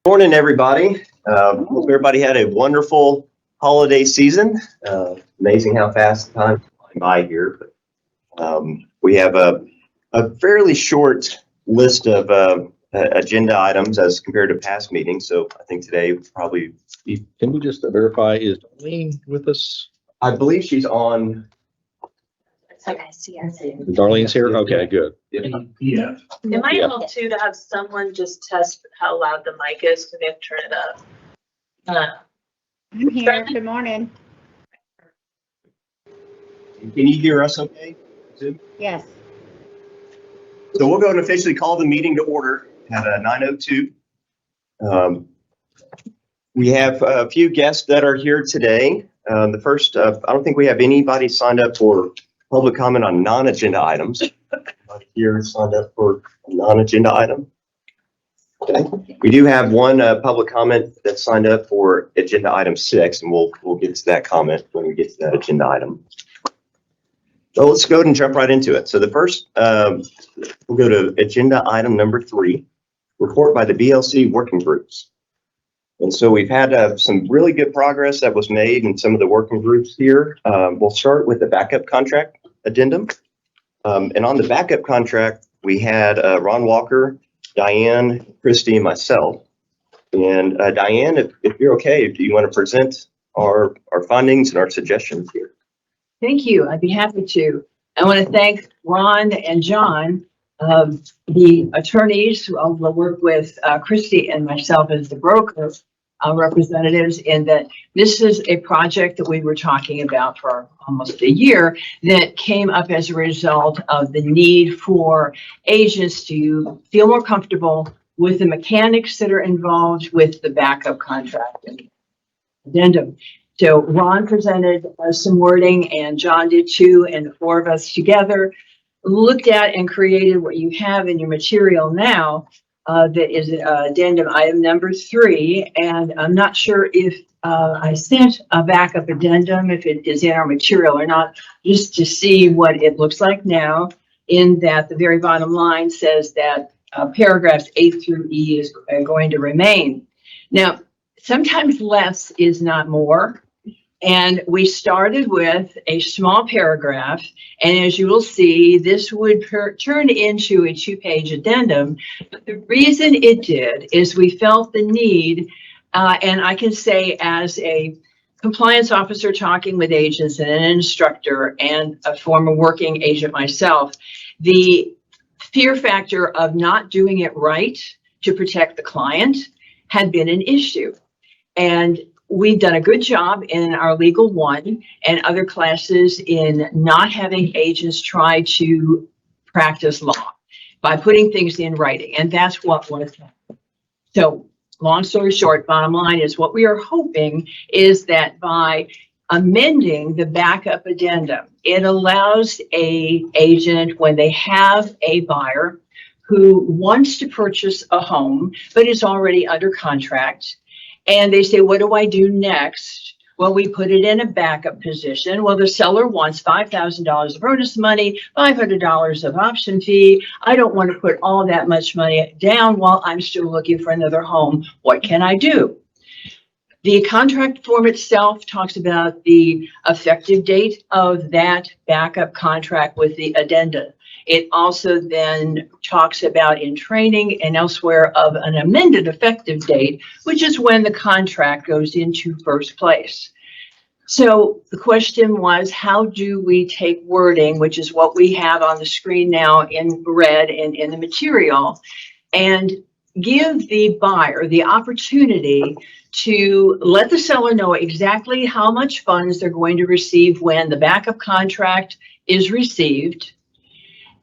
Morning, everybody. Hope everybody had a wonderful holiday season. Amazing how fast the time's flying by here. But, we have a fairly short list of agenda items as compared to past meetings. So I think today will probably be. Can we just verify, is Darlene with us? I believe she's on. Okay, see, I see. Darlene's here? Okay, good. Yeah. Yeah. It might Yeah. help too to have someone just test how loud the mic is because they have to turn it up. I'm here. Good morning. Can you hear us okay? Zoom? Yes. So we'll go and officially call the meeting to order at 9:02. We have a few guests that are here today. The first, I don't think we have anybody signed up for public comment on non-agenda items. Anybody here signed up for a non-agenda item? Okay. We do have one public comment that's signed up for agenda item 6, and we'll get to that comment when we get to that agenda item. So let's go ahead and jump right into it. So the first, we'll go to agenda item number 3, report by the BLC working groups. And so we've had some really good progress that was made in some of the working groups here. We'll start with the backup contract addendum. And on the backup contract, we had Ron Walker, Diane, Christy, and myself. And Diane, if you're okay, do you want to present our findings and our suggestions here? Thank you. I'd be happy to. I want to thank Ron and John, the attorneys who will work with Christy and myself as the broker representatives, in that this is a project that we were talking about for almost a year that came up as a result of the need for agents to feel more comfortable with the mechanics that are involved with the backup contract and addendum. So Ron presented some wording, and John did too, and the 4 of us together looked at and created what you have in your material now. That is addendum item number 3, and I'm not sure if I sent a backup addendum, if it is in our material or not, just to see what it looks like now, in that the very bottom line says that paragraphs A through E is going to remain. Now, sometimes less is not more. And we started with a small paragraph, and as you will see, this would turn into a 2-page addendum. But the reason it did is we felt the need, and I can say as a compliance officer talking with agents and an instructor and a former working agent myself, the fear factor of not doing it right to protect the client had been an issue. And we've done a good job in our Legal 1 and other classes in not having agents try to practice law by putting things in writing. And that's what was happening. So long story short, bottom line is what we are hoping is that by amending the backup addendum, it allows a agent, when they have a buyer who wants to purchase a home but is already under contract, and they say, what do I do next? Well, we put it in a backup position. Well, the seller wants $5,000 of earnest money, $500 of option fee. I don't want to put all that much money down while I'm still looking for another home. What can I do? The contract form itself talks about the effective date of that backup contract with the addenda. It also then talks about in training and elsewhere of an amended effective date, which is when the contract goes into first place. So the question was, how do we take wording, which is what we have on the screen now in red and in the material, and give the buyer the opportunity to let the seller know exactly how much funds they're going to receive when the backup contract is received,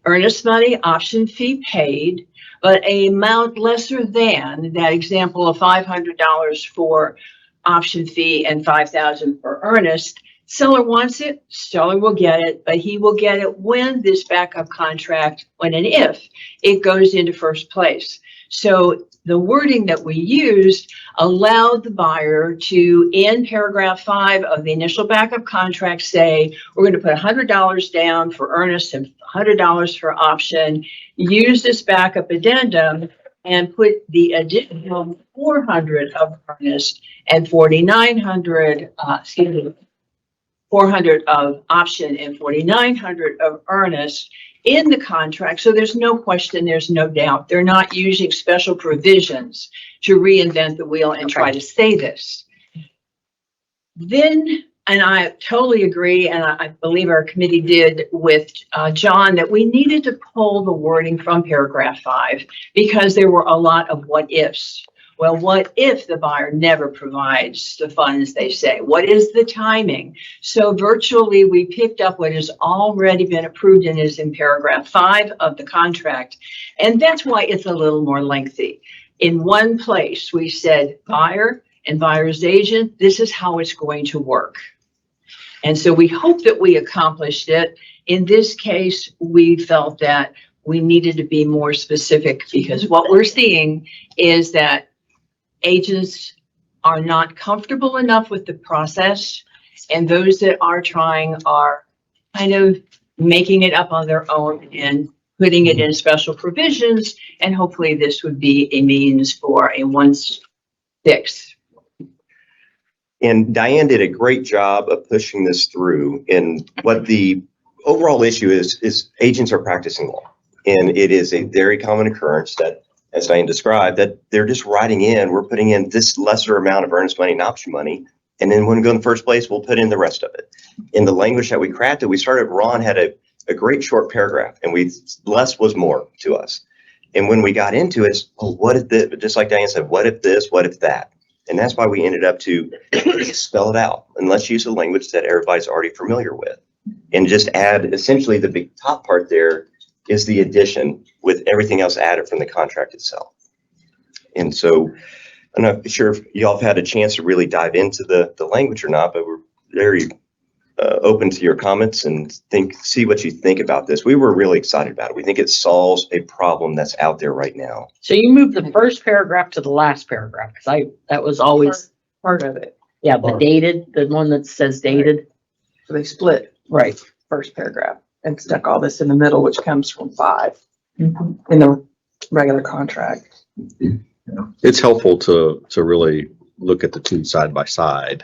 earnest money, option fee paid, but a amount lesser than that example of $500 for option fee and $5,000 for earnest. Seller wants it, seller will get it, but he will get it when this backup contract, when and if it goes into first place. So the wording that we used allowed the buyer to, in paragraph 5 of the initial backup contract, say, we're going to put $100 down for earnest and $100 for option, use this backup addendum, and put the additional 400 of earnest and 4,900, 400 of option and 4,900 of earnest in the contract. So there's no question, there's no doubt. They're not using special provisions to reinvent the wheel and try to say this. Then, and I totally agree, and I believe our committee did with John, that we needed to pull the wording from paragraph 5 because there were a lot of what ifs. Well, what if the buyer never provides the funds they say? What is the timing? So virtually we picked up what has already been approved and is in paragraph 5 of the contract. And that's why it's a little more lengthy. In one place, we said buyer and buyer's agent, this is how it's going to work. And so we hope that we accomplished it. In this case, we felt that we needed to be more specific because what we're seeing is that agents are not comfortable enough with the process, and those that are trying are kind of making it up on their own and putting it in special provisions, and hopefully this would be a means for a once fix. And Diane did a great job of pushing this through. And what the overall issue is agents are practicing law. And it is a very common occurrence that, as Diane described, that they're just writing in, we're putting in this lesser amount of earnest money and option money. And then when we go in the first place, we'll put in the rest of it. In the language that we crafted, Ron had a great short paragraph, and less was more to us. And when we got into it, well, what if this, just like Diane said, what if this, what if that? And that's why we ended up to spell it out. And let's use the language that everybody's already familiar with. And just add, essentially the big top part there is the addition with everything else added from the contract itself. And so I'm not sure if y'all have had a chance to really dive into the language or not, but we're very open to your comments and see what you think about this. We were really excited about it. We think it solves a problem that's out there right now. So you moved the first paragraph to the last paragraph, because that was always, Part of it. yeah, the dated, the one that says dated. So they split Right. first paragraph and stuck all this in the middle, which comes from 5 in the regular contract. It's helpful to really look at the two side by side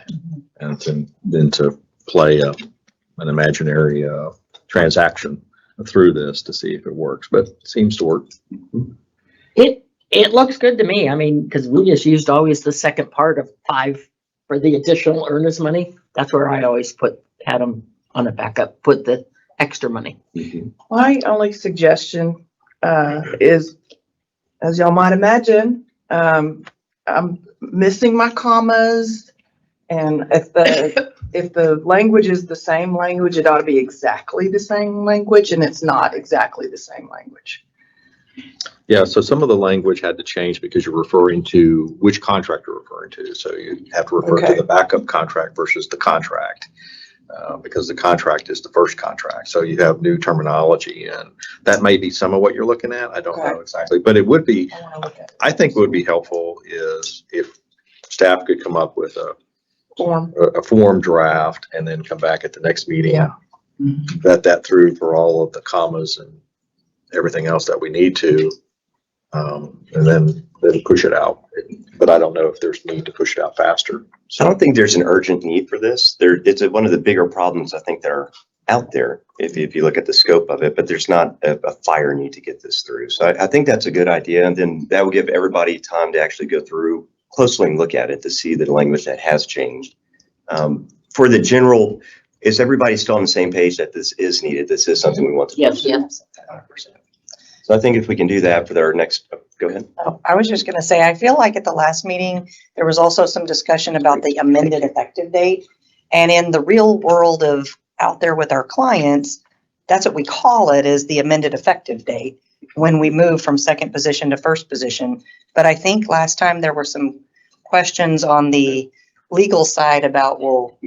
and then to play an imaginary transaction through this to see if it works, but it seems to work. It looks good to me. I mean, because we just used always the second part of 5 for the additional earnest money. That's where I always had them on a backup, put the extra money. My only suggestion is, as y'all might imagine, I'm missing my commas. And if the language is the same language, it ought to be exactly the same language, and it's not exactly the same language. Yeah, so some of the language had to change because you're referring to which contract you're referring to. So you have to refer to the backup contract versus the contract. Because the contract is the first contract. So you have new terminology, and that may be some of what you're looking at. I don't know exactly, but it would be, I think what would be helpful is if staff could come up with a form draft and then come back at the next meeting, vet that through for all of the commas and everything else that we need to, and then push it out. But I don't know if there's need to push it out faster. So I don't think there's an urgent need for this. It's one of the bigger problems I think that are out there if you look at the scope of it, but there's not a fire need to get this through. So I think that's a good idea. And then that will give everybody time to actually go through closely and look at it to see the language that has changed. For the general, is everybody still on the same page that this is needed? This is something we want to do. Yes, yes. 100%. So I think if we can do that for our next, go ahead. Oh, I was just going to say, I feel like at the last meeting, there was also some discussion about the amended effective date. And in the real world of out there with our clients, that's what we call it, is the amended effective date when we move from second position to first position. But I think last time there were some questions on the legal side about, well,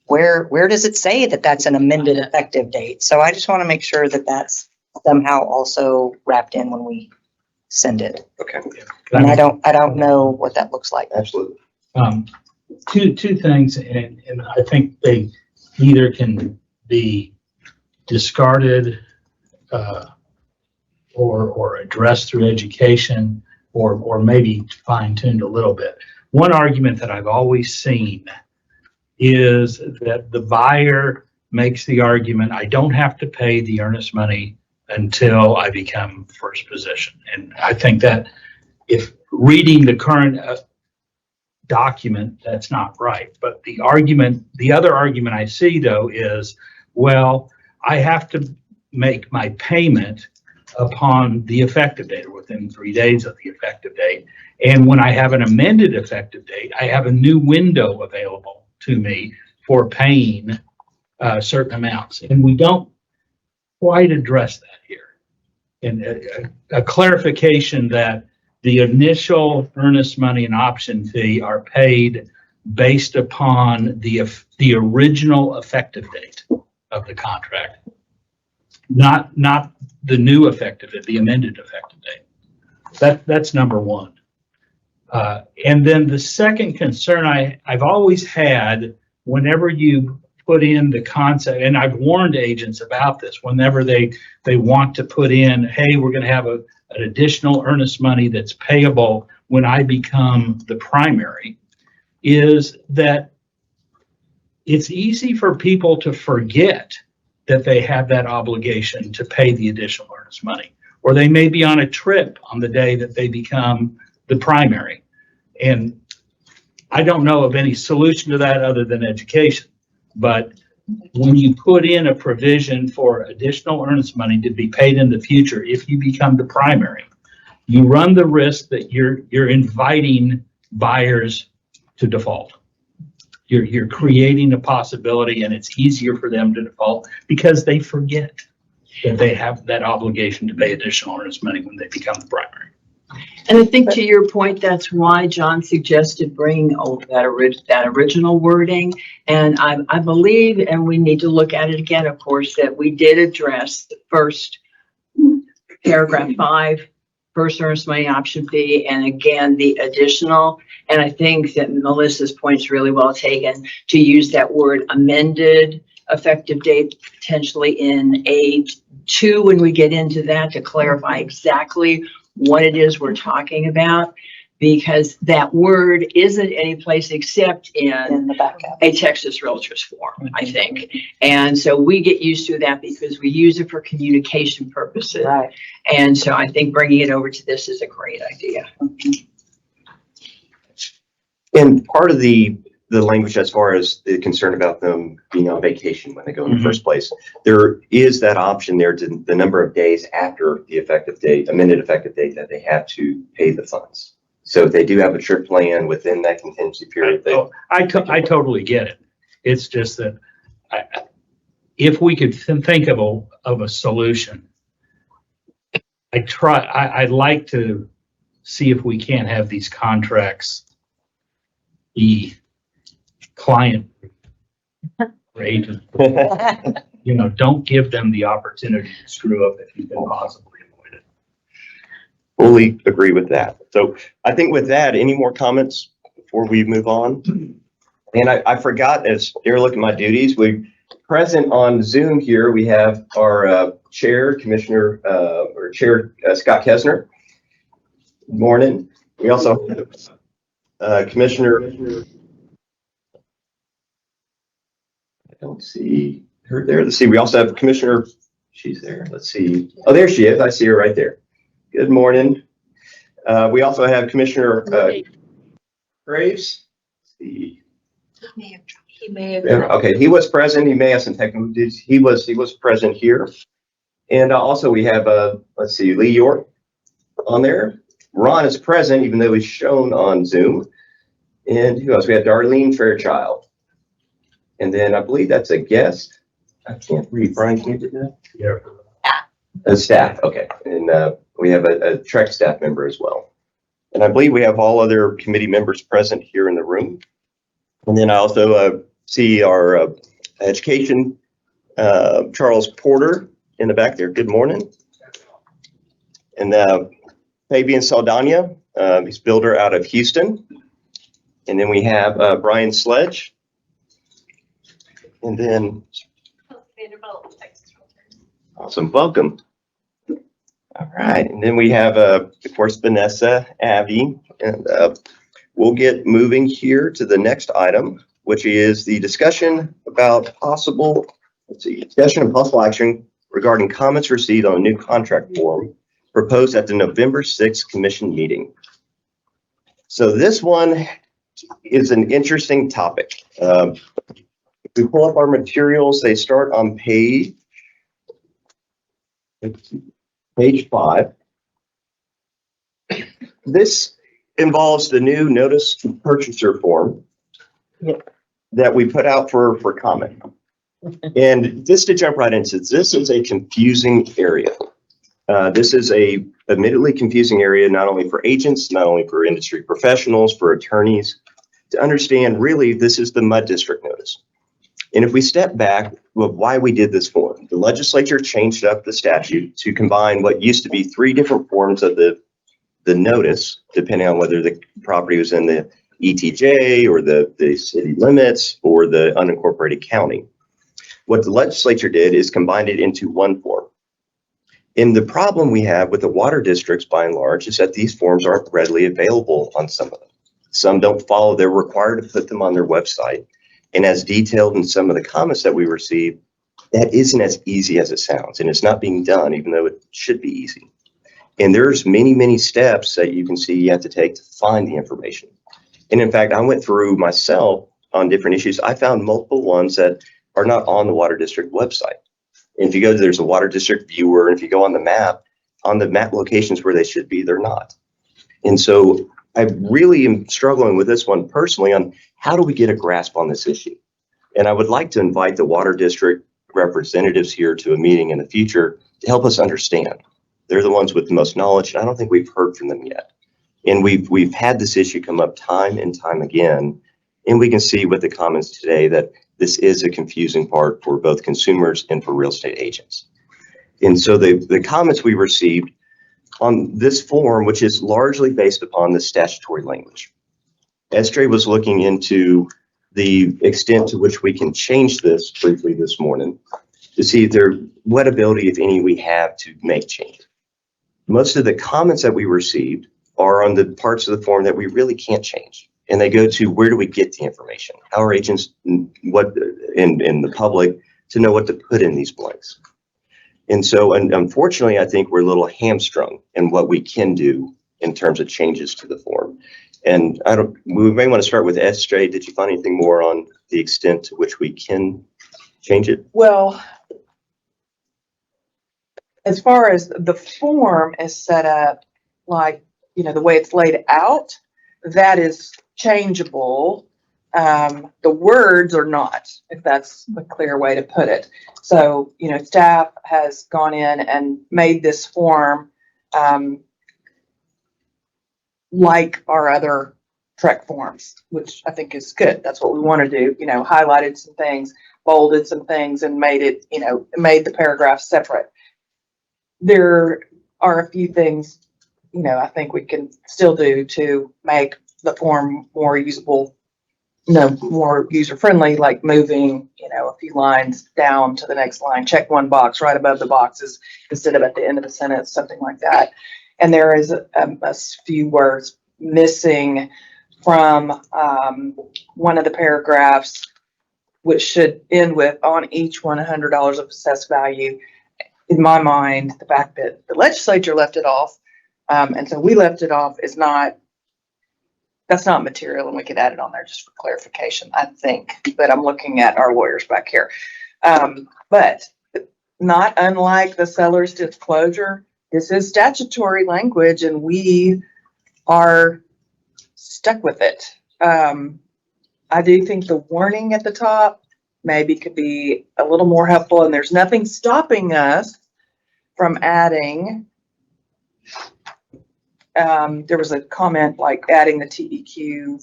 where does it say that that's an amended effective date? So I just want to make sure that that's somehow also wrapped in when we send it. Okay. And I don't know what that looks like. Absolutely. Two things, and I think they either can be discarded or addressed through education. or maybe fine tuned a little bit. One argument that I've always seen is that the buyer makes the argument, I don't have to pay the earnest money until I become first position. And I think that if reading the current document, that's not right. But the other argument I see though is, well, I have to make my payment upon the effective date or within 3 days of the effective date. And when I have an amended effective date, I have a new window available to me for paying certain amounts. And we don't quite address that here. And a clarification that the initial earnest money and option fee are paid based upon the original effective date of the contract, not the new effective date, the amended effective date. That's number one. And then the second concern I've always had whenever you put in the concept, and I've warned agents about this, whenever they want to put in, hey, we're going to have an additional earnest money that's payable when I become the primary, is that it's easy for people to forget that they have that obligation to pay the additional earnest money, or they may be on a trip on the day that they become the primary. And I don't know of any solution to that other than education. But when you put in a provision for additional earnest money to be paid in the future, if you become the primary, you run the risk that you're inviting buyers to default. You're creating a possibility, and it's easier for them to default because they forget that they have that obligation to pay additional earnest money when they become the primary. And I think to your point, that's why John suggested bringing over that original wording. And I believe, and we need to look at it again, of course, that we did address the first paragraph 5, first earnest money option fee, and again, the additional. And I think that Melissa's point is really well taken to use that word amended effective date potentially in A2 when we get into that, to clarify exactly what it is we're talking about, because that word isn't any place except in the backup. a Texas Realtors form, I think. And so we get used to that because we use it for communication purposes. Right. And so I think bringing it over to this is a great idea. And part of the language, as far as the concern about them being on vacation when they go in the first place, there is that option there to the number of days after the effective date, amended effective date, that they have to pay the funds. So if they do have a trip plan within that contingency period, I totally get it. It's just that if we could think of a solution, I'd like to see if we can't have these contracts be client or agent. Don't give them the opportunity to screw up if you can possibly avoid it. fully agree with that. So I think with that, any more comments before we move on? And I forgot, as you're looking at my duties, we present on Zoom here, we have our chair, Commissioner, Chair Scott Kesner. Good morning. We also have Commissioner, I don't see her there. Let's see. We also have Commissioner, she's there. Let's see. Oh, there she is. I see her right there. Good morning. We also have Commissioner Graves. Let's see. He may have. Okay, he was present. He may have some technical duties. He was present here. And also we have, let's see, Lee York on there. Ron is present, even though he's shown on Zoom. And who else? We have Darlene Fairchild. And then I believe that's a guest. I can't read. Brian, can you do that? Yeah. Staff, okay. And we have a Trek staff member as well. And I believe we have all other committee members present here in the room. And then I also see our education, Charles Porter in the back there. Good morning. And Fabian Saldana, he's builder out of Houston. And then we have Brian Sledge. And then, Vanderbilt, Texas Realtors. awesome, welcome. All right, and then we have, of course, Vanessa, Abby, and we'll get moving here to the next item, which is the discussion about possible, discussion and possible action regarding comments received on a new contract form proposed at the November 6th commission meeting. So this one is an interesting topic. If we pull up our materials, they start on page 5. This involves the new notice to purchaser form that we put out for comment. And just to jump right into this is a confusing area. This is a admittedly confusing area, not only for agents, not only for industry professionals, for attorneys, to understand really this is the mud district notice. And if we step back with why we did this form, the legislature changed up the statute to combine what used to be 3 different forms of the notice, depending on whether the property was in the ETJ or the city limits or the unincorporated county. What the legislature did is combined it into one form. And the problem we have with the water districts, by and large, is that these forms aren't readily available on some of them. Some don't follow. They're required to put them on their website. And as detailed in some of the comments that we received, that isn't as easy as it sounds. And it's not being done, even though it should be easy. And there's many, many steps that you can see you have to take to find the information. And in fact, I went through myself on different issues. I found multiple ones that are not on the water district website. And if you go to, there's a water district viewer, and if you go on the map locations where they should be, they're not. And so I really am struggling with this one personally on how do we get a grasp on this issue? And I would like to invite the water district representatives here to a meeting in the future to help us understand. They're the ones with the most knowledge, and I don't think we've heard from them yet. And we've had this issue come up time and time again, and we can see with the comments today that this is a confusing part for both consumers and for real estate agents. And so the comments we received on this form, which is largely based upon the statutory language. Estray was looking into the extent to which we can change this briefly this morning to see if what ability, if any, we have to make change. Most of the comments that we received are on the parts of the form that we really can't change. And they go to where do we get the information? How are agents in the public to know what to put in these blanks? And so, unfortunately, I think we're a little hamstrung in what we can do in terms of changes to the form. And we may want to start with SJ. Did you find anything more on the extent to which we can change it? Well, as far as the form is set up, like, the way it's laid out, that is changeable. The words are not, if that's a clear way to put it. So, staff has gone in and made this form like our other TREC forms, which I think is good. That's what we want to do. Highlighted some things, bolded some things, and made it, made the paragraph separate. There are a few things, I think we can still do to make the form more usable, more user-friendly, like moving, a few lines down to the next line, check one box right above the boxes instead of at the end of the sentence, something like that. And there is a few words missing from one of the paragraphs, which should end with on each one $100 of assessed value. In my mind, the fact that the legislature left it off, and so we left it off, that's not material, and we could add it on there just for clarification, I think. But I'm looking at our lawyers back here. But not unlike the seller's disclosure, this is statutory language, and we are stuck with it. I do think the warning at the top maybe could be a little more helpful, and there's nothing stopping us from adding. There was a comment like adding the TECQ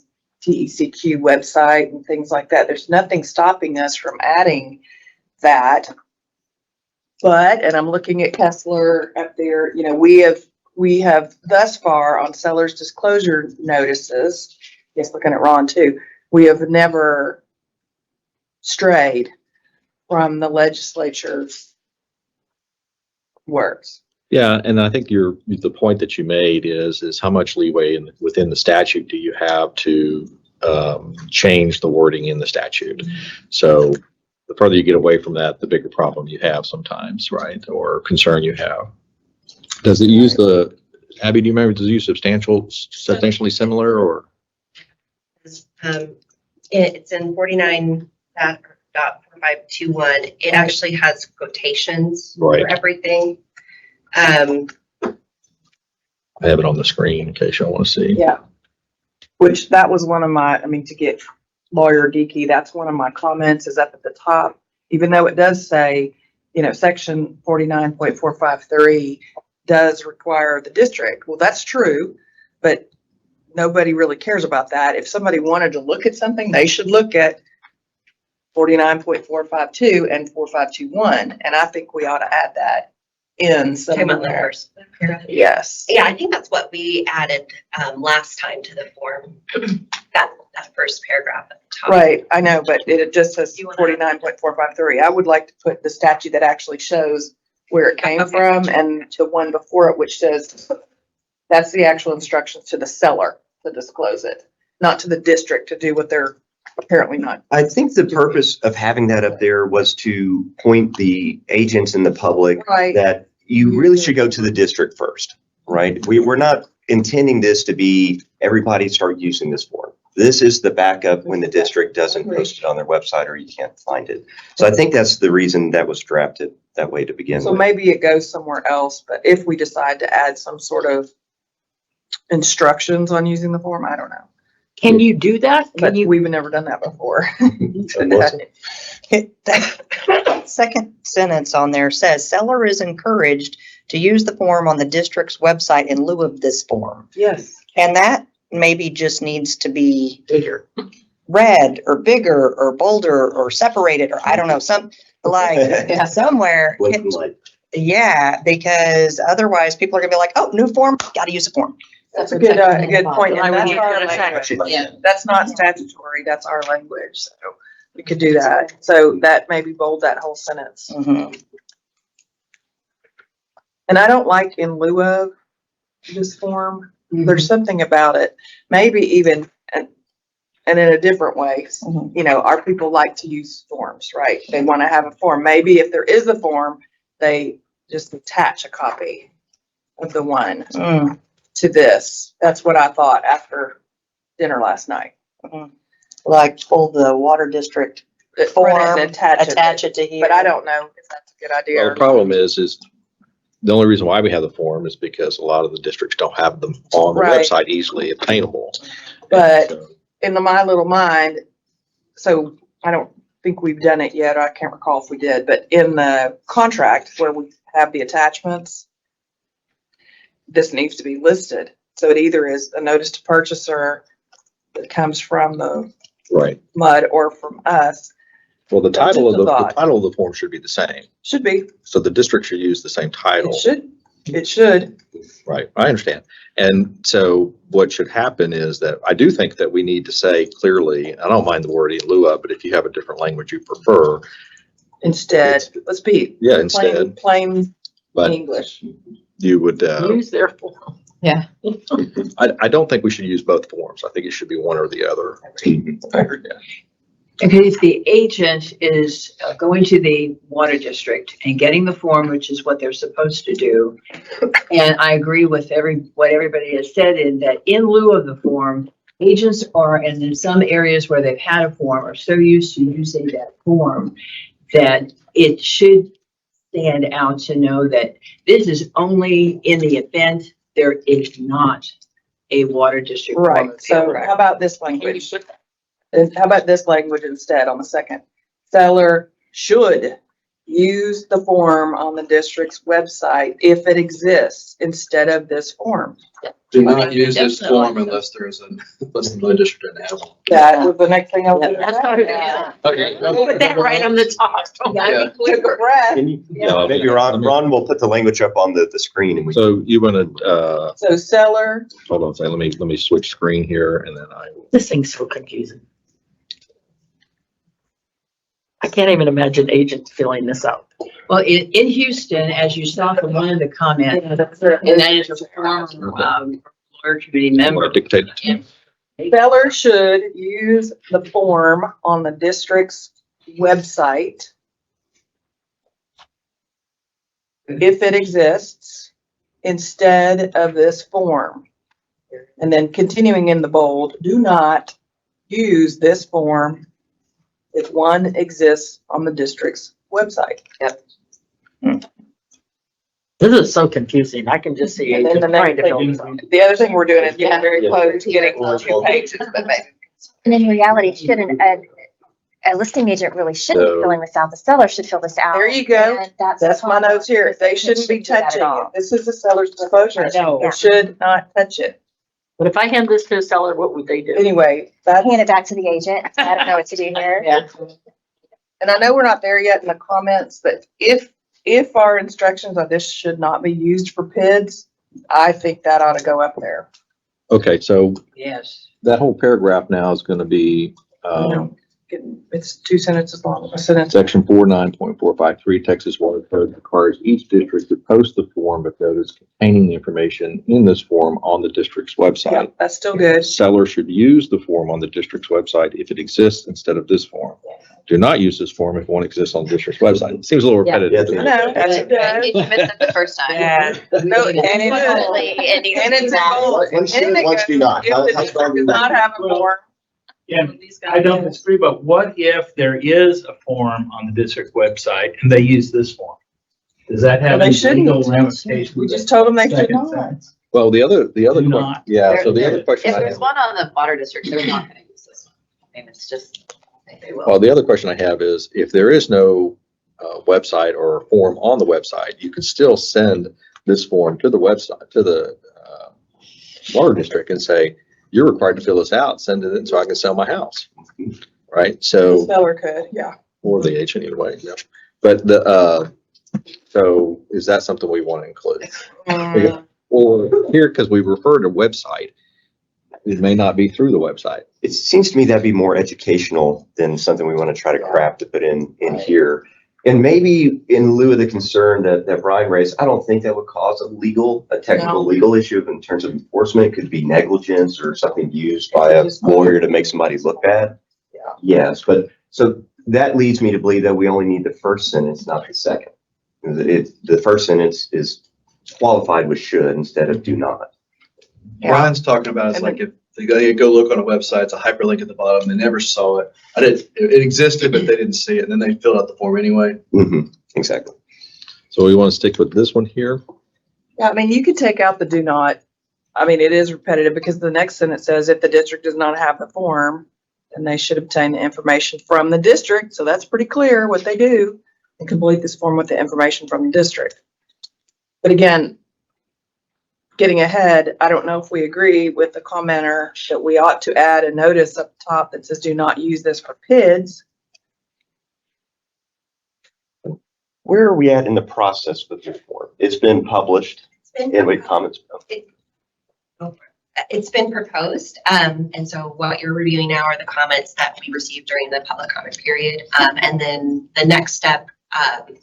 website and things like that. There's nothing stopping us from adding that. But, and I'm looking at Kessler up there, we have thus far on seller's disclosure notices, yes, looking at Ron too, we have never strayed from the legislature's words. Yeah, and I think the point that you made is how much leeway within the statute do you have to change the wording in the statute? So the further you get away from that, the bigger problem you have sometimes, right? Or concern you have. Does it use Abby, do you remember, does it use substantially similar or? It's in 49.4521. It actually has quotations Right. for everything. I have it on the screen in case y'all want to see. Yeah. Which that was one of my, I mean, to get lawyer geeky, that's one of my comments is up at the top, even though it does say, section 49.453 does require the district. Well, that's true, but nobody really cares about that. If somebody wanted to look at something, they should look at 49.452 and 4521. And I think we ought to add that in Talking about the somewhere. first paragraph. Yes. Yeah, I think that's what we added last time to the form. That first paragraph at the top. Right, I know, but it just says You wanna- 49.453. I would like to put the statute that actually shows where it came Okay. from and the one before it, which says that's the actual instructions to the seller to disclose it, not to the district to do what they're apparently not. I think the purpose of having that up there was to point the agents and the public Right. that you really should go to the district first, right? We're not intending this to be everybody start using this form. This is the backup when the district doesn't post it on their website or you can't find it. So I think that's the reason that was drafted that way to begin So with. maybe it goes somewhere else, but if we decide to add some sort of instructions on using the form, I don't know. Can you do that? But Can you? we've never done that before. That second sentence on there says seller is encouraged to use the form on the district's website in lieu of this form. Yes. And that maybe just needs to be Bigger. red or bigger or bolder or separated, or I don't know, somewhere. Black and white. Yeah, because otherwise people are gonna be like, oh, new form, gotta use a form. That's a good point. I And would that's use our that as language. actually- Yeah, that's not statutory, that's our language, so we could do that. So that maybe bold that whole sentence. Mhm. And I don't like in lieu of this form. There's something about it, maybe even, and in a different way. Mhm. Our people like to use forms, right? They want to have a form. Maybe if there is a form, they just attach a copy of the one Mm, to this. That's what I thought after dinner last night. mhm. Like pull the water district Print it form, and attach it to here. But I don't know if that's a good idea. Well, or the problem is the only reason why we have the form is because a lot of the districts don't have them on the Right. website easily obtainable. But So, in my little mind, so I don't think we've done it yet. I can't recall if we did, but in the contract where we have the attachments, this needs to be listed. So it either is a notice to purchaser that comes from the Right. MUD or from us. Well, the That's title of just a the thought. title of the form should be the same. Should be. So the district should use the same title. It should. Right, I understand. And so what should happen is that I do think that we need to say clearly, I don't mind the word in lieu of, but if you have a different language you prefer, Instead, let's be yeah, instead, plain but English. you would, Use their form. I don't think we should use both forms. I think it should be one or the other. Yeah. Okay, if the agent is going to the water district and getting the form, which is what they're supposed to do, and I agree with what everybody has said in that in lieu of the form, agents are, and in some areas where they've had a form, are so used to using that form that it should stand out to know that this is only in the event there is not a water district. form Right, so available. how about this language? And how about this language instead on the second? Seller should use the form on the district's website if it exists instead of this form. Do not use this Definitely. form unless the district doesn't have one. That was the next thing I was gonna That's say. how it is. Okay. Put that right on the top. Yeah. Took a breath. Can you, Yeah. maybe Ron will put the language up on the screen and we. So you want to, So seller, hold on a second, let me switch screen here and then I will. This thing's so confusing. I can't even imagine agents filling this out. Well, in Houston, as you saw from one of the comments, and that is a former, lawyer committee I'm member. gonna dictate it to you. Seller should use the form on the district's website if it exists instead of this form. And then continuing in the bold, do not use this form if one exists on the district's website. This is so confusing. I can just see And then agents the next trying to thing- fill this out. The other thing we're doing is getting very close to getting two pages, but maybe. And in reality, shouldn't a listing agent really shouldn't be So- filling this out. The seller should fill this out. There you go. And that's. That's my notes here. They shouldn't be do that at touching it. all. This is the seller's disclosure. I know. They should not touch it. But if I hand this to a seller, what would they do? Anyway, that, Hand it back to the agent. I don't know what to do here. yeah. And I know we're not there yet in the comments, but if our instructions on this should not be used for PIDs, I think that ought to go up there. Okay, so Yes. that whole paragraph now is gonna be, It's 2 sentences long, a sentence. section 49.453 Texas Water Code requires each district to post the form of notice containing the information in this form on the district's Yeah, website. that's still good. Seller should use the form on the district's website if it exists instead of this form. Do not use this form if one exists on the district's website. It seems a little Yeah. repetitive. I know, that's it does. You missed it the first time. Yeah. No, and it is. Definitely, it needs And to be it's a that. goal. Once do, And it once do goes, not. If How- the how strong district do you does not have a form, Yeah, I don't disagree, but what if there is a form on the district website and they use this form? Does that have Well, they any shouldn't. legal ramifications? we just told them they should Second not. sentence. Well, the other, Do question, not. yeah, so the other question If I there's have, one on the water district, they're not gonna use this one. I mean, it's just, they will. well, the other question I have is if there is no website or form on the website, you can still send this form to the website, to the water district and say, you're required to fill this out, send it in so I can sell my house. Right? The So, seller could, yeah. or the agent anyway, yeah. But the, so is that something we want to include? Or here, because we refer to website, it may not be through the website. It seems to me that'd be more educational than something we want to try to craft to put in here. And maybe in lieu of the concern that Brian raised, I don't think that would cause a technical No. legal issue in terms of enforcement. It could be negligence or something used by a lawyer to make somebody look bad. Yeah. Yes, but so that leads me to believe that we only need the first sentence, not the second. The first sentence is qualified with should instead of do not. Yeah. Brian's talking about is And like if they go look on a website, it's a hyperlink at the bottom, they never saw it. It existed, but they didn't see it, and then they filled out the form anyway. Exactly. So we want to stick with this one here. Yeah, I mean, you could take out the do not. I mean, it is repetitive because the next sentence says if the district does not have the form, then they should obtain the information from the district. So that's pretty clear what they do and complete this form with the information from the district. But again, getting ahead, I don't know if we agree with the commenter that we ought to add a notice up top that says do not use this for PIDs. Where are we at in the process with this form? It's been published. Anybody comments? It's been proposed, and so what you're reviewing now are the comments that we received during the public comment period. And then the next step,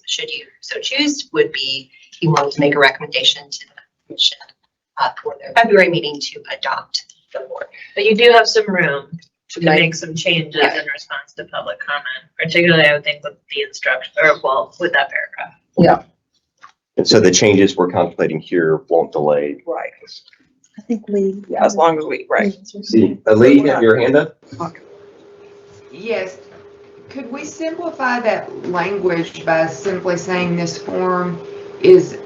should you so choose, would be you want to make a recommendation to the commission for their February meeting to adopt the board. But you do have some room to Right. make some changes in response to public comment, particularly I would think with the instruction, or well, with that paragraph. And so the changes we're contemplating here won't delay. Right. I think we. Yeah, as long as we, right. See, Lee, you have your hand up? Yes. Could we simplify that language by simply saying this form is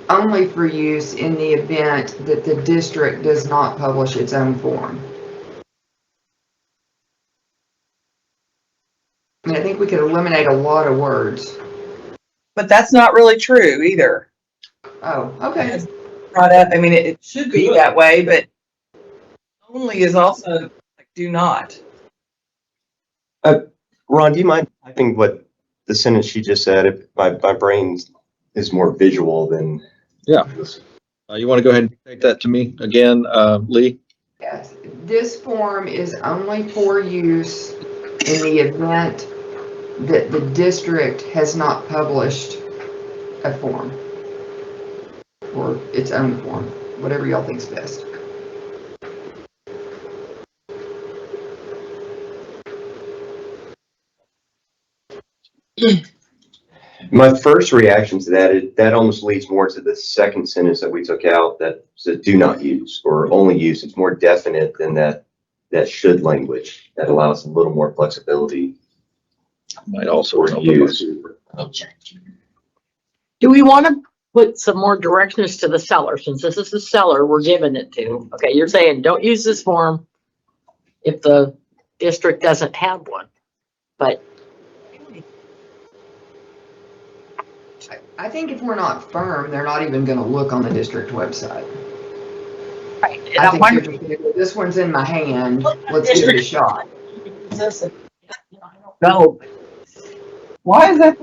only for use in the event that the district does not publish its own form? I mean, I think we could eliminate a lot of words. But that's not really true either. Oh, okay. Brought up, I mean, it should be that way, but only is also like do not. Ron, do you mind typing what the sentence she just said? If my brain is more visual than. Yeah. You want to go ahead and take that to me again, Lee? Yes. This form is only for use in the event that the district has not published a form or its own form, whatever y'all think's best. My first reaction to that almost leads more to the second sentence that we took out that says do not use or only use. It's more definite than that should language that allows a little more flexibility. Might also Or help use. Do we want to put some more directions to the seller, since this is the seller we're giving it to? Okay, you're saying don't use this form if the district doesn't have one, but I think if we're not firm, they're not even gonna look on the district website. right. And I I'm think wondering- they're just gonna go, this one's in my hand, let's give it a shot. No, Why is that?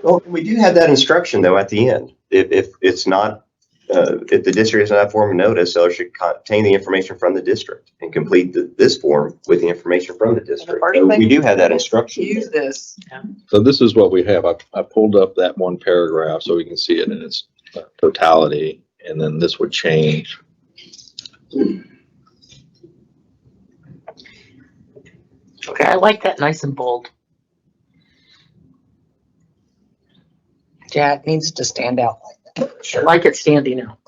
Well, we do have that instruction though at the end. If it's not, if the district doesn't have form of notice, seller should obtain the information from the district and complete this form with the information from the district. So we do have that instruction. Use this. So this is what we have. I pulled up that one paragraph so we can see it in its totality, and then this would change. okay, I like that nice and bold. Yeah, it needs to stand out like that. I like it standing out.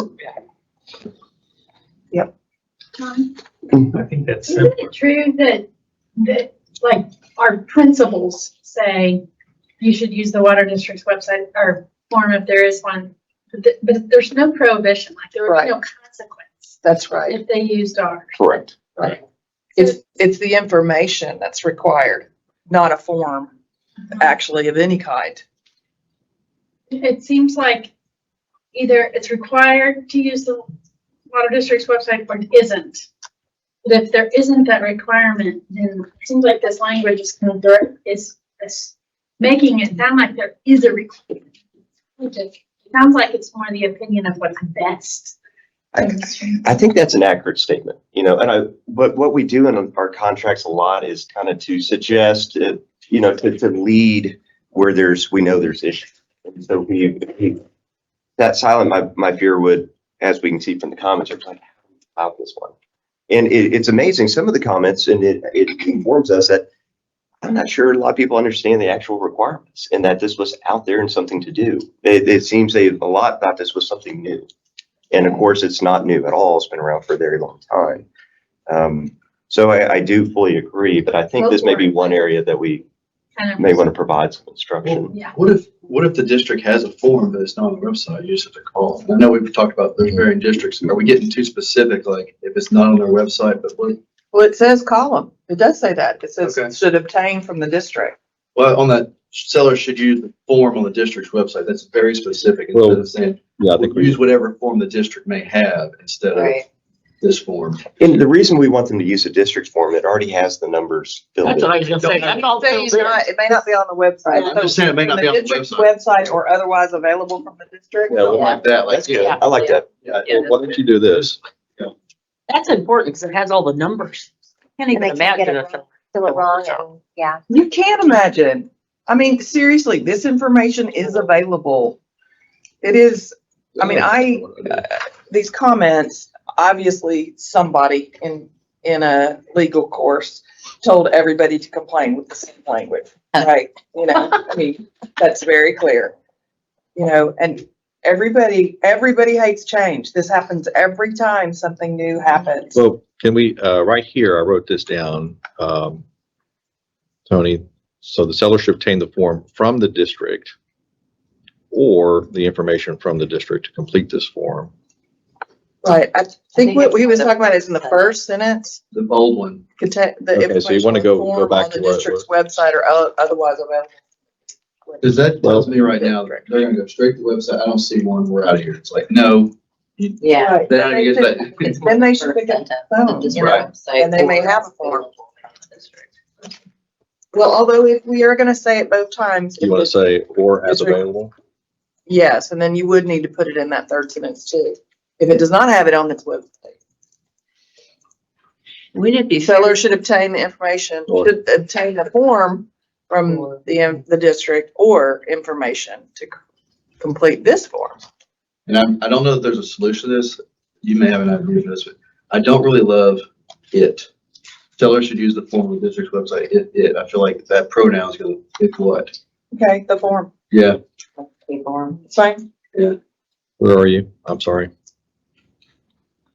I think that's Isn't simple. it true that like our principals say you should use the water district's website or form if there is one, but there's no prohibition, like there would be no consequence That's right. if they used ours. Correct. It's the information that's required, not a form, actually, of any kind. It seems like either it's required to use the water district's website or it isn't. But if there isn't that requirement, then it seems like this language is kind of direct, is making it sound like there is a requirement. It sounds like it's more the opinion of what's best. I think that's an accurate statement, and what we do in our contracts a lot is kind of to suggest, to lead where we know there's issues. And so that silent, my fear would, as we can see from the comments, are like, how about this one? And it's amazing, some of the comments, and it informs us that I'm not sure a lot of people understand the actual requirements and that this was out there and something to do. It seems a lot about this was something new. And of course, it's not new at all. It's been around for a very long time. So I do fully agree, but I think this may be one area that we Kind of, may want to provide some instruction. yeah. What if the district has a form but it's not on the website? You just have to call. I know we've talked about there's varying districts. Are we getting too specific? Like if it's not on their website, but what? Well, it says column. It does say that. It says Okay. should obtain from the district. Well, on that seller should use the form on the district's website. That's very specific Well, instead of saying, Yeah, I think we use whatever form the district may have instead of Right. this form. And the reason we want them to use a district form, it already has the numbers filled That's in. what I was gonna say. That's all Saying filled in. it may not be on the website. I'm just saying it may not be on the district's website. website or otherwise available from the district. Yeah, like that, like, That's good. yeah. I like that. Yeah. well, why don't you do this? That's important because it has all the numbers. Can't even And they can't get imagine it it. Do it wrong and, yeah. You can't imagine. I mean, seriously, this information is available. It is, I mean, these comments, obviously somebody in a legal course told everybody to complain with the same language, right? I mean, that's very clear. And everybody hates change. This happens every time something new happens. Well, can we, right here, I wrote this down, Tony. So the seller should obtain the form from the district or the information from the district to complete this form. Right, I think what we was talking about is in the first sentence, The bold one. the Okay, so you wanna information go form back on to the what it district's website or otherwise available. Cause that tells me right now, they're gonna go straight to the website. I don't see one, we're out of here. It's like, no. Yeah. Right. Then I get that. Then they should pick up the phone, Right. and they may have a form. Well, although if we are gonna say it both times. You want to say, or as District- available? Yes, and then you would need to put it in that third sentence too, if it does not have it on its website. Wouldn't it be Seller should obtain the information, Or- should obtain the form from the district or information to complete this form. And I don't know if there's a solution to this. You may have an idea for this, but I don't really love it. Teller should use the form on the district's website. It. I feel like that pronoun is gonna pick what? Okay, the form. Yeah. The form. It's fine. Where are you? I'm sorry.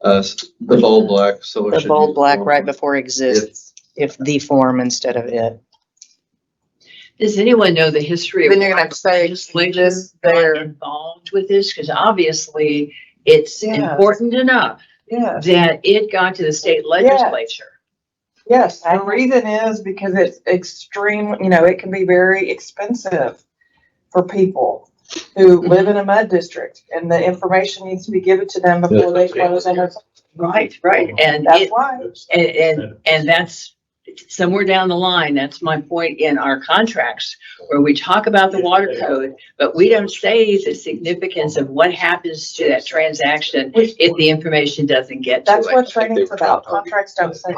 The bold black. Teller The should bold use black form. right before exists, if the form instead of it. Does anyone know the history of Then you're gonna have to say legislature this there. involved with this? Because obviously it's Yes. important enough Yes. that it got to the state legislature. Yes, the reason is because it's extreme, it can be very expensive for people who live in a mud district, and the information needs to be given to them before they close on their. Right, right. And That's it, why. and that's somewhere down the line, that's my point in our contracts, where we talk about the water code, but we don't say the significance of what happens to that transaction if the information doesn't get to That's it. what training's about. Contracts don't say.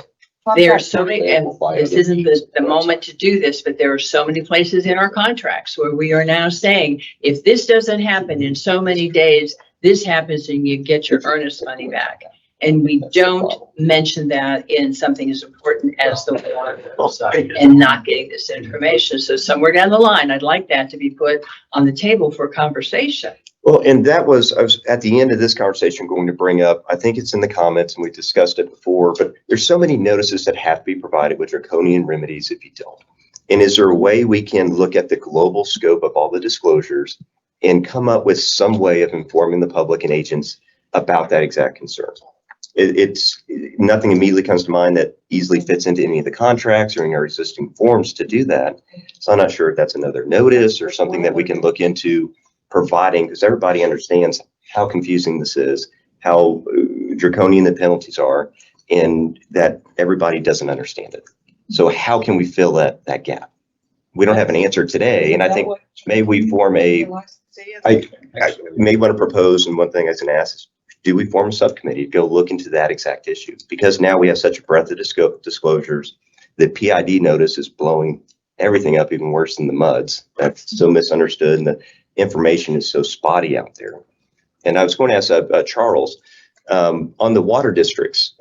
There are so many, and this isn't the moment to do this, but there are so many places in our contracts where we are now saying, if this doesn't happen in so many days, this happens and you get your earnest money back. And we don't mention that in something as important as the water and not getting this information. So somewhere down the line, I'd like that to be put on the table for conversation. Well, and I was at the end of this conversation going to bring up, I think it's in the comments and we discussed it before, but there's so many notices that have to be provided with draconian remedies if you don't. And is there a way we can look at the global scope of all the disclosures and come up with some way of informing the public and agents about that exact concern? It's nothing immediately comes to mind that easily fits into any of the contracts or in our existing forms to do that. So I'm not sure if that's another notice or something that we can look into providing, because everybody understands how confusing this is, how draconian the penalties are, and that everybody doesn't understand it. So how can we fill that gap? We don't have an answer today, and I think maybe we form I may want to propose, and one thing I was going to ask is, do we form a subcommittee to go look into that exact issue? Because now we have such a breadth of disclosures. The PID notice is blowing everything up even worse than the MUDs. That's so misunderstood, and the information is so spotty out there. And I was going to ask Charles, on the water districts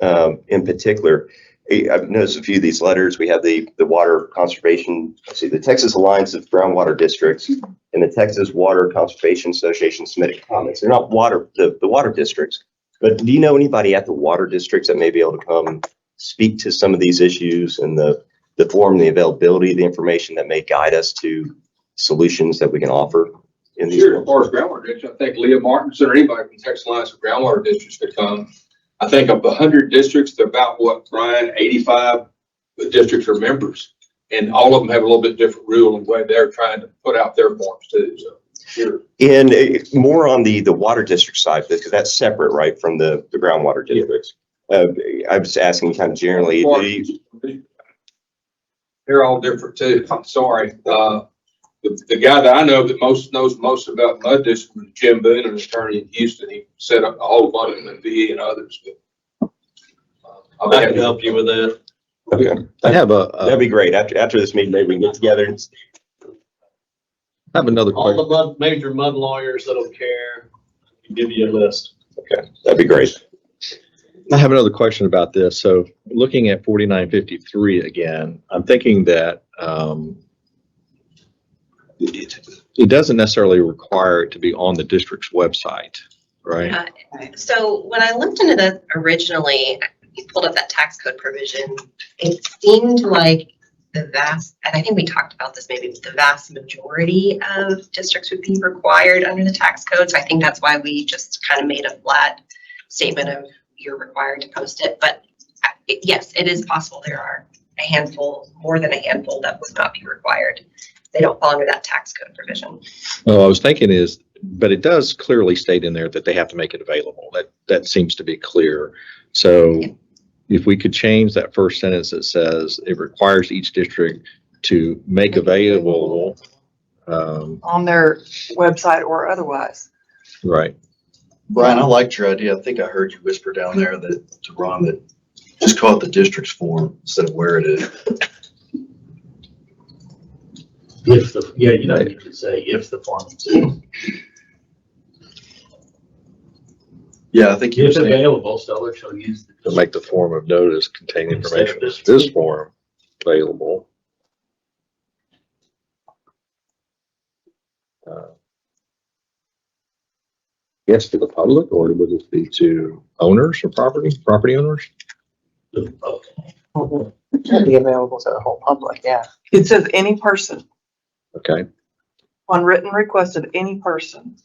in particular, I've noticed a few of these letters. We have the water conservation, the Texas Alliance of Groundwater Districts and the Texas Water Conservation Association submitted comments. They're not the water districts, but do you know anybody at the water districts that may be able to come speak to some of these issues and the form, the availability of the information that may guide us to solutions that we can offer in these? Sure, as far as groundwater districts, I think Leah Martinson or anybody from Texas Alliance of Groundwater Districts could come. I think of 100 districts, they're about what, Brian, 85 districts are members. And all of them have a little bit different rule and way they're trying to put out their forms too, so. Sure. And more on the water district side, because that's separate, right, from the groundwater districts. I was asking kind of generally. They're all different too. I'm sorry. The guy that I know that knows most about mud district was Jim Boone, an attorney in Houston. He set up a whole bunch of them in VA and others. But I'll be happy to help you with that. Okay. I have That'd be great. After this meeting, maybe we can get together and I have another All question. the major mud lawyers that'll care, can give you a list. okay, that'd be great. I have another question about this. So looking at 4953 again, I'm thinking that it doesn't necessarily require it to be on the district's website, right? So when I looked into this originally, you pulled up that tax code provision, it seemed like the vast, and I think we talked about this maybe, the vast majority of districts would be required under the tax code. So I think that's why we just kind of made a flat statement of you're required to post it. But yes, it is possible there are a handful, more than a handful, that would not be required. They don't fall under that tax code provision. Well, I was thinking is, but it does clearly state in there that they have to make it available. That seems to be clear. So if we could change that first sentence that says it requires each district to make available. On their website or otherwise. Right. Brian, I liked your idea. I think I heard you whisper down there to Ron that just call it the district's form instead of where it is. If the, yeah, you don't need to say if the form exists. Yeah, I think you were If saying, available, seller shall use the. To make the form of notice contain Instead of information in this form available. Yes, to the public, or would it be to owners or property owners? Okay. It should be available to the whole public, yeah. It says any person, Okay, on written request of any person.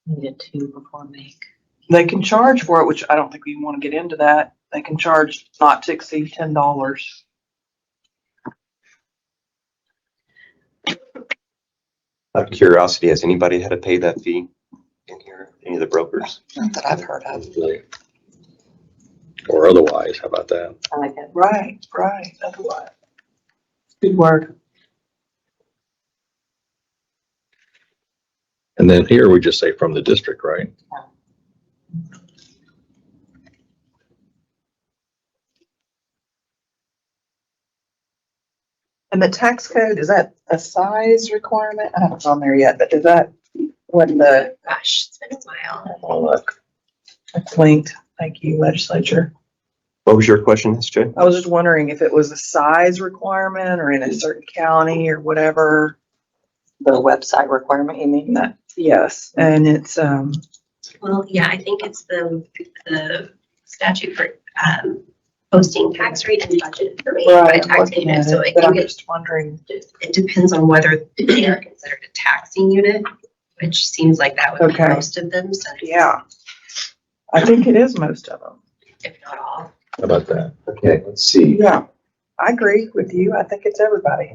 Needed to before make. They can charge for it, which I don't think we want to get into that. They can charge not to exceed $10. Out of curiosity, has anybody had to pay that fee in here? Any of the brokers? Not that I've heard of. or otherwise, how about that? I like that. Right, right, otherwise. Good word. And then here we just say from the district, right? And the tax code, is that a size requirement? I haven't gone there yet, but is that what the, Gosh, it's been a while. oh, look, it's linked. Thank you, legislature. What was your question, SJ? I was just wondering if it was a size requirement or in a certain county or whatever. The website requirement, you mean? That, yes, and it's, Well, yeah, I think it's the statute for, posting tax rate and budget information by right, I'm tax looking unit. at So it, it but can I'm get, just wondering. it depends on whether they are considered a taxing unit, which seems like that would be Okay. most of them, so Yeah. I think it is most of them. if not all. How about that? Okay, let's see. Yeah, I agree with you. I think it's everybody.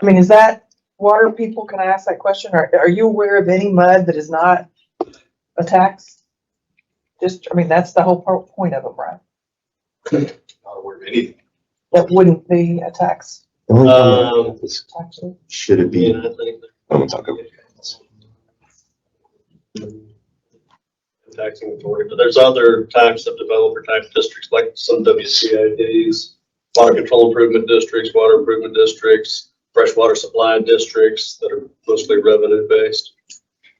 I mean, is that water people? Can I ask that question? Are you aware of any mud that is not a tax? Just, I mean, that's the whole point of them, right? Not aware of anything. That wouldn't be a tax. The only comment I have is, Actually. should it be? I think I don't want to talk over it. taxing authority, but there's other types of developer type districts, like some WCIDs, water control improvement districts, water improvement districts, freshwater supply districts that are mostly revenue based.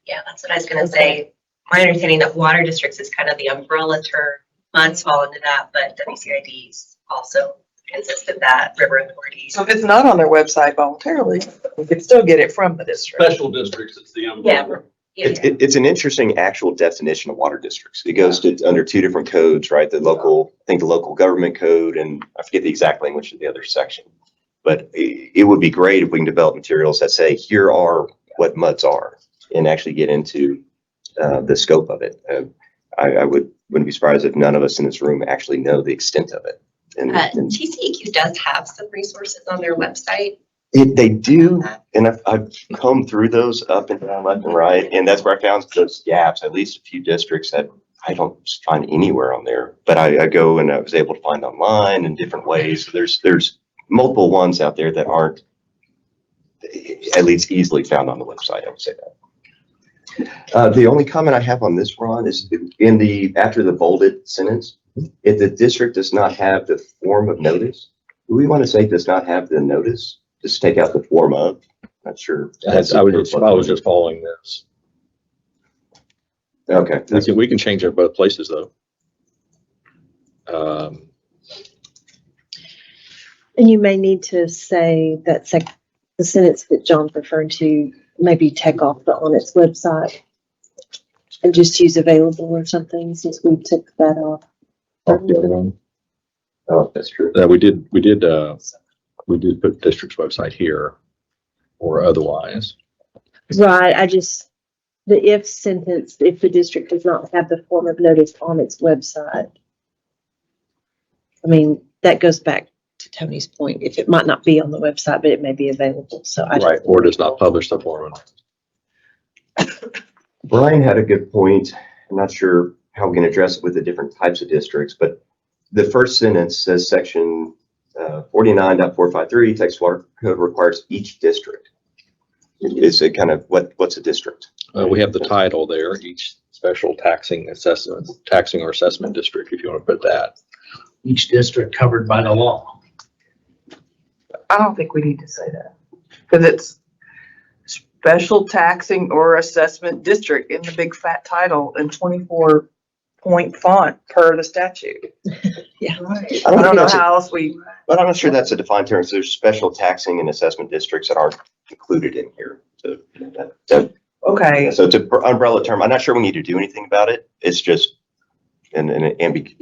Yeah, that's what I was gonna say. My understanding that water districts is kind of the umbrella term. Muds fall into that, but WCIDs also consist of that, river authorities. So if it's not on their website voluntarily, we could still get it from the district. Special districts, it's the umbrella. It's an interesting actual definition of water districts. It goes to under two different codes, right? The local, I think the local government code, and I forget the exact language of the other section. But it would be great if we can develop materials that say, here are what MUDs are, and actually get into the scope of it. I wouldn't be surprised if none of us in this room actually know the extent of it. And TCEQ does have some resources on their website. they do, and I've combed through those up and down, left and right, and that's where I found those gaps, at least a few districts that I don't find anywhere on there. But I go and I was able to find online in different ways. So there's multiple ones out there that aren't at least easily found on the website, I would say that. The only comment I have on this, Ron, is after the bolded sentence, if the district does not have the form of notice, do we want to say does not have the notice? Just take out the form of, not sure. I was just following this. Okay. We can change it both places though. And you may need to say that the sentence that John's referring to, maybe take off the on its website and just use available or something, since we took that off. Oh, that's true. We did put district's website here or otherwise. Right, the if sentence, if the district does not have the form of notice on its website. I mean, that goes back to Tony's point. If it might not be on the website, but it may be available, so Right, or does not publish the form. Brian had a good point. I'm not sure how we can address it with the different types of districts, but the first sentence says section 49.453 Texas Water Code requires each district. Is it kind of, what's a district? We have the title there, each special taxing or assessment district, if you want to put that. Each district covered by the law. I don't think we need to say that, because it's special taxing or assessment district in the big fat title and 24-point font per the statute. Yeah. I don't know how else But I'm not sure that's a defined term. So there's special taxing and assessment districts that aren't included in here. So okay. so it's an umbrella term. I'm not sure we need to do anything about it. It's just an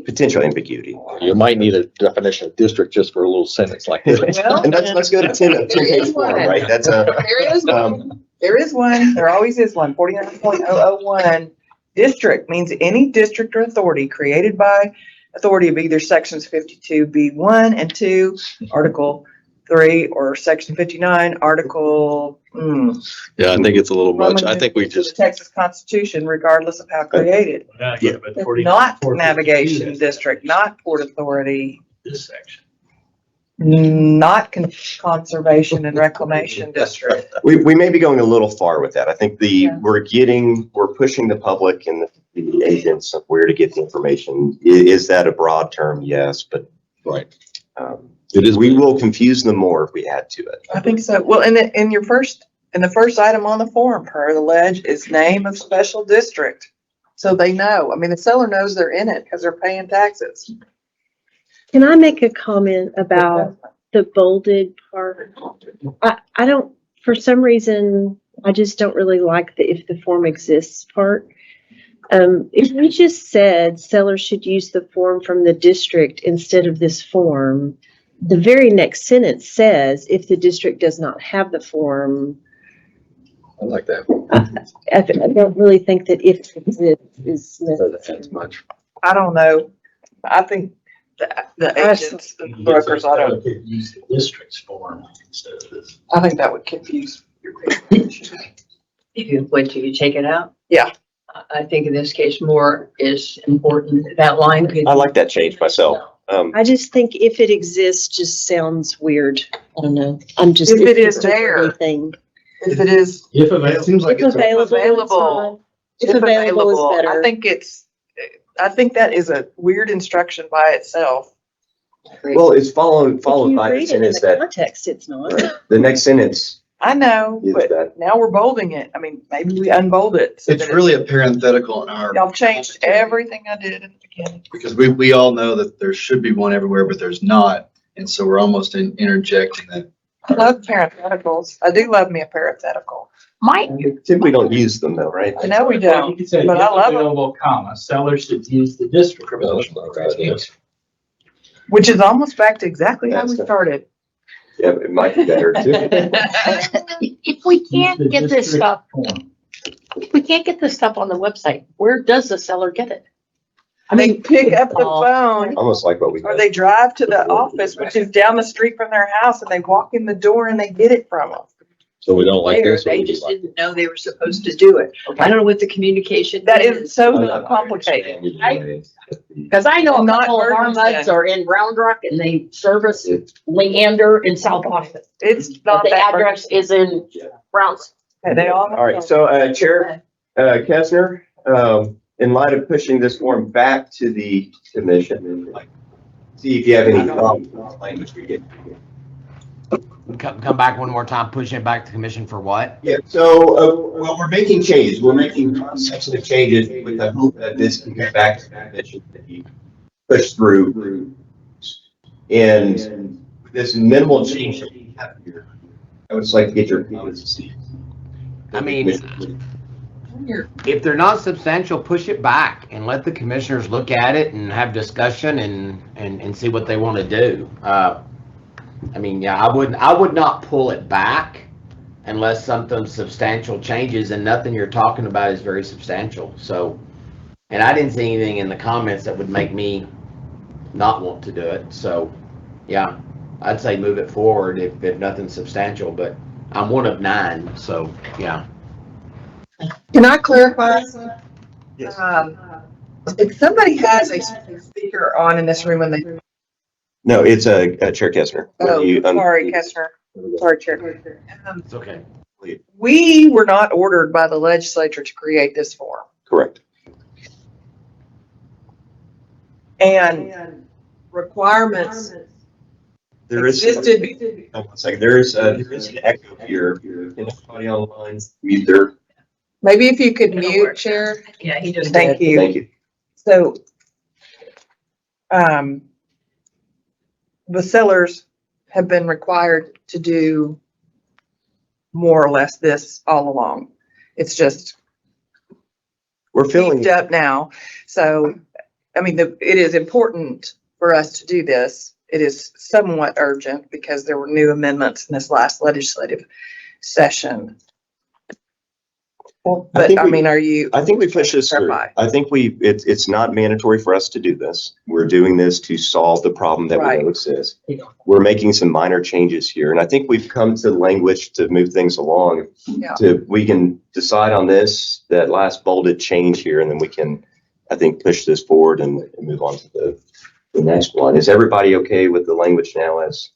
potential ambiguity. You might need a definition of district just for a little sentence like this. Well, And let's go to 10-page form, right? That's a, There is one. There is one. There always is one. 49.001. District means any district or authority created by authority of either sections 52B1 and 2, Article 3, or Section 59, Article Yeah, I think it's a little much. I think we the just, Texas Constitution, regardless of how created. Yeah, but 40 Not 452, navigation that's district, not port authority, This section. not conservation and reclamation district. we may be going a little far with that. I think we're pushing the public and the agents of where to get the information. Is that a broad term? Yes, but right. It is. We will confuse them more if we add to it. I think so. Well, in the first item on the form, per the ledge, is name of special district. So they know. I mean, the seller knows they're in it because they're paying taxes. Can I make a comment about the bolded part? I don't, for some reason, I just don't really like the if the form exists part. If we just said sellers should use the form from the district instead of this form, the very next sentence says if the district does not have the form. I like that. I don't really think that if it exists is necessary. That's much. I don't know. I think the agents, the brokers, I don't. Use the district's form instead of this. I think that would confuse your page. When do you take it out? Yeah. I think in this case, more is important. That line could. I like that change myself. I just think if it exists just sounds weird. I don't know. I'm just. If it it's is just a there. wordy thing. If it is. If available. Seems like If it's available, it's available is better. I think that is a weird instruction by itself. Well, it's followed If by you the read it in sentence the that, context, it's not. the next sentence I know, is but that. now we're bolding it. I mean, maybe we unbold it. so It's that really a parenthetical in our. Y'all changed everything I did at the beginning. Because we all know that there should be one everywhere, but there's not. And so we're almost interjecting that. I love parentheticals. I do love me a parenthetical. Typically don't use them though, right? I know we You don't, could say, if but I love them, available, comma, sellers should use the district. which is almost back to exactly how we started. Yeah, it might be better too. If we can't get this stuff, if we can't get this stuff on the website, where does the seller get it? I They mean, pick up the phone Almost like what we. or they drive to the office, which is down the street from their house, and they walk in the door and they get it from them. So we don't like this. or They we do just like didn't know they were supposed to do it. I don't know what the communication. That is so it? complicated. because I know a Not couple of our burdensome. muds are in Round Rock and they service Leander in South Austin. It's But not the that. address is in Browns. They all. All right, so Chair Kestner, in light of pushing this form back to the commission, see if you have any problems with the language we get. Come back one more time, pushing it back to commission for what? Yeah, so, well, we're making changes. We're making substantive changes with the hope that this can get back to the commission that you push through. And with this minimal change that we have here, I would just like to get your comments. I mean, if they're not substantial, push it back and let the commissioners look at it and have discussion and see what they want to do. I mean, yeah, I would not pull it back unless something substantial changes, and nothing you're talking about is very substantial. So, and I didn't see anything in the comments that would make me not want to do it. So, yeah, I'd say move it forward if nothing's substantial, but I'm one of 9, so yeah. Can I clarify? Yes. If somebody has a speaker on in this room and they. No, it's Chair Kestner. Oh, sorry, Kestner. Sorry, Chair. It's okay. we were not ordered by the legislature to create this form. Correct. And requirements There is, existed. hold on a second, there is an echo here. Can anybody online mute their? Maybe if you could It'll mute, work. Chair. Yeah, he just Thank did. you. Thank you. So, the sellers have been required to do more or less this all along. It's just We're feeling, beefed up now. So, I mean, it is important for us to do this. It is somewhat urgent because there were new amendments in this last legislative session. But I mean, are you? I think we push this through. Clarify. I think it's not mandatory for us to do this. We're doing this to solve the problem that we Right. know exists. We're making some minor changes here, and I think we've come to language to move things along. Yeah. We can decide on this, that last bolded change here, and then we can, I think, push this forward and move on to the next one. Is everybody okay with the language now as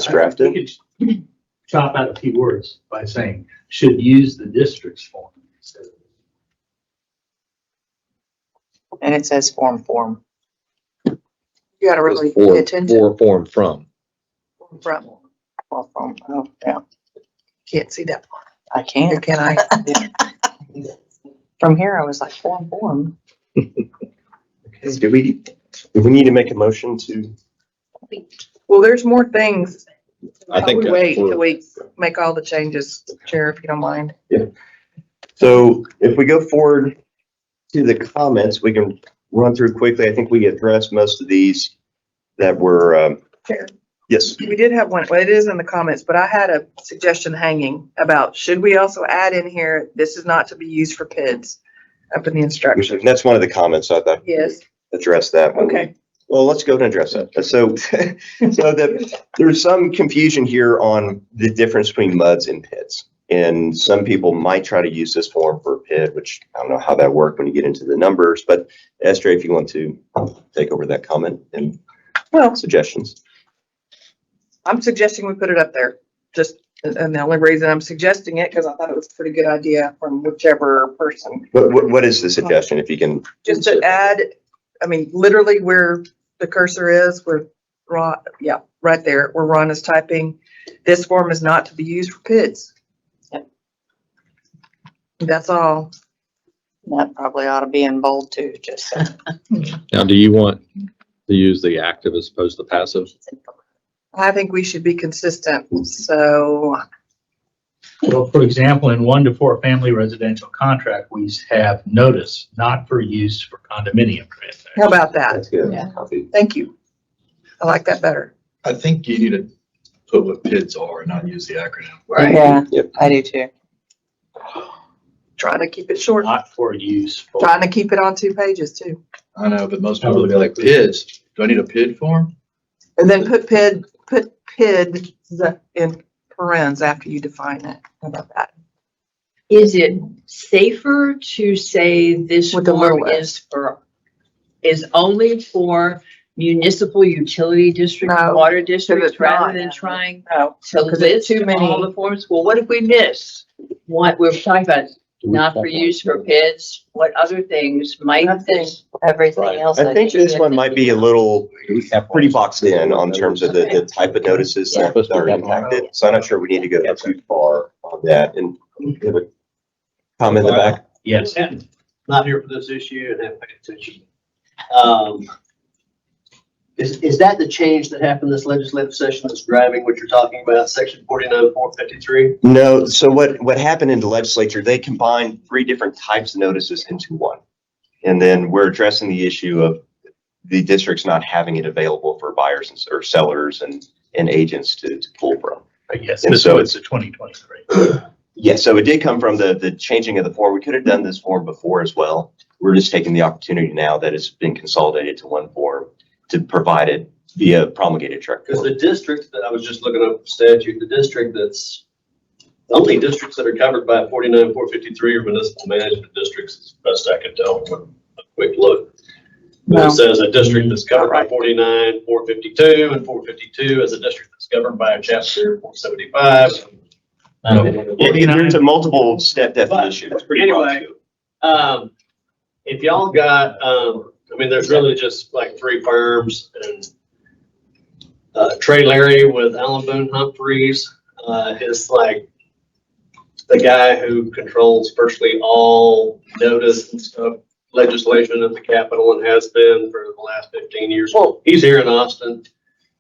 drafted? We could chop out a few words by saying, should use the district's form. And it says form. You gotta really For- pay attention. For form from. From, Or form, oh, yeah, can't see that. I can. Can I? From here, I was like, form. Do we need to make a motion to? Well, there's more things. I think We wait we're- till we make all the changes, Chair, if you don't mind. So if we go forward to the comments, we can run through quickly. I think we addressed most of these that were, Chair. yes. We did have one, well, it is in the comments, but I had a suggestion hanging about, should we also add in here, this is not to be used for PIDs up in the instructions? That's one of the comments. I thought Yes, address that one. okay. Well, let's go ahead and address that. So there's some confusion here on the difference between MUDs and PIDs. And some people might try to use this form for a PID, which I don't know how that worked when you get into the numbers, but Esther, if you want to take over that comment and suggestions. I'm suggesting we put it up there, just, and the only reason I'm suggesting it, because I thought it was a pretty good idea from whichever person. What is the suggestion, if you can? Just to add, I mean, literally where the cursor is, where Ron, yeah, right there, where Ron is typing, this form is not to be used for PIDs. That's all. That probably ought to be in bold too, just so. Now, do you want to use the active as opposed to passive? I think we should be consistent, so. Well, for example, in 1 to 4 family residential contract, we have notice not for use for condominium transactions. How about that? That's good. Yeah. Thank you. I like that better. I think you need to put what PIDs are and not use the acronym. Yeah, Yep. I do too. Trying to keep it short, Not for use for. trying to keep it on 2 pages too. I know, but most people would be like, PIDs, do I need a PID form? And then put PID in parens after you define it. How about that? Is it safer to say this With a form little is only for municipal utility districts, No, water districts, it's rather not. than trying No, to because it's list too many. all the forms? Well, what if we miss? What we're talking about, not for use for PIDs, what other things might this? Everything else. I think this think one might be a little pretty boxed in on terms of the type of notices that are impacted. So I'm not sure we need to go too far on that. And you have a comment in the back? Yes. Not here for this issue and have paid attention. Is that the change that happened this legislative session that's driving what you're talking about, section 49,453? No, so what happened in the legislature, they combined 3 different types of notices into one. And then we're addressing the issue of the districts not having it available for buyers or sellers and agents to pull from. Yes, And this so was the 2023. Yeah, so it did come from the changing of the form. We could have done this form before as well. We're just taking the opportunity now that it's been consolidated to one form to provide it via promulgated track. Because the district that I was just looking up the statute, the district that's, the only districts that are covered by 49,453 are municipal management districts, as best I can tell from a quick look. But No. it says a district that's covered by 49,452 and 452 as a district that's governed by a chapter 475. There's a multiple step definition. It's pretty broad. Anyway, if y'all got, I mean, there's really just like 3 firms and Trey Larry with Allen Boone Humphreys is like the guy who controls virtually all notice and stuff, legislation at the Capitol and has been for the last 15 years. Well, he's here in Austin.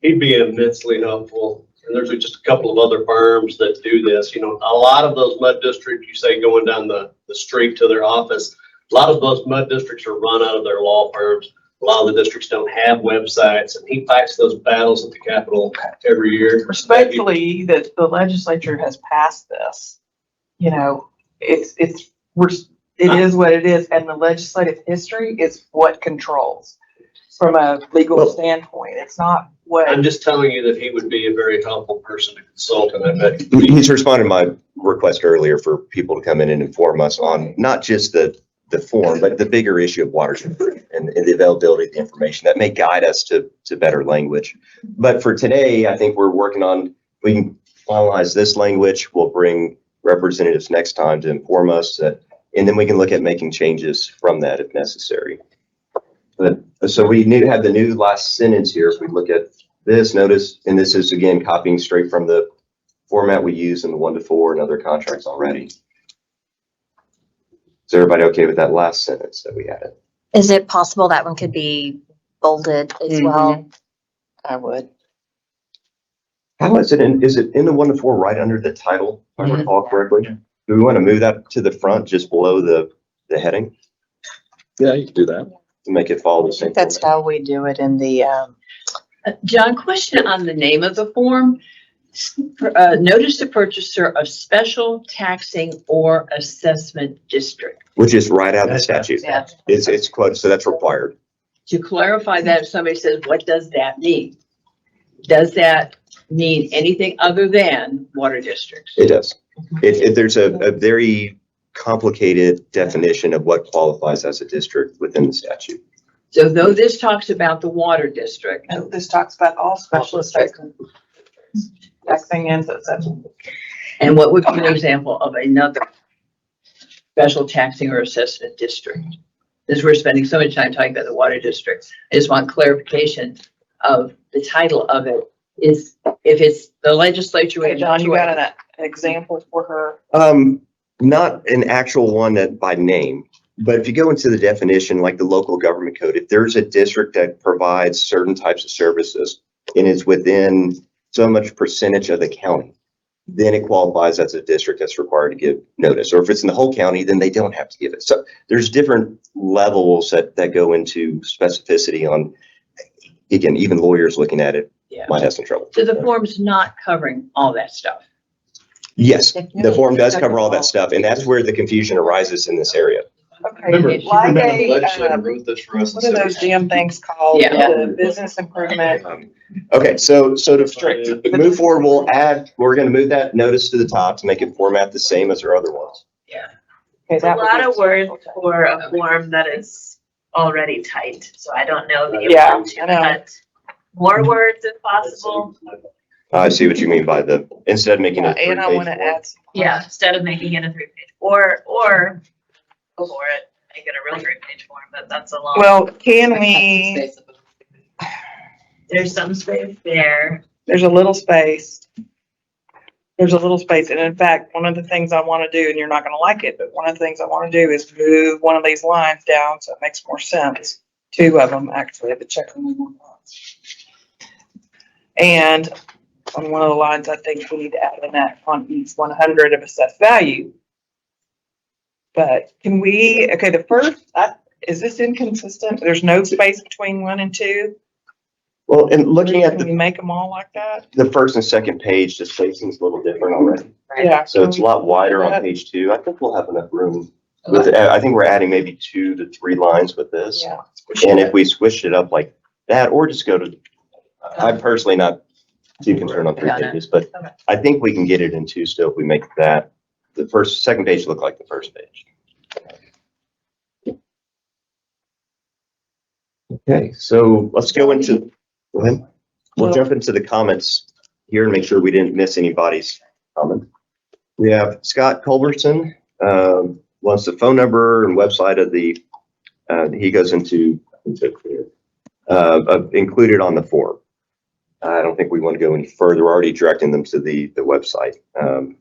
He'd be immensely helpful. And there's just a couple of other firms that do this. You know, a lot of those mud districts, you say going down the street to their office, a lot of those mud districts are run out of their law firms. A lot of the districts don't have websites, and he fights those battles at the Capitol every year. Respectfully, that the legislature has passed this. You know, it is what it is, and the legislative history is what controls from a legal standpoint. It's not what. I'm just telling you that he would be a very helpful person to consult, and I bet He's responded to my request earlier for people to come in and inform us on not just the form, but the bigger issue of water and the availability of the information that may guide us to better language. But for today, I think we're working on, we can finalize this language. We'll bring representatives next time to inform us that, and then we can look at making changes from that if necessary. But so we need to have the new last sentence here. If we look at this notice, and this is again copying straight from the format we use in the 1-4 and other contracts already. Is everybody okay with that last sentence that we added? Is it possible that one could be bolded as well? I would. How is it in the 1-4 right under the title, if I recall correctly? Do we want to move that to the front just below the heading Yeah, you can do that. to make it follow the same? That's format? how we do it in the, John, question on the name of the form. Notice to purchaser of special taxing or assessment district. Which is right out of the statute. Yeah. It's quoted, so that's required. To clarify that, if somebody says, what does that mean? Does that mean anything other than water districts? It does. There's a very complicated definition of what qualifies as a district within the statute. So though this talks about the water district. And this talks about all special taxing and assessment. And what would be an example of another special taxing or assessment district? As we're spending so much time talking about the water district, I just want clarification of the title of it. Is if it's the legislature. Okay, John, you got an example for her? Not an actual one that by name, but if you go into the definition, like the local government code, if there's a district that provides certain types of services and it's within so much percentage of the county, then it qualifies as a district that's required to give notice. Or if it's in the whole county, then they don't have to give it. So there's different levels that go into specificity on, again, even lawyers looking at it might have some trouble. So the form's not covering all that stuff. Yes, the form does cover all that stuff, and that's where the confusion arises in this area. Okay. Remember, Like the a, legislator wrote this for us. what are those damn things called? Yeah. The business improvement. Okay, so to move forward, we're going to move that notice to the top to make it format the same as our other ones. Yeah. Okay, It's a that would lot be- of words for a form that is already tight, so I don't know that you Yeah, want to I know. cut more words if possible. I see what you mean by instead of making Yeah, it a and I want to three-page form. add. some- Yeah, instead of making it a 3-page, or go for it, make it a real 3-page form, but that's a long. Well, can we, There's some space there. there's a little space. There's a little space. And in fact, one of the things I want to do, and you're not going to like it, but one of the things I want to do is move one of these lines down so it makes more sense. 2 of them, actually, the check on one. And on one of the lines, I think we need to add in that on each 100 of assessed value. But can we, okay, the first, is this inconsistent? There's no space between 1 and 2? Well, and looking at Can we make them all like that? the first and second page, the spacing's a little different already. Yeah. So it's a lot wider on page 2. I think we'll have enough room. I think we're adding maybe 2 to 3 lines with this. Yeah. And if we switched it up like that, or just go to, I'm personally not too concerned on 3 pages, but I think we can get it in 2 still if we make that, second page look like the first page. Okay, so let's go into, go ahead. We'll jump into the comments here and make sure we didn't miss anybody's comment. We have Scott Culberson, wants the phone number and website of the, he goes into, included on the form. I don't think we want to go any further. We're already directing them to the website,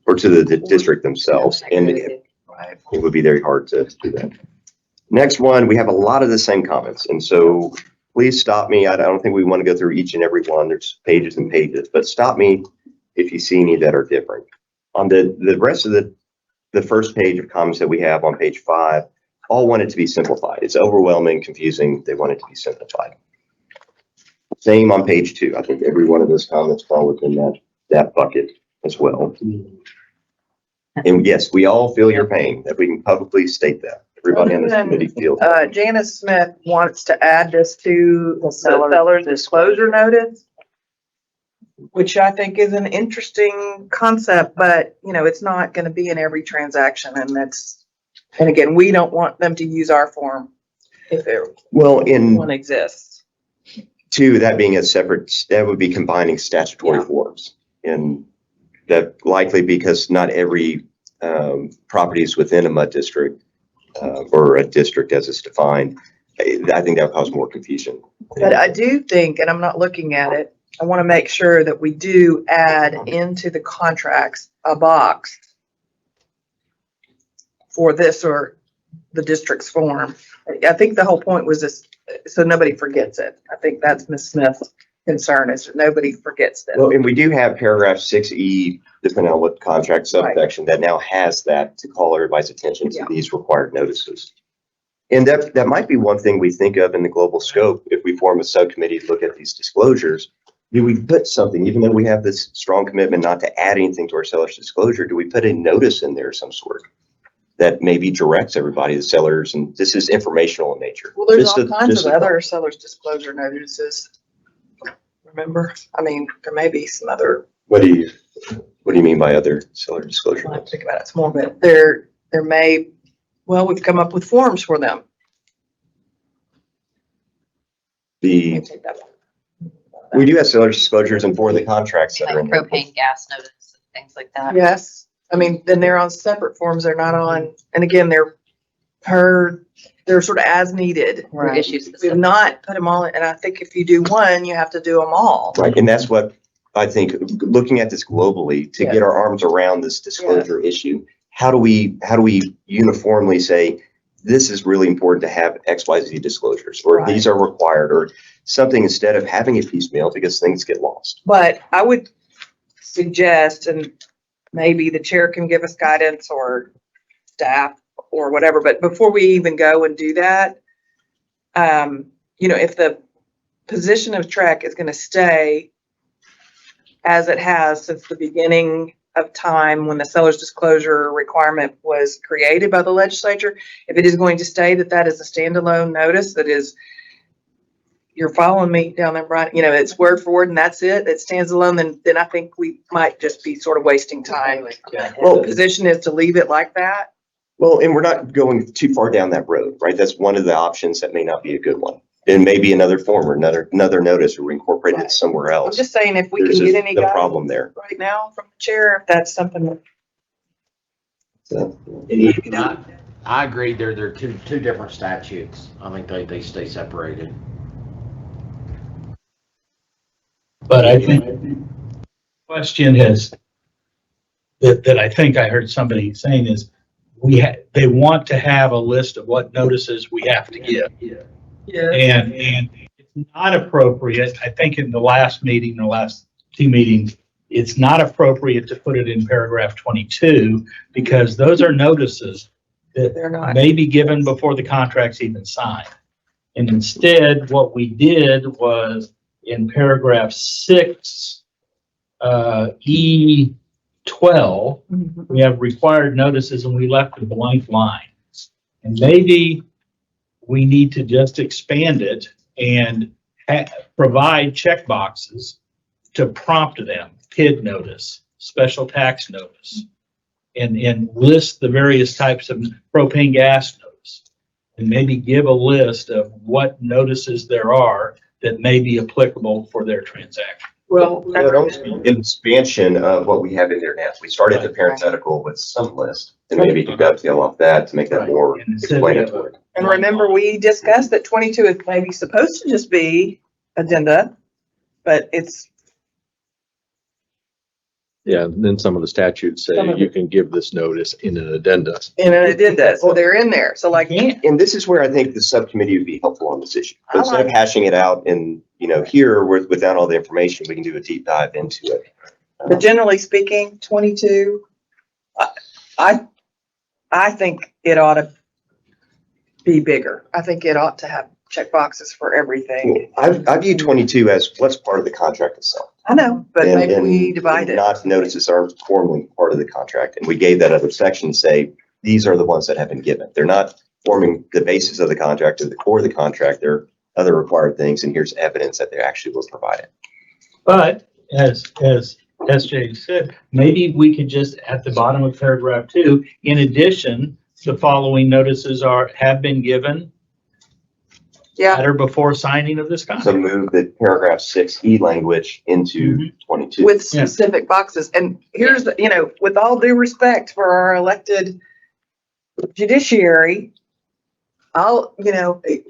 or to the district themselves. And it would be very hard to do that. Next one, we have a lot of the same comments. And so please stop me. I don't think we want to go through each and every one. There's pages and pages, but stop me if you see any that are different. On the rest of the first page of comments that we have on page 5, all want it to be simplified. It's overwhelming, confusing. They want it to be simplified. Same on page 2. I think every one of those comments fall within that bucket as well. And yes, we all feel your pain, that we can publicly state that. Everybody on this committee feels. Janice Smith wants to add this to the seller's disclosure notice, which I think is an interesting concept, but you know, it's not going to be in every transaction, and again, we don't want them to use our form if one exists. 2, that being a separate, that would be combining statutory forms, and that likely because not every property is within a MUD district or a district as it's defined. I think that would cause more confusion. But I do think, and I'm not looking at it, I want to make sure that we do add into the contracts a box for this or the district's form. I think the whole point was this, so nobody forgets it. I think that's Ms. Smith's concern, is that nobody forgets this. Well, and we do have paragraph 6E, depending on what contract subsection, that now has that to call everybody's attention to these required notices. And that might be one thing we think of in the global scope if we form a subcommittee to look at these disclosures. Do we put something, even though we have this strong commitment not to add anything to our seller's disclosure, do we put a notice in there of some sort that maybe directs everybody, the sellers, and this is informational in nature? Well, there's all kinds of other seller's disclosure notices. Remember? I mean, there may be some other. What do you mean by other seller disclosure? I think about it some more, but there may, well, we've come up with forms for them. We do have seller disclosures and for the contracts that are in there. Propane gas notice and things like that. Yes, I mean, then they're on separate forms. They're not on, and again, they're sort of as needed. Right. Issues. We've not put them all, and I think if you do one, you have to do them all. Right, and that's what I think, looking at this globally, to get our arms around this disclosure issue, how do we uniformly say, this is really important to have XYZ disclosures, or these are required, or something, instead of having it piecemeal because things get lost. But I would suggest, and maybe the chair can give us guidance or staff or whatever, but before we even go and do that, you know, if the position of TREC is going to stay as it has since the beginning of time when the seller's disclosure requirement was created by the legislature, if it is going to stay that is a standalone notice, that is, you're following me down there, Brian, you know, it's word for word and that's it, it stands alone, then I think we might just be sort of wasting time. Well, the position is to leave it like that. Well, and we're not going too far down that road, right? That's one of the options that may not be a good one. And maybe another form or another notice, or we incorporate it somewhere I'm else. just saying, if we There's can get any the guidance problem there. right now from the chair, if that's something. So, I agree. They're two different statutes. I think they stay separated. But I think the question is that I think I heard somebody saying is they want to have a list of what notices we have to give. Yeah. And it's not appropriate, I think in the last meeting, the last 2 meetings, it's not appropriate to put it in paragraph 22 because those are notices that may be given before the contract's even signed. And instead, what we did was in paragraph 6, E12, we have required notices and we left a blank line. And maybe we need to just expand it and provide check boxes to prompt them, PID notice, special tax notice, and list the various types of propane gas notice, and maybe give a list of what notices there are that may be applicable for their transaction. Well, It would almost be an expansion of what we have in there now. We started the parenthetical with some list, and maybe you could dovetail off that to make that more And instead we have explanatory. and remember, we discussed that 22 is maybe supposed to just be addenda, but it's, Yeah, and then some of the statutes say Some of you can give this notice in an addenda. and it did that, so they're in there. So like, And this is where I think the subcommittee would be helpful on this issue. I Instead of like- hashing it out and, here without all the information, we can do a deep dive into it. but generally speaking, 22, I think it ought to be bigger. I think it ought to have check boxes for everything. I view 22 as what's part of the contract itself. I know, but And- maybe we and divide it. Not notices aren't formally part of the contract. And we gave that other section, say, these are the ones that have been given. They're not forming the basis of the contract or the core of the contract. They're other required things. And here's evidence that they actually were provided. But as SJ said, maybe we could just, at the bottom of paragraph 2, in addition, the following notices have been given Yeah, at or before signing of this So contract. move the paragraph 6E language into 22. with specific boxes. And here's the, with all due respect for our elected judiciary,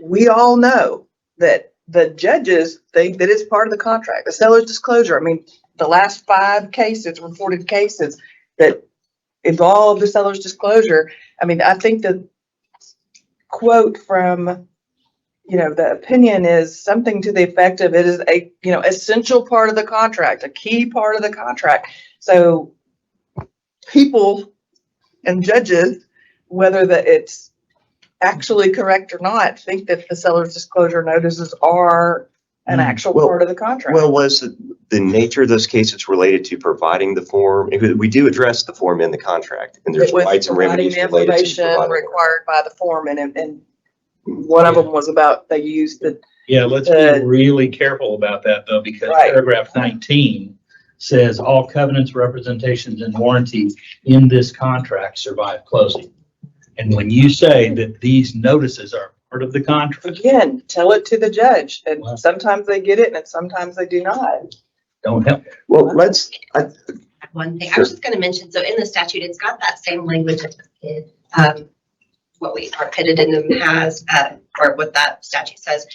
we all know that the judges think that it's part of the contract, the seller's disclosure. I mean, the last 5 reported cases that involve the seller's disclosure. I mean, I think the quote from, the opinion is something to the effect of it is a, essential part of the contract, a key part of the contract. So people and judges, whether it's actually correct or not, think that the seller's disclosure notices are an actual part of the contract. Well, was the nature of those cases related to providing the form? We do address the form in the contract, and there's It was rights and providing remedies the related to information providing. required by the form, and one of them was about, they used the, Yeah, let's be really careful about that though, because Right. paragraph 19 says all covenants, representations, and warranties in this contract survive closing. And when you say that these notices are part of the contract, again, tell it to the judge, and sometimes they get it and sometimes they do not. don't help. Well, let's, One thing, I Sure. was just gonna mention, so in the statute, it's got that same language that the PID, what our PID addendum has, or what that statute says.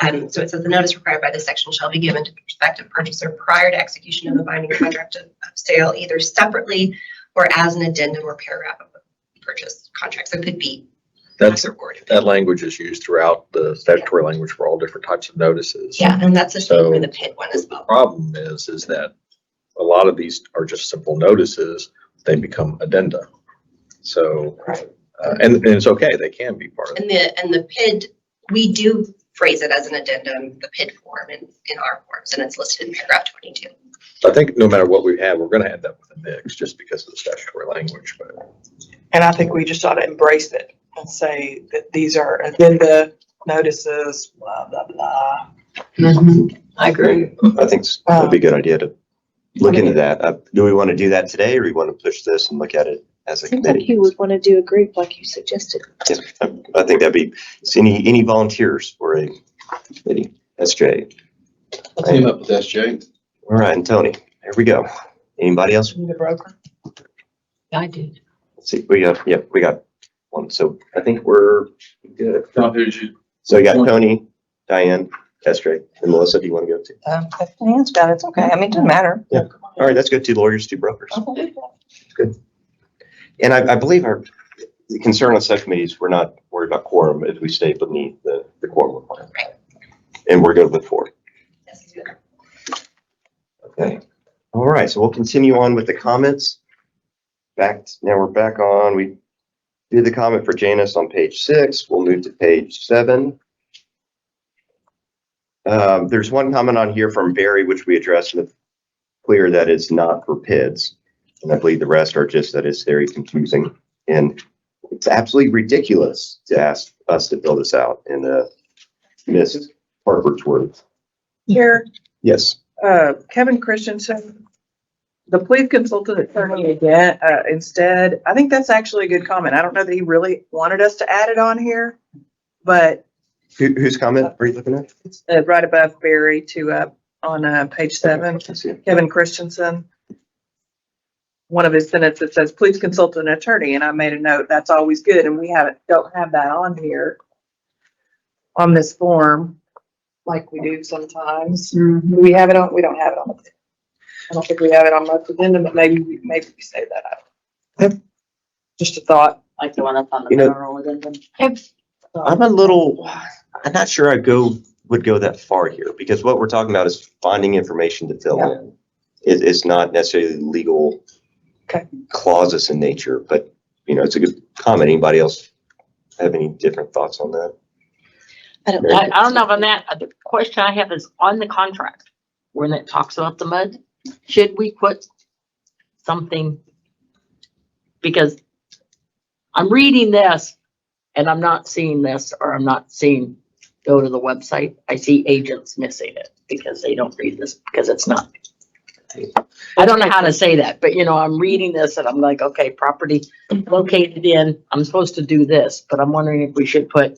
So it says the notice required by this section shall be given to the prospective purchaser prior to execution of the binding contract of sale, either separately or as an addendum or paragraph of the purchase contract. So it could be That's, either word. that language is used throughout the statutory language for all different types of notices. Yeah, and that's the same So- for the PID one as The well. problem is that a lot of these are just simple notices. They become addenda. So, and it's okay. They can be part of it. And the PID, we do phrase it as an addendum, the PID form in our forms, and it's listed in paragraph 22. I think no matter what we have, we're going to end up with a mix just because of the statutory language. But And I think we just ought to embrace it and say that these are addenda notices, blah, blah, blah. I agree. I think it'd be a good idea to look into that. Do we want to do that today, or we want to push this and look at it as a Seems like committee? you would want to do a group like you suggested. Yeah, I think that'd be, any volunteers for a committee? SJ. I team up with SJ. All right, and Tony, there we go. Anybody else? The broker. I did. Let's see, we got one. So I think we're good. John, who's you? So you got Tony, Diane, SJ, and Melissa, do you want to go too? If Diane's got it, it's okay. I mean, it doesn't matter. Yeah. All right, that's good. 2 lawyers, 2 brokers. Good. And I believe the concern on subcommittees, we're not worried about quorum if we stay beneath the quorum requirement. Right. And we're good with 4. Yes, you are. Okay. All right, so we'll continue on with the comments. Now we're back on, we did the comment for Janice on page 6. We'll move to page 7. There's one comment on here from Barry, which we addressed, and it's clear that it's not for PIDs. And I believe the rest are just that it's very confusing. And it's absolutely ridiculous to ask us to fill this out in Ms. Harper's words. Here, Yes. Kevin Christensen, the police consultant attorney again, instead, I think that's actually a good comment. I don't know that he really wanted us to add it on here, but Whose comment are you looking at? it's right above Barry to on page 7, Kevin Christensen. One of his sentences says, please consult an attorney, and I made a note, that's always good, and we don't have that on here on this form, like we do sometimes. We have it on, we don't have it on. I don't think we have it on most addendum, but maybe we say that out. Just a thought. Like the one that's on the You know- mineral addendum. I'm not sure would go that far here, because what we're talking about is finding information to fill in. It's not necessarily legal clauses in nature, but, it's a good comment. Anybody else have any different thoughts on that? I don't know on that. The question I have is on the contract, when it talks about the mud, should we put something? Because I'm reading this and I'm not seeing this, or I'm not seeing go to the website. I see agents missing it because they don't read this, because it's not. I don't know how to say that, but I'm reading this and I'm like, okay, property located in, I'm supposed to do this, but I'm wondering if we should put,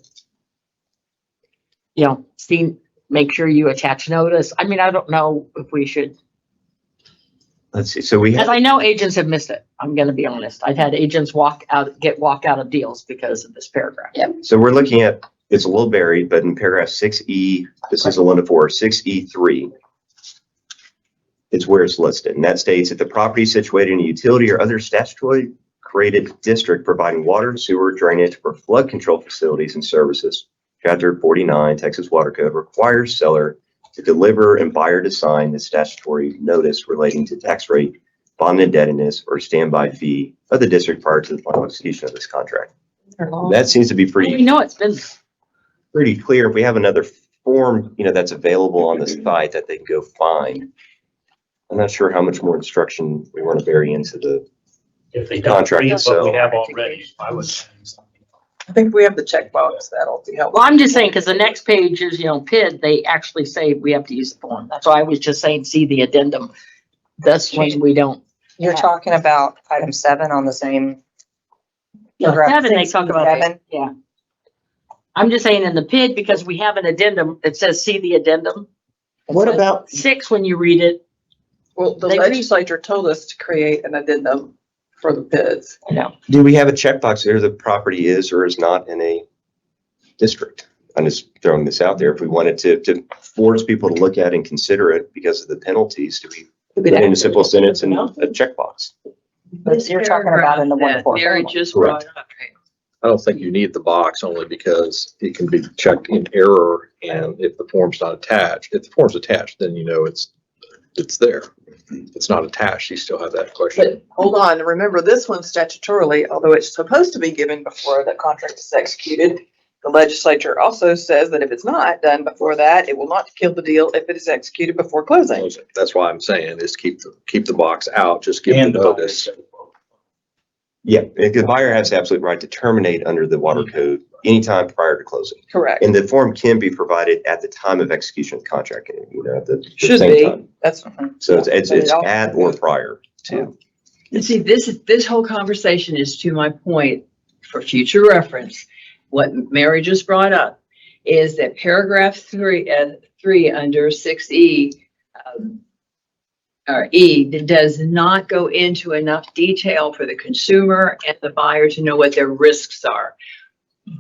make sure you attach notice. I mean, I don't know if we should. Let's see. So we Because have, I know agents have missed it. I'm gonna be honest. I've had agents walk out of deals because of this paragraph. so we're looking at, it's a little buried, but in paragraph 6E, this is a 1 to 4, 6E3. It's where it's listed, and that states if the property is situated in a utility or other statutorily created district providing water, sewer, drainage, or flood control facilities and services, Chapter 49 Texas Water Code requires seller to deliver and buyer to sign the statutory notice relating to tax rate, bond indebtedness, or standby fee of the district prior to the final execution of this contract. That seems to be We know it's been, pretty clear. If we have another form, that's available on the site that they can go find. I'm not sure how much more instruction we want to bury into the If they don't contract read what itself. we have already, I would say something. I think we have the checkbox, that'll be helpful. well, I'm just saying, because the next page is, PID, they actually say we have to use the form. That's why I was just saying, see the addendum. This one we don't. You're talking about item 7 on the same. paragraph 7, they 6, talk about, 7. yeah. I'm just saying in the PID, because we have an addendum, it says, see the addendum. What about 6, when you read it, Well, the They read- legislature told us to create an addendum for the PIDs. do we have a checkbox there? The property is or is not in a district. I'm just throwing this out there. If we wanted to force people to look at and consider it because of the penalties, do we put in a simple sentence and a checkbox? But you're talking about in the 1 to 4. Mary just brought up. I don't think you need the box only because it can be checked in error, and if the form's not attached, if the form's attached, then it's there. If it's not attached, you still have that question. But hold on, remember this one statutorily, although it's supposed to be given before the contract is executed, the legislature also says that if it's not done before that, it will not kill the deal if it is executed before closing. That's why I'm saying is keep the box out, just give the And the notice. Yeah, the buyer has the absolute right to terminate under the water code anytime prior to closing. Correct. And the form can be provided at the time of execution of the contract, at the Should same be. time. That's. So it's But it also- at or prior to. And see, this whole conversation is to my point for future reference. What Mary just brought up is that paragraph 3 under 6E, or E, that does not go into enough detail for the consumer and the buyer to know what their risks are.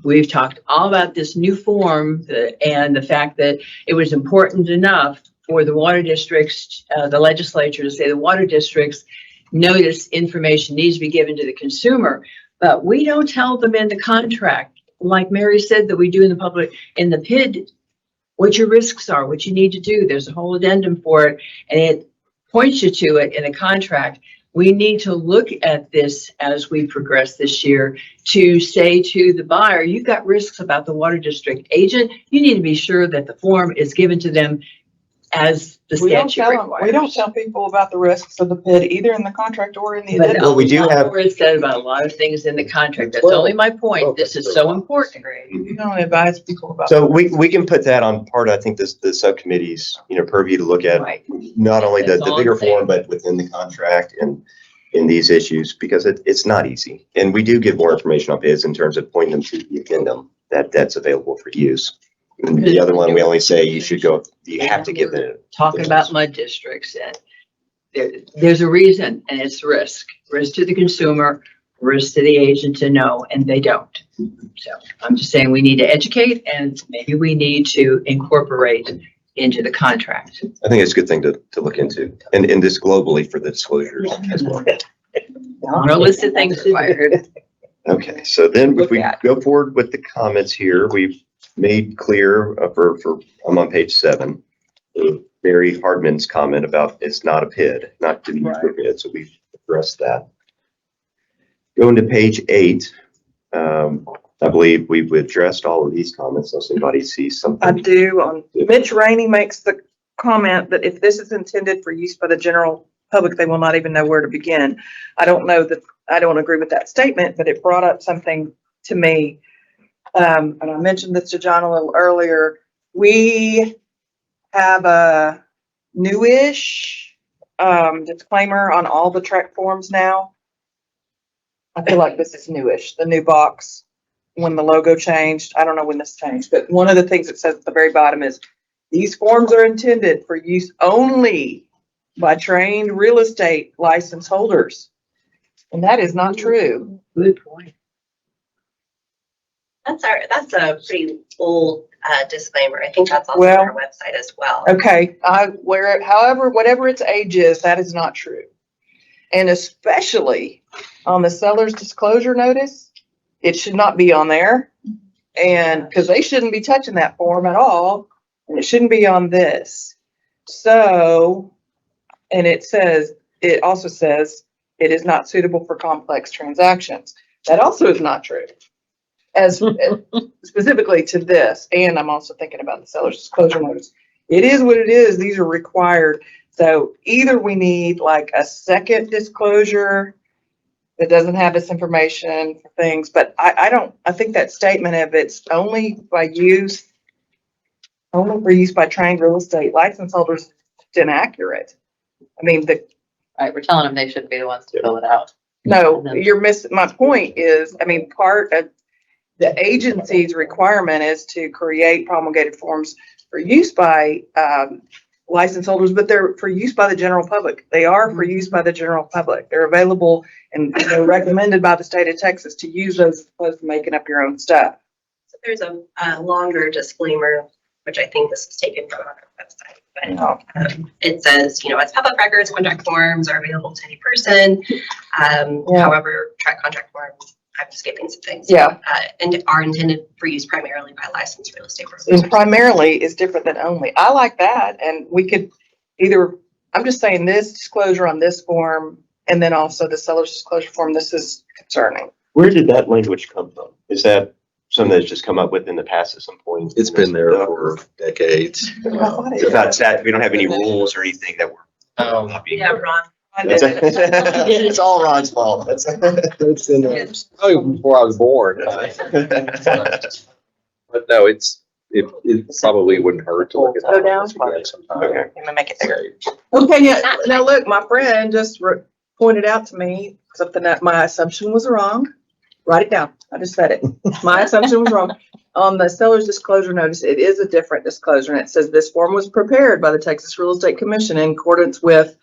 We've talked all about this new form and the fact that it was important enough for the water districts, the legislature to say the water districts notice information needs to be given to the consumer, but we don't tell them in the contract, like Mary said, that we do in the PID, what your risks are, what you need to do. There's a whole addendum for it, and it points you to it in a contract. We need to look at this as we progress this year to say to the buyer, you've got risks about the water district agent. You need to be sure that the form is given to them as the statute requires. We don't tell people about the risks of the PID either in the contract or in the But addendum. Well, we do have- It's said about a lot of things in the contract. That's Well, only my point. This is so important. You don't advise people about. So we can put that on part, I think, the subcommittee's, purview to look at Right. not only the That's all bigger I'm saying. form, but within the contract and in these issues, because it's not easy. And we do give more information on bids in terms of pointing them to the addendum that's available for use. The other one, we only say you should go, you have to give the. Talking about mud districts, and there's a reason, and it's risk to the consumer, risk to the agent to know, and they don't. So I'm just saying we need to educate, and maybe we need to incorporate into the contract. I think it's a good thing to look into, and this globally for the disclosures as well. No list of things required. Okay, so then if we go forward with the comments here, we've made clear I'm on page 7, Barry Hardman's comment about it's not a PID, not to be used for a PID, so we've addressed that. Going to page 8, I believe we've addressed all of these comments, unless anybody sees something. I do. Mitch Rainey makes the comment that if this is intended for use by the general public, they will not even know where to begin. I don't know that, I don't agree with that statement, but it brought up something to me. And I mentioned this to John a little earlier. We have a newish disclaimer on all the track forms now. I feel like this is newish, the new box, when the logo changed. I don't know when this changed, but one of the things it says at the very bottom is these forms are intended for use only by trained real estate license holders. And that is not true. Good point. That's a pretty old disclaimer. I think that's also Well, on our website as well. Okay, whatever its age is, that is not true. And especially on the seller's disclosure notice, it should not be on there. And because they shouldn't be touching that form at all, and it shouldn't be on this. So, and it also says it is not suitable for complex transactions. That also is not true. As specifically to this, and I'm also thinking about the seller's disclosure notice. It is what it is. These are required. So either we need like a second disclosure that doesn't have this information for things, but I think that statement of it's only for use by trained real estate license holders is inaccurate. I mean, Right, we're telling them they shouldn't be the ones to fill it out. no, you're missing. My point is, I mean, part of the agency's requirement is to create promulgated forms for use by license holders, but they're for use by the general public. They are for use by the general public. They're available and they're recommended by the state of Texas to use those as opposed to making up your own stuff. So there's a longer disclaimer, which I think this is taken from our website. But it says, as public records, contract forms are available to any person. However, track contract forms, I'm skipping some things. Yeah. And are intended for use primarily by licensed real estate brokers. And primarily is different than only. I like that. And we could either, I'm just saying this disclosure on this form and then also the seller's disclosure form, this is concerning. Where did that language come from? Is that something that's just come up with in the past at some point? It's been there for decades. It's not set, we don't have any rules or anything that we're copying. Yeah, Ron. It's all Ron's fault. It's in there. Probably before I was born. But no, it probably wouldn't hurt to look at Go down. that sometime. Okay. I'm gonna make it bigger. Okay, yeah. Now look, my friend just pointed out to me something that my assumption was wrong. Write it down. I just said it. My assumption was wrong. On the seller's disclosure notice, it is a different disclosure, and it says this form was prepared by the Texas Real Estate Commission in accordance with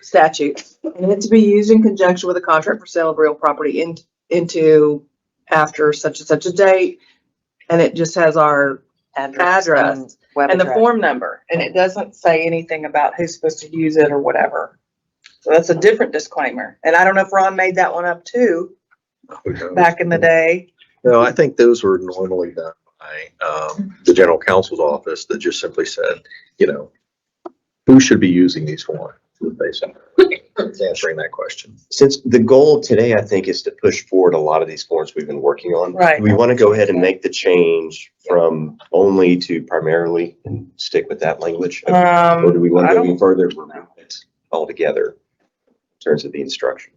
statutes, and it's to be used in conjunction with a contract for sale of real property into after such and such a date, and it just has our address and the form number, and it doesn't say anything about who's supposed to use it or whatever. So that's a different disclaimer, and I don't know if Ron made that one up too back in the day. No, I think those were normally done by the general counsel's office that just simply said, who should be using these forms? Basically, answering that question. Since the goal today, I think, is to push forward a lot of these forms we've been working on. Right. Do we want to go ahead and make the change from only to primarily and stick with that language? Or do we want to go any further and remove it altogether in terms of the instruction?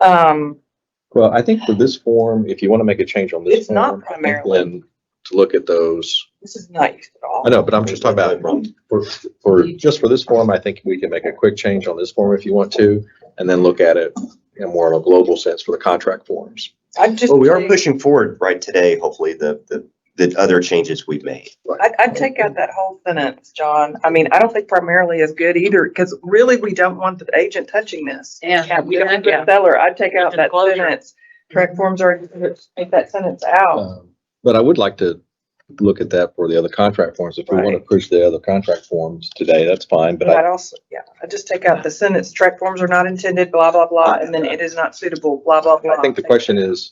Well, I think for this form, if you want to make a change on this It's not form, I think primarily. then to look at those. This is not used at all. I know, but I'm just talking about for this form, I think we can make a quick change on this form if you want to, and then look at it in more of a global sense for the contract forms. Well, we are pushing forward right today, hopefully, the the other changes we've made. I'd take out that whole sentence, John. I mean, I don't think primarily is good either, because really, we don't want the agent touching this. Yeah. We don't want the seller. I'd take out that sentence. Track forms are, take that sentence out. But I would like to look at that for the other contract forms. If we want to push the other contract forms today, that's fine, but I'd also, yeah, I'd just take out the sentence, track forms are not intended, blah, blah, blah, and then it is not suitable, blah, blah, blah. I think the question is,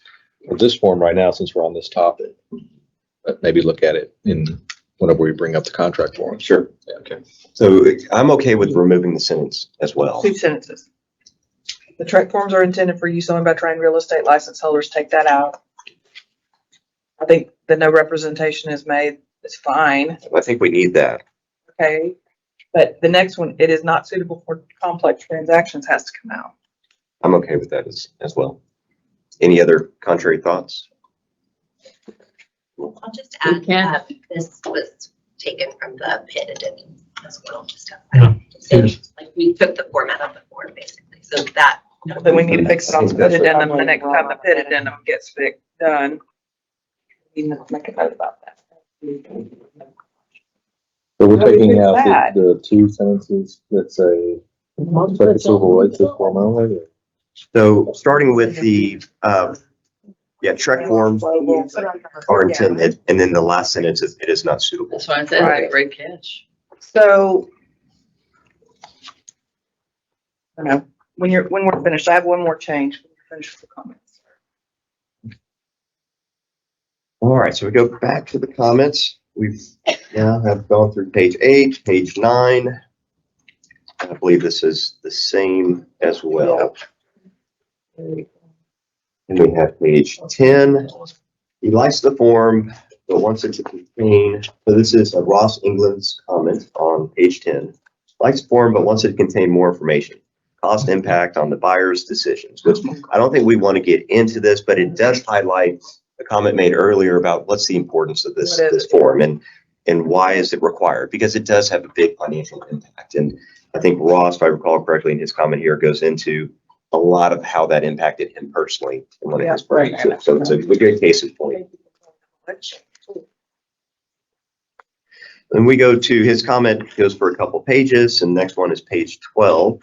for this form right now, since we're on this topic, maybe look at it in whenever we bring up the contract form. Sure. Yeah, okay. So I'm okay with removing the sentence as well. 2 sentences. The track forms are intended for use only by trained real estate license holders. Take that out. I think the no representation is made is fine. I think we need that. Okay. But the next one, it is not suitable for complex transactions, has to come out. I'm okay with that as well. Any other contrary thoughts? I'll just add, this was taken from the PID addendum as well, just like we took the format of the form basically, so that. Then we need to fix it on the PID addendum the next time the PID addendum gets done. We need to make a note about that. So we're taking out That. the 2 sentences that say, expect approval rights this form only. So starting with the, track forms are intended, and then the last sentence is, it is not suitable. That's why I said, Right. great catch. So, I don't know, when we're finished, I have one more change. Finish the comments. All right, so we go back to the comments. We've now have gone through page 8, page 9. I believe this is the same as well. And we have page 10. He likes the form, but wants it to contain, so this is Ross England's comment on page 10. Likes the form, but wants it to contain more information. Cost impact on the buyer's decisions, which I don't think we want to get into this, but it does highlight a comment made earlier about what's the importance of this form and why is it required? Because it does have a big financial impact. And I think Ross, if I recall correctly in his comment here, goes into a lot of how that impacted him personally in one of his purchases. So it's a good case in point. Then we go to his comment, goes for a couple pages, and next one is page 12.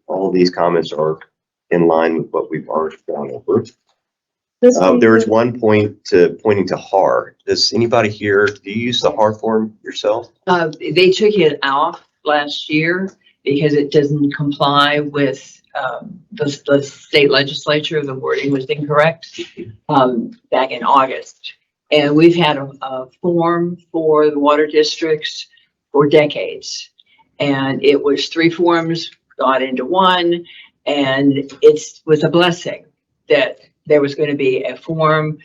All of these comments are in line with what we've already gone over. There is one point pointing to HAR. Does anybody here, do you use the HAR form yourself? They took it off last year because it doesn't comply with the state legislature. The wording was incorrect back in August. And we've had a form for the water districts for decades. And it was 3 forms got into one, and it was a blessing that there was going to be a form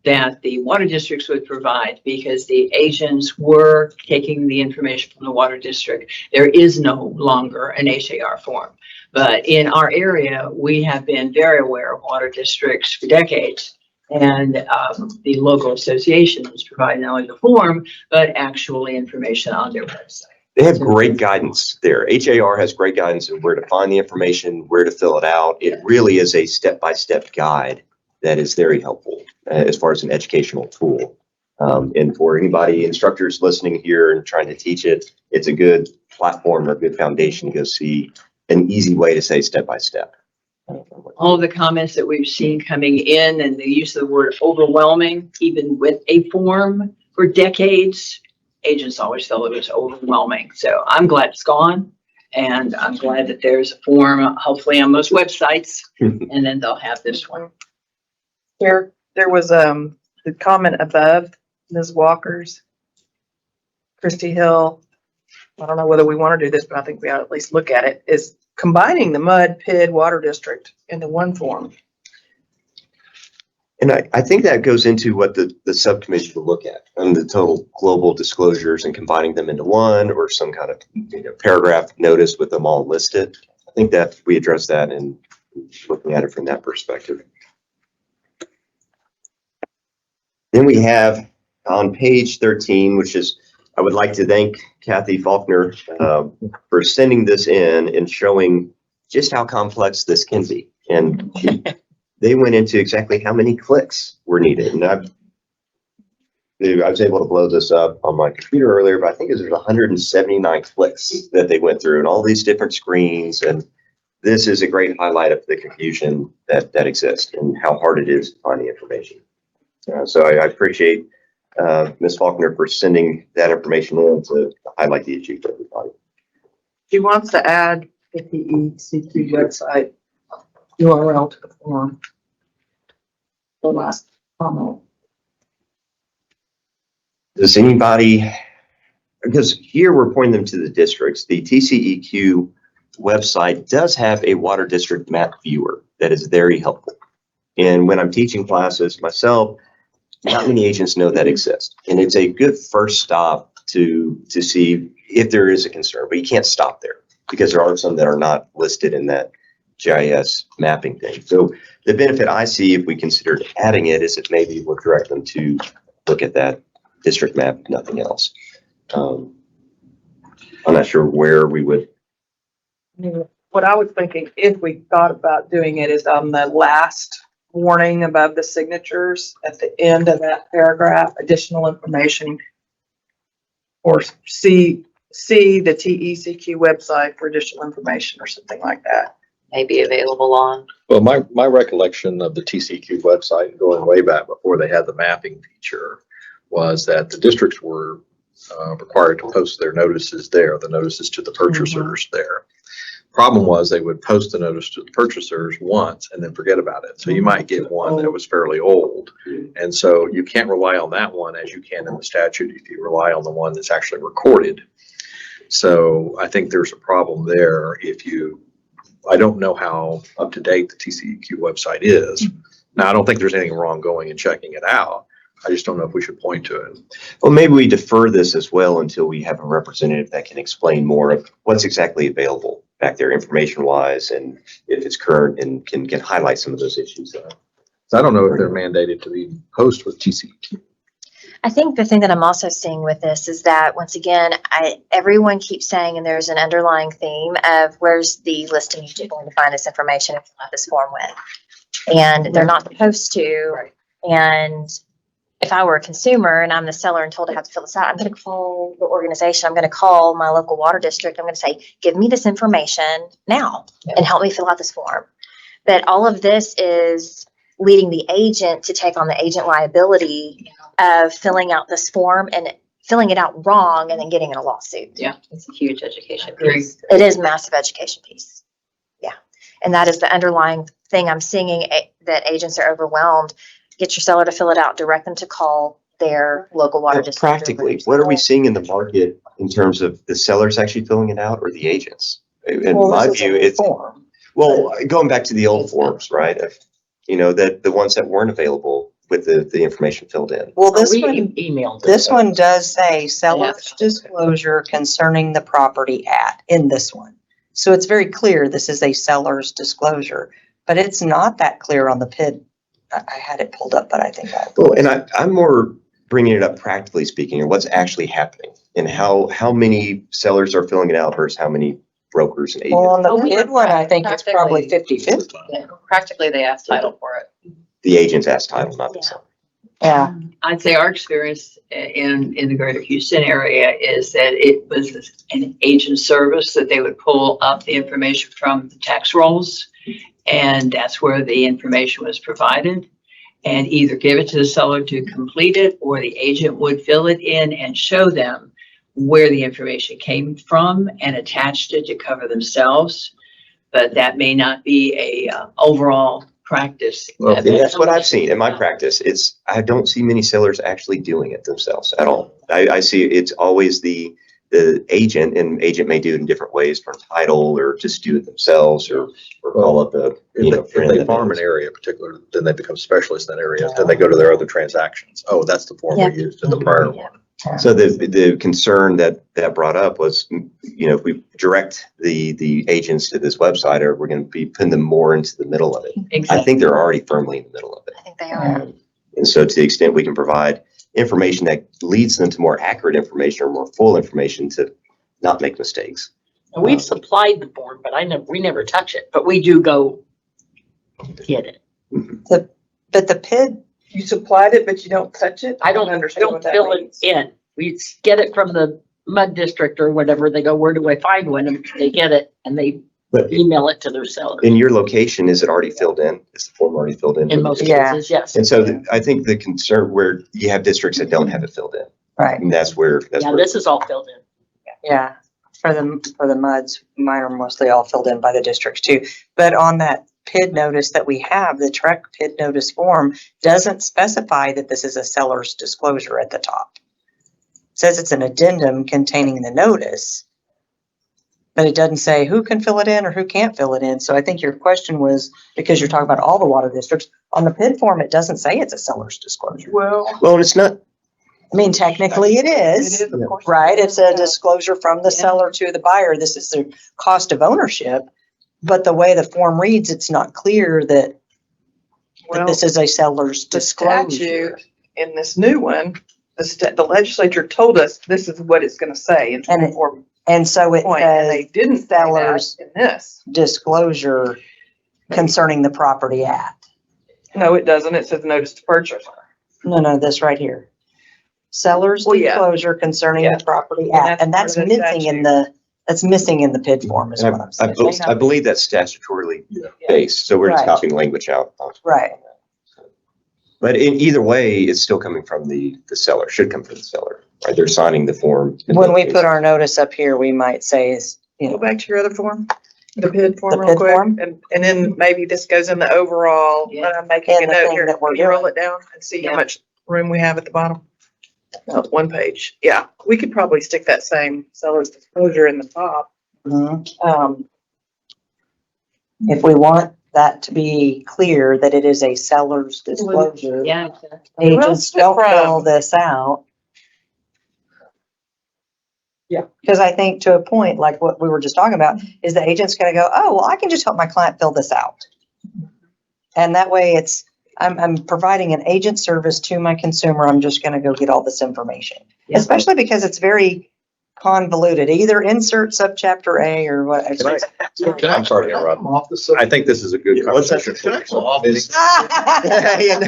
that the water districts would provide because the agents were taking the information from the water district. There is no longer an HAR form, but in our area, we have been very aware of water districts for decades. And the local associations provide not only the form, but actually information on their website. They have great guidance there. HAR has great guidance on where to find the information, where to fill it out. It really is a step-by-step guide that is very helpful as far as an educational tool. And for anybody, instructors listening here and trying to teach it, it's a good platform or a good foundation to go see an easy way to say step-by-step. All of the comments that we've seen coming in and the use of the word overwhelming, even with a form for decades, agents always felt it was overwhelming. So I'm glad it's gone. And I'm glad that there's a form, hopefully on most websites, and then they'll have this one. There was the comment above Ms. Walker's, Christy Hill. I don't know whether we want to do this, but I think we ought to at least look at it, is combining the MUD PID water district into one form. And I think that goes into what the subcommittee will look at and the total global disclosures and combining them into one or some kind of paragraph notice with them all listed. I think that we address that and looking at it from that perspective. Then we have on page 13, which is, I would like to thank Kathy Faulkner for sending this in and showing just how complex this can be. And they went into exactly how many clicks were needed. And I was able to blow this up on my computer earlier, but I think there's 179 clicks that they went through and all these different screens. And this is a great highlight of the confusion that exists and how hard it is to find the information. So I appreciate Ms. Faulkner for sending that information in to highlight the issue for everybody. She wants to add the TECQ website URL to the form. The last comment. Does anybody, because here we're pointing them to the districts, the TCEQ website does have a water district map viewer that is very helpful. And when I'm teaching classes myself, not many agents know that exists. And it's a good first stop to see if there is a concern, but you can't stop there because there are some that are not listed in that GIS mapping thing. So the benefit I see if we considered adding it is that maybe we'll direct them to look at that district map, if nothing else. I'm not sure where we would. What I was thinking, if we thought about doing it, is on the last warning above the signatures at the end of that paragraph, additional information. Or see the TECQ website for additional information or something like that. May be available on. Well, my recollection of the TCQ website going way back before they had the mapping feature was that the districts were required to post their notices there, the notices to the purchasers there. Problem was they would post the notice to the purchasers once and then forget about it. So you might get one that was fairly old. And so you can't rely on that one as you can in the statute if you rely on the one that's actually recorded. So I think there's a problem there if you, I don't know how up to date the TCEQ website is. Now, I don't think there's anything wrong going and checking it out. I just don't know if we should point to it. Well, maybe we defer this as well until we have a representative that can explain more of what's exactly available back there information wise and if it's current and can highlight some of those issues. So I don't know if they're mandated to be post with TCEQ. I think the thing that I'm also seeing with this is that once again, everyone keeps saying, and there's an underlying theme of where's the listing agent going to find this information and fill out this form with, and they're not supposed to. And if I were a consumer and I'm the seller and told I have to fill this out, I'm going to call the organization. I'm going to call my local water district. I'm going to say, give me this information now and help me fill out this form. But all of this is leading the agent to take on the agent liability of filling out this form and filling it out wrong and then getting in a lawsuit. Yeah, it's a huge education piece. It is a massive education piece. Yeah. And that is the underlying thing I'm seeing, that agents are overwhelmed. Get your seller to fill it out, direct them to call their local water district. Practically, what are we seeing in the market in terms of the sellers actually filling it out or the agents? In my view, it's form. Well, going back to the old forms, right? That the ones that weren't available with the information filled in. Well, this We one, emailed this it. one does say seller's disclosure concerning the property in this one. So it's very clear this is a seller's disclosure, but it's not that clear on the PID. I had it pulled up, but I think Well, and I'm more bringing it up practically speaking, or what's actually happening and how many sellers are filling it out versus how many brokers and agents. Well, on the PID one, I think it's probably 50-50. Practically, they asked title for it. The agents ask title, not the seller. Yeah. I'd say our experience in the greater Houston area is that it was an agent service that they would pull up the information from the tax rolls. And that's where the information was provided, and either give it to the seller to complete it, or the agent would fill it in and show them where the information came from and attached it to cover themselves. But that may not be a overall practice. Well, that's what I've seen in my practice. I don't see many sellers actually doing it themselves at all. I see it's always the agent, and agent may do it in different ways for title or just do it themselves or call up a If they farm an area particular, then they become specialists in that area. Then they go to their other transactions. Oh, that's the form we used in the prior one. So the concern that brought up was, if we direct the agents to this website, or we're going to be putting them more into the middle of it. Exactly. I think they're already firmly in the middle of it. I think they are. And so to the extent we can provide information that leads them to more accurate information or more full information to not make mistakes. And we've supplied the form, but we never touch it, but we do go get it. But the PID You supplied it, but you don't touch it? I don't understand what that fill it means. in. We get it from the mud district or whatever. They go, where do I find one? And they get it and they But email it to their seller. in your location, is it already filled in? Is the form already filled in? In most Yeah. cases, yes. And so I think the concern where you have districts that don't have it filled in, Right. and that's where, Yeah, this is all filled in. Yeah, for the MUDs, mine are mostly all filled in by the districts too. But on that PID notice that we have, the TREC PID notice form doesn't specify that this is a seller's disclosure at the top. It says it's an addendum containing the notice, but it doesn't say who can fill it in or who can't fill it in. So I think your question was, because you're talking about all the water districts, on the PID form, it doesn't say it's a seller's disclosure. well, it's not, I mean, technically it is. It is, of course. Right, it's a disclosure from the seller to the buyer. This is the cost of ownership. But the way the form reads, it's not clear that Well, this is a seller's the disclosure. statute in this new one, the legislature told us this is what it's gonna say in And it- 24 And so it point, and they says didn't say that sellers in this. disclosure concerning the property at. No, it doesn't. It says notice to purchase. No, this right here. Seller's Well, yeah. disclosure concerning Yeah. the property And at, that's and that's part of the missing in statute. that's missing in the PID form is and what I'm saying. I believe that's statutorily based, so we're just Right. copying language out. Right, But in either way, it's still coming from the seller, should come from the seller, right? They're signing the form. in when both we cases. put our notice up here, we might say is, Go back to your other form, the PID form The real PID quick. form? And then maybe this goes in the overall, Yeah. I'm making And a the note thing here. that we're Can you roll doing. it down and see how Yeah. much room we have at the bottom? Oh, one page. Yeah, we could probably stick that same seller's disclosure in the top. mhm. If we want that to be clear that it is a seller's disclosure. Yeah. Agents don't fill this out. Yeah. Because I think to a point, like what we were just talking about, is the agent's gonna go, oh, well, I can just help my client fill this out. And that way I'm providing an agent service to my consumer. I'm just gonna go get all this information. Yeah. Especially because it's very convoluted, either insert subchapter A or what. I'm sorry to interrupt. Off the subject. I think this is a good Yeah, what's that? conversation. Yeah,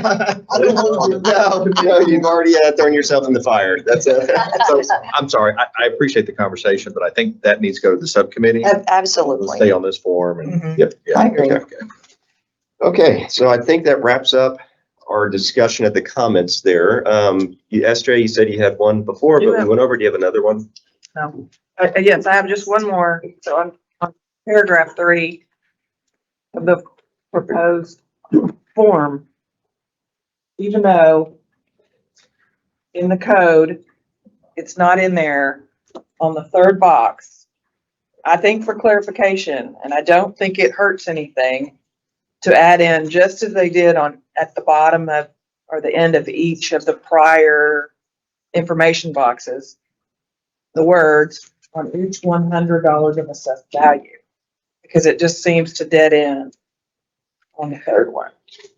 no, you've already thrown yourself in the fire. That's So, I'm sorry, I appreciate the conversation, but I think that needs to go to the subcommittee. We'll Absolutely. stay on this form and. Mhm. Yep. Yeah, I agree. okay. Okay, so I think that wraps up our discussion of the comments there. SJ, you said you had one before, but we went over. Do you have another one? No. Yes, I have just one more. So on paragraph 3 of the proposed form, even though in the code, it's not in there on the third box, I think for clarification, and I don't think it hurts anything to add in, just as they did at the bottom of, or the end of each of the prior information boxes, the words on each $100 of assessed value, because it just seems to dead end on the third one.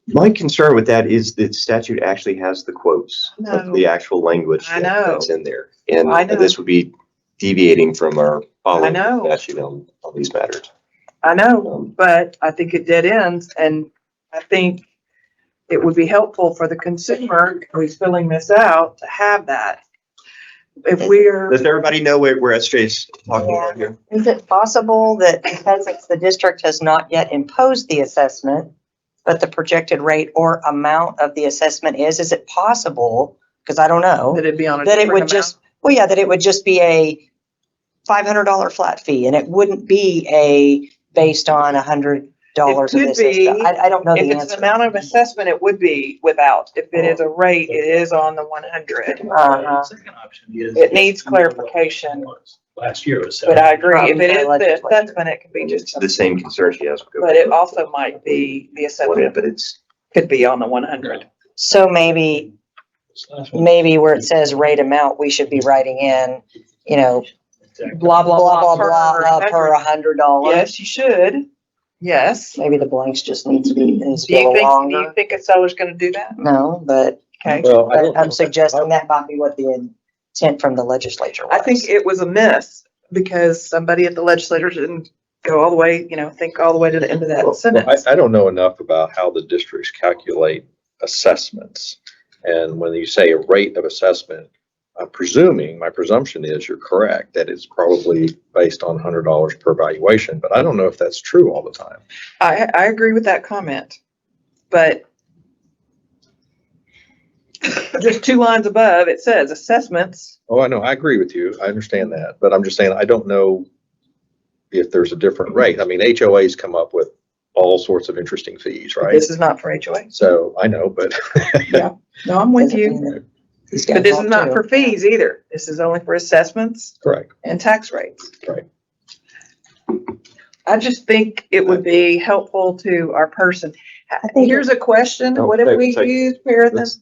My concern with that is that statute actually has the quotes No. of the actual language I know. that's in there. And I know. this would be deviating from our following know. statute on these matters. I know, but I think it dead ends, and I think it would be helpful for the consumer who's filling this out to have that. If we're, Does everybody know where SJ's talking about here? Is it possible that because the district has not yet imposed the assessment, but the projected rate or amount of the assessment is it possible, because I don't know, that it'd be on a that it different would just, well, yeah, that it would just be a $500 flat fee and it wouldn't be based on $100 of could this. be. I don't know If the it's answer. an amount of assessment, it would be without. If it is a rate, it is on the 100. Uh-huh. Second option is. It needs clarification. Last year was. But I agree, if it is the Legislature. assessment, it could be just, The same concern she has. but it also might be the Yeah, assessment but it's, could be on the 100. So maybe where it says rate amount, we should be writing in, blah, blah, blah, blah, blah, per $100. Yes, you should. Yes. Maybe the blanks just needs to be a Do you little think, longer. a seller's gonna do that? No, but Okay. Well, I don't I'm know. suggesting that might be what the intent from the legislature was. I think it was a miss because somebody at the legislature didn't go all the way, think all the way to the end of that Well, sentence. I don't know enough about how the districts calculate assessments. And when you say a rate of assessment, I'm presuming, my presumption is you're correct, that it's probably based on $100 per valuation, but I don't know if that's true all the time. I agree with that comment, but just 2 lines above, it says assessments. Oh, I know, I agree with you. I understand that, but I'm just saying, I don't know if there's a different rate. I mean, HOAs come up with all sorts of interesting fees, right? This is not for HOA. So I know, but No, I'm with you. But this is not for fees either. This is only for assessments correct. and tax rates. Right. I just think it would be helpful to our person. Here's a question. No, What if we take- use No,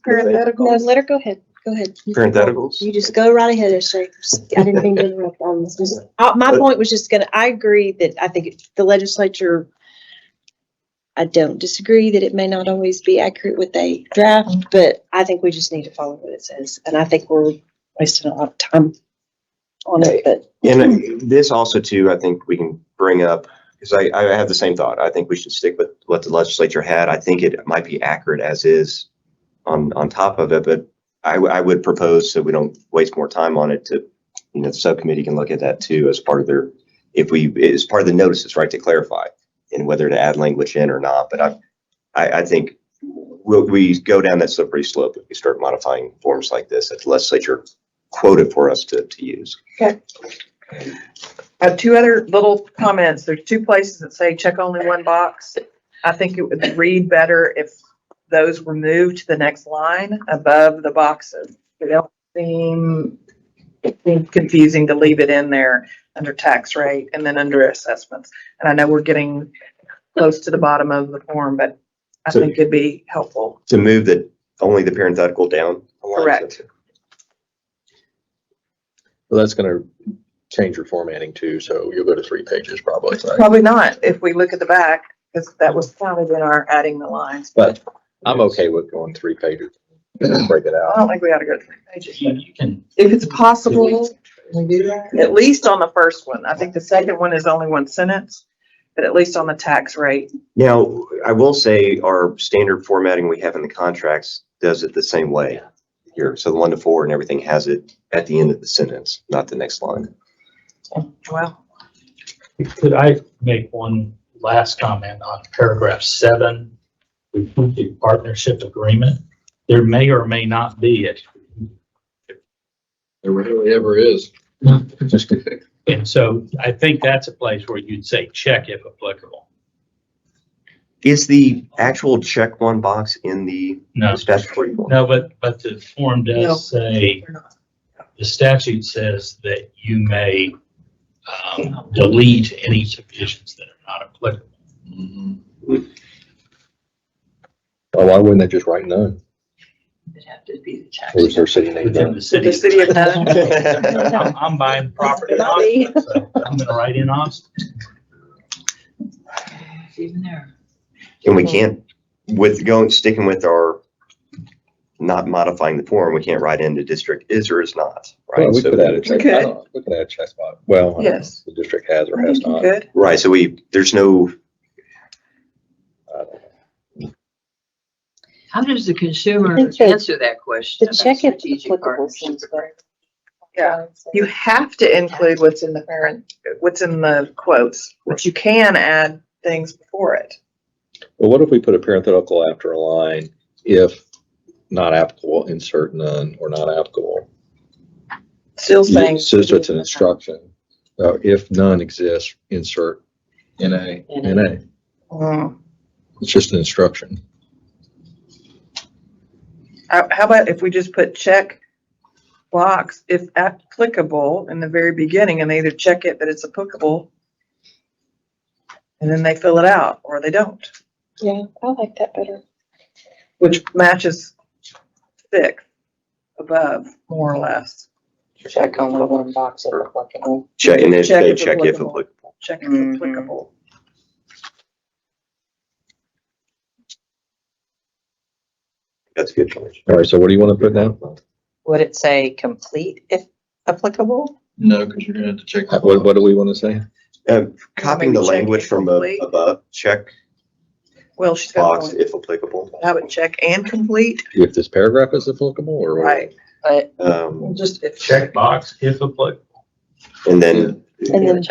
parentheticals? let her go ahead. Go ahead. Parentheticals? You just go right ahead, Shay. I didn't mean to interrupt. My point was just I agree that I think the legislature, I don't disagree that it may not always be accurate what they draft, but I think we just need to follow what it says. And I think we're wasting a lot of time on it, but. And this also too, I think we can bring up, because I have the same thought. I think we should stick with what the legislature had. I think it might be accurate as is on top of it, but I would propose, so we don't waste more time on it, to, the subcommittee can look at that too as part of their, as part of the notices, right, to clarify and whether to add language in or not. But I think we go down that slippery slope if we start modifying forms like this that the legislature quoted for us to use. Okay. I have 2 other little comments. There's 2 places that say check only one box. I think it would read better if those were moved to the next line above the boxes. It don't seem confusing to leave it in there under tax rate and then under assessments. And I know we're getting close to the bottom of the form, but I So- think it'd be helpful. To move only the parenthetical down. Correct. Well, that's going to change your formatting too. So you'll go to 3 pages probably, right? Probably not if we look at the back, because that was counted in our adding the lines. But I'm okay with going 3 pages. Break it I out. don't think we ought to go 3 pages. But You can, if it's possible, we do that. At least on the first one. I think the second one is only 1 sentence, but at least on the tax rate. Now, I will say our standard formatting we have in the contracts does it the same way here. So the 1 to 4 and everything has it at the end of the sentence, not the next line. Well, could I make one last comment on paragraph 7? The partnership agreement. There may or may not be it. There rarely ever is. And so I think that's a place where you'd say check if applicable. Is the actual check one box in the No, statutory form? no, but the form No. does say, the statute says that you may delete any provisions that are not applicable. Well, why wouldn't they just write none? It'd have to be the tax. Or is there city name? Within done? the city. the city of Nunn. I'm buying property in Austin, so I'm gonna write in Austin. It's even there. And we can't, sticking with our not modifying the form, we can't write in the district is or is not, right? Well, we So- could add a check. could. I don't know. We could add a check spot. Well, I don't know. Yes. The district has or I has think you not. could. Right, so there's no, How does the consumer I think the- answer that question? The about check if strategic applicable partnership seems better. Yeah, you have to include what's in the quotes, but you can add things before it. Well, what if we put a parenthetical after a line, if not applicable, insert none or not applicable? Still saying. So it's an instruction. If none exists, insert NA. Mm. It's just an instruction. How about if we just put check box if applicable in the very beginning, and they either check it that it's applicable and then they fill it out or they don't, Yeah, I like that better. which matches 6 above more or less. Check only one box if applicable. check, and then Check they if check if applicable. applicable. Check if Mhm. applicable. That's a good choice. All right, so what do you want to put now? Would it say complete if applicable? No, because you're gonna have to check. the What box. do we want to say? Copying the Maybe check language from incomplete. above, check. Well, she's got box to if applicable. have it check and complete, If this paragraph is applicable or what? right? But Just if. Checkbox if applicable. And then, And then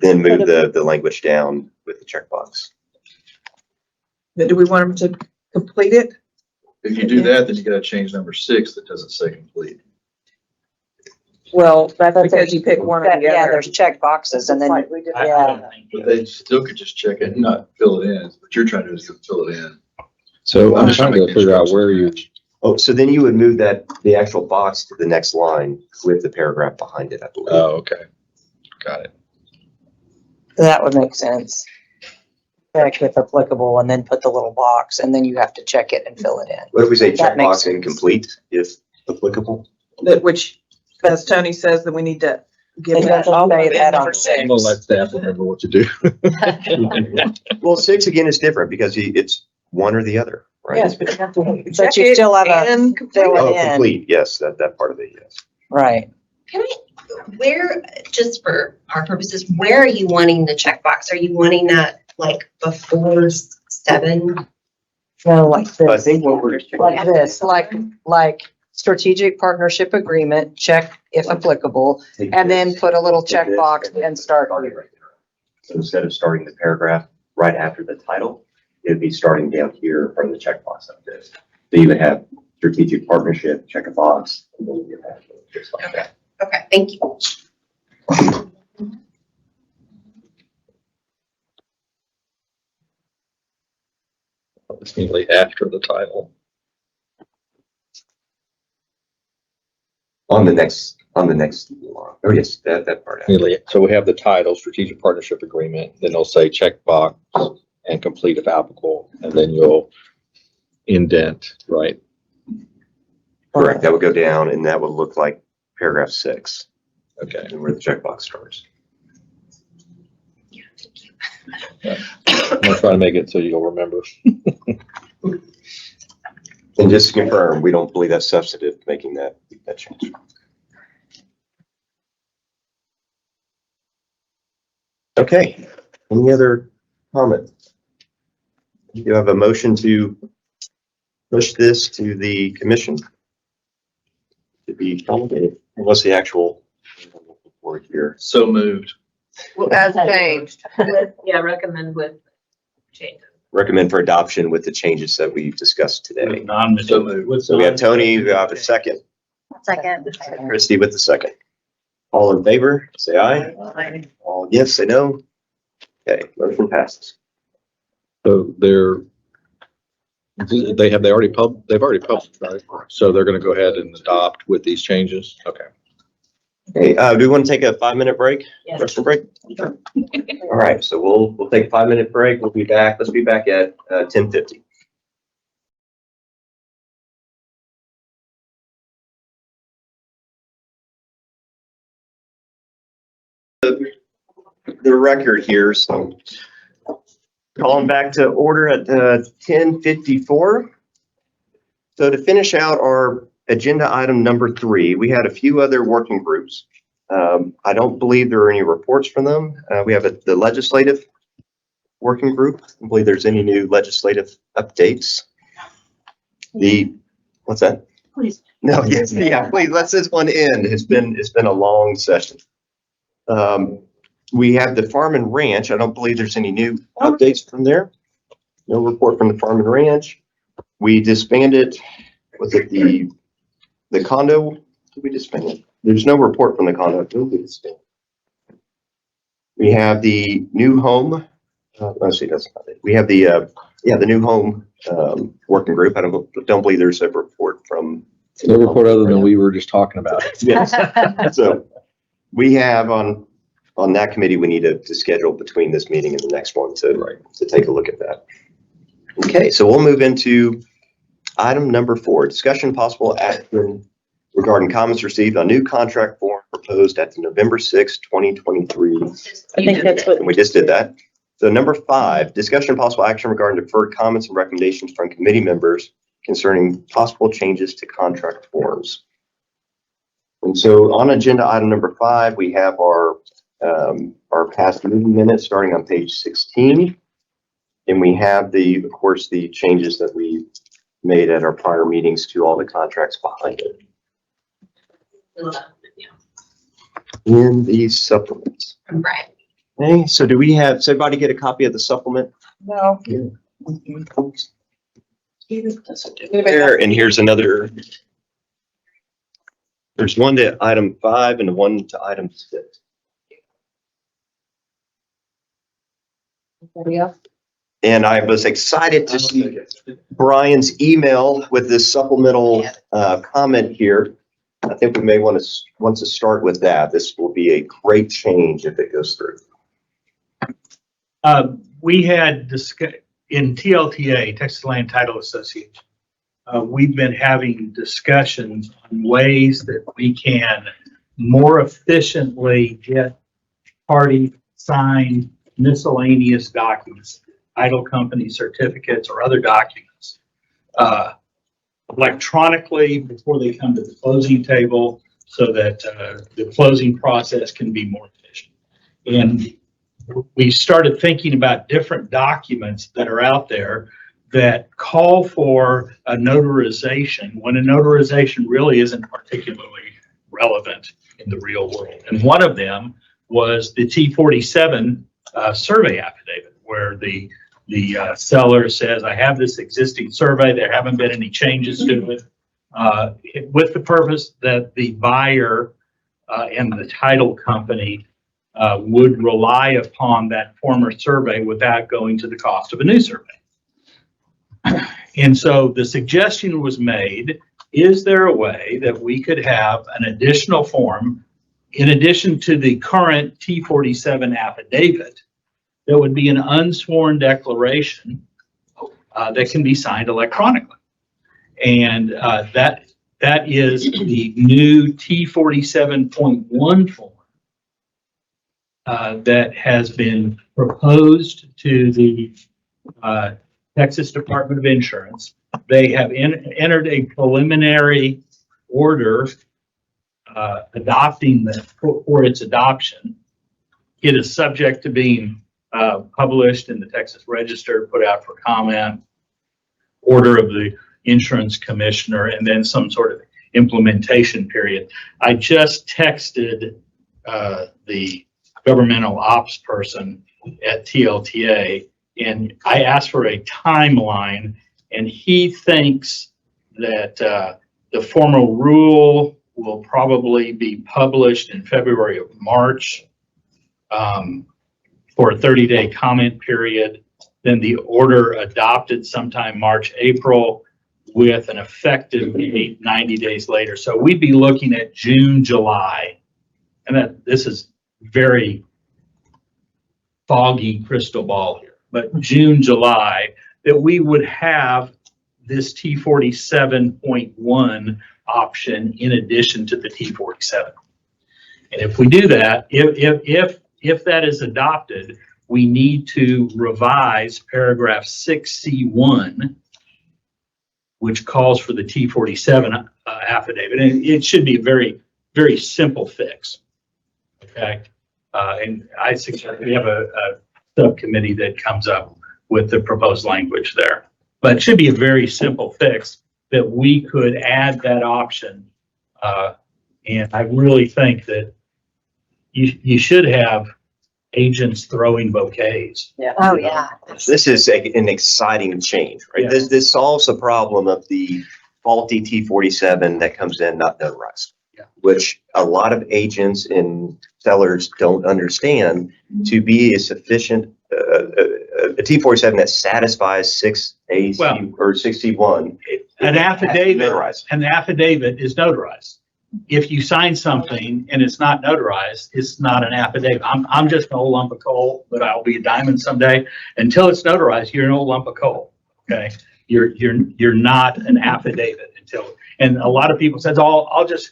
then move the language down with the checkbox. Do we want them to complete it? If you do that, then you gotta change number 6 that doesn't say complete. Well, that's because you pick one or the Yeah, other. there's check boxes and then, Like we did. I Yeah. don't think But they still could just check it and not fill it in. What you're trying to do is fill it in. So I'm just trying to make the figure out instructions where you, match. Oh, so then you would move the actual box to the next line with the paragraph behind it, I believe. oh, okay. Got it. that would make sense. Check if applicable and then put the little box and then you have to check it and fill it in. What if we say That makes checkbox sense. incomplete if applicable? That which, as Tony says, that we need to give It that. doesn't say that on number six. I'm gonna let staff remember what to do. Well, 6 again is different because it's one or the other, right? Yes, but you have to But check you it still have a and complete fill it. Oh, it in. complete, yes, that part of it, yes. Right. Can I, where, just for our purposes, where are you wanting the checkbox? Are you wanting that like before 7? No, like I this, think what we're. like this, like strategic partnership agreement, check if applicable, and then put a little checkbox and start. Right there. So instead of starting the paragraph right after the title, it'd be starting down here from the checkbox like this. So you would have strategic partnership, check a box, and then you have just like that. Okay, thank you. It's immediately after the title. On the next line. Oh, yes, that part. Immediately. So we have the title, strategic partnership agreement, then they'll say checkbox and complete if applicable, and then you'll indent, right? Correct, that would go down and that would look like paragraph 6, Okay. and where the checkbox starts. I'm gonna try to make it so you'll remember. And just to confirm, we don't believe that's substantive, making that change. Okay, any other comments? You have a motion to push this to the commission to be promulgated, unless the actual word here. So moved. Well, as changed. Yeah, recommend with changes. Recommend for adoption with the changes that we've discussed today. So moved. So we have Tony, we have a second, Second. Christie with the second. All in favor, say aye. All yes, say no. Okay, motion passes. So they've already published, right? So they're gonna go ahead and adopt with these changes? Okay. Okay, do we want to take a 5-minute break? Yes. Question break? All right, so we'll take a 5-minute break. We'll be back. Let's be back at 10:50. The record here, so calling back to order at 10:54. So to finish out our agenda item number 3, we had a few other working groups. I don't believe there are any reports from them. We have the legislative working group. I don't believe there's any new legislative updates. What's that? Please. No, yes, yeah, please, let this one end. It's been a long session. We have the farm and ranch. I don't believe there's any new updates from there. No report from the farm and ranch. We disbanded, was it the condo? Did we disband it? There's no report from the condo. Did we disband? We have the new home. Let's see, that's not it. We have the new home working group. I don't believe there's a report from. No report other than we were just talking about. Yes. So we have on that committee, we need to schedule between this meeting and the next one to take a look at that. Okay, so we'll move into item number 4, discussion possible action regarding comments received on new contract form proposed at the November 6, 2023. I think that's what. And we just did that. So number 5, discussion possible action regarding deferred comments and recommendations from committee members concerning possible changes to contract forms. And so on agenda item number 5, we have our past meeting minutes starting on page 16. And we have of course, the changes that we made at our prior meetings to all the contracts behind it in these supplements. Right. Okay, so does everybody get a copy of the supplement? No. There, and here's another. There's one to item 5 and one to item 6. Anybody else? And I was excited to see Brian's email with this supplemental comment here. I think we may want to start with that. This will be a great change if it goes through. We had in TLTA, Texas Land Title Association, we've been having discussions on ways that we can more efficiently get party signed miscellaneous documents, title company certificates or other documents, electronically before they come to the closing table so that the closing process can be more efficient. And we started thinking about different documents that are out there that call for a notarization when a notarization really isn't particularly relevant in the real world. And one of them was the T47 survey affidavit, where the seller says, I have this existing survey, there haven't been any changes to it, with the purpose that the buyer and the title company would rely upon that former survey without going to the cost of a new survey. And so the suggestion was made, is there a way that we could have an additional form in addition to the current T47 affidavit that would be an unsworn declaration that can be signed electronically? And that is the new T47.1 form that has been proposed to the Texas Department of Insurance. They have entered a preliminary order adopting that for its adoption. It is subject to being published in the Texas Register, put out for comment, order of the insurance commissioner, and then some sort of implementation period. I just texted the governmental ops person at TLTA, and I asked for a timeline, and he thinks that the formal rule will probably be published in February or March for a 30-day comment period. Then the order adopted sometime March, April, with an effective date 90 days later. So we'd be looking at June, July, and this is very foggy crystal ball here, but June, July, that we would have this T47.1 option in addition to the T47. And if we do that, if that is adopted, we need to revise paragraph 6C1, which calls for the T47 affidavit. And it should be a very, very simple fix. Okay. And I suggest we have a subcommittee that comes up with the proposed language there. But it should be a very simple fix that we could add that option. And I really think that you should have agents throwing bouquets. Yeah. Oh, yeah. This is an exciting change, right? Yeah. This solves the problem of the faulty T47 that comes in not notarized, Yeah. which a lot of agents and sellers don't understand to be a sufficient a T47 that satisfies 6AC or 6C1. An affidavit is notarized. If you sign something and it's not notarized, it's not an affidavit. I'm just an old lump of coal, but I'll be a diamond someday. Until it's notarized, you're an old lump of coal. Okay, you're not an affidavit until. And a lot of people says, "Oh, I'll just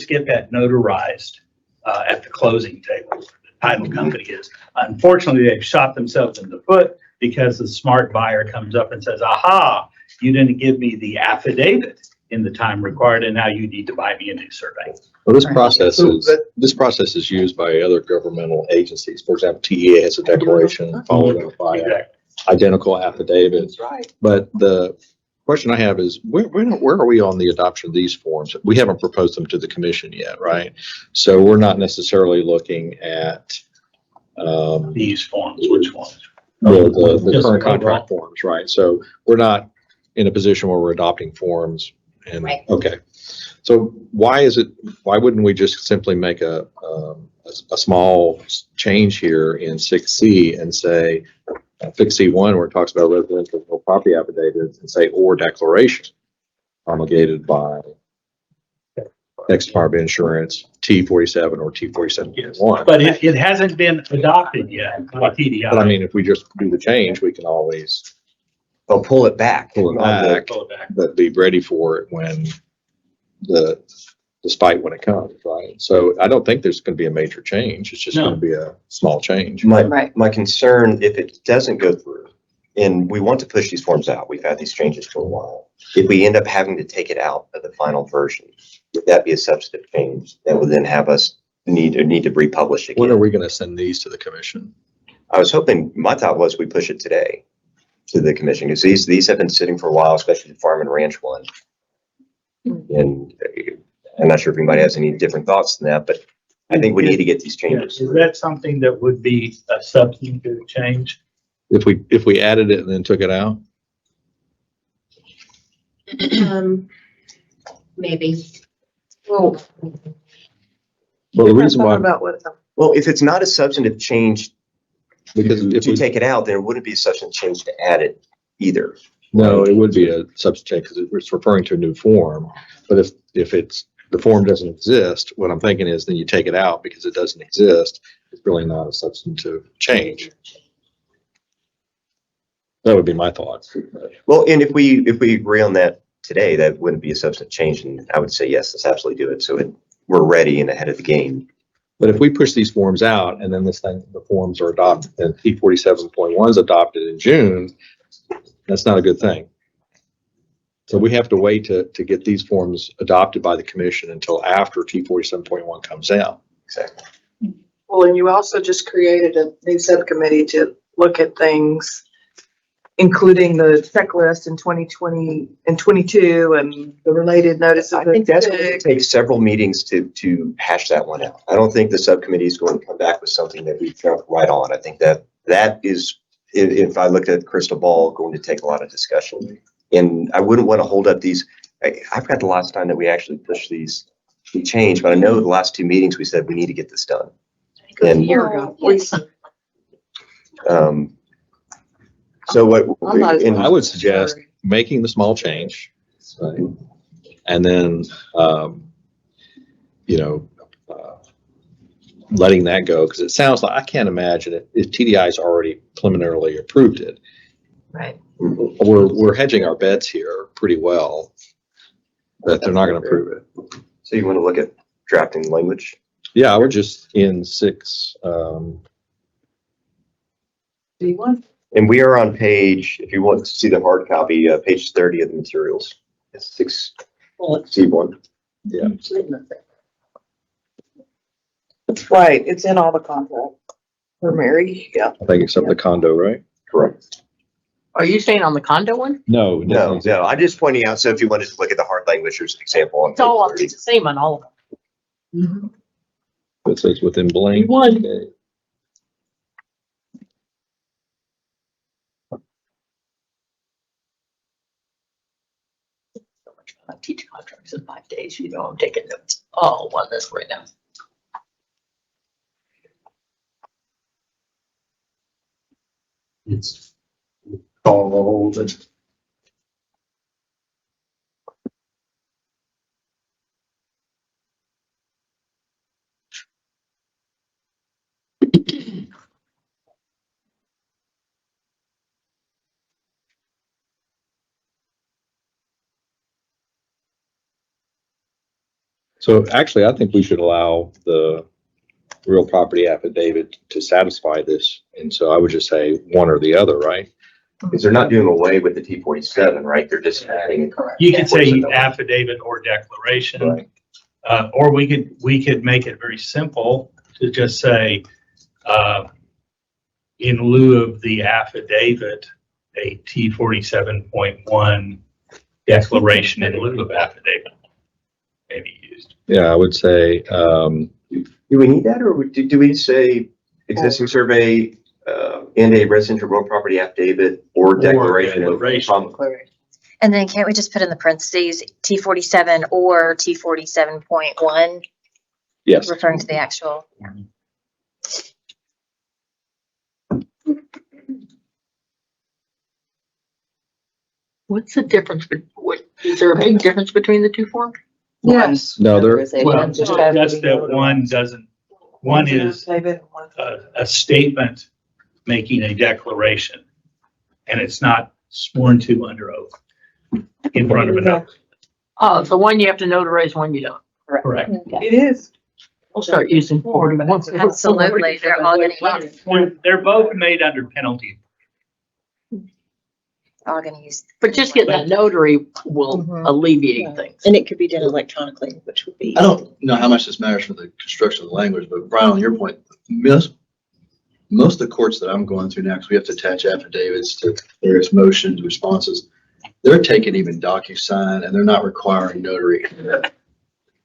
get that notarized at the closing table." The title company is. Unfortunately, they've shot themselves in the foot because the smart buyer comes up and says, "Aha, you didn't give me the affidavit in the time required, and now you need to buy me a new survey." Well, this process is used by other governmental agencies. For example, TEA has a declaration followed up by identical affidavits. That's right. But the question I have is, where are we on the adoption of these forms? We haven't proposed them to the commission yet, right? So we're not necessarily looking at These forms, which ones? the Just current overall. contract forms, right? So we're not in a position where we're adopting forms and, Right. okay. So why wouldn't we just simply make a small change here in 6C and say, fix C1 where it talks about residential property affidavits and say, or declaration promulgated by X Department of Insurance, T47 or T47.1. But it hasn't been adopted yet by TDI. But I mean, if we just do the change, we can always They'll pull it back. pull it back, Pull it back. but be ready for it when despite when it comes, right? So I don't think there's going to be a major change. It's just No. going to be a small change. My concern, if it doesn't go through, and we want to push these forms out, we've had these changes for a while. If we end up having to take it out of the final version, would that be a substantive change that would then have us need to republish When are again? we going to send these to the commission? I was hoping, my thought was we push it today to the commission, because these have been sitting for a while, especially the farm and ranch one. And I'm not sure if anybody has any different thoughts than that, but I think we need to get these Yeah, changes. is that something that would be a substantive change? If we added it and then took it out? Maybe. Well, Well, the reason talk why, about what, Well, if it's not a substantive change because if to we, take it out, then it wouldn't be a substantive change to add it either. no, it would be a substitute because it's referring to a new form. But if the form doesn't exist, what I'm thinking is then you take it out because it doesn't exist. It's really not a substantive change. That would be my thoughts. Well, and if we agree on that today, that wouldn't be a substantive change, and I would say, yes, let's absolutely do it. So we're ready and ahead of the game. But if we push these forms out and then the forms are adopted and T47.1 is adopted in June, that's not a good thing. So we have to wait to get these forms adopted by the commission until after T47.1 comes out. Exactly. well, and you also just created a new subcommittee to look at things, including the checklist in 2020 and 22 and the related notice of. I think that's going to take several meetings to hash that one out. I don't think the subcommittee is going to come back with something that we jump right on. I think that is, if I looked at the crystal ball, going to take a lot of discussion. And I wouldn't want to hold up these. I forgot the last time that we actually pushed these to change, but I know the last two meetings we said we need to get this done. And so what, and I would suggest making the small change, right? And then, letting that go, because it sounds like, I can't imagine if TDI's already preliminarily approved it. Right. We're hedging our bets here pretty well that they're not going to approve it. so you want to look at drafting language? Yeah, we're just in 6. And we are on page, if you want to see the hard copy, page 30 of the materials. It's 6C1. Yeah. That's right, it's in all the contract for Mary, yeah. I think except the condo, right? Correct. Are you saying on the condo one? No, No, I'm just pointing out, so if you wanted to look at the hard language, there's an example on It's all, page it's the same on all of them. It says within blank. One. Okay. So much fun. I teach contracts in 5 days, I'm taking notes all on this right now. It's called. So actually, I think we should allow the real property affidavit to satisfy this. And so I would just say one or the other, right? Because they're not doing away with the T47, right? They're just adding. You could say affidavit or declaration. Right. Or we could make it very simple to just say, in lieu of the affidavit, a T47.1 declaration in lieu of affidavit may be used. Yeah, I would say, Do we need that, or do we say existing survey, and a residential real property affidavit or declaration? declaration. And then can't we just put in the parentheses T47 or T47.1, yes. referring to the actual? What's the difference? Is there a big difference between the two forms? Yes. No, there, Well, just that one doesn't, one is David, one- a statement making a declaration, and it's not sworn to under oath in front of an oath. Oh, the one you have to notarize, one you don't. Correct. It is. We'll start using 41. Absolutely, they're all gonna use, They're both made under penalty. all gonna use. But just getting that notary will Mhm. alleviate things. And it could be done electronically, which would be. I don't know how much this matters for the construction of the language, but Brian, on your point, most of the courts that I'm going through now, because we have to attach affidavits to various motions, responses, they're taking even DocuSign and they're not requiring notary.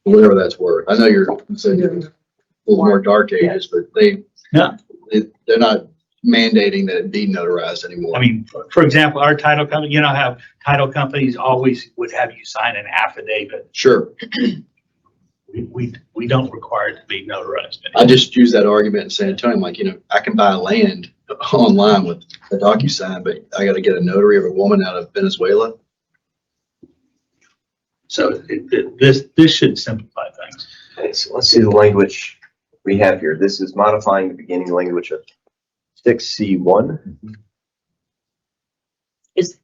Whatever that's worth. I know you're saying you're a little more dark ages, but No. they're not mandating that it be notarized anymore. I mean, for example, our title company, you know how title companies always would have you sign an affidavit. Sure. We don't require it to be notarized. I just use that argument in San Antonio. I'm like, I can buy land online with a DocuSign, but I got to get a notary of a woman out of Venezuela. So this should simplify things. Okay, so let's see the language we have here. This is modifying the beginning language of 6C1. Is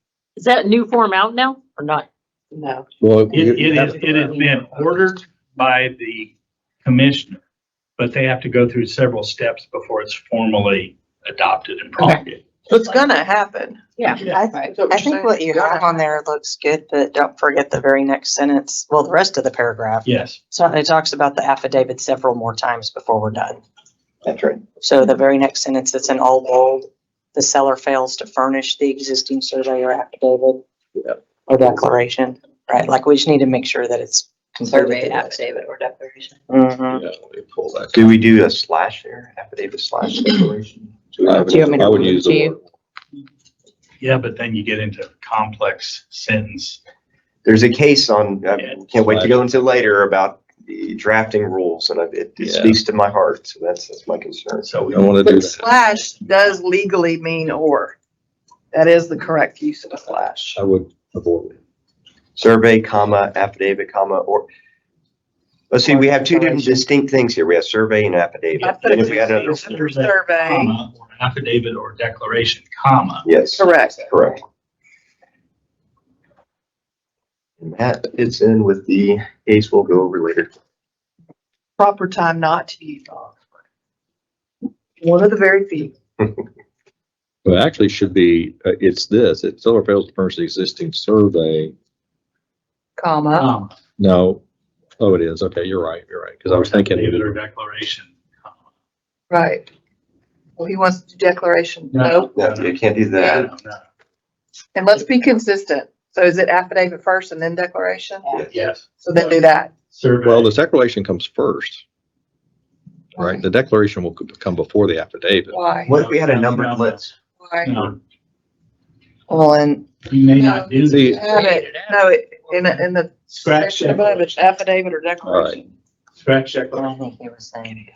that new form out now or not? No. well, It has been ordered by the commissioner, but they have to go through several steps before it's formally adopted and promulgated. It's gonna happen. Yeah. I think what you have on there looks good, but don't forget the very next sentence, well, the rest of the paragraph. Yes. So it talks about the affidavit several more times before we're done. That's right. So the very next sentence that's in all bold, the seller fails to furnish the existing survey or affidavit or declaration, right? Like we just need to make sure that it's Survey, affidavit, or declaration. Mhm. yeah, let me pull that. Do we do a slash there? Affidavit slash declaration? I Do you want me to I would read it use to the you? word. Yeah, but then you get into complex sentence. There's a case on, Yeah. can't wait to go into later about the drafting rules, and it Yeah. speaks to my heart, so that's my concern. So we I want to do But that. slash does legally mean or. That is the correct use of a slash. I would avoid it. Survey, comma, affidavit, comma, or. Let's see, we have two different distinct things here. We have survey and affidavit. Then if we had a, Survey, comma, or affidavit or declaration, comma. yes. correct. Correct. And that fits in with the case we'll go over later. Proper time not to use Oxford. One of the very few. Well, it actually should be, it's this, it seller fails to furnish the existing survey. Comma, Comma. No, oh, it is. Okay, you're right, because I was thinking. Affidavit or declaration, comma. right. Well, he wants to do declaration. No. Nope. No, you can't do that. No. And let's be consistent. So is it affidavit first and then declaration? Yes. So then do that. Survey. Well, the declaration comes first, right? The declaration will come before the affidavit. Why? What if we had a numbered list? Why? No, Well, and you may not do See- that. Have it, no, in the Scratch section above it's affidavit or declaration. Scratch I declaration. think he was saying.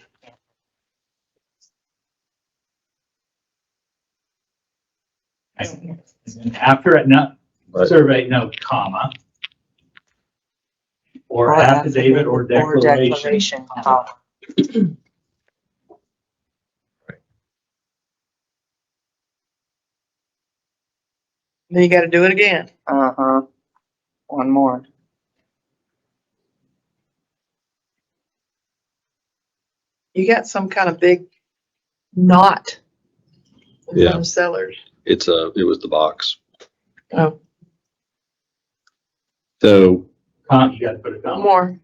And then after it, no, Right. survey, no, comma. Or affidavit or declaration. comma. Then you gotta do it again. Uh-huh. One more. You got some kind of big knot in Yeah. front of sellers. It was the box. Oh, So You gotta put a one comma. more.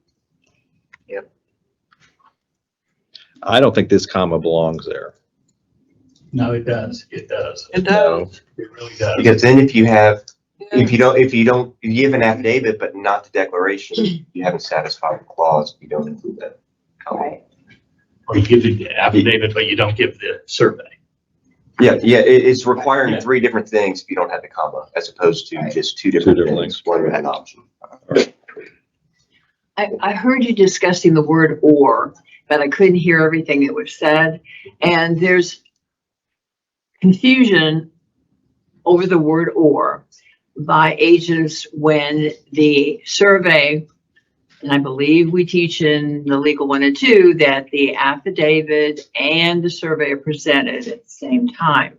I don't think this comma belongs there. No, it does. It does. It does. It really does. Because then if you have, if you have an affidavit, but not the declaration, you haven't satisfied the clause, you don't include that. Right. Or you give the affidavit, but you don't give the survey. Yeah, it's requiring Yeah. 3 different things if you don't have the comma, as opposed to Right. just 2 different different things, one with an option. I heard you discussing the word or, but I couldn't hear everything that was said. And there's confusion over the word or by agents when the survey, and I believe we teach in the legal 1 and 2 that the affidavit and the survey are presented at the same time.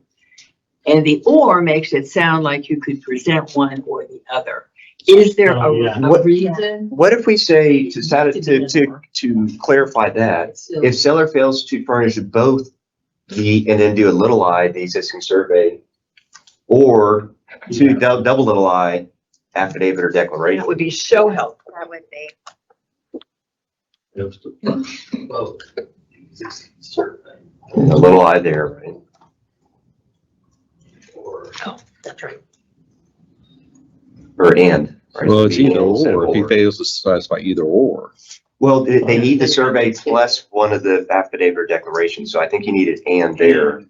And the or makes it sound like you could present one or the other. Is there Oh, yeah. a reason? What if we say, to clarify that, if seller fails to furnish both and then do a little I, the existing survey, or double little I, affidavit or declaration? That would be so helpful. That would be. A little I there, right? That's right. Or and. right? Well, it's either Instead of or, if he fails to satisfy either or. Well, they need the survey plus one of the affidavit or declaration, so I think you need an and there,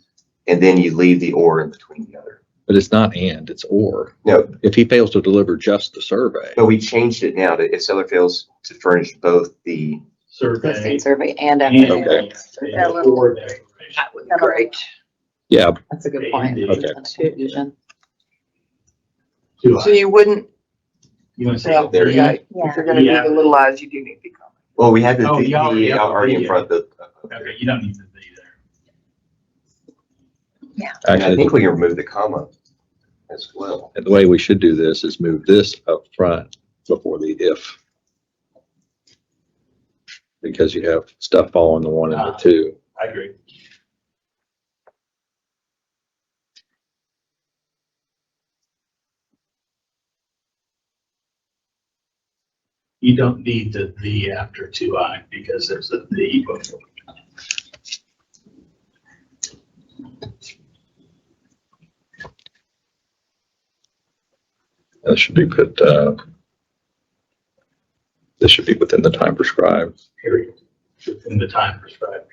and then you leave the or in between the other. But it's not and, it's or. No, If he fails to deliver just the survey. but we changed it now to if seller fails to furnish both the, Survey. survey and Okay. That would be great. Yeah, That's a good point. okay. Confusion. So you wouldn't, You want to say? well, There you yeah, go. if you're gonna do the little eyes, you do need the comment. well, we had the, Oh, you already have the already in front of the. Okay, you don't need to be there. And I Actually, think we can remove the comma as well. the way we should do this is move this up front before the if. Because you have stuff following the 1 and the 2. I agree. You don't need the after 2I because there's a the before. That should be put, this should be within the time prescribed. Period. Within the time prescribed.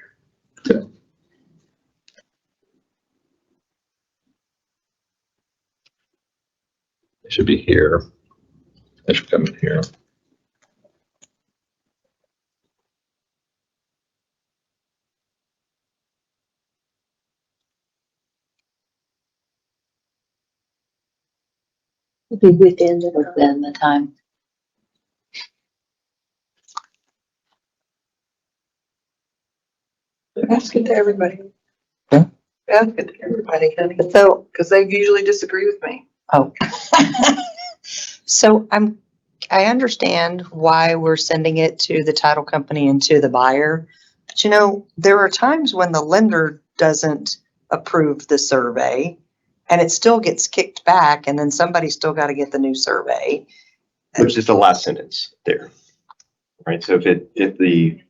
It should be here. It should come in here. Be within the time. Ask it to everybody. Huh? Ask it to everybody, honey, So, because they usually disagree with me. oh. So I understand why we're sending it to the title company and to the buyer. But you know, there are times when the lender doesn't approve the survey and it still gets kicked back and then somebody's still got to get the new survey. Which is the last sentence there. Right, so if the,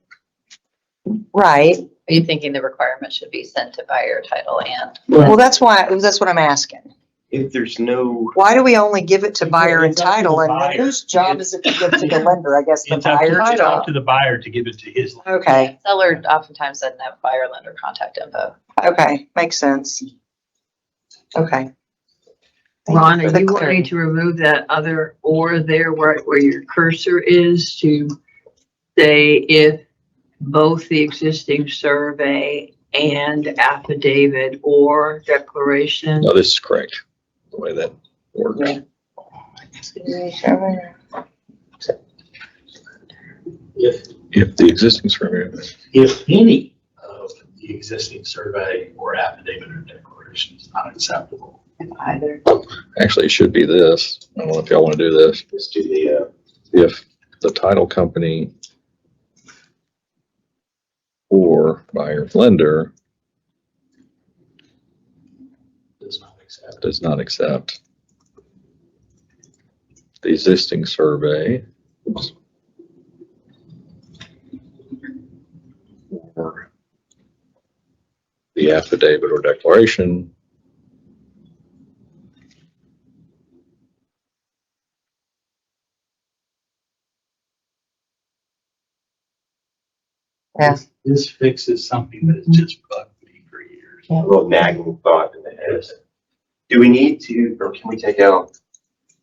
Right. Are you thinking the requirement should be sent to buyer, title, and? Well, that's what I'm asking. if there's no, Why do we only give it to buyer and It's up to the title and buyer. whose job is it to give to the lender? I guess the It's up to, buyer. it's up to the buyer to give it to his. Okay, Seller oftentimes doesn't have buyer lender contact info. okay, makes sense. Okay. Thank Ron, for are the you clarity. wanting to remove that other or there where your cursor is to say if both the existing survey and affidavit or declaration? No, this is correct, the way that works. If the existing survey, If any of the existing survey or affidavit or declaration is not acceptable. Either. actually it should be this. I don't know if y'all want to do this. Just do the, If the title company or buyer lender does not accept. does not accept the existing survey or the the affidavit or declaration. Yeah. This fixes something that has just bugged me for years. A little nagging thought in the head. Do we need to, or can we take out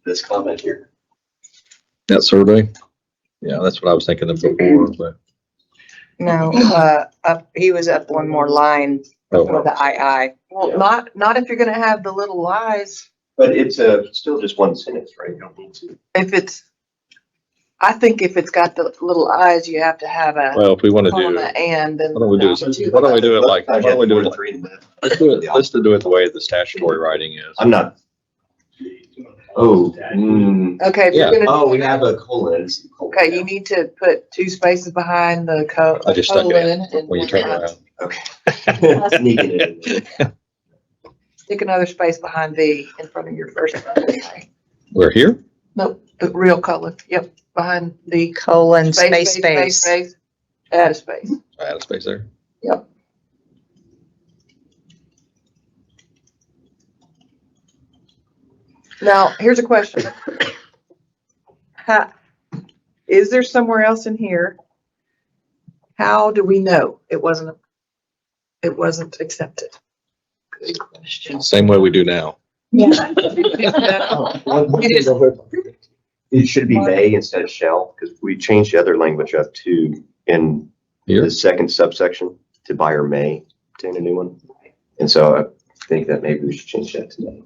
this comment here? That survey? Yeah, that's what I was thinking of before, but. No, he was up one more line for the II. Well, not if you're gonna have the little I's. But it's still just one sentence, right? You don't need to. I think if it's got the little I's, you have to have a Well, if we want to do, comma and then. why don't we do it like, why don't we do it like, let's do it the way the statutory writing is. I'm not. Oh. Okay, if you're Yeah. gonna. Oh, we have a colon. Okay, you need to put 2 spaces behind the I just stuck it colon in and when you turn around. Okay. Sneaking it in there. stick another space behind V in front of your first. We're here? Nope, the real colon. Yep, behind the Colon, space. Add a space. I had a space there. Yep. Now, here's a question. Is there somewhere else in here? How do we know it wasn't accepted? Good question. Same way we do now. Yeah. It should be may instead of shall, because we changed the other language up to in Here? the second subsection to buyer may obtain a new one. And so I think that maybe we should change that to may.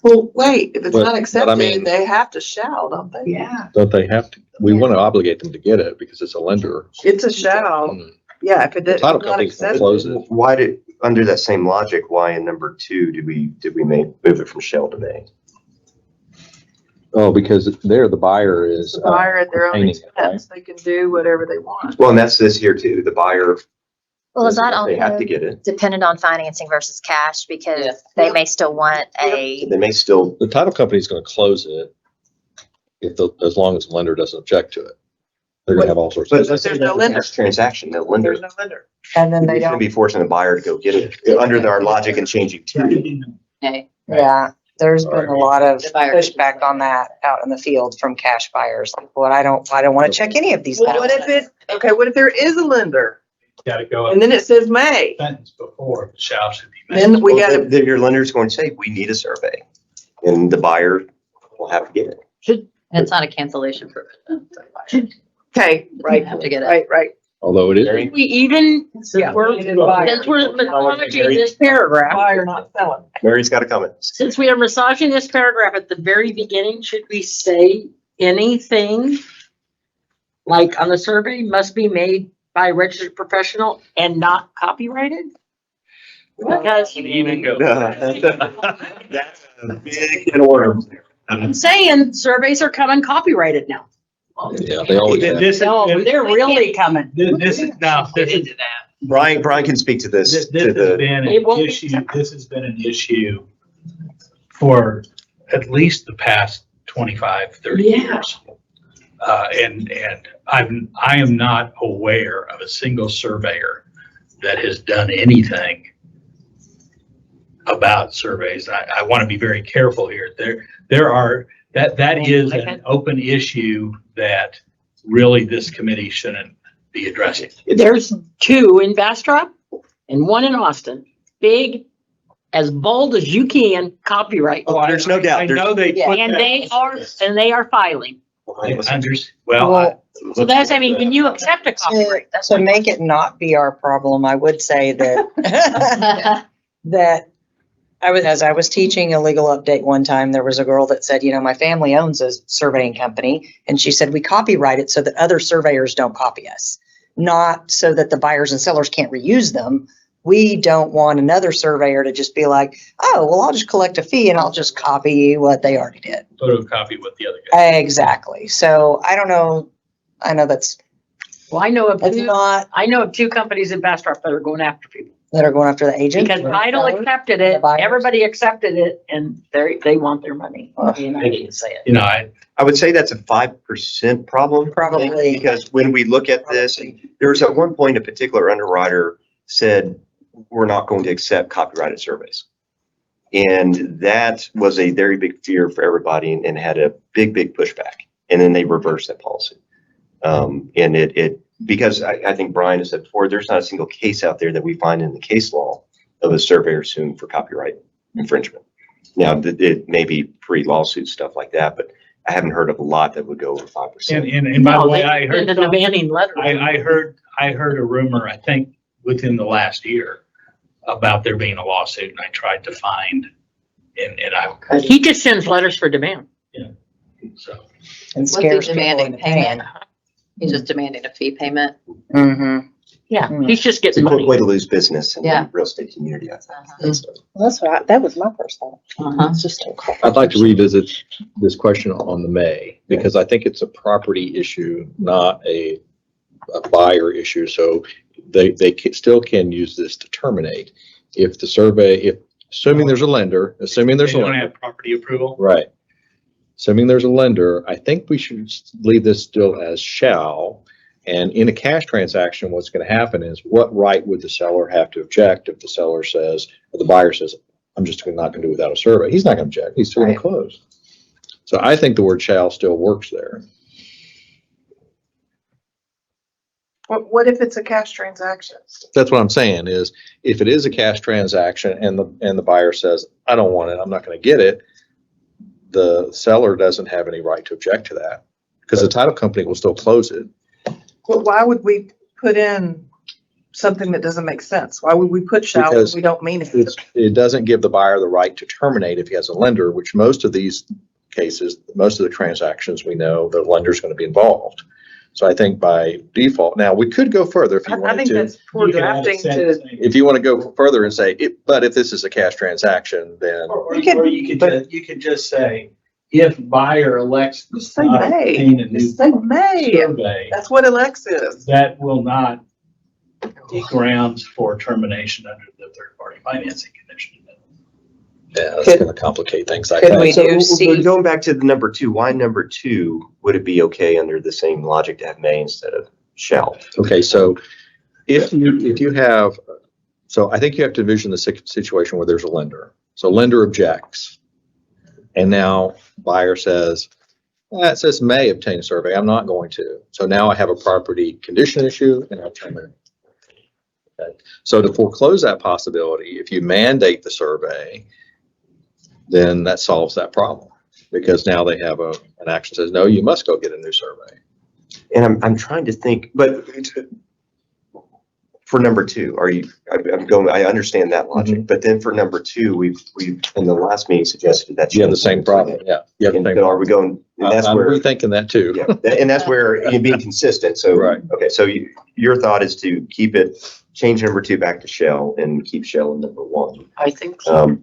Well, wait, if it's But- not but I accepted, mean- they have to shall, don't they? Yeah. Don't they have to? We want to obligate them to get it because it's a lender. It's a shall. Hmm. Yeah, if it The did. title not company's gonna accepted- close it. Why did, under that same logic, why in number 2 did we move it from shall to may? Oh, because there the buyer is. The buyer at their own obtaining it, right? expense, they can do whatever they want. Well, and that's this here too. The buyer, Well, is that they have to also get it. dependent on financing versus cash? Because Yes. they may still want a, They may still, The title company's going to close it as long as the lender doesn't object to it. They're going to have all sorts but of. let's say There's no that's a lender. cash transaction, the lender. There's no lender. And then We they shouldn't don't, be forcing the buyer to go get it under our logic and changing to. yeah, there's been a lot of The buyer- pushback on that out in the field from cash buyers. Like, well, I don't want to check any of these. Well, what boxes. what if there is a lender Gotta go and then it says may? sentence before, the shall should be made. Then we Well, gotta, then your lender's going to say, we need a survey. And the buyer will have to get it. It's not a cancellation provision. okay, right, Have to get it. right. Although it is. We even, Yeah. since we're massaging this paragraph, Buyer not selling. Mary's got a comment. since we are massaging this paragraph at the very beginning, should we say anything? Like on the survey must be made by a registered professional and not copyrighted? Because Even go. That's a big can of worms there. I'm saying surveys are coming copyrighted now. Yeah, they always have. This is, No, they're really coming. this is, now, this is, Brian can speak to this, this to has the, been It an won't be issue, this has been an issue for at least the past 25, 30 Yeah. years. And I am not aware of a single surveyor that has done anything about surveys. I want to be very careful here. There are, that is an open issue that really this committee shouldn't be addressing. There's 2 in Bastrop and 1 in Austin. Big, as bold as you can, copyright. Oh, there's no doubt. I know they put And that. they are filing. Well, So that's, I mean, when you accept a copyright, that's. To make it not be our problem, I would say that, that as I was teaching a legal update one time, there was a girl that said, my family owns a surveying company. And she said, we copyright it so that other surveyors don't copy us, not so that the buyers and sellers can't reuse them. We don't want another surveyor to just be like, oh, well, I'll just collect a fee and I'll just copy what they already did. photocopy what the other guy. Exactly. So I don't know. I know that's Well, I know of It's 2, not I know of 2 companies in Bastrop that are going after people. that are going after the agent. Because title accepted it, everybody accepted it, and they want their money. I mean, I hate to say it. I would say that's a 5% problem. Probably. Because when we look at this, there was at one point a particular underwriter said, we're not going to accept copyrighted surveys. And that was a very big fear for everybody and had a big pushback. And then they reversed that policy. And because I think Brian has said before, there's not a single case out there that we find in the case law of a surveyor suing for copyright infringement. Now, it may be pre-lawsuit stuff like that, but I haven't heard of a lot that would go over 5%. And by the No, way, they I heard, send a demanding letter. I heard a rumor, I think within the last year, about there being a lawsuit, and I tried to find, and He just sends letters for demand. so. And What's he scares people demanding into paying. He's just demanding a fee payment. Mm-hmm. Yeah, he's just It's a getting quick money. way to lose business in Yeah. the real estate community, I think. Well, that's what that was my first thought. It's just. I'd like to revisit this question on the May, because I think it's a property issue, not a buyer issue. So they still can use this to terminate. If the survey, assuming there's a lender, They don't have property approval. right. Assuming there's a lender, I think we should leave this still as shall. And in a cash transaction, what's going to happen is, what right would the seller have to object if the seller says, or the buyer says, I'm just not going to do without a survey? He's not going to object. He's still going to close. So I think the word shall still works there. What if it's a cash transaction? That's what I'm saying is, if it is a cash transaction and the buyer says, I don't want it, I'm not going to get it, the seller doesn't have any right to object to that, because the title company will still close it. But why would we put in something that doesn't make sense? Why would we put shall if we don't mean it? It doesn't give the buyer the right to terminate if he has a lender, which most of these cases, most of the transactions, we know the lender's going to be involved. So I think by default, now we could go further if you I wanted think to. that's poor You could add a drafting to, sentence. If you want to go further and say, but if this is a cash transaction, then Or You could- you could just say, if buyer elects to just say not may, obtain a new just say may. survey, That's what Alex is. that will not be grounds for termination under the third-party financing condition. yeah, that's Could- going to complicate things, I could we think. do C? Going back to the number 2, why number 2 would it be okay under the same logic to have may instead of shall? Okay, so if you have, so I think you have to envision the situation where there's a lender. So lender objects. And now buyer says, it says may obtain a survey. I'm not going to. So now I have a property condition issue and I'll terminate. Okay. So to foreclose that possibility, if you mandate the survey, then that solves that problem, because now they have an action that says, no, you must go get a new survey. And I'm trying to think, but for number 2, I understand that logic, but then for number 2, we've in the last meeting suggested that. You have the same problem. Yeah. You have the same But are we going, and that's I'm where, rethinking that too. yeah, and that's where you're being consistent. So, Right. okay, so your thought is to keep it, change number 2 back to shall and keep shall in number 1. I think so.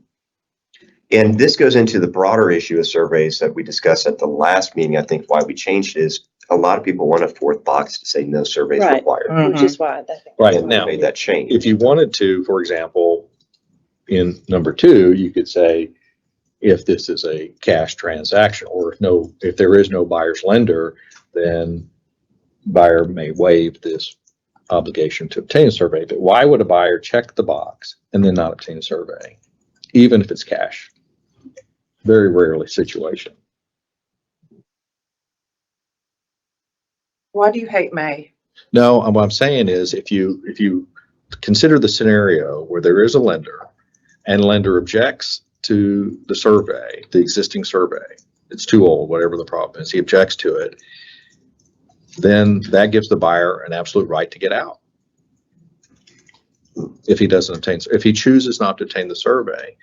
And this goes into the broader issue of surveys that we discussed at the last meeting. I think why we changed it is a lot of people want a 4th box to say no surveys Right. required. Which is why I think. Right And we now, made that change. if you wanted to, for example, in number 2, you could say, if this is a cash transaction, or if there is no buyer's lender, then buyer may waive this obligation to obtain a survey. But why would a buyer check the box and then not obtain a survey, even if it's cash? Very rarely situation. Why do you hate may? No, what I'm saying is, if you consider the scenario where there is a lender and lender objects to the survey, the existing survey, it's too old, whatever the problem is, he objects to it, then that gives the buyer an absolute right to get out. If he doesn't obtain, if he chooses not to obtain the survey,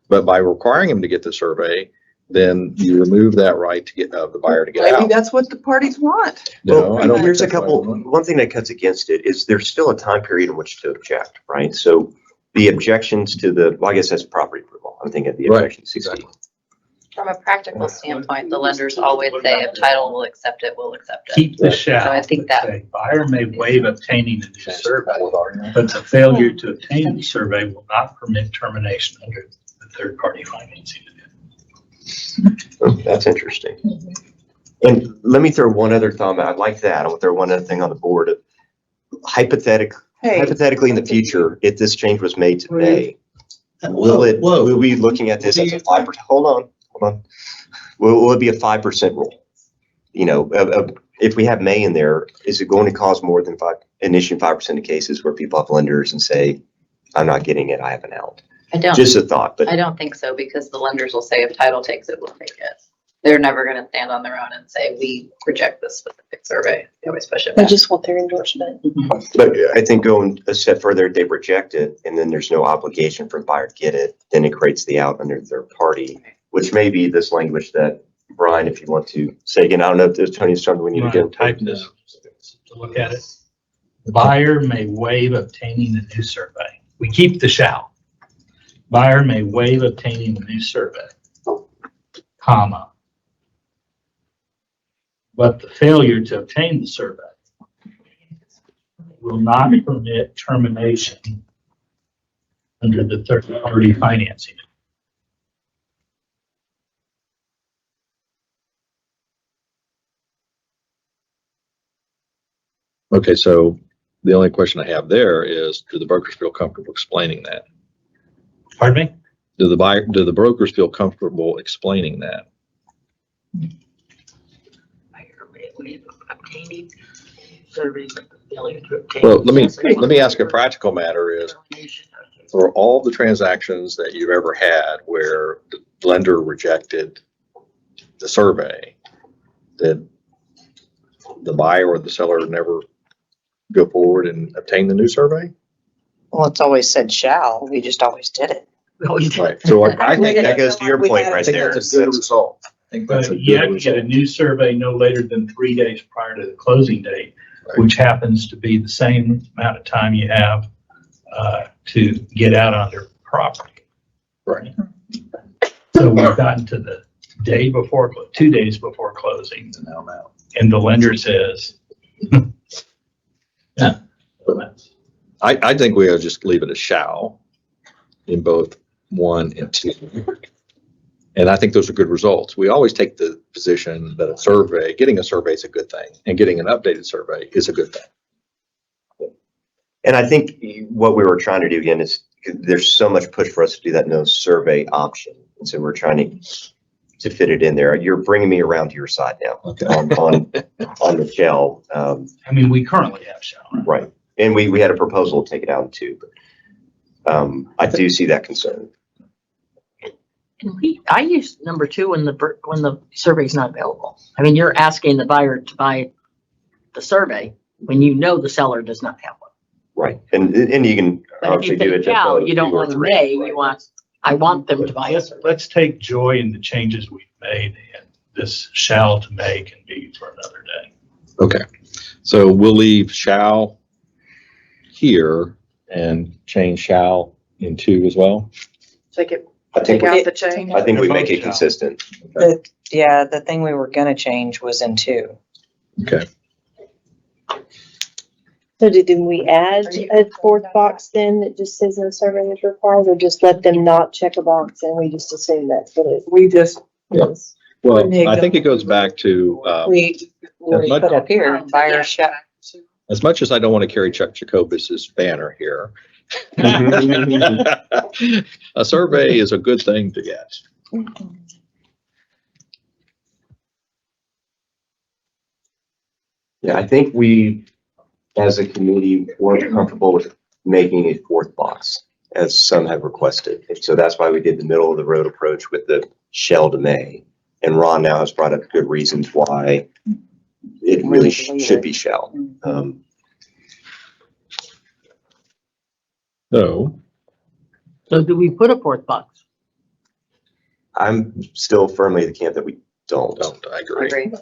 but by requiring him to get the survey, then you remove that right to get the buyer to get Maybe out. that's what the parties want. No, I don't think Here's a that's what I couple, want. one thing that cuts against it is there's still a time period in which to object, right? So the objections to well, I guess that's property approval. I'm thinking of the Right, objection 60. From a practical standpoint, the lenders always say if title will accept it, we'll accept it. Keep the shall. So I think but that- say, buyer may waive obtaining a new survey, but the failure to obtain the survey will not permit termination under the third-party financing. Oh, that's interesting. And let me throw one other thumb. I like that. I want to throw one other thing on the board. Hypothetically, Hey, hypothetically in the future, if this change was made today, will we be looking at this as a 5%? Hold on. Will it be a 5% rule? You know, if we have may in there, is it going to cause more than an issue in 5% of cases where people have lenders and say, I'm not getting it, I have an out? I don't. Just a thought, but I don't think so, because the lenders will say if title takes it, we'll take it. They're never gonna stand on their own and say, we reject this specific survey. They always push it They back. just want their endorsement. but I think going a step further, if they reject it and then there's no obligation for the buyer to get it, then it creates the out under their party, which may be this language that, Brian, if you want to say again, I don't know if there's Tony's something we need to get. Type this to look at it. The buyer may waive obtaining the new survey. We keep the shall. Buyer may waive obtaining the new survey, comma. But the failure to obtain the survey will not permit termination under the third-party financing. Okay, so the only question I have there is, do the brokers feel comfortable explaining that? Pardon me? Do the brokers feel comfortable explaining that? Obtaining surveys of the failure to obtain. Well, let me ask a practical matter is, for all the transactions that you've ever had where the lender rejected the survey, did the buyer or the seller never go forward and obtain the new survey? Well, it's always said shall, we just always did it. Right, so I think That goes to your point right there. that's a good result. I think that's a You good have to get a result. new survey no later than 3 days prior to the closing date, which happens to be the same amount of time you have to get out on their property. Right. So we've gotten to the day before, 2 days before closing, And now I'm out. and the lender says, yeah. I think we ought to just leave it a shall in both 1 and 2. And I think those are good results. We always take the position that getting a survey is a good thing, and getting an updated survey is a good thing. And I think what we were trying to do again is there's so much push for us to do that no survey option. And so we're trying to fit it in there. You're bringing me around to your side now on the shell. I mean, we currently have shall. Right. And we had a proposal to take it out too, but I do see that concern. I use number 2 when the survey's not available. I mean, you're asking the buyer to buy the survey when you know the seller does not have one. Right. And you can But if obviously you do say it. shall, you don't two or want a three. may, Right. I want them to buy a survey. Let's take joy in the changes we've made, and this shall to may can be for another day. Okay, so we'll leave shall here and change shall in 2 as well. take it, I think, take out the change. I think we They're make both it shall. consistent. The thing we were gonna change was in 2. Okay. So did we add a 4th box then that just says no survey is required, or just let them not check a box and we just assume that's what it We just, is? Well, I think it goes back to, We much- put up here, buyer shall. as much as I don't want to carry Chuck Jacobus's banner here, a survey is a good thing to get. Yeah, I think we, as a committee, weren't comfortable with making a 4th box, as some have requested. And so that's why we did the middle of the road approach with the shall to may. And Ron now has brought up good reasons why it really should be shall. So, So do we put a 4th box? I'm still firmly the camp that we don't. I agree.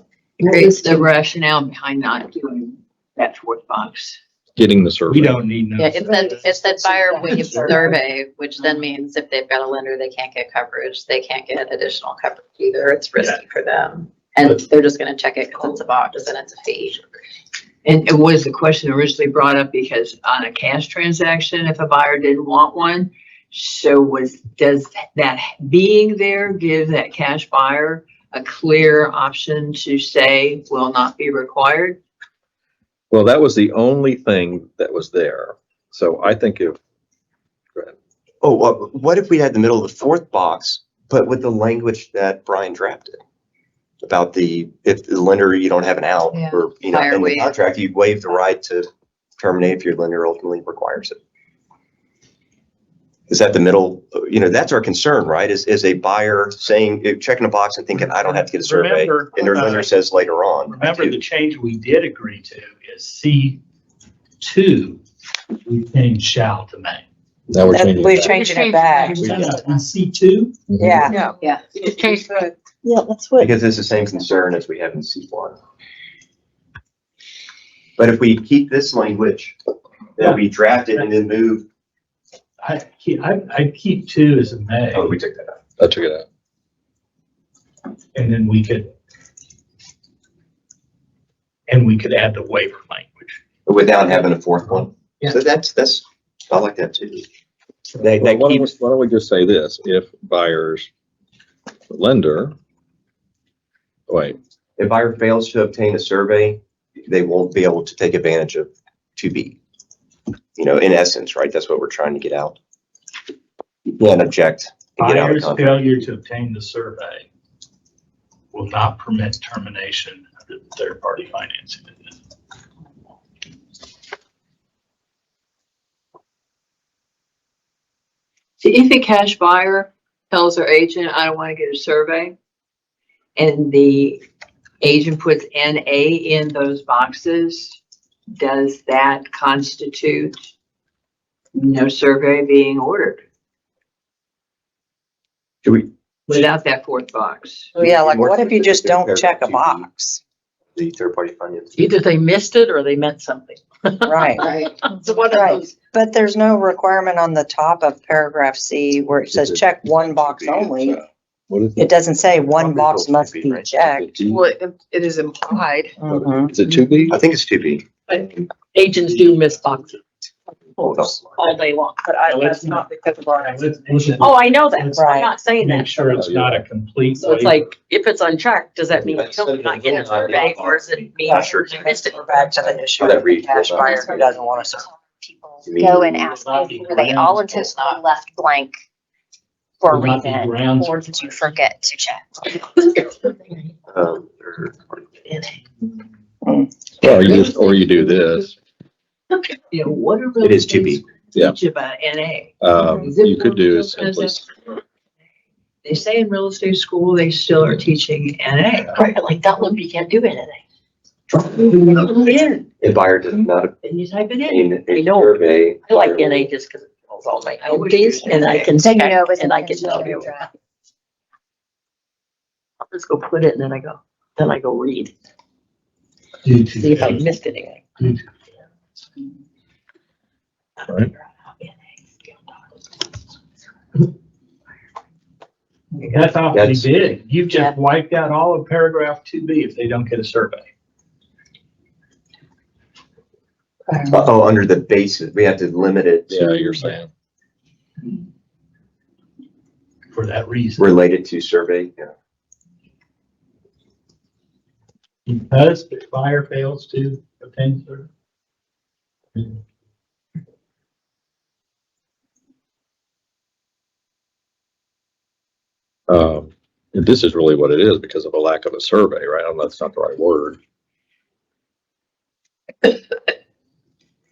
What is the rationale behind not doing that 4th box? Getting the survey. We don't need no. Yeah, it's that buyer waives survey, which then means if they've got a lender, they can't get coverage, they can't get additional coverage either, it's risky for them. And they're just gonna check it because it's a box and it's a fee. And was the question originally brought up because on a cash transaction, if a buyer didn't want one? So does that being there give that cash buyer a clear option to say will not be required? Well, that was the only thing that was there. So I think if, go ahead. Oh, what if we had the middle of the fourth box, but with the language that Brian drafted? About if the lender, you don't have an out, Yeah. or, in the Fire waive. contract, you waive the right to terminate if your lender ultimately requires it. Is that the middle, that's our concern, right? Is a buyer saying, checking a box and thinking, I don't have to get a survey, Remember, and their lender says later on. Remember, the change we did agree to is C2, we changed shall to may. Now we're changing We're it back. changing it back. In C2, Yeah. Yeah. It changed. Yeah, that's what. Because it's the same concern as we have in C1. But if we keep this language that we drafted and then move, I keep 2 as a may, oh, we took that out. I took it out. and then we could add the waiver language. Without having a fourth one. Yeah. So that's, I like that too. Well, why don't we just say this, if lender, wait, If buyer fails to obtain a survey, they won't be able to take advantage of 2B. In essence, right? That's what we're trying to get out. You can't object and get out of Buyer's contract. failure to obtain the survey will not permit termination of the third-party financing. So if a cash buyer tells their agent, I don't want to get a survey, and the agent puts NA in those boxes, does that constitute no survey being ordered Do we, without that fourth box? Yeah, like what if you just don't check a box? the third party finance? Either they missed it or they meant something. Right. Right. So one of Right. those. But there's no requirement on the top of paragraph C where it says check one box only. what is It it? doesn't say one box must be Right. checked. Well, it is implied. Mhm. Is it 2B? I think it's 2B. Agents do miss boxes Hold on. all day long. But that's not because of our. Oh, I know that. So I'm Right. not saying Make that. sure it's not a complete So it's waiver. like, if it's unchecked, does that mean you're not getting a survey, or is it mean Yeah, sure. you missed it? We're back to the issue How that of the reads. cash buyer who doesn't want to. People You mean- go and ask, were they all intentionally left blank for a Would not be reason, grounds or for did you forget to check? Third party. Or you do this. What are It is 2B. Yeah. Teach about NA. You could do is simply, They say in real estate school, they still are teaching NA. Right, like that one, you can't do anything. In, If buyer does not and you type it in. obtain a I know. survey. I like NA just because it fills all my I wish empties you- and I can Then you check know it was and I can tell intentional. you. I'll just go put it and then I go read, Due to see if I errors. missed anything. Right. That's awfully That's- big. You've Yeah. just wiped out all of paragraph 2B if they don't get a survey. Oh, under the basis, we have to limit it yeah, to you're saying. For that reason. related to survey. Yeah. Because the buyer fails to obtain survey. And this is really what it is because of a lack of a survey, right? I don't know, that's not the right word.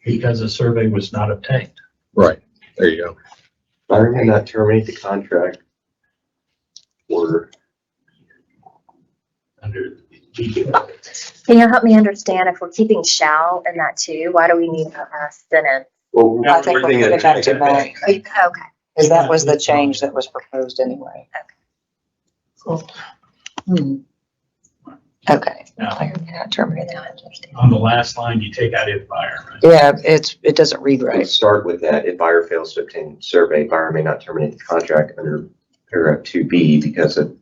Because a survey was not obtained. Right, there you go. Buyer may not terminate the contract or Under Can you help me understand if we're keeping shall in that too? Why do we need a sentence? well, I think we're everything putting it back to May, Okay. because that was the change that was proposed anyway. Okay. Now, Yeah, on the last line, you take out if buyer, right? it doesn't read Let's right. start with that. If buyer fails to obtain survey, buyer may not terminate the contract under paragraph 2B because of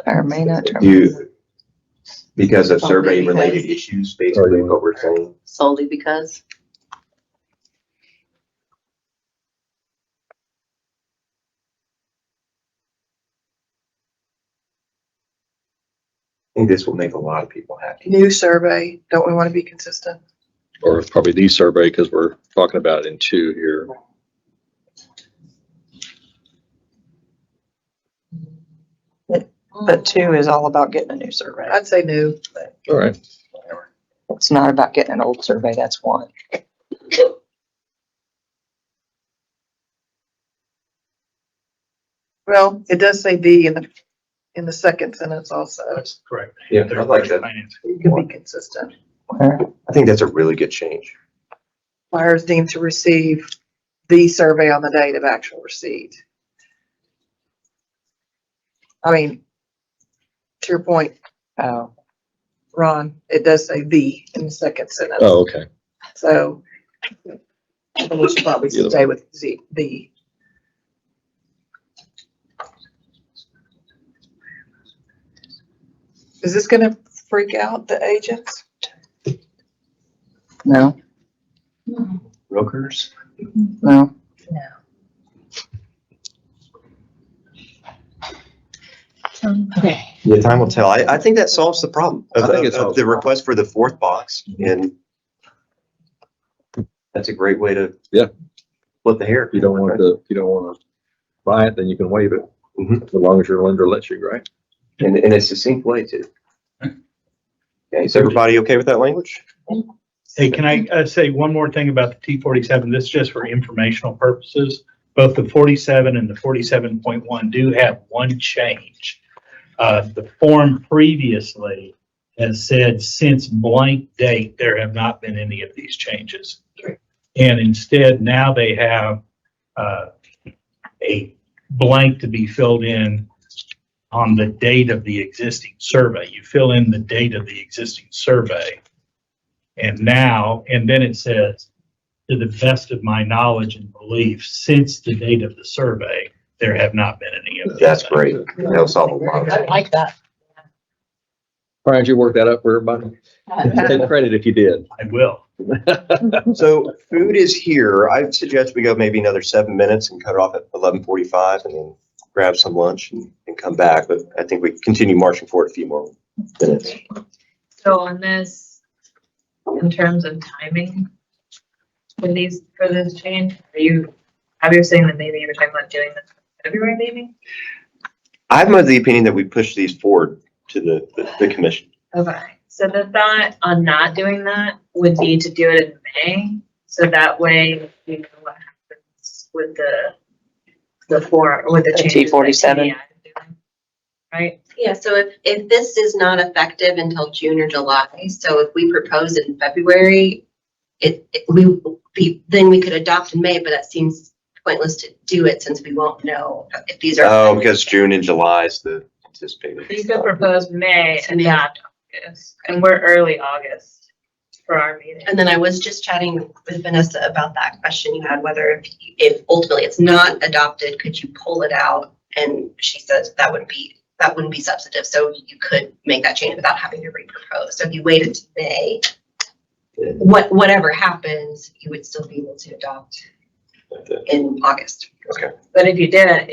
Or may not terminate. because of survey related issues, basically what we're saying. Solely because. I think this will make a lot of people happy. New survey, don't we want to be consistent? Or probably the survey, because we're talking about it in two here. But 2 is all about getting a new survey. I'd say new, but All right. It's not about getting an old survey, that's 1. well, it does say B in the second sentence also. That's correct. Yeah, I like that. You can be consistent. I think that's a really good change. Supplier is deemed to receive the survey on the date of actual receipt. I mean, to your point, Ron, it does say the in the second sentence. Oh, okay. So I think we should probably stay with the. Is this gonna freak out the agents? No, Brokers? no. Okay. Yeah, time will tell. I think that solves the problem I think it of solves the the request for the fourth box, and that's a great way to split the hair. If you don't want to buy it, then you can waive it, as long as your lender lets you, right? And a succinct way too. Okay, is everybody okay with that language? Hey, can I say one more thing about the T47? This is just for informational purposes. Both the 47 and the 47.1 do have one change. The form previously has said since blank date, there have not been any of these changes. And instead, now they have a blank to be filled in on the date of the existing survey. You fill in the date of the existing survey. And then it says, to the best of my knowledge and belief, since the date of the survey, there have not been any of these. That's great. That'll solve a lot. I like that. Brian, did you work that up for everybody? Take credit if you did. I will. So food is here. I suggest we go maybe another 7 minutes and cut off at 11:45 and then grab some lunch and come back. But I think we continue marching forward a few more minutes. So on this, in terms of timing for this change, have you saying that maybe you were talking about doing this in February maybe? I'm of the opinion that we push these forward to the commission. Okay, so the thought on not doing that would be to do it in May, so that way we know what happens with the changes. T47. Right? Yeah, so if this is not effective until June or July, so if we propose in February, then we could adopt in May, but that seems pointless to do it since we won't know if these are. Oh, because June and July is the anticipated. So you could propose May and not August, and we're early August for our meeting. And then I was just chatting with Vanessa about that question you had, whether if ultimately it's not adopted, could you pull it out? And she says that wouldn't be substantive. So you could make that change without having to re-propose. So if you waited to May, whatever happens, you would still be able to adopt in August. Okay. But if you didn't,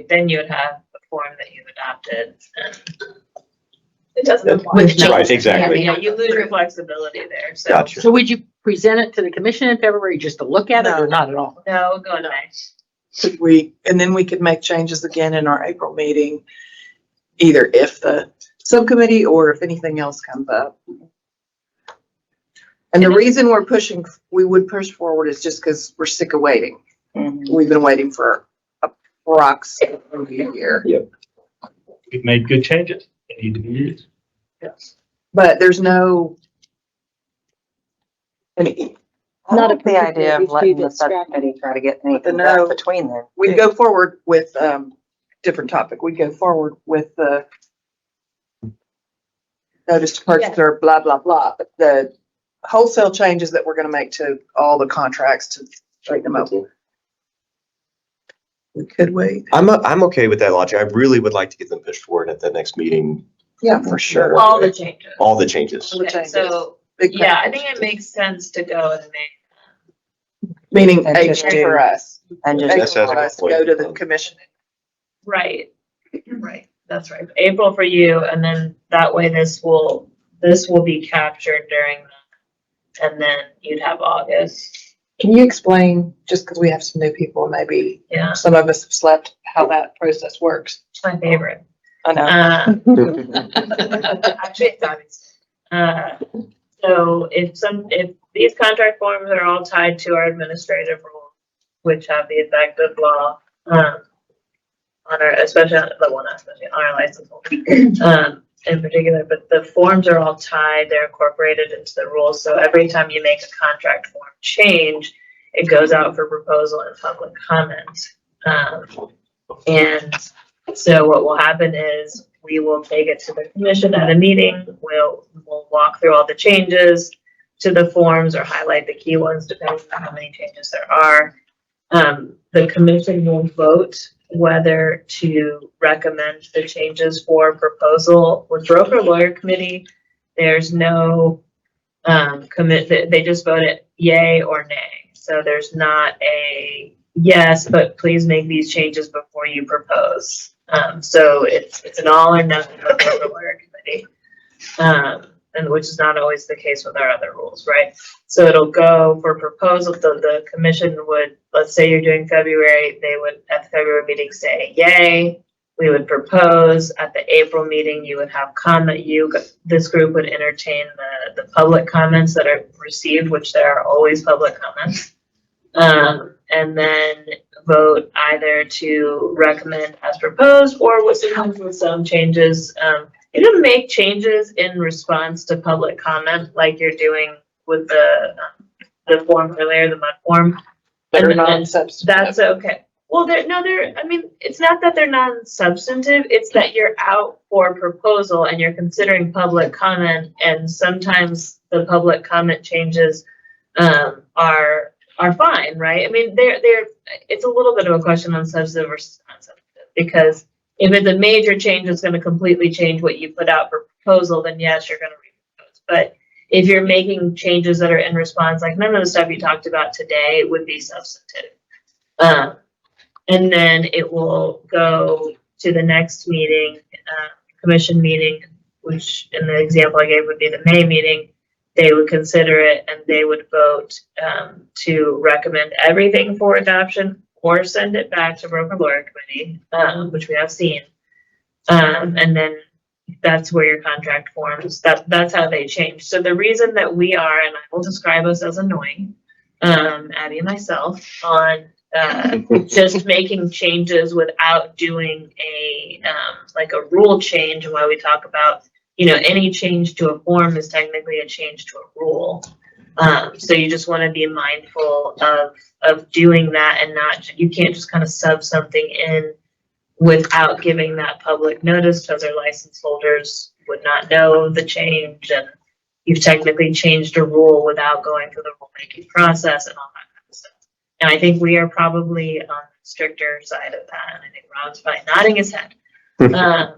then you would have a form that you've adopted, and it doesn't apply. Right, exactly. Yeah, you lose your flexibility there, so. Gotcha. So would you present it to the commission in February just to look at it or not at all? No, go in May. Could we, and then we could make changes again in our April meeting, either if the subcommittee or if anything else comes up. And the reason we would push forward is just because we're sick of waiting. We've been waiting for approximately a year. Yep. We've made good changes. They need to be used. Yes. But there's no. I mean, I Not like a the idea of particular letting issue the that's scrappy. subcommittee try to get anything no. done between them. we'd go forward with, different topic. We'd go forward with the notice to purchase or blah, blah, blah. But the wholesale changes that we're gonna make to all the contracts to straighten them up. We could wait. I'm okay with that logic. I really would like to get them pushed forward at the next meeting. Yeah, for sure. All the changes. All the changes. Okay, so, Big yeah, I package. think it makes sense to go in May. Meaning And just April for do- us. And just. That's April for us, go to the commission. Right, right, that's right. April for you, and then that way this will be captured during and then you'd have August. Can you explain, just because we have some new people, and maybe Yeah, some of us have slept, how that process works? it's my favorite. I know. Actually, it's obvious. So if these contract forms are all tied to our administrative rules, which have the effect of law, on our, especially on the one, especially on our license holder, in particular, but the forms are all tied, they're incorporated into the rules. So every time you make a contract form change, it goes out for proposal and public comment. And so what will happen is we will take it to the commission at a meeting. We'll walk through all the changes to the forms or highlight the key ones depending on how many changes there are. The commission will vote whether to recommend the changes for proposal. With broker lawyer committee, there's no they just vote it yay or nay. So there's not a yes, but please make these changes before you propose. So it's an all or nothing with the lawyer committee, and which is not always the case with our other rules, right? So it'll go for proposal. The commission would, let's say you're doing February, they would at the February meeting say yay. We would propose at the April meeting. You would have comment. This group would entertain the public comments that are received, which there are always public comments. And then vote either to recommend as proposed or with some changes. You can make changes in response to public comment, like you're doing with the form earlier, the mud form. They're non-substantive. That's okay. Well, I mean, it's not that they're non-substantive, it's that you're out for proposal and you're considering public comment, and sometimes the public comment changes are fine, right? I mean, it's a little bit of a question on substantive versus non-substantive, because if it's a major change that's going to completely change what you put out for proposal, then yes, you're going to re-propose. But if you're making changes that are in response, like none of the stuff you talked about today would be substantive. And then it will go to the next meeting, commission meeting, which in the example I gave would be the May meeting. They would consider it and they would vote to recommend everything for adoption or send it back to broker lawyer committee, which we have seen. And then that's where your contract forms, that's how they change. So the reason that we are, and I will describe us as annoying, Abby and myself, on just making changes without doing a like a rule change, and why we talk about, any change to a form is technically a change to a rule. So you just want to be mindful of doing that, and you can't just kind of sub something in without giving that public notice, because our license holders would not know the change, and you've technically changed a rule without going through the rulemaking process and all that kind of stuff. And I think we are probably on the stricter side of that, and I think Rob's probably nodding his head. But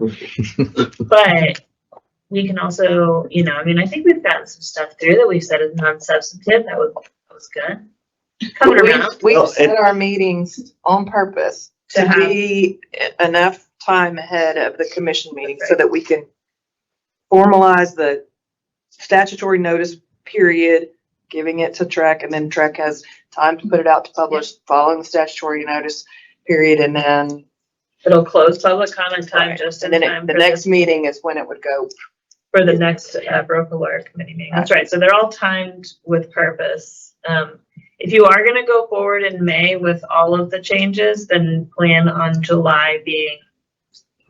we can also, I think we've gotten some stuff through that we've said is non-substantive. That was good. Coming around. We've set our meetings on purpose to be enough time ahead of the commission meeting so that we can formalize the statutory notice period, giving it to TREC, and then TREC has time to put it out to publish following the statutory notice period, and then it'll close public comment time just in time. The next meeting is when it would go for the next broker lawyer committee meeting. That's right. So they're all timed with purpose. If you are going to go forward in May with all of the changes, then plan on July being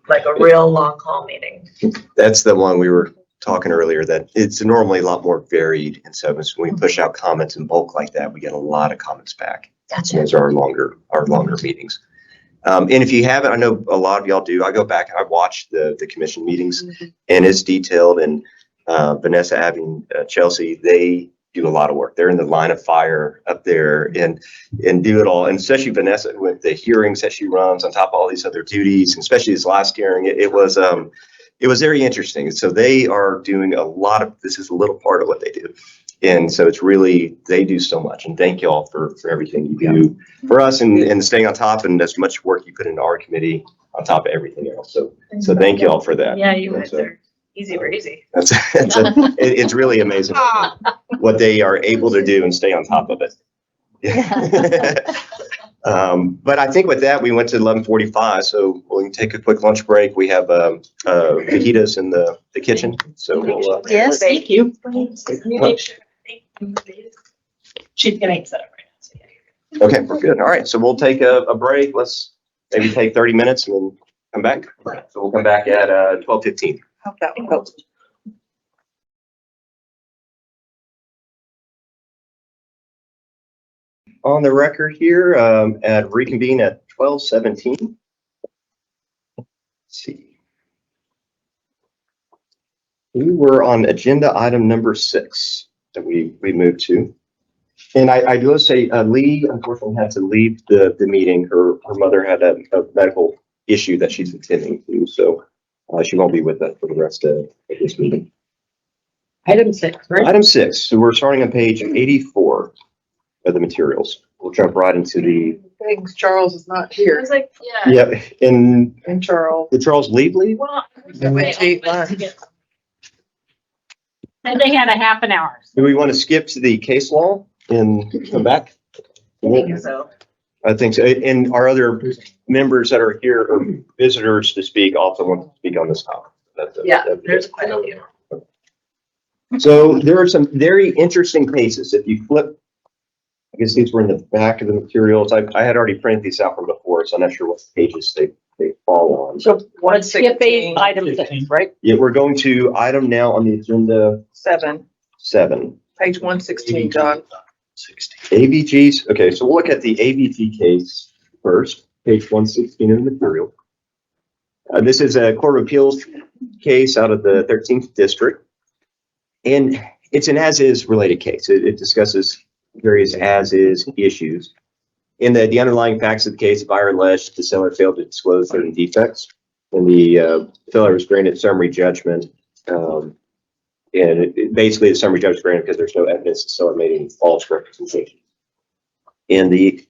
like a real long haul meeting. That's the one we were talking earlier, that it's normally a lot more varied. And so when we push out comments in bulk like that, we get a lot of comments back. Gotcha. Those are our longer meetings. And if you haven't, I know a lot of y'all do, I go back and I watch the commission meetings, and it's detailed, and Vanessa, Abby, Chelsea, they do a lot of work. They're in the line of fire up there and do it all. And especially Vanessa with the hearings that she runs on top of all these other duties, and especially this last hearing, it was very interesting. So they are doing a lot of, this is a little part of what they do. And so it's really, they do so much, and thank y'all for everything you do for us, and staying on top, and as much work you put into our committee on top of everything else. So thank y'all for that. Yeah, you guys are easy breezy. It's really amazing. what they are able to do and stay on top of it. But I think with that, we went to 11:45, so we can take a quick lunch break. We have fajitas in the kitchen, so we'll. Yes, thank you. She's getting set up right now. Okay, we're good. All right, so we'll take a break. Let's maybe take 30 minutes and then come back. So we'll come back at 12:15. Hope that helps. On the record here, at reconvene at 12:17. Let's see. We were on agenda item number 6 that we moved to. And I will say, Lee unfortunately had to leave the meeting. Her mother had a medical issue that she's attending to, so she won't be with us for the rest of this meeting. Item 6, right? Item 6, so we're starting on page 84 of the materials. We'll jump right into the, Thanks, Charles is not I here. was like, yeah. yep, and And Charles. did Charles leave? Well. Then we take lunch. And they had a half an hour. Do we want to skip to the case law and come back? I think so. I think so. And our other members that are here or visitors to speak also want to speak on this topic. Yeah, there's quite a few. So there are some very interesting cases. If you flip, I guess these were in the back of the materials. I had already printed these out from before, so I'm not sure what pages they fall on. So let's skip 116. item 6, right? Yeah, we're going to item now on the agenda 7, 7. page 116, John. AVGs, okay, so we'll look at the AVG case first, page 116 in the material. This is a Court of Appeals case out of the 13th District. And it's an as-is related case. It discusses various as-is issues. In the underlying facts of the case, the buyer alleged the seller failed to disclose certain defects, and the seller was granted summary judgment. And basically, the summary judgment was granted because there's no evidence the seller made any false representation. And the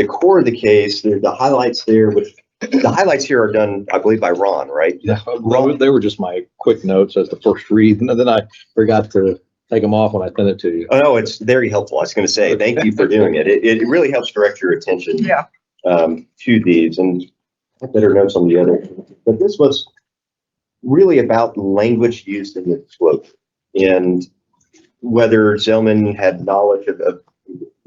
core of the case, the highlights there, which the highlights here are done, I believe, by Ron, right? Yeah, they were just my quick notes as the first read, and then I forgot to take them off when I sent it to you. Oh, no, it's very helpful. I was going to say, thank you for doing it. It really helps direct your attention Yeah. To these, and I have better notes on the other. But this was really about language used in the disclosure and whether Zellman had knowledge of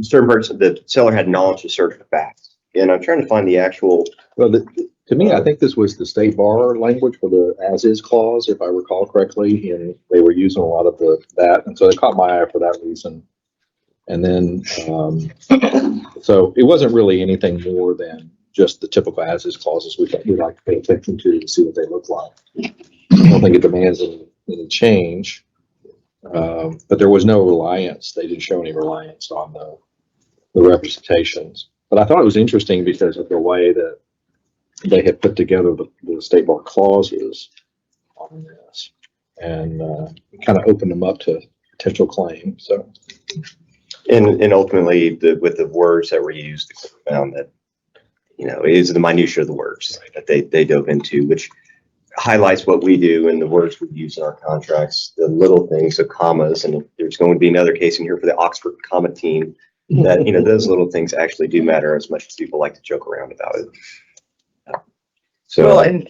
certain parts of the seller had knowledge of certain facts. And I'm trying to find the actual. Well, to me, I think this was the state bar language for the as-is clause, if I recall correctly, and they were using a lot of that, and so it caught my eye for that reason. And then, so it wasn't really anything more than just the typical as-is clauses we like to pay attention to see what they look like. I don't think it demands any change, but there was no reliance. They didn't show any reliance on the representations. But I thought it was interesting because of the way that they had put together the state bar clauses on this, and kind of opened them up to potential claims. So, And ultimately, with the words that were used, the court found that, it is the minutia of the words that they dove into, which highlights what we do and the words we use in our contracts, the little things, the commas, and there's going to be another case in here for the Oxford comma team that, those little things actually do matter as much as people like to joke around about it. So, Well, and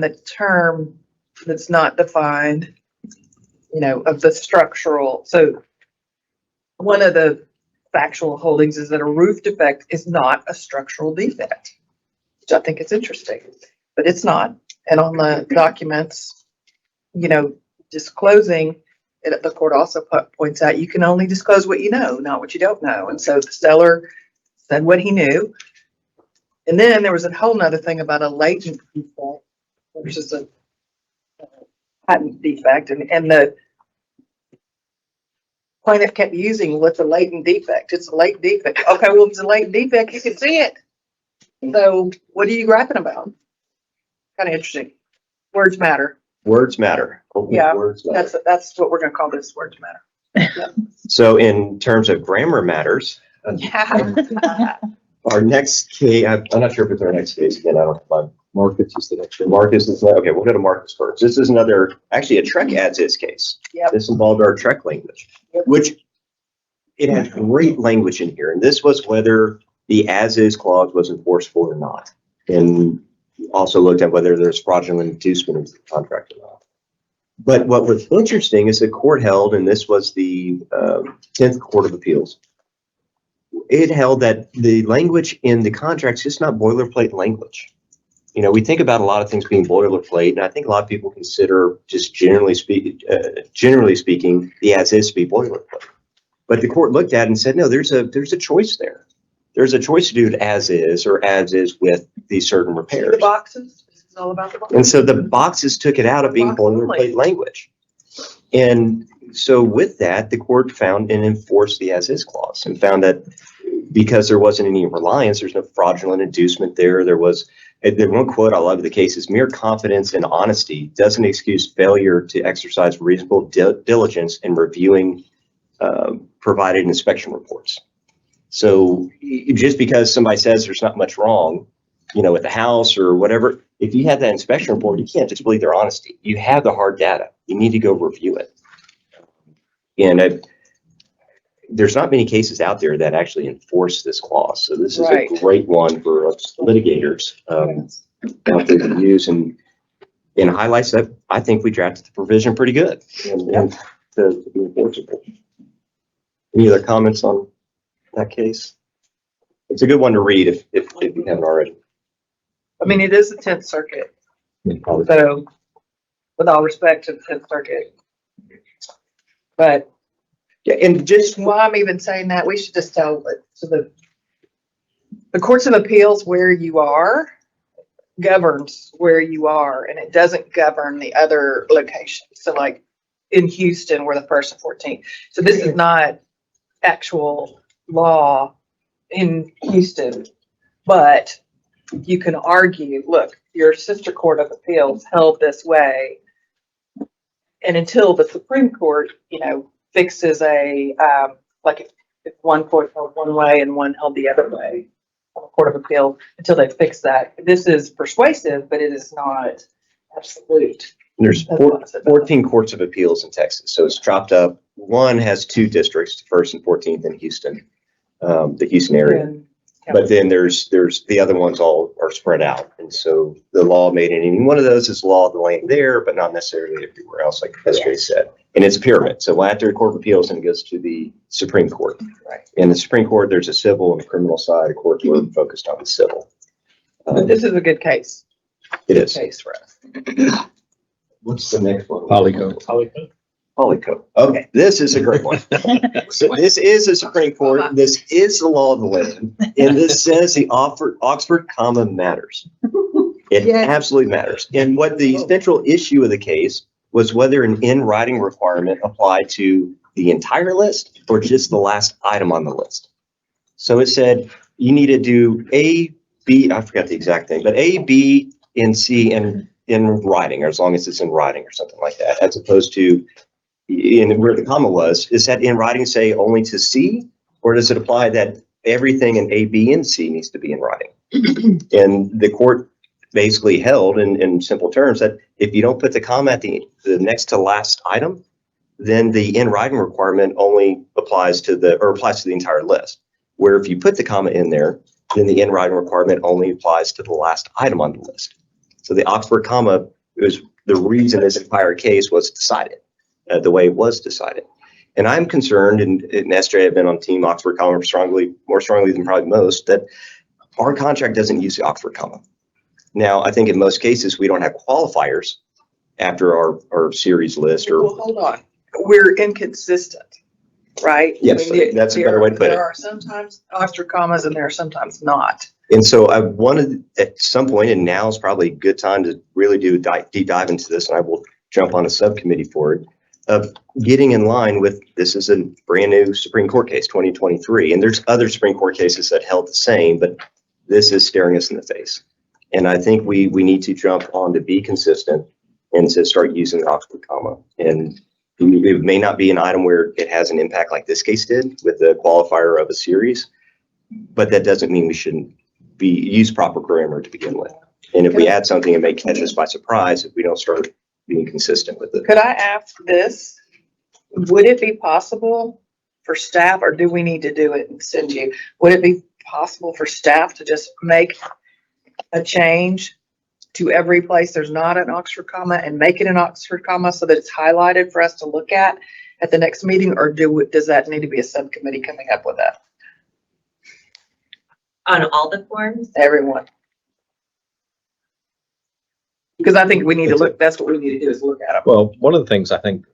the term that's not defined, of the structural. So one of the factual holdings is that a roof defect is not a structural defect, which I think is interesting, but it's not. And on the documents, disclosing it, the court also points out you can only disclose what you know, not what you don't know. And so the seller said what he knew. And then there was a whole nother thing about a latent defect versus a patent defect. And the plaintiff kept using what's a latent defect. It's a latent defect. Okay, well, if it's a latent defect, you can see it. So what are you griping about? Kind of interesting. Words matter. words matter. Yeah, Words matter. that's what we're gonna call this, words matter. So in terms of grammar matters, Yeah. our next case, I'm not sure if it's our next case again. I don't have my Marcus is the next one. Marcus is okay. We'll go to Marcus first. This is actually a Trek as is case. Yep. This involved our Trek language, which it had great language in here, and this was whether the as-is clause was enforceable or not. And also looked at whether there's fraudulent inducement of the contract or not. But what was interesting is the court held, and this was the 10th Court of Appeals, it held that the language in the contract is just not boilerplate language. You know, we think about a lot of things being boilerplate, and I think a lot of people consider just generally speaking, the as-is to be boilerplate. But the court looked at it and said, no, there's a choice there. There's a choice to do it as is or as is with these certain repairs. The boxes, this is all about the boxes. And so the boxes took it out of being boilerplate language. And so with that, the court found and enforced the as-is clause and found that because there wasn't any reliance, there's no fraudulent inducement there. There was, the one quote I love of the case is, mere confidence and honesty doesn't excuse failure to exercise reasonable diligence in reviewing provided inspection reports. So just because somebody says there's not much wrong, you know, at the house or whatever, if you have that inspection report, you can't just believe their honesty. You have the hard data. You need to go review it. And there's not many cases out there that actually enforce this clause. So this is a great one for us litigators out there to use, and highlights that I think we drafted the provision pretty good and to be enforceable. Any other comments on that case? It's a good one to read if you haven't already. I mean, it is the 10th Circuit. So with all respect to the 10th Circuit. But yeah, and just why I'm even saying that, we should just tell it to the courts of appeals where you are governs where you are, and it doesn't govern the other locations. So like in Houston, we're the 1st and 14th. So this is not actual law in Houston, but you can argue, look, your sister court of appeals held this way. And until the Supreme Court, you know, fixes a, like if one court held one way and one held the other way, Court of Appeal, until they fix that. This is persuasive, but it is not absolute. There's 14 courts of appeals in Texas, so it's chopped up. One has 2 districts, 1st and 14th in Houston, the Houston area. But then there's the other ones all are spread out. And so the law made it, any one of those is law of the land there, but not necessarily everywhere else, like SJ said. And it's a pyramid. So after the Court of Appeals, and it goes to the Supreme Court. Right. In the Supreme Court, there's a civil and a criminal side. Of course, we're focused on the civil. But this is a good case. It is. Case for us. What's the next one? Polycode. Polycode. Okay, this is a great one. So this is a Supreme Court. This is the law of the land. And this says the Oxford comma matters. It absolutely matters. And what the central issue of the case was whether an in-writing requirement applied to the entire list or just the last item on the list. So it said you need to do A, B, I forgot the exact thing, but A, B, and C in writing, or as long as it's in writing or something like that, as opposed to in where the comma was. Is that in writing say only to C, or does it apply that everything in A, B, and C needs to be in writing? And the court basically held in simple terms that if you don't put the comma at the next to last item, then the in writing requirement only applies to the entire list. Where if you put the comma in there, then the in writing requirement only applies to the last item on the list. So the Oxford comma was the reason this entire case was decided the way it was decided. And I'm concerned, and SJ have been on team Oxford comma more strongly than probably most, that our contract doesn't use the Oxford comma. Now, I think in most cases, we don't have qualifiers after our series list or. Well, hold on. We're inconsistent, right? Yes, that's a better way to put it. There are sometimes Oxford commas and there are sometimes not. And so I wanted at some point, and now is probably a good time to really do a deep dive into this, and I will jump on a subcommittee for it, of getting in line with, this is a brand new Supreme Court case, 2023, and there's other Supreme Court cases that held the same, but this is staring us in the face. And I think we need to jump on to be consistent and to start using the Oxford comma. And it may not be an item where it has an impact like this case did with the qualifier of a series, but that doesn't mean we shouldn't use proper grammar to begin with. And if we add something, it may catch us by surprise if we don't start being consistent with it. Could I ask this? Would it be possible for staff, or do we need to do it and send you? Would it be possible for staff to just make a change to every place there's not an Oxford comma and make it an Oxford comma so that it's highlighted for us to look at the next meeting, or does that need to be a subcommittee coming up with that? On all the forms? Everyone. Because I think we need to look, that's what we need to do is look at them. Well, one of the things I think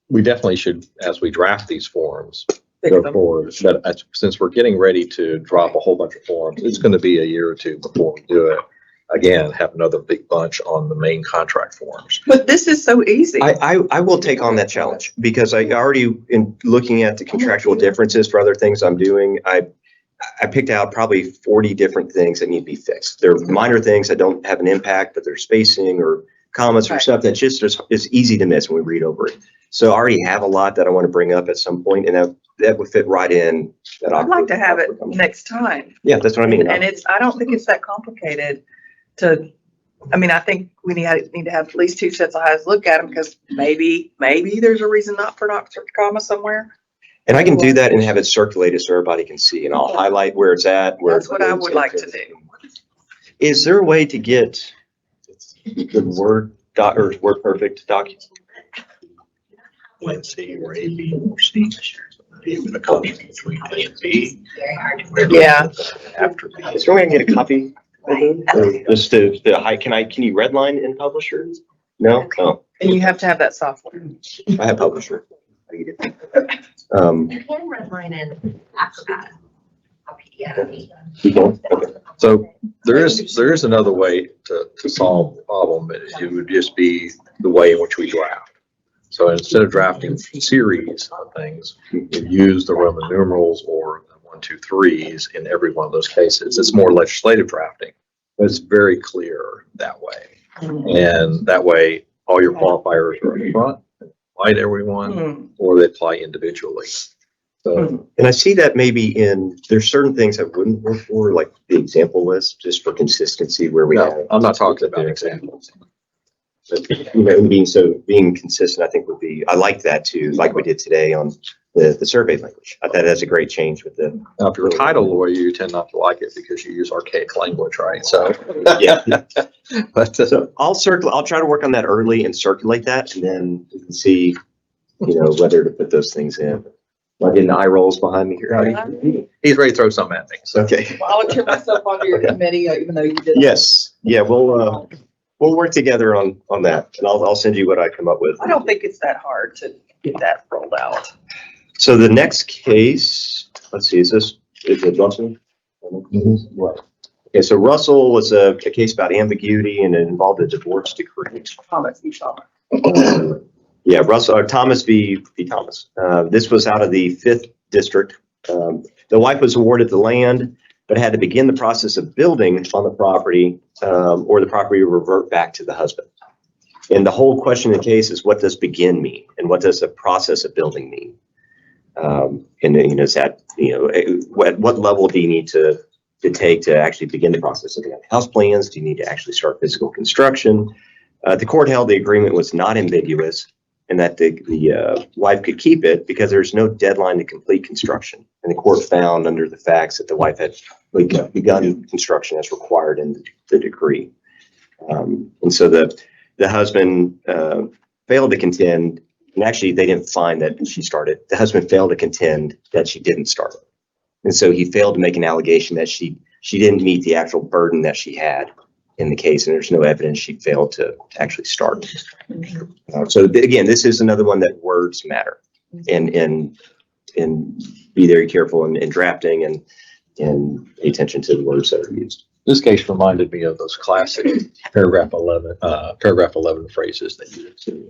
we definitely should, as we draft these forms, Fix go them. forward, but since we're getting ready to drop a whole bunch of forms, it's going to be a year or two before we do it. Again, have another big bunch on the main contract forms. But this is so easy. I will take on that challenge because I already, in looking at the contractual differences for other things I'm doing, I picked out probably 40 different things that need to be fixed. They're minor things that don't have an impact, but they're spacing or comments or Right. stuff that just is easy to miss when we read over it. So I already have a lot that I want to bring up at some point, and that would fit right in. That I'd like awkward- to have it awkward comment. next time. Yeah, that's what I mean. And I don't think it's that complicated to, I think we need to have at least two sets of eyes look at them, because maybe there's a reason not for an Oxford comma somewhere. And I can do that and have it circulated so everybody can see, and I'll highlight where it's at. That's what I would like to do. Is there a way to get the Word doc or Word Perfect document? C or A, B, or C. Even a copy between A and B. Very hard to. Yeah. After B. Is there a way I can get a copy? Or just the high, can you redline in Publisher? No? Oh, And you have to have that software. I have Publisher. You can redline in Acrobat. or PDF. Keep going. Okay. So there is another way to solve the problem. It would just be the way in which we draft. So instead of drafting series of things, you can use the Roman numerals or the 1, 2, 3s in every one of those cases. It's more legislative drafting, but it's very clear that way. And that way, all your qualifiers are in front, apply to everyone, or they apply individually. So, And I see that maybe there's certain things that wouldn't work for, like the example list, just for consistency where we have. no, I'm not talking about examples. But, being consistent, I think I like that too, like we did today on the survey language. That's a great change with the. Now, if you're a title lawyer, you tend not to like it because you use archaic language, right? So, Yeah. but So I'll try to work on that early and circulate that, and then we can see, whether to put those things in. Am I getting eye rolls behind me here? he's ready to throw something at me. So. Okay. Volunteer myself onto your committee, even though you didn't. Yes. Yeah, we'll work together on that, and I'll send you what I come up with. I don't think it's that hard to get that rolled out. So the next case, let's see, is it Russell? Right. Okay, so Russell was a case about ambiguity, and it involved a divorce decree. Thomas, you saw Yeah, Thomas v. Thomas. This was out of the 5th district. The wife was awarded the land, but had to begin the process of building on the property, or the property would revert back to the husband. And the whole question in the case is, what does begin mean? And what does the process of building mean? And then, is that, at what level do you need to take to actually begin the process of house plans? Do you need to actually start physical construction? The court held the agreement was not ambiguous, and that the wife could keep it because there's no deadline to complete construction. And the court found under the facts that the wife had begun construction as required in the decree. And so the husband failed to contend, and actually they didn't find that she started. The husband failed to contend that she didn't start it. And so he failed to make an allegation that she didn't meet the actual burden that she had in the case, and there's no evidence she failed to actually start. So again, this is another one that words matter, and be very careful in drafting and pay attention to the words that are used. This case reminded me of those classic paragraph 11 phrases that you would see.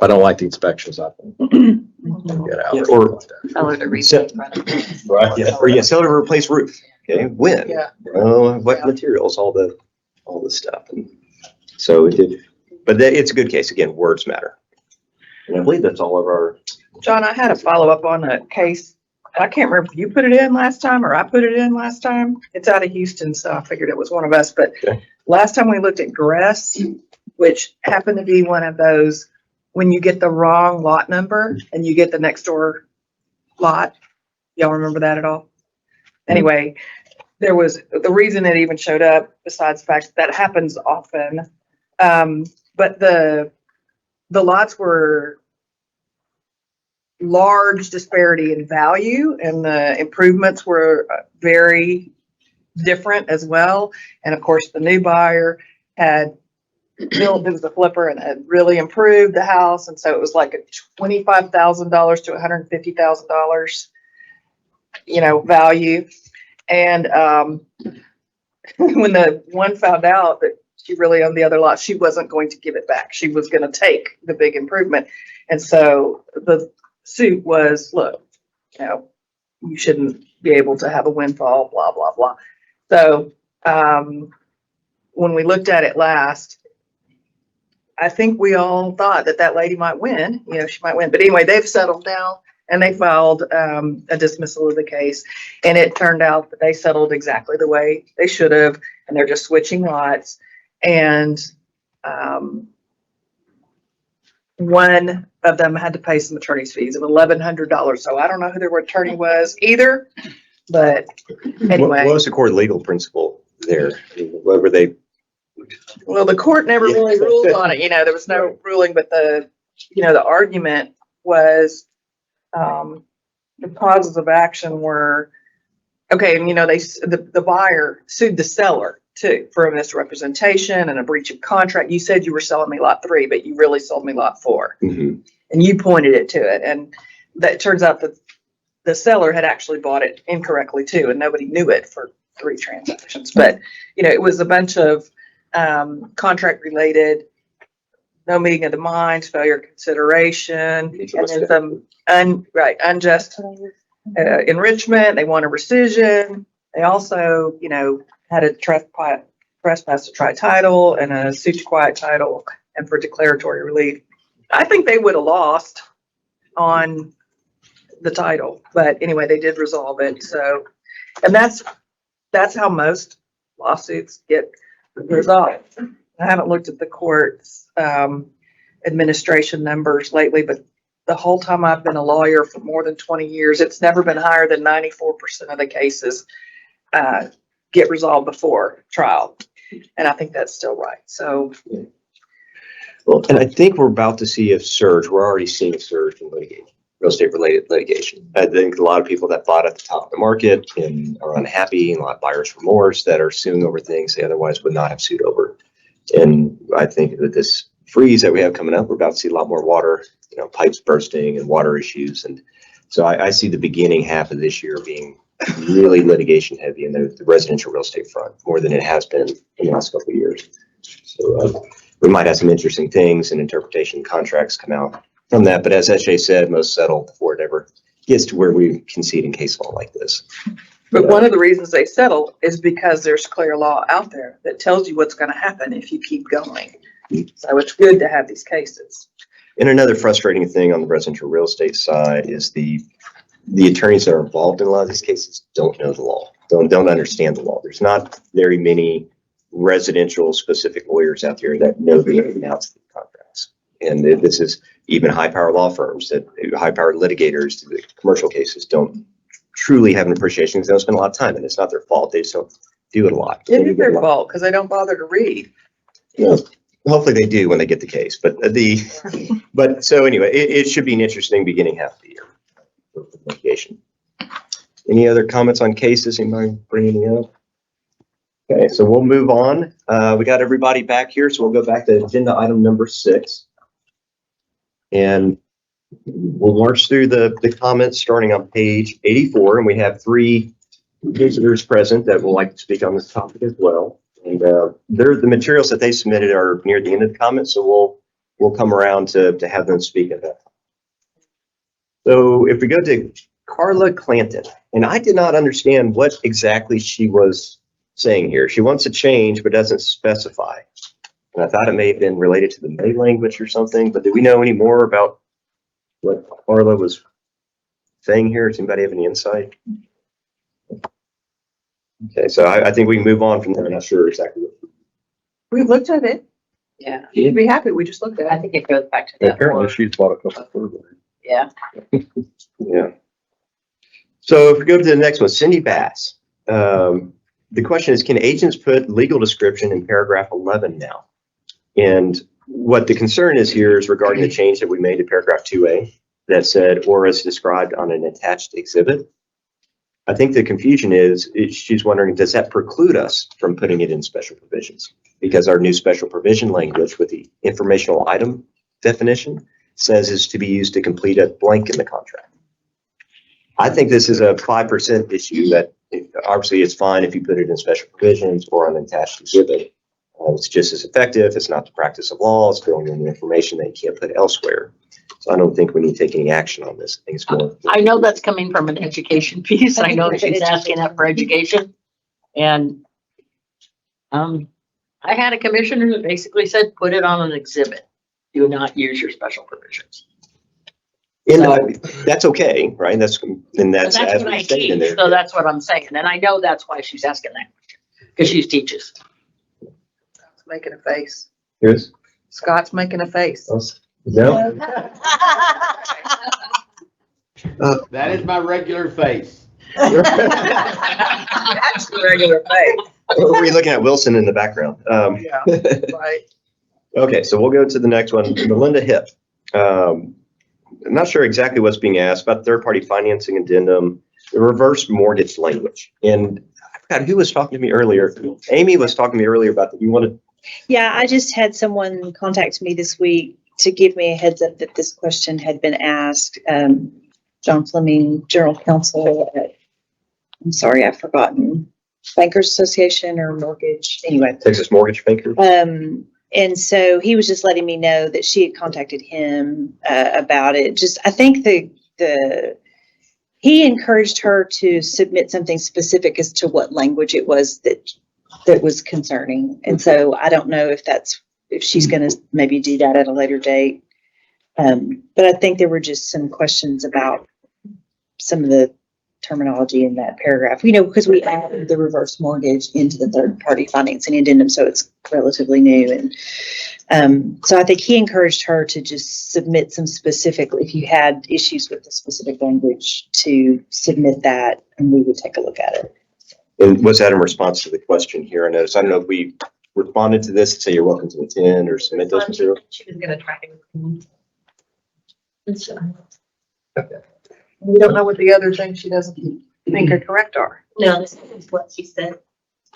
I don't like the inspections. I think get out. Yeah, or Tell her to read So- it in front of her. right, yeah, or sell to replace roof. Okay, when? Yeah. What materials? All the stuff. And so it did, but it's a good case. Again, words matter. And I believe that's all of our. John, I had a follow-up on a case. I can't remember if you put it in last time or I put it in last time. It's out of Houston, so I figured it was one of us. But Okay. last time we looked at Gress, which happened to be one of those when you get the wrong lot number and you get the next door lot. Y'all remember that at all? Anyway, there was, the reason it even showed up, besides the fact that happens often, but the lots were large disparity in value, and the improvements were very different as well. And of course, the new buyer had built, it was a flipper, and had really improved the house. And so it was like a $25,000 to $150,000, value. And when the one found out that she really owned the other lot, she wasn't going to give it back. She was going to take the big improvement. And so the suit was, look, you shouldn't be able to have a windfall, blah, blah, blah. So when we looked at it last, I think we all thought that lady might win, she might win. But anyway, they've settled down, and they filed a dismissal of the case. And it turned out that they settled exactly the way they should have, and they're just switching lots. And one of them had to pay some attorney's fees of $1,100. So I don't know who their attorney was either, but anyway. What was the court legal principle there? What were they? Well, the court never really ruled on it. There was no ruling, but the argument was, the causes of action were, okay. And, the buyer sued the seller too for a misrepresentation and a breach of contract. You said you were selling me lot 3, but you really sold me lot 4. Mm-hmm. And you pointed it to it. And that turns out that the seller had actually bought it incorrectly too. And nobody knew it for 3 transactions. But, it was a bunch of contract related, no meeting of the minds, failure of consideration, and then some unjust enrichment. They want a rescission. They also, had a trespass to try title and a suit to quiet title and for declaratory relief. I think they would have lost on the title, but anyway, they did resolve it. So, and that's how most lawsuits get resolved. I haven't looked at the court's administration numbers lately, but the whole time I've been a lawyer for more than 20 years, it's never been higher than 94% of the cases get resolved before trial. And I think that's still right. So. Well, and I think we're about to see a surge. We're already seeing a surge in litigation, real estate related litigation. I think a lot of people that bought at the top of the market and are unhappy, and a lot of buyer's remorse that are suing over things they otherwise would not have sued over. And I think that this freeze that we have coming up, we're about to see a lot more water, pipes bursting and water issues. And so I see the beginning half of this year being really litigation heavy in the residential real estate front, more than it has been in the last couple of years. So we might have some interesting things and interpretation contracts come out from that. But as SJ said, most settle before it ever gets to where we concede in case law like this. But one of the reasons they settle is because there's clear law out there that tells you what's going to happen if you keep going. So it's good to have these cases. And another frustrating thing on the residential real estate side is the attorneys that are involved in a lot of these cases don't know the law, don't understand the law. There's not very many residential specific lawyers out there that know the ins and outs of the contracts. And this is even high power law firms, that high powered litigators, the commercial cases don't truly have an appreciation because they don't spend a lot of time, and it's not their fault. They just don't do it a lot. It is their fault because they don't bother to read. Hopefully they do when they get the case, but so anyway, it should be an interesting beginning half of the year for litigation. Any other comments on cases? Anybody bring anything up? Okay, so we'll move on. We got everybody back here, so we'll go back to agenda item number 6. And we'll march through the comments starting on page 84, and we have 3 visitors present that will like to speak on this topic as well. And the materials that they submitted are near the end of the comments, so we'll come around to have them speak at that time. So if we go to Carla Clanton, and I did not understand what exactly she was saying here. She wants a change, but doesn't specify. And I thought it may have been related to the May language or something, but do we know any more about what Carla was saying here? Does anybody have any insight? Okay, so I think we can move on from there. I'm not sure exactly what. We looked at it. Yeah, You'd be happy. We just looked at I it. think it goes back to that. Apparently word. she's bought a couple of. Yeah. Yeah. So if we go to the next one, Cindy Bass. The question is, can agents put legal description in paragraph 11 now? And what the concern is here is regarding the change that we made to paragraph 2A that said, or as described on an attached exhibit. I think the confusion is she's wondering, does that preclude us from putting it in special provisions? Because our new special provision language with the informational item definition says is to be used to complete a blank in the contract. I think this is a 5% issue that obviously it's fine if you put it in special provisions or on an attached exhibit. It's just as effective. It's not the practice of law. It's filling in the information that you can't put elsewhere. So I don't think we need to take any action on this. I think it's more. I know that's coming from an education piece. I know she's asking that for education. And I had a commissioner that basically said, put it on an exhibit. Do not use your special provisions. And that's okay, right? That's That's as what I we stated in teach, there. so that's what I'm saying. And I know that's why she's asking that question, because she teaches. Scott's making a face. Yes. Scott's making a face. No. That is my regular face. That's the regular face. We're looking at Wilson in the background. Yeah, right. Okay, so we'll go to the next one. Melinda Hip. I'm not sure exactly what's being asked about third-party financing addendum, the reverse mortgage language. And I forgot who was talking to me earlier. Amy was talking to me earlier about that. You wanted. Yeah, I just had someone contact me this week to give me a heads up that this question had been asked. John Fleming, General Counsel at, I'm sorry, I've forgotten, Bankers Association or Mortgage, anyway. Texas Mortgage Banker. And so he was just letting me know that she had contacted him about it. Just, I think he encouraged her to submit something specific as to what language it was that was concerning. And so I don't know if she's going to maybe do that at a later date. But I think there were just some questions about some of the terminology in that paragraph, because we added the reverse mortgage into the third party financing addendum, so it's relatively new. And so I think he encouraged her to just submit some specific, if you had issues with the specific language, to submit that and we would take a look at it. And was that in response to the question here? I noticed, I don't know if we responded to this and say you're welcome to attend or submit those materials. She was gonna try to. Okay. We don't know what the other things she doesn't think are correct are. No, this is what she said.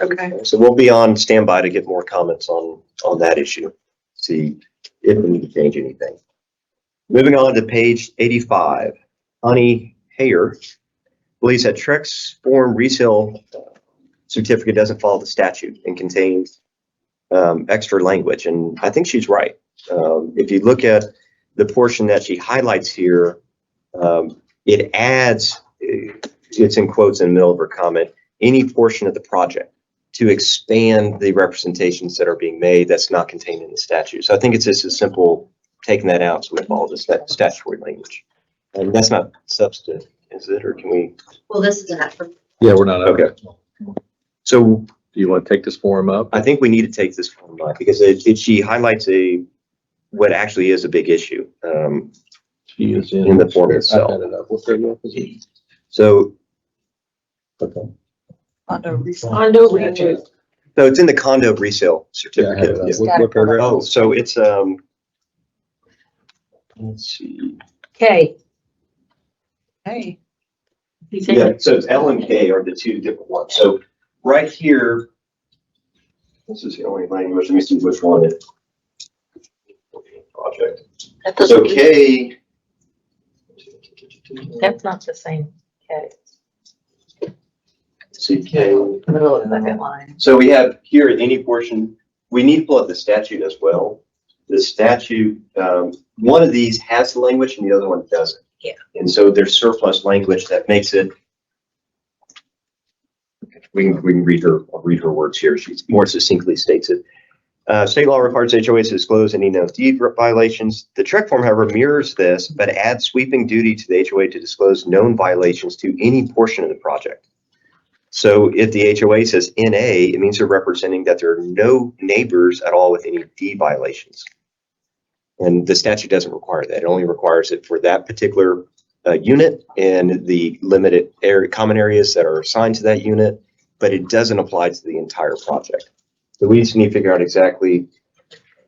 Okay. So we'll be on standby to get more comments on that issue. See if we need to change anything. Moving on to page 85, Honey Hayer believes that Trex form resale certificate doesn't follow the statute and contains extra language. And I think she's right. If you look at the portion that she highlights here, it adds, it's in quotes in the middle of her comment, any portion of the project to expand the representations that are being made that's not contained in the statute. So I think it's just as simple taking that out so we follow the statutory language. And that's not substantive, is it? Or can we? Well, this is an for. Yeah, we're not. Okay. So Do you want to take this form up? I think we need to take this form up because she highlights what actually is a big issue. She is in the form itself. So, okay. Condo resale. Condo resale. So it's in the condo resale certificate. What paragraph? Oh, so it's, let's see. Okay. Hey. Yeah, so it's L and K are the two different ones. So right here, this is the only language. Let me see which one it project. So K. That's not the same. Okay. See K. Middle of the second line. So we have here any portion, we need to pull up the statute as well. The statute, one of these has the language and the other one doesn't. Yeah. And so there's surplus language that makes it, we can read her words here. She more succinctly states it. State law requires HOAs to disclose any known deed violations. The TREC form, however, mirrors this, but adds sweeping duty to the HOA to disclose known violations to any portion of the project. So if the HOA says NA, it means they're representing that there are no neighbors at all with any deed violations. And the statute doesn't require that. It only requires it for that particular unit and the limited area, common areas that are assigned to that unit, but it doesn't apply to the entire project. So we just need to figure out exactly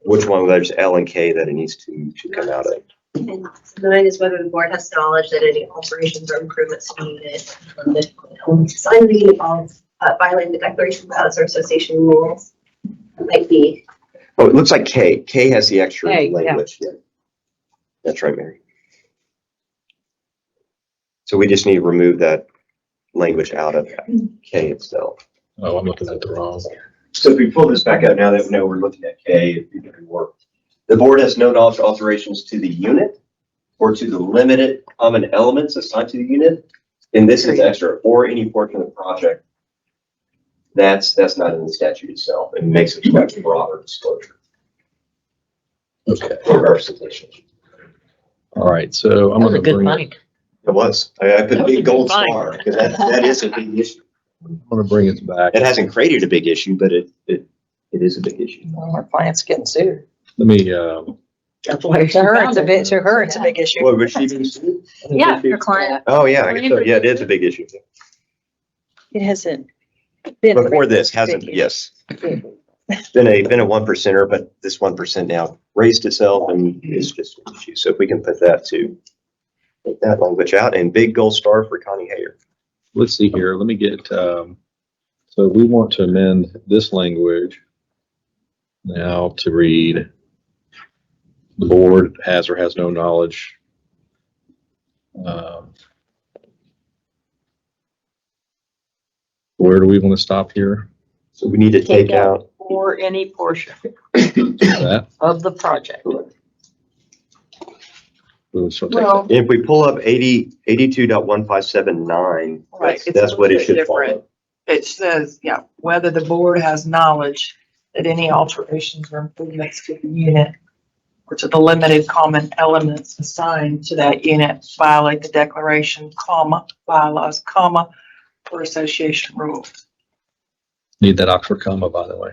which one of those L and K that it needs to come out of. And 9 is whether the board has knowledge that any alterations or improvements to the unit assigned to the unit violating the declaration bylaws or association rules. It might be. Oh, it looks like K. K has the extra K, yeah. language. Yeah. That's right, Mary. So we just need to remove that language out of K itself. Oh, I'm looking at the wrong. So if we pull this back up, now that we know we're looking at K, it can work. The board has no knowledge of alterations to the unit or to the limited common elements assigned to the unit. And this is extra, or any portion of the project. That's not in the statute itself. It makes it much broader disclosure. Okay. For representation. All right, so I'm That was a gonna good bring, find. It was. I put That a was a big good gold find. star because that is a big issue. I'm gonna bring it back. It hasn't created a big issue, but it is a big issue. Well, our client's getting sued. Let me, That's why she To her, found it's a it. bit, to her, it's a big issue. What, was she being sued? Yeah, your client. Oh, yeah, I guess so. Yeah, it is a big issue. It hasn't been. Before this hasn't, yes. It's been a 1%er, but this 1% now raised itself and is just an issue. So if we can put that to take that language out, and big gold star for Connie Hayer. let's see here, let me get, so we want to amend this language now to read, the board has or has no knowledge. Where do we want to stop here? So we need to take out, Or any portion That? of the project. We'll still take Well, if we pull up 82.1579, right, it's a that's what little it should bit follow. different. It says, yeah, whether the board has knowledge that any alterations or improvements to the unit or to the limited common elements assigned to that unit violate the declaration, comma, bylaws, comma, or association rules. Need that Oxford comma, by the way.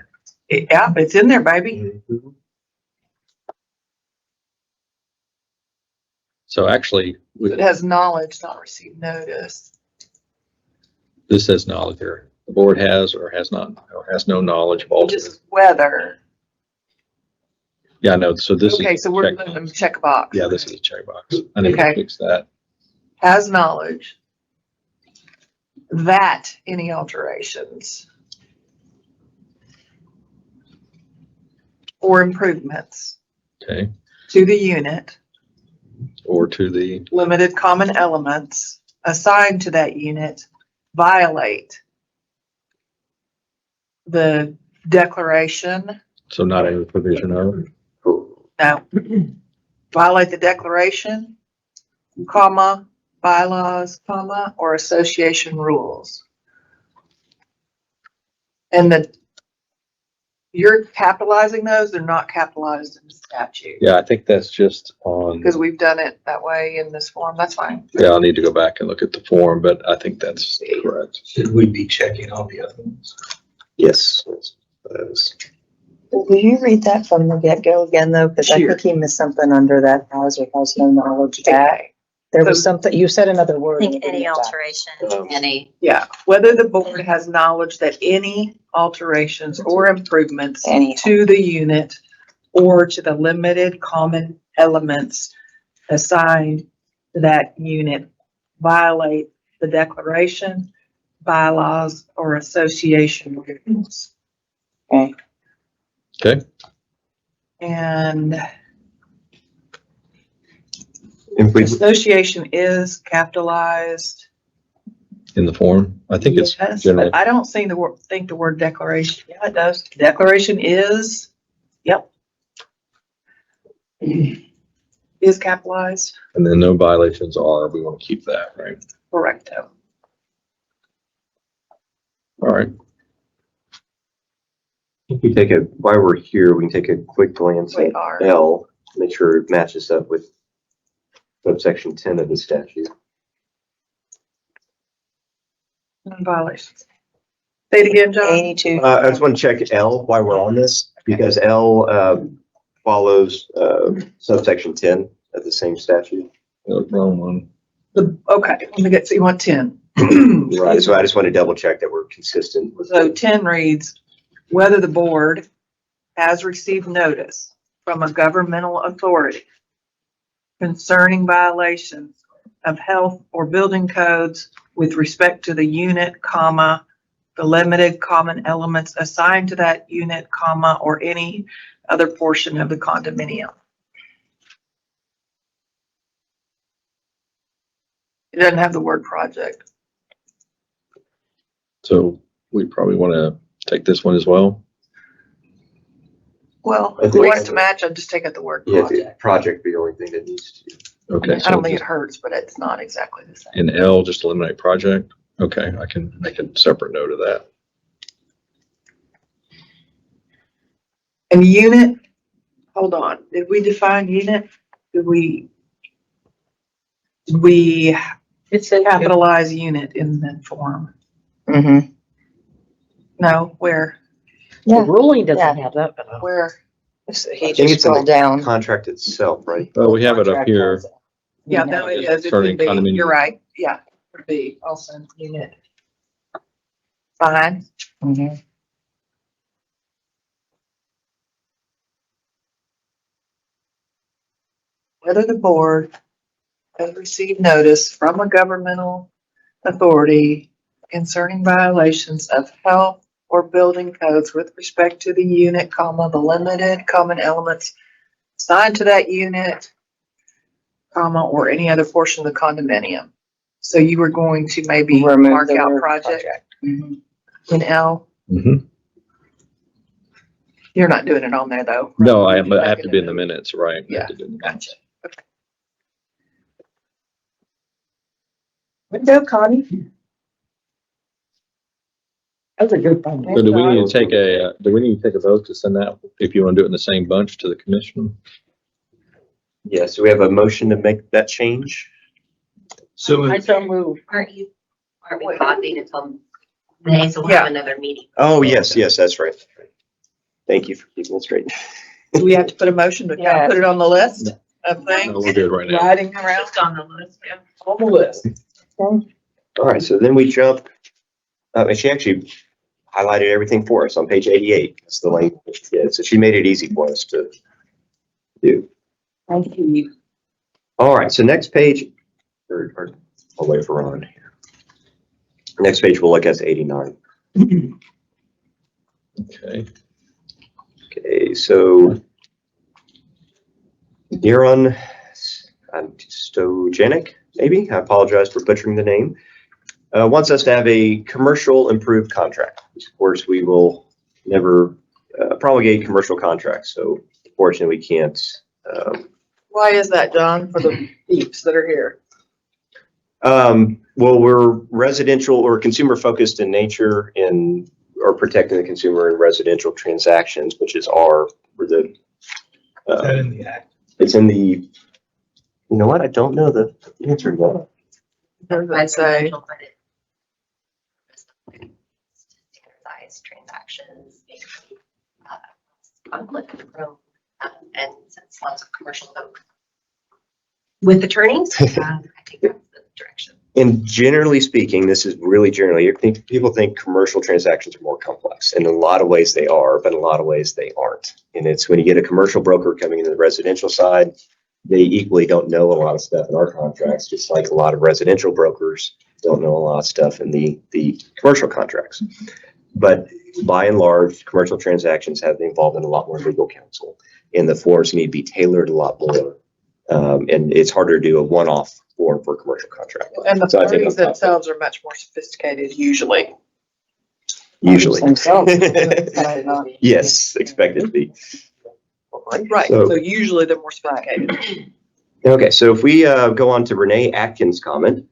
Yeah, it's in there, baby. So actually, It has knowledge, not received notice. this says knowledge here. The board has or has not, or has no knowledge of all. Just whether. Yeah, no, so this is. Okay, so we're check- letting them check a box. Yeah, this is a checkbox. I need to Okay. fix that. Has knowledge that any alterations or improvements Okay, to the unit, or to the, limited common elements assigned to that unit violate the declaration, so not any provision of. no, violate the declaration, comma, bylaws, comma, or association rules. And you're capitalizing those, they're not capitalized in the statute. Yeah, I think that's just on, Because we've done it that way in this form, that's fine. yeah, I'll need to go back and look at the form, but I think that's correct. Should we be checking all the other ones? Yes. That was- Will you read that from the get-go again, though? Because I Sure. think he missed something under that has or has no knowledge that. There was something, you said another I word. think any alteration. Any, Yeah, whether the board has knowledge that any alterations or improvements Any. to the unit or to the limited common elements assigned to that unit violate the declaration, bylaws, or association rules. Okay. Okay, And If we, association is capitalized. in the form, I think it's Yes, generally, but I don't think the word declaration, yeah, it does. Declaration is, yep. Is capitalized, and then no violations are, we want to keep that, right? correcto. All right, if we take while we're here, we can take a quick glance We at are. L, make sure it matches up with subsection 10 of the statute. Violations. Say it again, John. 82. I just want to check L while we're on this, because L follows subsection 10 of the same statute. wrong one. Okay, let me get, so you want 10. Right, so I just want to double check that we're consistent with. So 10 reads, whether the board has received notice from a governmental authority concerning violations of health or building codes with respect to the unit, comma, the limited common elements assigned to that unit, comma, or any other portion of the condominium. It doesn't have the word project. So we probably want to take this one as well. Well, I if you think- want it to match, I'd just take out the word Yeah, the project. project be the only thing that needs to. Okay. I So don't think it just hurts, but it's not exactly the same. in L, just eliminate project. Okay, I can make a separate note of that. And unit, hold on, did we define unit? Did we It says capitalize unit in that form? Mm-hmm. No, where? the ruling doesn't have that, but Where? I He think just it's in scrolled the down. contract itself, right? Oh, we have it up here. Yeah, no, it is. It's Starting in B. condominium. You're right. Yeah, for B, also unit. Fine. Mhm. Whether the board has received notice from a governmental authority concerning violations of health or building codes with respect to the unit, comma, the limited common elements assigned to that unit, comma, or any other portion of the condominium. So you were going to maybe Remove mark the out word project Mhm. in L. Mhm. You're not doing it on there though. right? No, I You're just have to making be a in the note. minutes, right? I Yeah, have to do the gotcha. minutes. Okay. Way to go, Connie. that was a good thing. So do we need to take a vote to send that, if you want to do it in the same bunch to the commission? Yeah, so we have a motion to make that change. So I so move. Aren't we pausing until May, so we'll have another meeting? Oh, yes, that's right. Thank you for keeping it straight. Do we have to put a motion to kind of put it on the list of No, things? we're good right now. Riding around Just on the list, yeah. on the list. All right, so then we jump, and she actually highlighted everything for us on page 88. That's the language she did. So she made it easy for us to do. Thank you. All right, so next page, or I'll wait for Ron here. Next page we'll look at is 89. Okay. Okay, so Neuron Stogenic, maybe, I apologize for butchering the name, wants us to have a commercial improved contract. Of course, we will never promulgate commercial contracts, so unfortunately we can't. Why is that, John, for the peeps that are here? Well, we're residential or consumer focused in nature and are protecting the consumer in residential transactions, which is Is that in the act? it's in the, you know what, I don't know the answer to that. I'd say, Standardized transactions, conflict from, and since lots of commercial folks with attorneys, I think that's the direction. And generally speaking, this is really generally, people think commercial transactions are more complex. And in a lot of ways they are, but in a lot of ways they aren't. And it's when you get a commercial broker coming into the residential side, they equally don't know a lot of stuff in our contracts, just like a lot of residential brokers don't know a lot of stuff in the commercial contracts. But by and large, commercial transactions have involved in a lot more legal counsel, and the forms need to be tailored a lot more. And it's harder to do a one-off form for a commercial contract. and the So I think parties on top of it. themselves are much more sophisticated usually. Usually. Themselves. Yes, expected to be. Right, So- so usually they're more sophisticated. Okay, so if we go on to Renee Atkins' comment,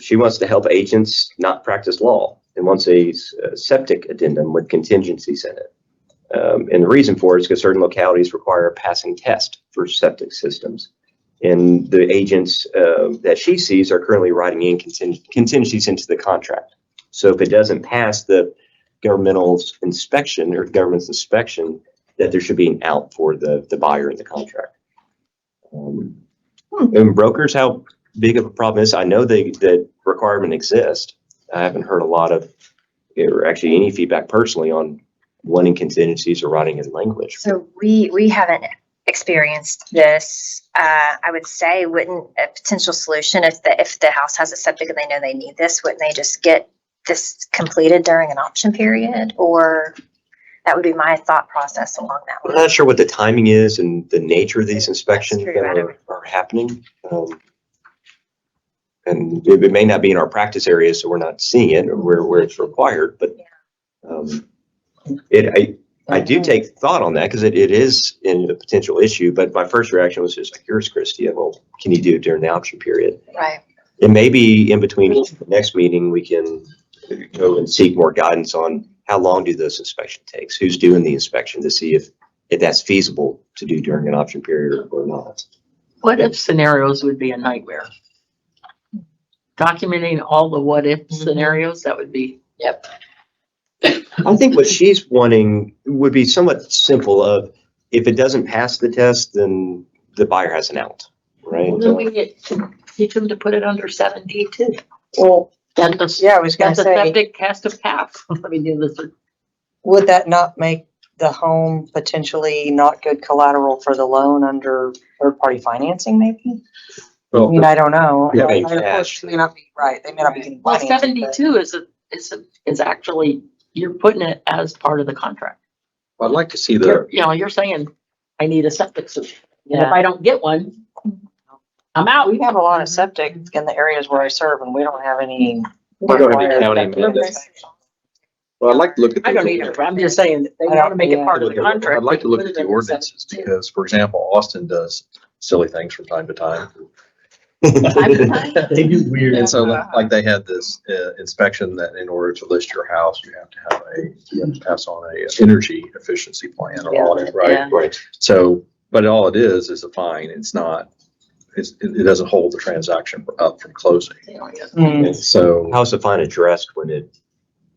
she wants to help agents not practice law and wants a septic addendum with contingencies in it. And the reason for it is because certain localities require a passing test for septic systems. And the agents that she sees are currently writing in contingencies into the contract. So if it doesn't pass the government's inspection, that there should be an out for the buyer in the contract. And brokers, how big of a problem is. I know that requirement exists. I haven't heard a lot of, or actually any feedback personally on wanting contingencies or writing in language. So we haven't experienced this. I would say, wouldn't a potential solution if the house has a septic and they know they need this, wouldn't they just get this completed during an option period? Or that would be my thought process along that I'm line. not sure what the timing is and the nature of these inspections true. that are happening. And it may not be in our practice areas, so we're not seeing it or where it's required, but I do take thought on that because it is in a potential issue. But my first reaction was just like yours, Christy. Well, can you do it during the option period? Right. It may be in between the next meeting, we can go and seek more guidance on how long do those inspections takes? Who's doing the inspection to see if that's feasible to do during an option period or not. What if scenarios would be a nightmare? Documenting all the what if scenarios, that would be. Yep. I think what she's wanting would be somewhat simple of if it doesn't pass the test, then the buyer has an out, right? Well, then we get to teach them to put it under 7D too. Well, That the, yeah, I was gonna that the say, septic has to pass. Let me do this. would that not make the home potentially not good collateral for the loan under third-party financing maybe? I Well, mean, I don't know. Yeah, Of cash. course, they may not be right. They may not be getting Well, financing. but- 72 is actually, you're putting it as part of the contract. I'd like to see the, You're saying, I need a septic system. And if Yeah. I don't get one, I'm out. We have a lot of septic in the areas where I serve and we don't have any. We don't have any required county septic mandates. inspections. well, I'd like to look at. I don't the- either, but I'm just saying, if they want to make it part of the contract. I'd like to look they at can the put it under ordinances 72. because, for example, Austin does silly things from time to time. They do weird. And so like they had this inspection that in order to list your house, you have to pass on a energy efficiency plan or audit, right? Yeah. Right. So, but all it is a fine. It's not, it doesn't hold the transaction up from closing. Mm. And so, How's the fine addressed when it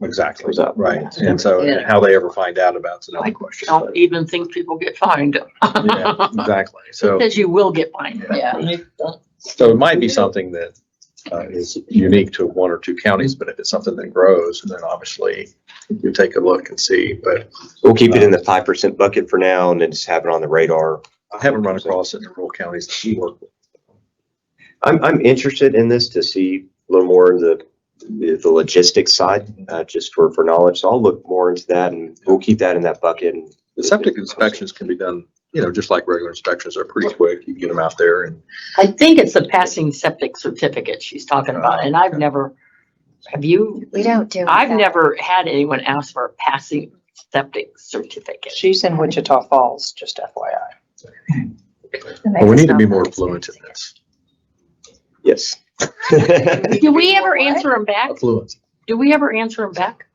exactly, goes up? right. And so and how they ever find out about it's another I question. don't even think people get fined. Yeah, exactly. So, Because you will get fined. Yeah. so it might be something that is unique to one or two counties, but if it's something that grows, then obviously you take a look and see, but We'll keep it in the 5% bucket for now and then just have it on the radar. I haven't run across it in rural counties that we work with. I'm interested in this to see a little more of the logistics side, just for knowledge. So I'll look more into that and we'll keep that in that bucket. And The septic inspections can be done, just like regular inspections are pretty quick. You can get them out there and I think it's the passing septic certificate she's talking about, and I've never, have you? We don't do. I've that. never had anyone ask for a passing septic certificate. She's in Wichita Falls, just FYI. well, we need to be more fluent in this. Yes. Do we ever answer them back? Fluent. Do we ever answer them back?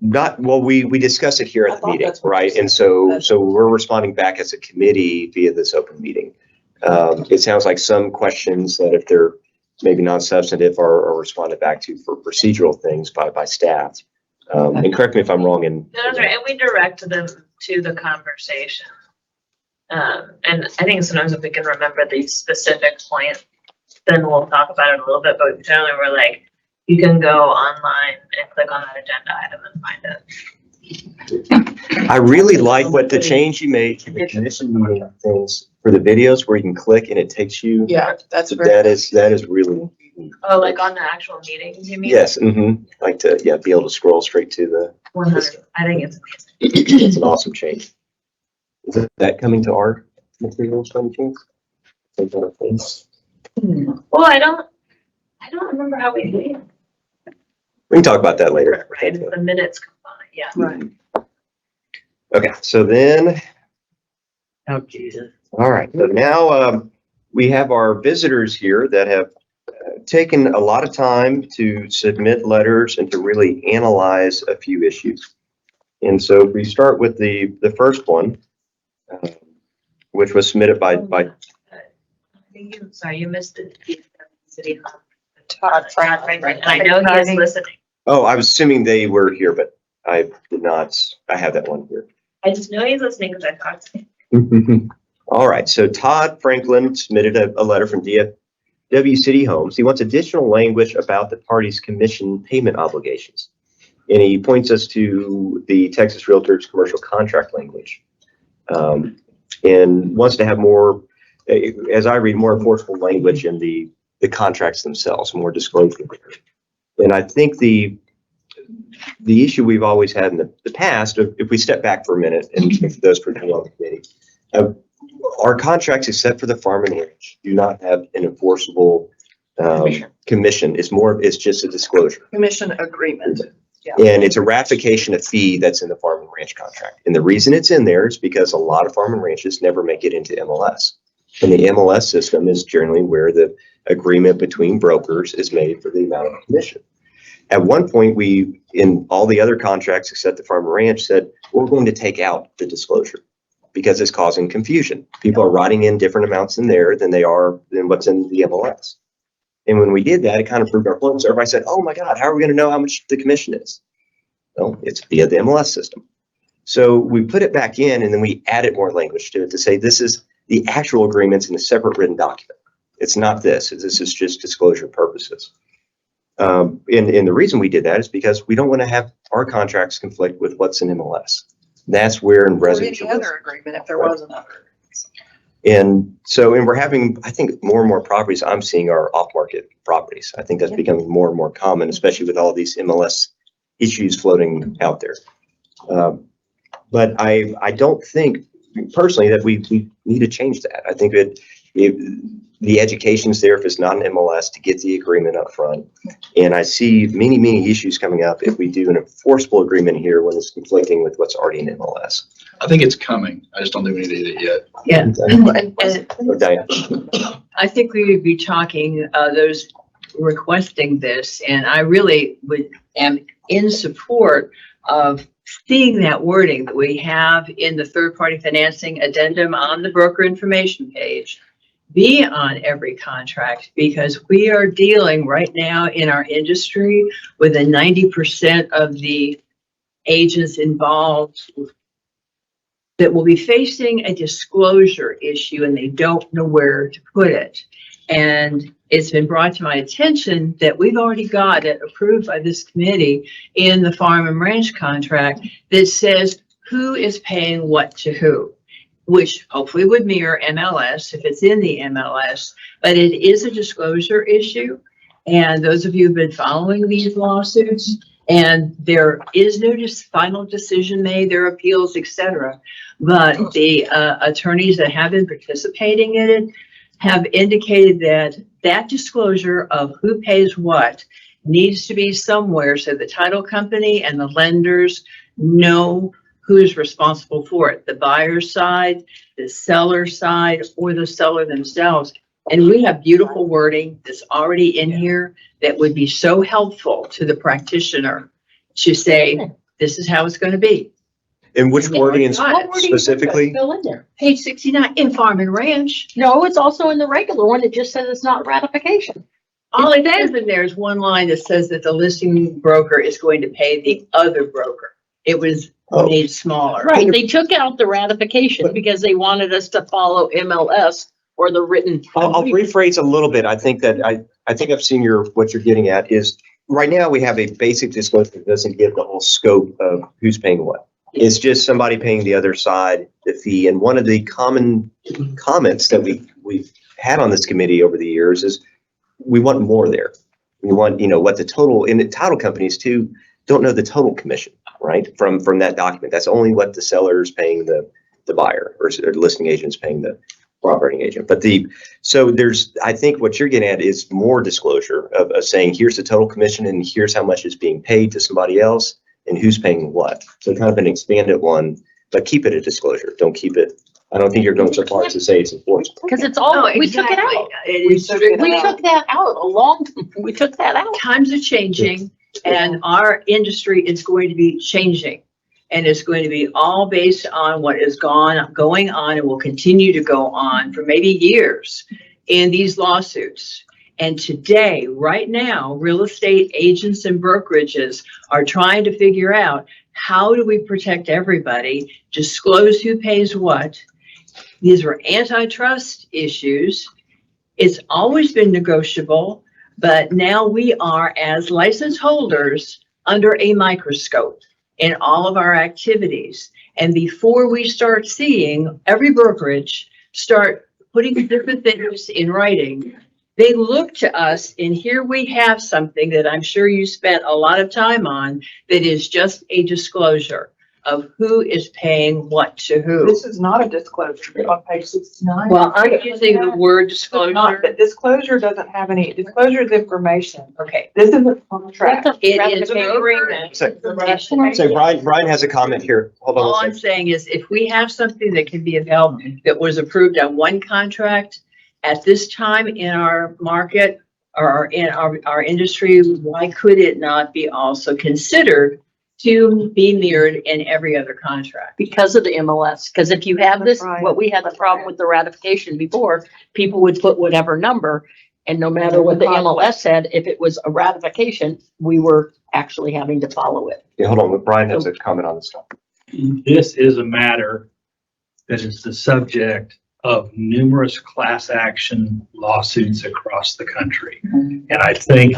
Not, well, we discuss it here I at the thought meeting, that's what you right? said. And so we're responding back as a committee via this open meeting. It sounds like some questions that if they're maybe non-substantive are responded back to for procedural things by staff. And correct me if I'm wrong in. That's right, and we direct them to the conversation. And I think sometimes if we can remember these specific points, then we'll talk about it a little bit, but generally we're like, you can go online and click on that agenda item and find it. I really like what the change you made to the commission meeting things for the videos where you can click and it takes you. Yeah, that's very. That is really, Oh, like on the actual meetings, you mean? yes, like to, be able to scroll straight to the, 100, I think it's it's an awesome change. Is that coming to our materials by any chance? well, I don't remember how we did it. We can talk about that later. Right, it's the minutes component, yeah. Right. Okay, so then, Oh, Jesus. all right, so now we have our visitors here that have taken a lot of time to submit letters and to really analyze a few issues. And so if we start with the first one, which was submitted by I think sorry, you missed it. City Hall. Todd Franklin. And I know he is listening. Oh, I was assuming they were here, but I did not. I have that one here. I just know he's listening because I talked to him. All right. So Todd Franklin submitted a letter from W City Homes, he wants additional language about the party's commission payment obligations. And he points us to the Texas Realtors commercial contract language. And wants to have more, as I read, more enforceable language in the contracts themselves, more disclosure. And I think the issue we've always had in the past, if we step back for a minute, and for those for on the committee, our contracts, except for the farm and ranch, do not have an enforceable commission. It's just a disclosure. Commission agreement. Yeah. And it's a ratification of fee that's in the farm and ranch contract. And the reason it's in there is because a lot of farm and ranches never make it into MLS. And the MLS system is generally where the agreement between brokers is made for the amount of commission. At one point, we, in all the other contracts except the farm and ranch, said, we're going to take out the disclosure because it's causing confusion. People are writing in different amounts in there than what's in the MLS. And when we did that, it kind of proved our point. So everybody said, oh my God, how are we going to know how much the commission is? Well, it's via the MLS system. So we put it back in and then we added more language to it to say this is the actual agreements in a separate written document. It's not this. This is just disclosure purposes. And the reason we did that is because we don't want to have our contracts conflict with what's in MLS. That's where in residential. Or any other agreement if there was another. And so, and we're having, I think more and more properties I'm seeing are off-market properties. I think that's becoming more and more common, especially with all these MLS issues floating out there. But I don't think personally that we need to change that. I think that the education's there if it's not an MLS to get the agreement up front. And I see many, many issues coming up if we do an enforceable agreement here when it's conflicting with what's already in MLS. I think it's coming. I just don't think we need it yet. Yeah. Oh, Diane. I think we would be talking, those requesting this, and I really am in support of seeing that wording that we have in the third-party financing addendum on the broker information page be on every contract, because we are dealing right now in our industry with 90% of the agents involved that will be facing a disclosure issue and they don't know where to put it. And it's been brought to my attention that we've already got it approved by this committee in the farm and ranch contract that says who is paying what to who, which hopefully would mirror MLS if it's in the MLS, but it is a disclosure issue. And those of you who've been following these lawsuits, and there is no final decision made, there are appeals, etc. But the attorneys that have been participating in it have indicated that that disclosure of who pays what needs to be somewhere so the title company and the lenders know who is responsible for it, the buyer's side, the seller side, or the seller themselves. And we have beautiful wording that's already in here that would be so helpful to the practitioner to say, this is how it's going to be. And which wording is specifically? Still in there. Page 69 in Farm and Ranch. No, it's also in the regular one. It just says it's not ratification. All it says in there is one line that says that the listing broker is going to pay the other broker. It was made smaller. Right, they took out the ratification because they wanted us to follow MLS or the written. I'll rephrase a little bit. I think that I think I've seen what you're getting at is right now we have a basic disclosure that doesn't give the whole scope of who's paying what. It's just somebody paying the other side the fee. And one of the common comments that we've had on this committee over the years is we want more there. We want, what the total, and the title companies too don't know the total commission, right? From that document. That's only what the seller is paying the buyer or the listing agent's paying the operating agent. But I think what you're getting at is more disclosure of saying, here's the total commission and here's how much is being paid to somebody else and who's paying what. So kind of an expanded one, but keep it a disclosure. Don't keep it. I don't think you're going so far as to say it's enforceable. Because it's all, we took it out. We took that out we took that out. Times are changing and our industry is going to be changing. And it's going to be all based on what is going on and will continue to go on for maybe years in these lawsuits. And today, right now, real estate agents and brokerages are trying to figure out how do we protect everybody, disclose who pays what. These are antitrust issues. It's always been negotiable, but now we are, as license holders, under a microscope in all of our activities. And before we start seeing every brokerage start putting different things in writing, they look to us, and here we have something that I'm sure you spent a lot of time on that is just a disclosure of who is paying what to who. This is not a disclosure on page 69. Well, I'm using the word It's not, disclosure. but disclosure doesn't have any, disclosure is information. Okay. This is a contract. It is an Ratification. agreement. So Brian has a comment here. Hold on All one I'm second. saying is if we have something that can be upheld that was approved on one contract at this time in our market or in our industry, why could it not be also considered to be mirrored in every other contract? Because of the MLS, because if you have this, Right. what we had the problem with the ratification before, people would put whatever number. And no matter what the MLS said, if it was a ratification, we were actually having to follow it. Yeah, hold on. Brian has a comment on this stuff. This is a matter that is the subject of numerous class action lawsuits across the country. And I think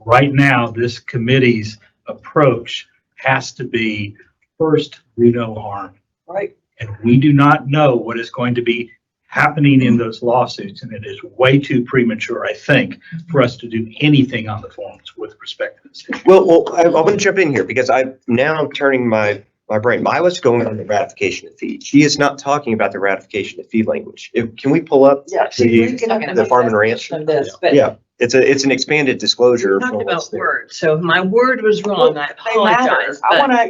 right now, this committee's approach has to be first, do no harm. Right. And we do not know what is going to be happening in those lawsuits. And it is way too premature, I think, for us to do anything on the forms with respect to this issue. Well, I want to jump in here because I'm turning my brain. I was going on the ratification of fee. She is not talking about the ratification of fee language. Can we pull up Yeah. the farm and ranch? Of this, but Yeah, it's an expanded disclosure. we talked from about what's there. words. So if my word was wrong, I They matter. apologize.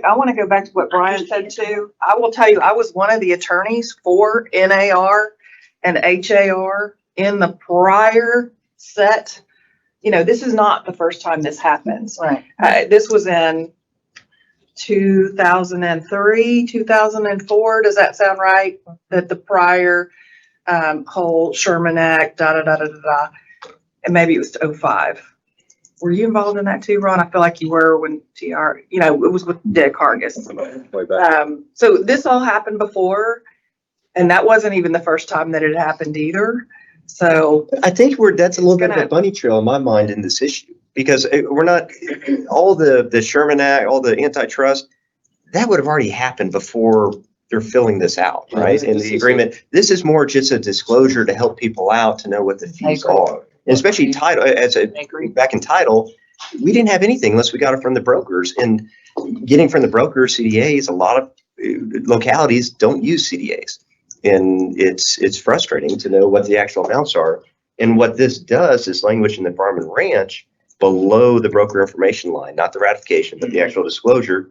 I want to go back to what Brian said too. I will tell you, I was one of the attorneys for NAR and HAR in the prior set. You know, this is not the first time this happens. Right. This was in 2003, 2004. Does that sound right? That the prior whole Sherman Act, and maybe it was 05. Were you involved in that too, Ron? I feel like you were when TR, you know, it was with Dick Hargis. Way back. So this all happened before, and that wasn't even the first time that it happened either. So I think that's a little bit of a Gonna- bunny trail in my mind in this issue because we're not all the Sherman Act, all the antitrust, that would have already happened before they're filling this out, right? In the agreement, this is more just a disclosure to help people out to know what the fees are. And especially title, back in title, we didn't have anything unless we got it from the brokers. And getting from the brokers, CDAs, a lot of localities don't use CDAs. And it's frustrating to know what the actual amounts are. And what this does is language in the farm and ranch below the broker information line, not the ratification, but the actual disclosure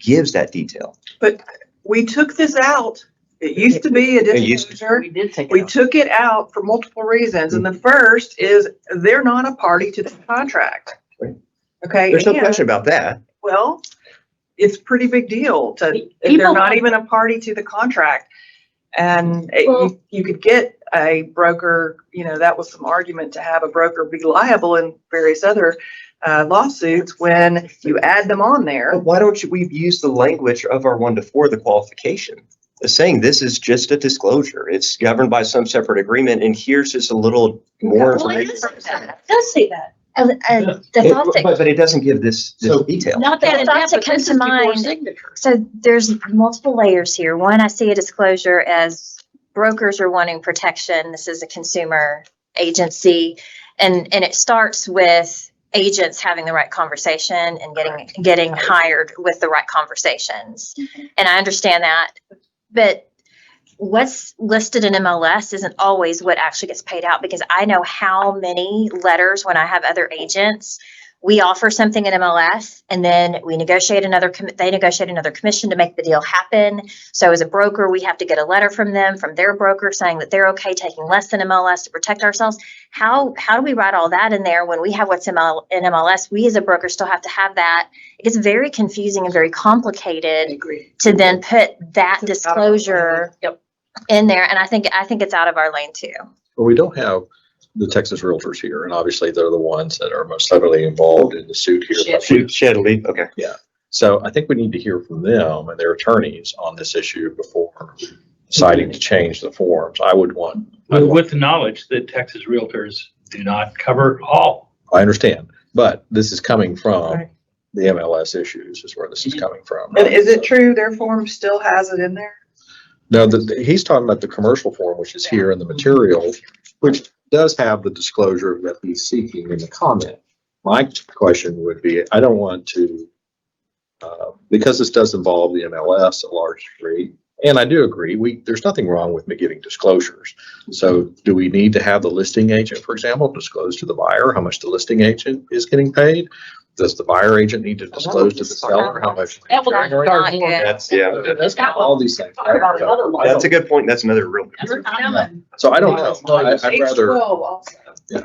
gives that detail. but we took this out. It used to be a It used to. disclosure. We did take it We out. took it out for multiple reasons. And the first is they're not a party to the contract. Right. Okay. There's no and- question about that. Well, it's a pretty big deal to, if they're People- not even a party to the contract. And Well- you could get a broker, you know, that was some argument to have a broker be liable in various other lawsuits when you add them on there. But why don't we use the language of our 1 to 4, the qualification? Saying this is just a disclosure. It's governed by some separate agreement and here's just a little more Well, it information. does say that. The thought that, But it doesn't give this detail. Not The that in thought depth, that but comes this is to before mind- signature. so there's multiple layers here. One, I see a disclosure as brokers are wanting protection. This is a consumer agency. And it starts with agents having the right conversation and getting hired with the right conversations. And I understand that, but what's listed in MLS isn't always what actually gets paid out, because I know how many letters when I have other agents, we offer something in MLS and then we negotiate they negotiate another commission to make the deal happen. So as a broker, we have to get a letter from them, from their broker, saying that they're okay taking less than MLS to protect ourselves. How do we write all that in there when we have what's in MLS? We as a broker still have to have that. It gets very confusing and very complicated to then put that disclosure in there. And I think it's out of our lane too. Well, we don't have the Texas Realtors here, and obviously they're the ones that are most heavily involved in the suit here. Shed leaf, okay. So I think we need to hear from them and their attorneys on this issue before deciding to change the forms, I would want. I'd want- With the knowledge that Texas Realtors do not cover all. I understand, but this is coming from Right. the MLS issues is where this is coming from. And is it true their form still has it in there? No, he's talking about the commercial form, which is here in the material, which does have the disclosure that he's seeking in the comment. My question would be, I don't want to, because this does involve the MLS a large degree, and I do agree, there's nothing wrong with me giving disclosures. So do we need to have the listing agent, for example, disclose to the buyer how much the listing agent is getting paid? Does the buyer agent need to disclose to the seller how much? That would Not start good. more. That's, yeah, That's got All these things. Talk about another one. that's a good point. That's another real. So I don't know. I'd rather, H12 also.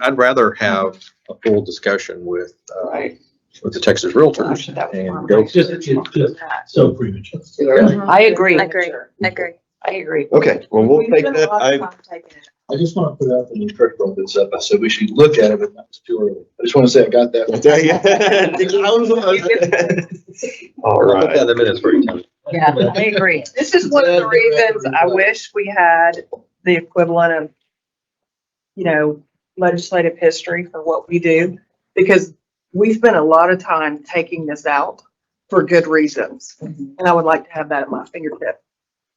I'd rather have a full discussion with, Right. with the Texas Realtors and go. It's just so premature. I agree. I agree. I agree. I agree. Okay, well, we'll take that. I just want to put out the Kirk brought this up. I said we should look at it, but not too early. I just want to say I got that. All I'll put that right. in the minutes for you, Tony. Yeah, I agree. This is one of the reasons I wish we had the equivalent of, legislative history for what we do, because we spent a lot of time taking this out for good reasons. And I would like to have that at my fingertip,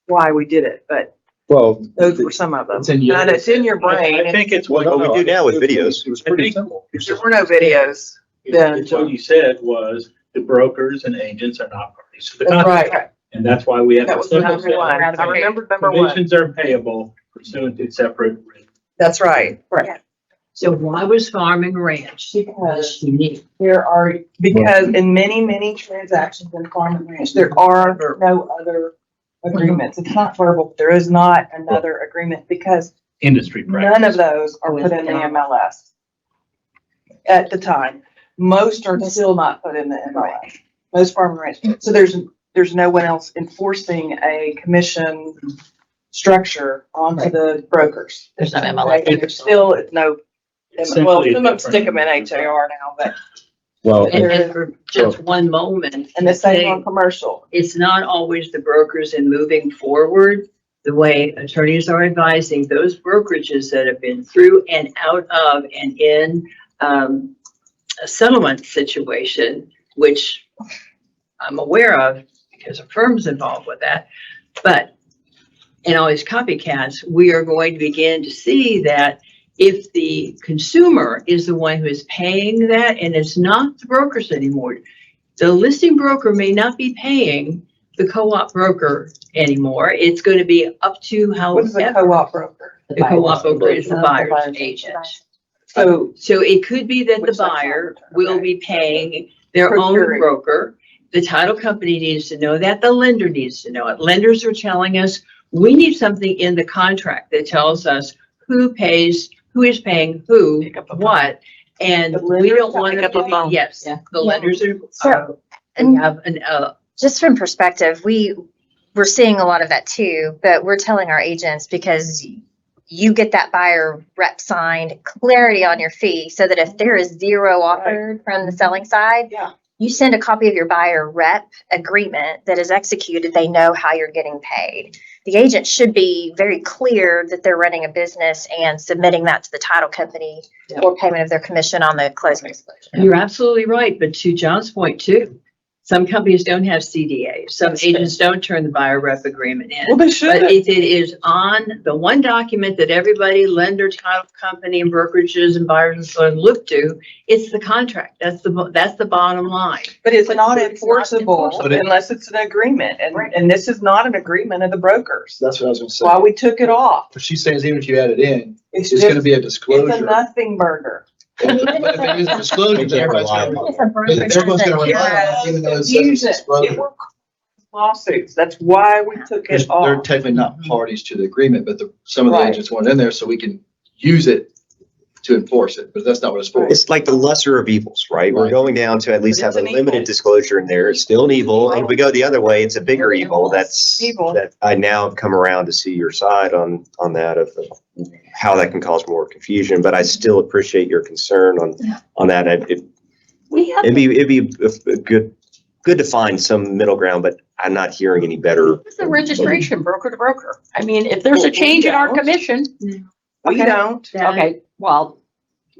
why we did it, but Well, those were some of them. It's in your- And it's in your brain. I think it's Well, what, we do now with videos. It was pretty simple. If there were no videos, then. it's what you said was the brokers and agents are not parties to the That's contract. right. And that's why we have. That to was number simplify one. it. I remember number one. Commissions are payable pursuant to separate. That's right. Right. So why was farm and ranch? Because Unique. there are, because in many, many transactions in farm and ranch, there are no other agreements. It's not verbal. There is not another agreement because Industry practice. none of those are put in the MLS at the time. Most are still not put in the MLS. Most farm and ranch. So there's no one else enforcing a commission structure onto the brokers. There's no MLS. Right? There's still no, well, Essentially some of them stick them in different- HAR now, but, Well, And for just one moment. and the same on commercial. It's not always the brokers in moving forward. The way attorneys are advising those brokerages that have been through and out of and in a settlement situation, which I'm aware of because a firm's involved with that. But in all these copycats, we are going to begin to see that if the consumer is the one who is paying that and it's not the brokers anymore, the listing broker may not be paying the co-op broker anymore. It's going to be up to how. What's the co-op broker? The co-op broker is the buyer's buyer's agent. So So it could be that the Which that's buyer not- will okay. be paying their own Procuring. broker. The title company needs to know that. The lender needs to know it. Lenders are telling us, we need something in the contract that tells us who pays, who is paying who, Pick up the phone. what. And The we lenders don't want pick to up the phone. be, yes, Yeah. the lenders are, So- we have an, Just from perspective, we're seeing a lot of that too, but we're telling our agents because you get that buyer rep signed, clarity on your fee, so that if there is zero offered from the selling side, Yeah. you send a copy of your buyer rep agreement that is executed, they know how you're getting paid. The agent should be very clear that they're running a business and submitting that to the title company for payment of their commission on the closing disclosure. you're absolutely right. But to John's point too, some companies don't have CDAs. Some agents don't turn the buyer rep agreement in. Well, they But should. if it is on the one document that everybody, lender, title company, and brokerages and buyers and sellers look to, it's the contract. That's the bottom line. But it's not it's not enforceable enforceable. unless it's an agreement. And this is not an agreement of the brokers. That's what I was gonna say. Why we took it off. What she's saying is even if you add it in, It's it's gonna just, be a it's a disclosure. nothing burger. But if it is a disclosure, then everybody's gonna rely on it. Everyone's gonna rely on it, even though it says Use it's it. It disclosure. will cause lawsuits. That's why we took Because it they're off. technically not parties to the agreement, but some of the Right. agents want it in there so we can use it to enforce it, but that's not what it's for. It's like the lesser of evils, right? We're Right. going down to at least But have it's a an limited evil. disclosure in there. It's still an evil. And if we go the other way, it's a bigger evil. That's, Evil. that I now have come around to see your side on that of how that can cause more confusion. But I still appreciate your concern on that. We have, It'd be a good good to find some middle ground, but I'm not hearing any better. It's the registration, broker to broker. I mean, if there's a change in our commission. We Okay. don't. Okay, well,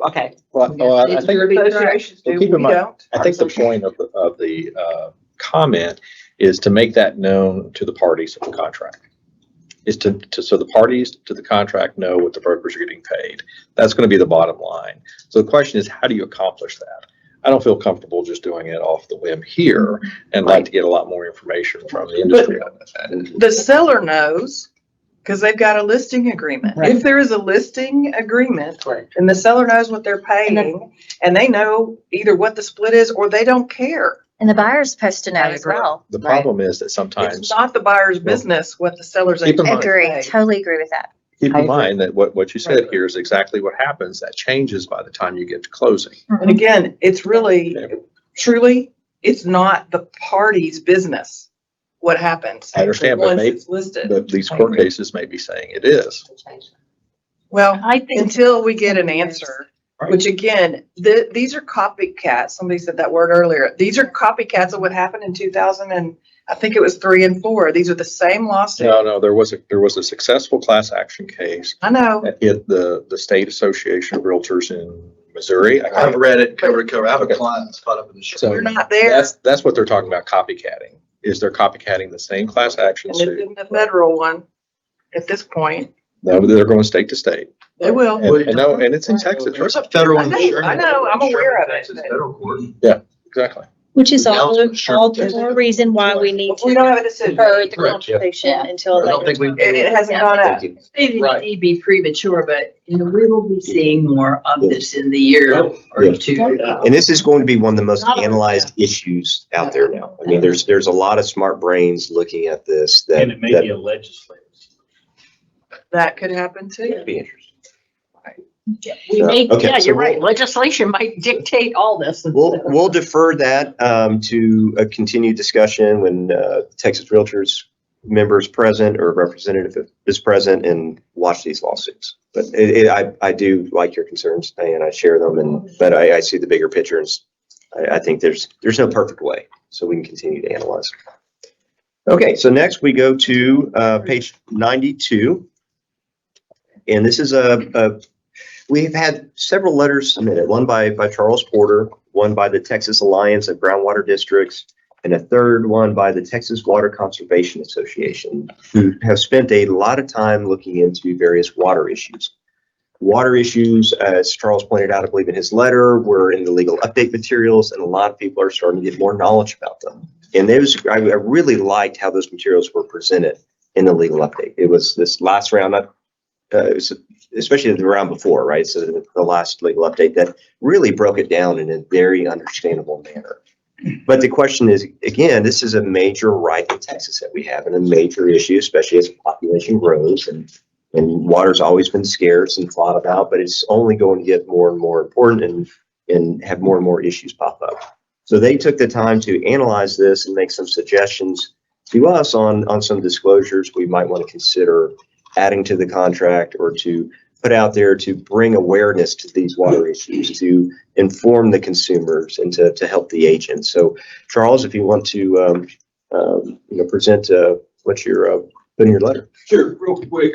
okay. Well, I think, Associations well, do, keep in we mind, don't. I think the point of the comment is to make that known to the parties of the contract. Is so the parties to the contract know what the brokers are getting paid. That's going to be the bottom line. So the question is, how do you accomplish that? I don't feel comfortable just doing it off the whim here, and like to get a lot more information from the industry on that. The seller knows, because they've got a listing agreement. Right. If there is a listing agreement, and the seller knows what they're paying, and they know either what the split is, or they don't care. And the buyer's supposed to know as well. The problem is that sometimes, It's not the buyer's business what the seller's. Keep in mind- Agree, totally agree with that. keep in mind that what you said here is exactly what happens. That changes by the time you get to closing. And again, it's really, truly, it's not the party's business what happens. I understand, but Once maybe, it's listed. but these court cases may be saying it is. Well, I think. until we get an answer, which again, these are copycats. Somebody said that word earlier. These are copycats of what happened in 2000 and I think it was 3 and 4. These are the same lawsuit. No, there was a successful class action case I know. that hit the State Association of Realtors in Missouri. I've read it cover to cover. I have a client that's caught up in the shit. So We're not there. that's what they're talking about copycatting, is they're copycatting the same class action And it suit. isn't a federal one at this point. No, they're going state to state. They will. And it's in Texas. There's a federal I know, insurance. I know, I'm aware of it. Texas federal court. Exactly. Which is all Sure. the more reason why we need We to don't have a decision. defer the Correct, yeah. conversation until I don't later. think we. It hasn't gone up. Maybe Right. need be premature, but you know, we will be seeing more of this in the year or Yeah. two. And this is going to be one of the most analyzed issues out there now. I mean, there's a lot of smart brains looking at this And it may that be a legislative. That could happen too. would be interesting. We may, Okay, yeah, so you're right. Legislation might dictate all this. We'll defer that to a continued discussion when Texas Realtors members present or representative is present and watch these lawsuits. But I do like your concerns, and I share them, but I see the bigger picture, and I think there's no perfect way, so we can continue to analyze. Okay, so next we go to page 92. And this is we've had several letters submitted, one by Charles Porter, one by the Texas Alliance of Groundwater Districts, and a third one by the Texas Water Conservation Association, who have spent a lot of time looking into various water issues. Water issues, as Charles pointed out, I believe in his letter, were in the legal update materials, and a lot of people are starting to get more knowledge about them. And I really liked how those materials were presented in the legal update. It was this last round, especially the round before, right? So the last legal update that really broke it down in a very understandable manner. But the question is, again, this is a major right in Texas that we have, and a major issue, especially as population grows, and water's always been scarce and thought about, but it's only going to get more and more important and have more and more issues pop up. So they took the time to analyze this and make some suggestions to us on some disclosures we might want to consider adding to the contract or to put out there to bring awareness to these water issues, to inform the consumers and to help the agents. So Charles, if you want to present what you're putting in your letter. Sure, real quick.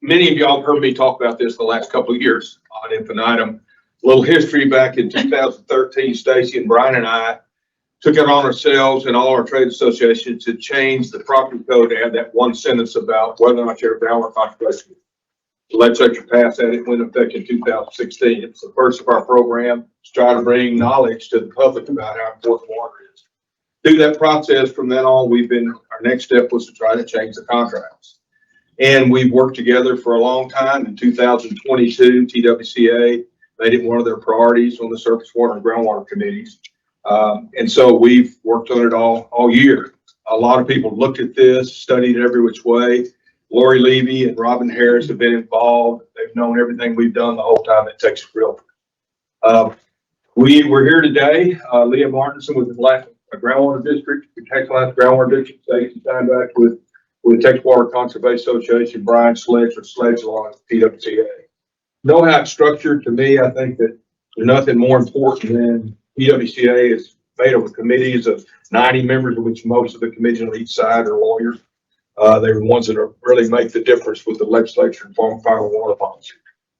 Many of y'all have heard me talk about this the last couple of years on infinitum. A little history: back in 2013, Stacy and Brian and I took it on ourselves and all our trade associations to change the property code to add that one sentence about whether or not you're a groundwater conservation. The legislature passed that. It went into effect in 2016. It's the first of our program to try to bring knowledge to the public about how important water is. Through that process, from then on, our next step was to try to change the contracts. And we've worked together for a long time. In 2022, TWCA made it one of their priorities on the surface water and groundwater committees. And so we've worked on it all year. A lot of people looked at this, studied it every which way. Lori Levy and Robin Harris have been involved. They've known everything we've done the whole time at Texas Realtors. We're here today. Leah Martinson with the last groundwater district, the Texas Alliance Groundwater District, Stacy Steinbach with the Texas Water Conservation Association, Brian Sledge with Sledge Law, TWCA. Know how it's structured. To me, I think that there's nothing more important than TWCA is made up of committees of 90 members, of which most of the committees on each side are lawyers. They're the ones that really make the difference with the legislature and final water policy.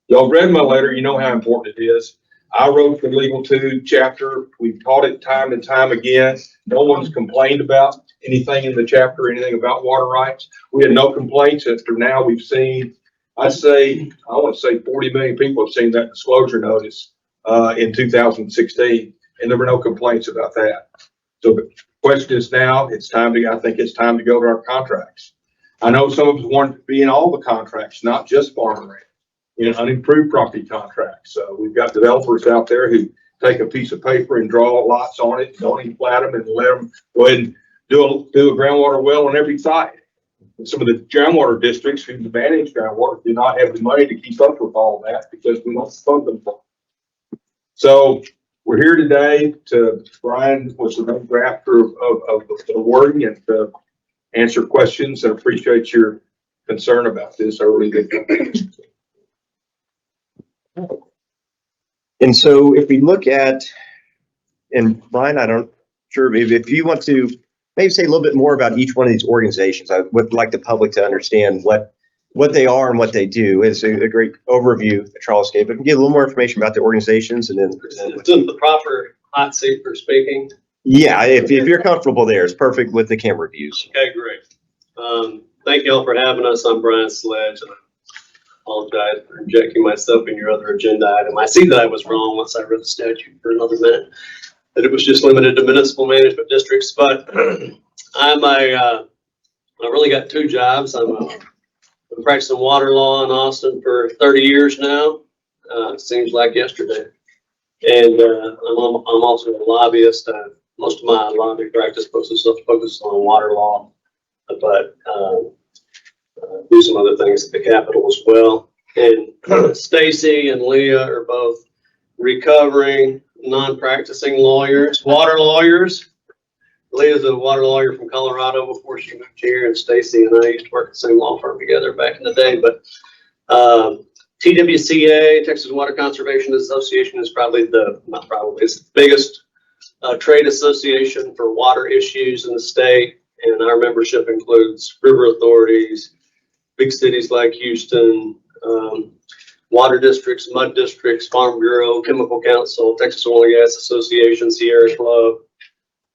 Y'all read my letter, you know how important it is. I wrote the Legal 2 chapter. We've taught it time and time again. No one's complained about anything in the chapter, anything about water rights. We had no complaints. After now we've seen, I want to say 40 million people have seen that disclosure notice in 2016, and there were no complaints about that. So the question is now, I think it's time to go to our contracts. I know some of us want to be in all the contracts, not just farm and ranch, in unimproved property contracts. So we've got developers out there who take a piece of paper and draw lots on it, don't even plat them, and let them go ahead and do a groundwater well on every side. And some of the groundwater districts who manage groundwater do not have the money to keep up with all that because we don't fund them for it. So we're here today Brian was the main drafter of the wording and to answer questions, and appreciate your concern about this. I really do. And so if we look at, and Brian, I don't sure if you want to maybe say a little bit more about each one of these organizations. I would like the public to understand what they are and what they do. It's a great overview that Charles gave, but we can get a little more information about the organizations and then. It's in the proper hot seat for speaking. Yeah, if you're comfortable there, it's perfect with the camera views. Okay, great. Thank you all for having us. I'm Brian Sledge, and I apologize for injecting myself in your other agenda item. I see that I was wrong once I read the statute for another minute, that it was just limited to municipal management districts, but I really got two jobs. I'm practicing water law in Austin for 30 years now. Seems like yesterday. And I'm also a lobbyist. Most of my lobby practice focuses on water law, but do some other things at the Capitol as well. And Stacy and Leah are both recovering non-practicing lawyers, water lawyers. Leah's a water lawyer from Colorado before she moved here, and Stacy and I used to work at the same law firm together back in the day. But TWCA, Texas Water Conservation Association, is it's the biggest trade association for water issues in the state, and our membership includes river authorities, big cities like Houston, water districts, mud districts, Farm Bureau, Chemical Council, Texas Oil and Gas Association, Sierra Club,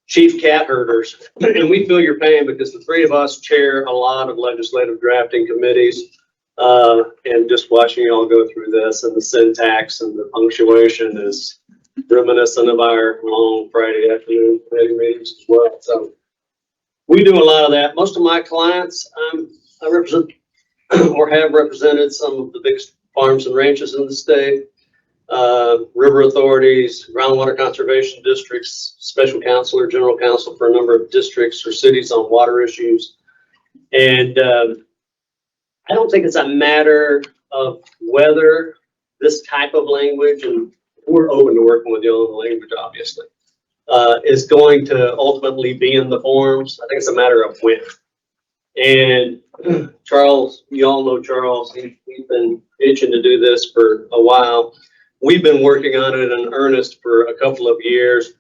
chief cat herders. And we feel your pain because the three of us chair a lot of legislative drafting committees. And just watching you all go through this, and the syntax and the punctuation is reminiscent of our long Friday afternoon committee meetings as well. So we do a lot of that. Most of my clients, I represent or have represented some of the biggest farms and ranches in the state, river authorities, groundwater conservation districts, special counsel or general counsel for a number of districts or cities on water issues. And I don't think it's a matter of whether this type of language, and we're open to working with you on the language, obviously, is going to ultimately be in the forms. I think it's a matter of when. And Charles, you all know Charles, he's been itching to do this for a while. We've been working on it in earnest for a couple of years.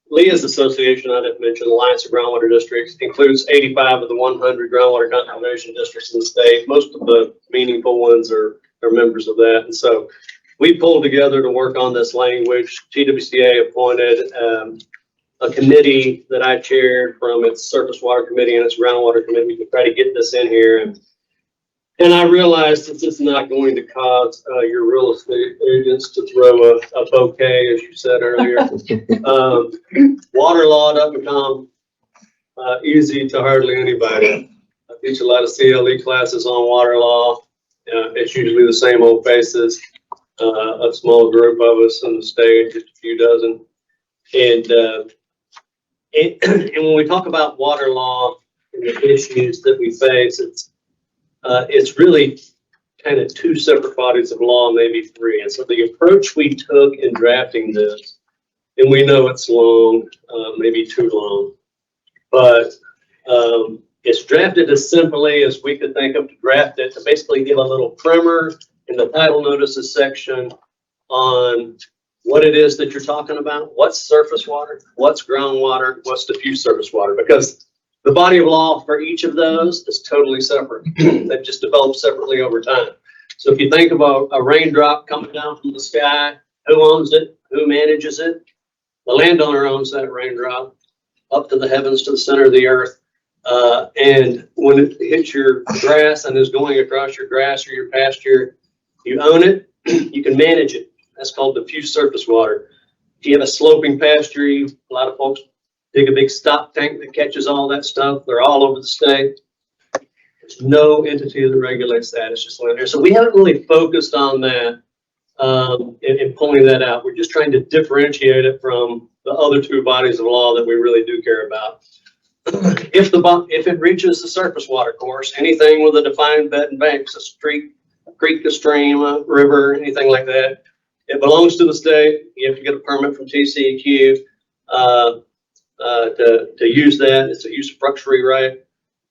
Leah's association, I didn't mention, Alliance of Groundwater Districts, includes 85 of the 100 groundwater conservation districts in the state. Most of the meaningful ones are members of that. And so we pulled together to work on this language. TWCA appointed a committee that I chaired from its surface water committee and its groundwater committee to try to get this in here. And I realized that it's not going to cause your real estate agents to throw a bouquet, as you said earlier. Water law doesn't come easy to hardly anybody. I teach a lot of CLE classes on water law. It's usually the same old faces, a small group of us on the stage, just a few dozen. And when we talk about water law and the issues that we face, it's really kind of two separate bodies of law, maybe three. And so the approach we took in drafting this, and we know it's long, maybe too long, but it's drafted as simply as we could think of to draft it, to basically give a little primer in the title notices section on what it is that you're talking about, what's surface water, what's groundwater, what's diffuse surface water, because the body of law for each of those is totally separate. They've just developed separately over time. So if you think about a raindrop coming down from the sky, who owns it? Who manages it? The landowner owns that raindrop up to the heavens, to the center of the earth. And when it hits your grass and is going across your grass or your pasture, you own it, you can manage it. That's called diffuse surface water. If you have a sloping pasture, a lot of folks dig a big stock tank that catches all that stuff. They're all over the state. There's no entity that regulates that. It's just land here. So we haven't really focused on that in pulling that out. We're just trying to differentiate it from the other two bodies of law that we really do care about. If it reaches the surface water course, anything with a defined bed and banks, a street, a creek, a stream, a river, anything like that, it belongs to the state. You have to get a permit from TCEQ to use that. It's a use of fructuary right.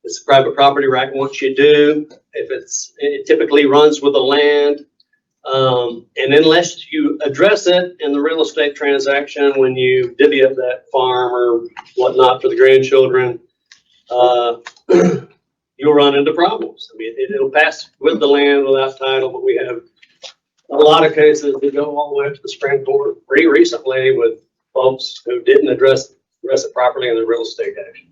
It's a private property right. Once you do, it typically runs with the land. And unless you address it in the real estate transaction, when you divvy up that farm or whatnot for the grandchildren, you'll run into problems. I mean, it'll pass with the land without title, but we have a lot of cases that go all the way up to the Supreme Court pretty recently with folks who didn't address it properly in the real estate action.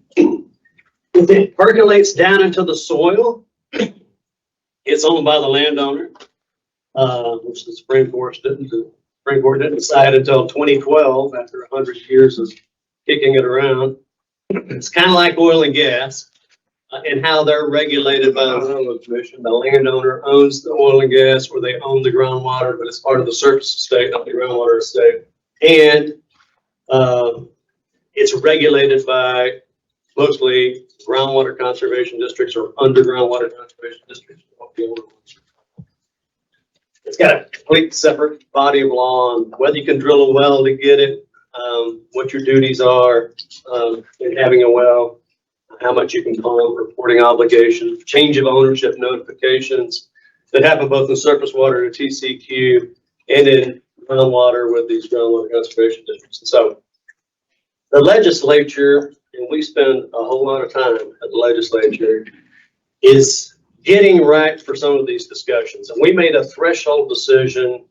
If it percolates down into the soil, it's owned by the landowner. Which the Supreme Court didn't decide until 2012, after 100 years of kicking it around. It's kind of like oil and gas and how they're regulated by the Railroad Commission. The landowner owns the oil and gas, or they own the groundwater, but it's part of the surface estate, not the groundwater estate. And it's regulated by mostly groundwater conservation districts or underground water conservation districts. It's got a complete separate body of law on whether you can drill a well to get it, what your duties are in having a well, how much you can pump, reporting obligations, change of ownership notifications that happen both in surface water and TCQ and in groundwater with these groundwater conservation districts. And so the legislature, and we spend a whole lot of time at the legislature, is getting right for some of these discussions. And we made a threshold decision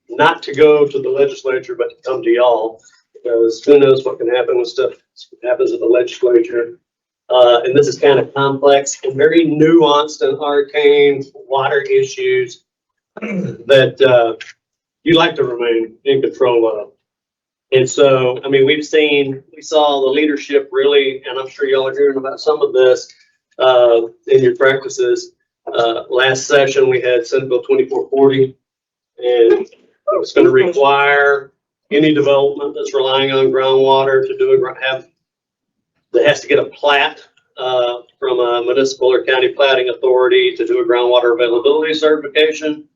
not to go to the legislature, but to come to y'all, because who knows what can happen when stuff happens at the legislature. And this is kind of complex and very nuanced and arcane water issues that you like to remain in control of. And so, I mean, we saw the leadership really, and I'm sure y'all are hearing about some of this, in your practices. Last session, we had Senate Bill 2440, and it's going to require any development that's relying on groundwater to do that has to get a plat from a municipal or county platting authority to do a groundwater availability certification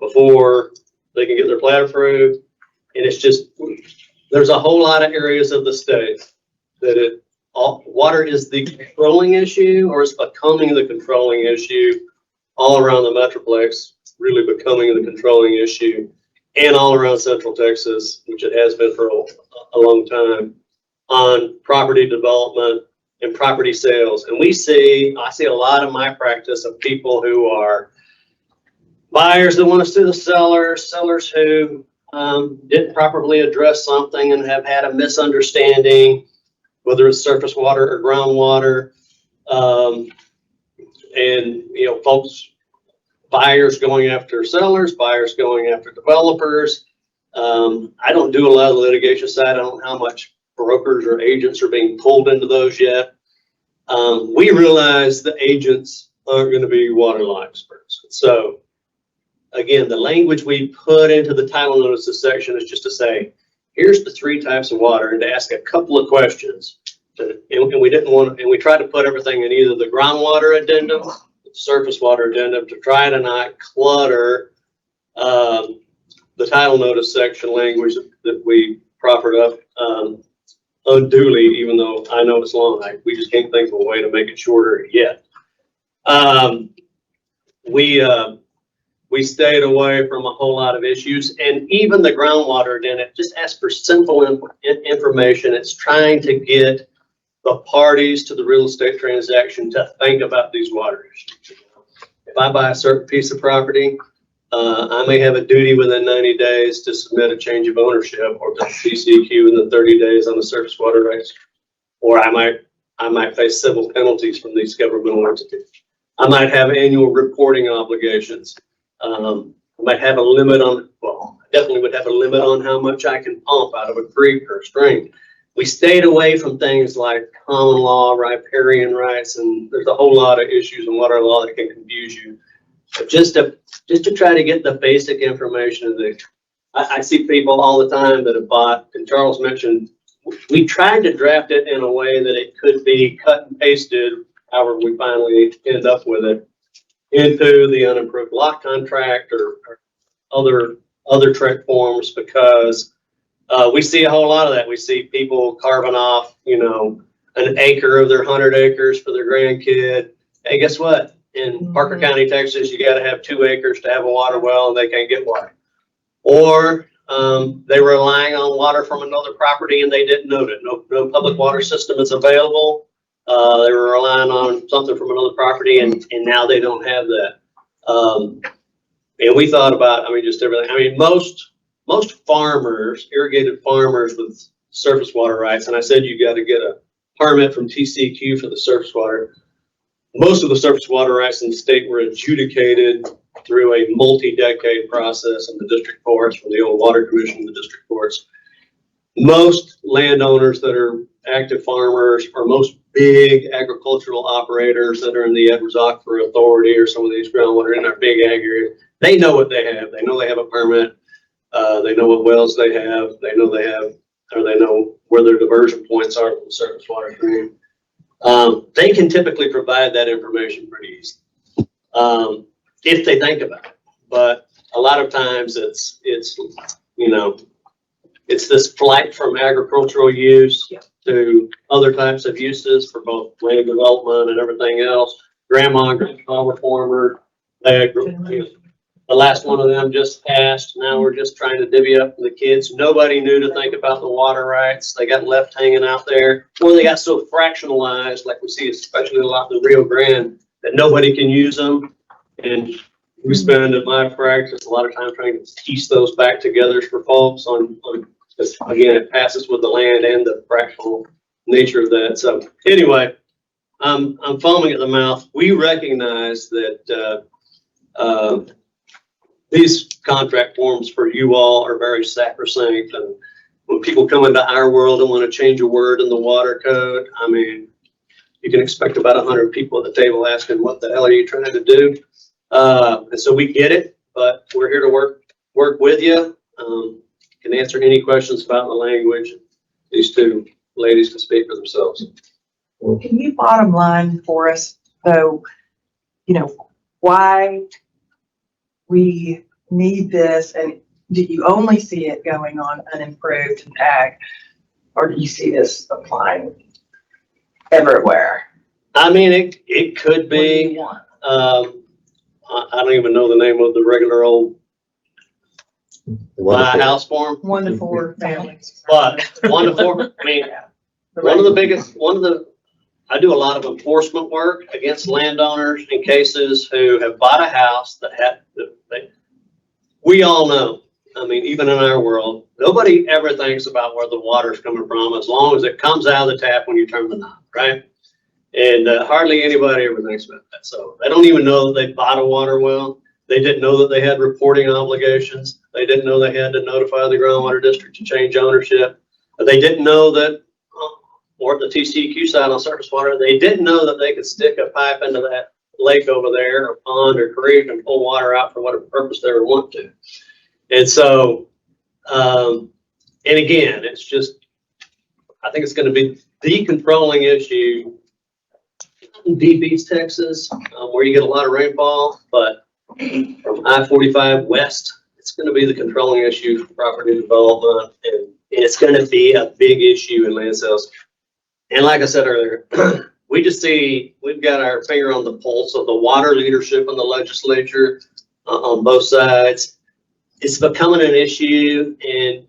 before they can get their plat approved. And it's just, there's a whole lot of areas of the state that water is the controlling issue, or is becoming the controlling issue all around the Metroplex, really becoming the controlling issue, and all around Central Texas, which it has been for a long time, on property development and property sales. And I see a lot of my practice of people who are buyers that want to sue the sellers who didn't properly address something and have had a misunderstanding, whether it's surface water or groundwater, and folks, buyers going after sellers, buyers going after developers. I don't do a lot of the litigation side. I don't know how much brokers or agents are being pulled into those yet. We realize the agents aren't going to be water law experts. So again, the language we put into the title notices section is just to say, here's the 3 types of water, and to ask a couple of questions. And we tried to put everything in either the groundwater addendum, the surface water addendum, to try to not clutter the title notice section language that we proffered up unduly, even though I know it's long. We just can't think of a way to make it shorter yet. we stayed away from a whole lot of issues, and even the groundwater didn't. Just ask for simple information. It's trying to get the parties to the real estate transaction to think about these water issues. If I buy a certain piece of property, I may have a duty within 90 days to submit a change of ownership or to CCQ within 30 days on the surface water rights. Or I might face civil penalties from these governmental entities. I might have annual reporting obligations. I might have a limit on, well, I definitely would have a limit on how much I can pump out of a creek or a stream. We stayed away from things like common law, riparian rights, and there's a whole lot of issues in water law that can confuse you. But just to try to get the basic information. I see people all the time that have bought, and Charles mentioned, we tried to draft it in a way that it could be cut and pasted, however we finally end up with it, into the unimproved lot contract or other trick forms, because we see a whole lot of that. We see people carving off, an acre of their 100 acres for their grandkid. Hey, guess what? In Parker County, Texas, you got to have 2 acres to have a water well, and they can't get water. Or they were relying on water from another property and they didn't know it. No public water system is available. They were relying on something from another property, and now they don't have that. And we thought about, just everything. Most farmers, irrigated farmers with surface water rights, and I said you got to get a permit from TCQ for the surface water. Most of the surface water rights in the state were adjudicated through a multi-decade process in the district courts, from the old water commission to the district courts. Most landowners that are active farmers, or most big agricultural operators that are in the Edwards Aquifer Authority or some of these groundwater in our big ag area, they know what they have. They know they have a permit. They know what wells they have. They know where their diversion points are from the surface water stream. They can typically provide that information pretty easily, if they think about it. But a lot of times it's this flight from agricultural use to other types of uses for both land development and everything else. Grandma and grandpa were farmer. The last one of them just passed. Now we're just trying to divvy up for the kids. Nobody knew to think about the water rights. They got left hanging out there, or they got so fractionalized, like we see especially a lot in the Rio Grande, that nobody can use them. And we spend in my practice a lot of time trying to piece those back together for folks because again, it passes with the land and the fractional nature of that. So anyway, I'm foaming at the mouth. We recognize that these contract forms for you all are very sacrosanct, and when people come into our world and want to change a word in the water code, you can expect about 100 people at the table asking, what the hell are you trying to do? And so we get it, but we're here to work with you. Can answer any questions about the language. These two ladies can speak for themselves. Can you bottom line for us, though, why we need this, and do you only see it going on unimproved in ag, or do you see this applying everywhere? It could be. I don't even know the name of the regular old house form. 1 to 4 families. But 1 to 4, I do a lot of enforcement work against landowners in cases who have bought a house we all know, even in our world, nobody ever thinks about where the water's coming from as long as it comes out of the tap when you turn the knob, right? And hardly anybody ever thinks about that. So they don't even know that they bought a water well. They didn't know that they had reporting obligations. They didn't know they had to notify the groundwater district to change ownership. They didn't know that, or the TCQ side on surface water, they didn't know that they could stick a pipe into that lake over there, or pond or creek, and pull water out for whatever purpose they would want to. And so, and again, it's just, I think it's going to be the controlling issue in Deep East Texas, where you get a lot of rainfall, but from I-45 west, it's going to be the controlling issue for property development, and it's going to be a big issue in land sales. And like I said earlier, we've got our finger on the pulse of the water leadership in the legislature. on both sides. It's becoming an issue, and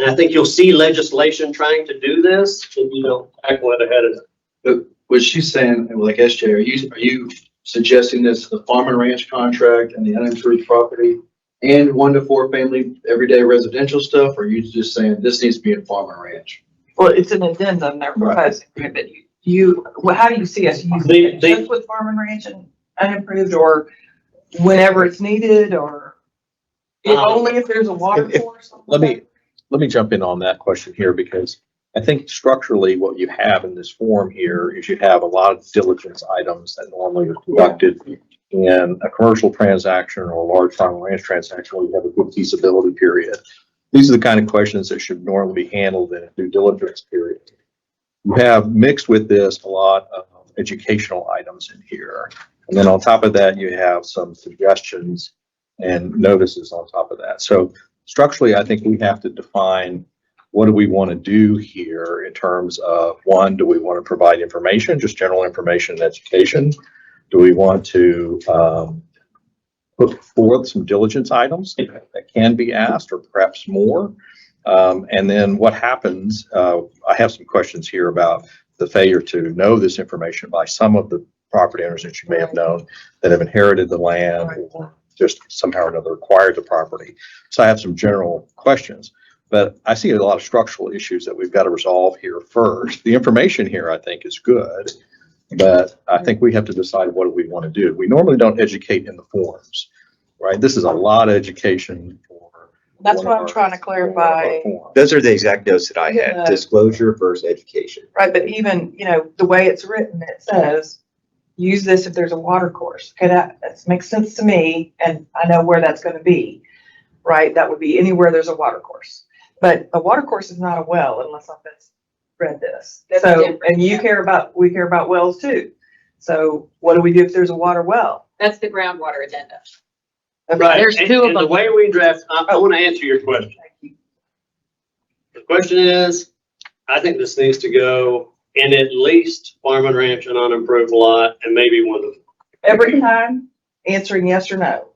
I think you'll see legislation trying to do this if you don't tackle it ahead of time. But what she's saying, like SJ, are you suggesting this the farm and ranch contract and the unimproved property and 1 to 4 family everyday residential stuff? Or are you just saying this needs to be in farm and ranch? Well, it's an addendum they're proposing, but well, how do you see us using it? Just with farm and ranch and unimproved, or whenever it's needed, or only if there's a water course? Let me jump in on that question here, because I think structurally what you have in this form here is you have a lot of diligence items that normally are conducted in a commercial transaction or a large farm and ranch transaction where you have a good feasibility period. These are the kind of questions that should normally be handled in a due diligence period. You have mixed with this a lot of educational items in here. And then on top of that, you have some suggestions and notices on top of that. So structurally, I think we have to define what do we want to do here in terms of, one, do we want to provide information, just general information and education? Do we want to put forth some diligence items that can be asked, or perhaps more? And then what happens, I have some questions here about the failure to know this information by some of the property owners that you may have known that have inherited the land or just somehow or another acquired the property. So I have some general questions, but I see a lot of structural issues that we've got to resolve here first. The information here, I think, is good, but I think we have to decide what do we want to do. We normally don't educate in the forms, right? This is a lot of education for. That's what I'm trying to clarify. Those are the exact notes that I had, disclosure versus education. Right, but even, the way it's written, it says, use this if there's a water course. Okay, that makes sense to me, and I know where that's gonna be, right? That would be anywhere there's a water course. But a water course is not a well unless I've read this. So, and we care about wells too. So what do we do if there's a water well? That's the groundwater addenda. Right. There's two of And the them. way we draft, I want to answer your question. The question is, I think this needs to go in at least farm and ranch and unimproved lot, and maybe 1 to 4. Every time, answering yes or no.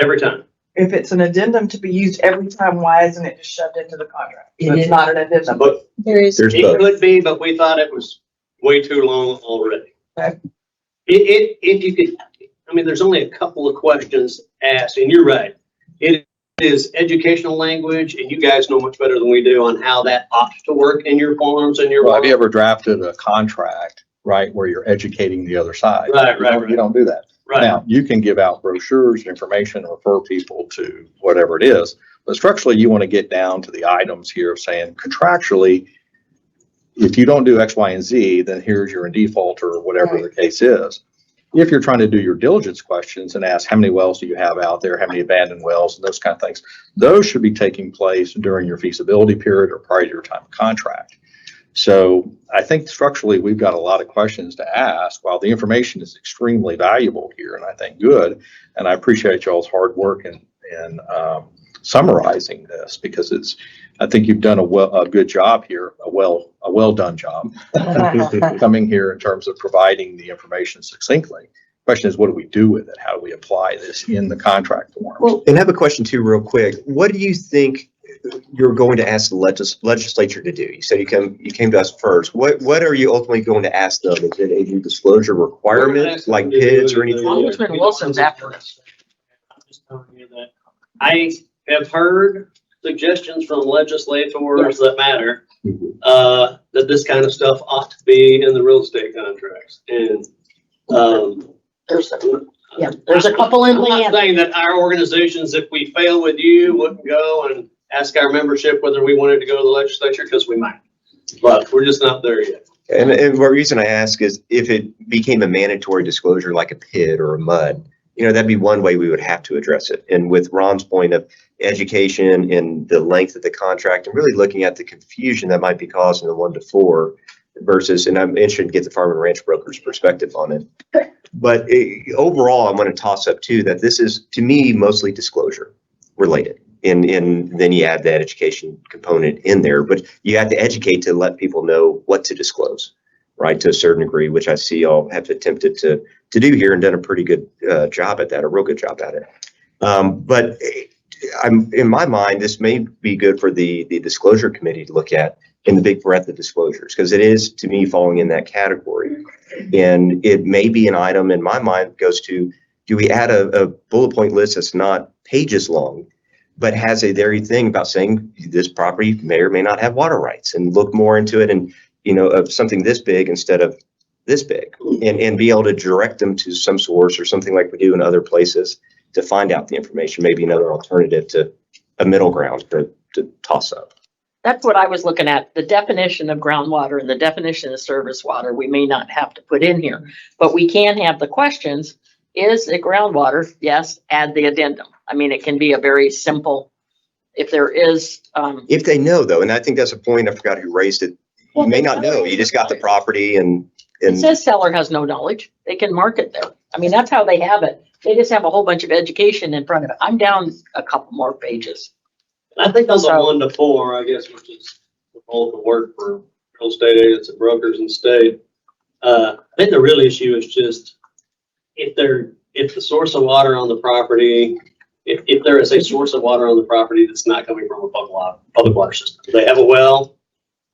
Every time. If it's an addendum to be used every time, why isn't it just shoved into the contract? So it's not an addendum. But There's it both. could be, but we thought it was way too long already. Okay. If you could, there's only a couple of questions asked, and you're right. It is educational language, and you guys know much better than we do on how that ought to work in your forms and your. Well, have you ever drafted a contract, right, where you're educating the other side? Right. You don't do that. Right. Now, you can give out brochures, information, refer people to whatever it is, but structurally, you want to get down to the items here of saying contractually, if you don't do X, Y, and Z, then here's your in default or whatever the case is. If you're trying to do your diligence questions and ask how many wells do you have out there, how many abandoned wells, and those kind of things, those should be taking place during your feasibility period or prior to your time of contract. So I think structurally, we've got a lot of questions to ask. While the information is extremely valuable here, and I think good, and I appreciate y'all's hard work in summarizing this, because I think you've done a good job here, a well done job coming here in terms of providing the information succinctly. Question is, what do we do with it? How do we apply this in the contract form? Well, and I have a question too, real quick. What do you think you're going to ask the legislature to do? You said you came to us first. What are you ultimately going to ask them? Is it a new disclosure requirement, like PIDs or anything? Congressman Wilson's after us. I'm just telling you that I have heard suggestions from legislators that matter, that this kind of stuff ought to be in the real estate contracts. And There's a couple in I'm not Leanne. saying that our organizations, if we fail with you, wouldn't go and ask our membership whether we wanted to go to the legislature, because we might, but we're just not there yet. And the reason I ask is if it became a mandatory disclosure like a PID or a MUD, that'd be one way we would have to address it. And with Ron's point of education and the length of the contract and really looking at the confusion that might be caused in the 1 to 4 versus, and I'm interested to get the farm and ranch broker's perspective on it. But overall, I'm going to toss up too that this is, to me, mostly disclosure related. And then you add that education component in there, but you have to educate to let people know what to disclose, right, to a certain degree, which I see y'all have attempted to do here and done a pretty good job at that, a real good job at it. But in my mind, this may be good for the disclosure committee to look at in the big breadth of disclosures, because it is, to me, falling in that category. And it may be an item in my mind that goes to, do we add a bullet point list that's not pages long, but has a very thing about saying this property may or may not have water rights, and look more into it, and, of something this big instead of this big, and be able to direct them to some source or something like we do in other places to find out the information, maybe another alternative to a middle ground to toss up. That's what I was looking at. The definition of groundwater and the definition of surface water, we may not have to put in here, but we can have the questions. Is it groundwater? Yes, add the addendum. I mean, it can be a very simple, if there is. If they know though, and I think that's a point, I forgot who raised it. You may not know, you just got the property and. It says seller has no knowledge. They can mark it there. I mean, that's how they have it. They just have a whole bunch of education in front of it. I'm down a couple more pages. I think on the 1 to 4, I guess, which is all the work for real estate agents and brokers in the state. I think the real issue is just if the source of water on the property, if there is a source of water on the property that's not coming from a public water system. They have a well,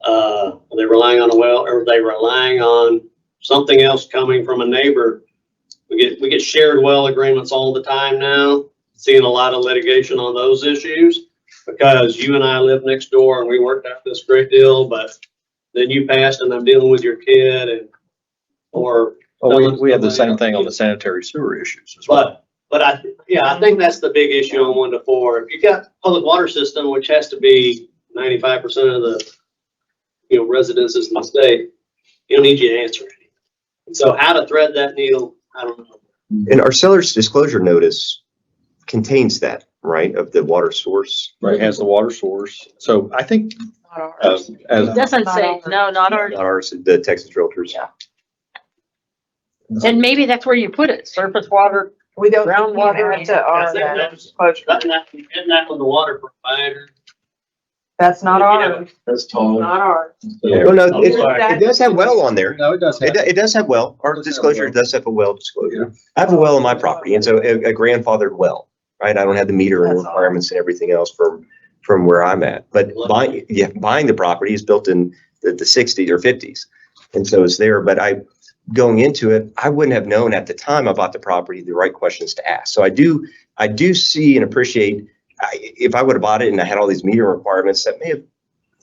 are they relying on a well, or are they relying on something else coming from a neighbor? We get shared well agreements all the time now, seeing a lot of litigation on those issues. Because you and I live next door and we worked out this great deal, but then you passed and I'm dealing with your kid and, or. Well, we have the same thing on the sanitary sewer issues as well. But I think that's the big issue on 1 to 4. If you got public water system, which has to be 95% of the, residences in the state, you don't need you to answer anything. So how to thread that needle, I don't know. And our seller's disclosure notice contains that, right, of the water source. Right, has the water source. So I think, as, It doesn't say, no, not ours. Not ours, the Texas Realtors. Yeah. And maybe that's where you put it, surface water. We don't. Groundwater. Add to our disclosure. Isn't that on the water provider? That's not ours. That's tall. Not ours. Well, no, it does have well on there. no, it does have. It does have well. Our disclosure does have a well disclosure. I have a well on my property, and so a grandfathered well, right? I don't have the meter and requirements and everything else from where I'm at. But buying the property is built in the 60s or 50s, and so it's there. But going into it, I wouldn't have known at the time I bought the property the right questions to ask. So I do see and appreciate. If I would have bought it and I had all these meter requirements, that may have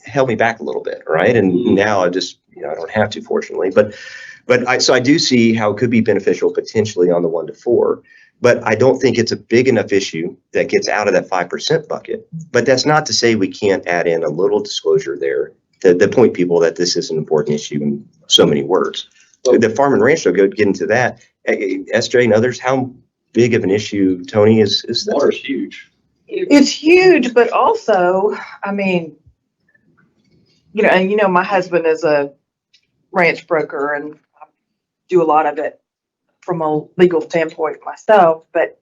held me back a little bit, right? And now I just, I don't have to, fortunately. But I do see how it could be beneficial potentially on the 1 to 4. But I don't think it's a big enough issue that gets out of that 5% bucket. But that's not to say we can't add in a little disclosure there to point people that this is an important issue in so many words. The farm and ranch, though, get into that. SJ and others, how big of an issue, Tony, is this? Water's huge. It's huge, but also, I mean, and my husband is a ranch broker and I do a lot of it from a legal standpoint myself, but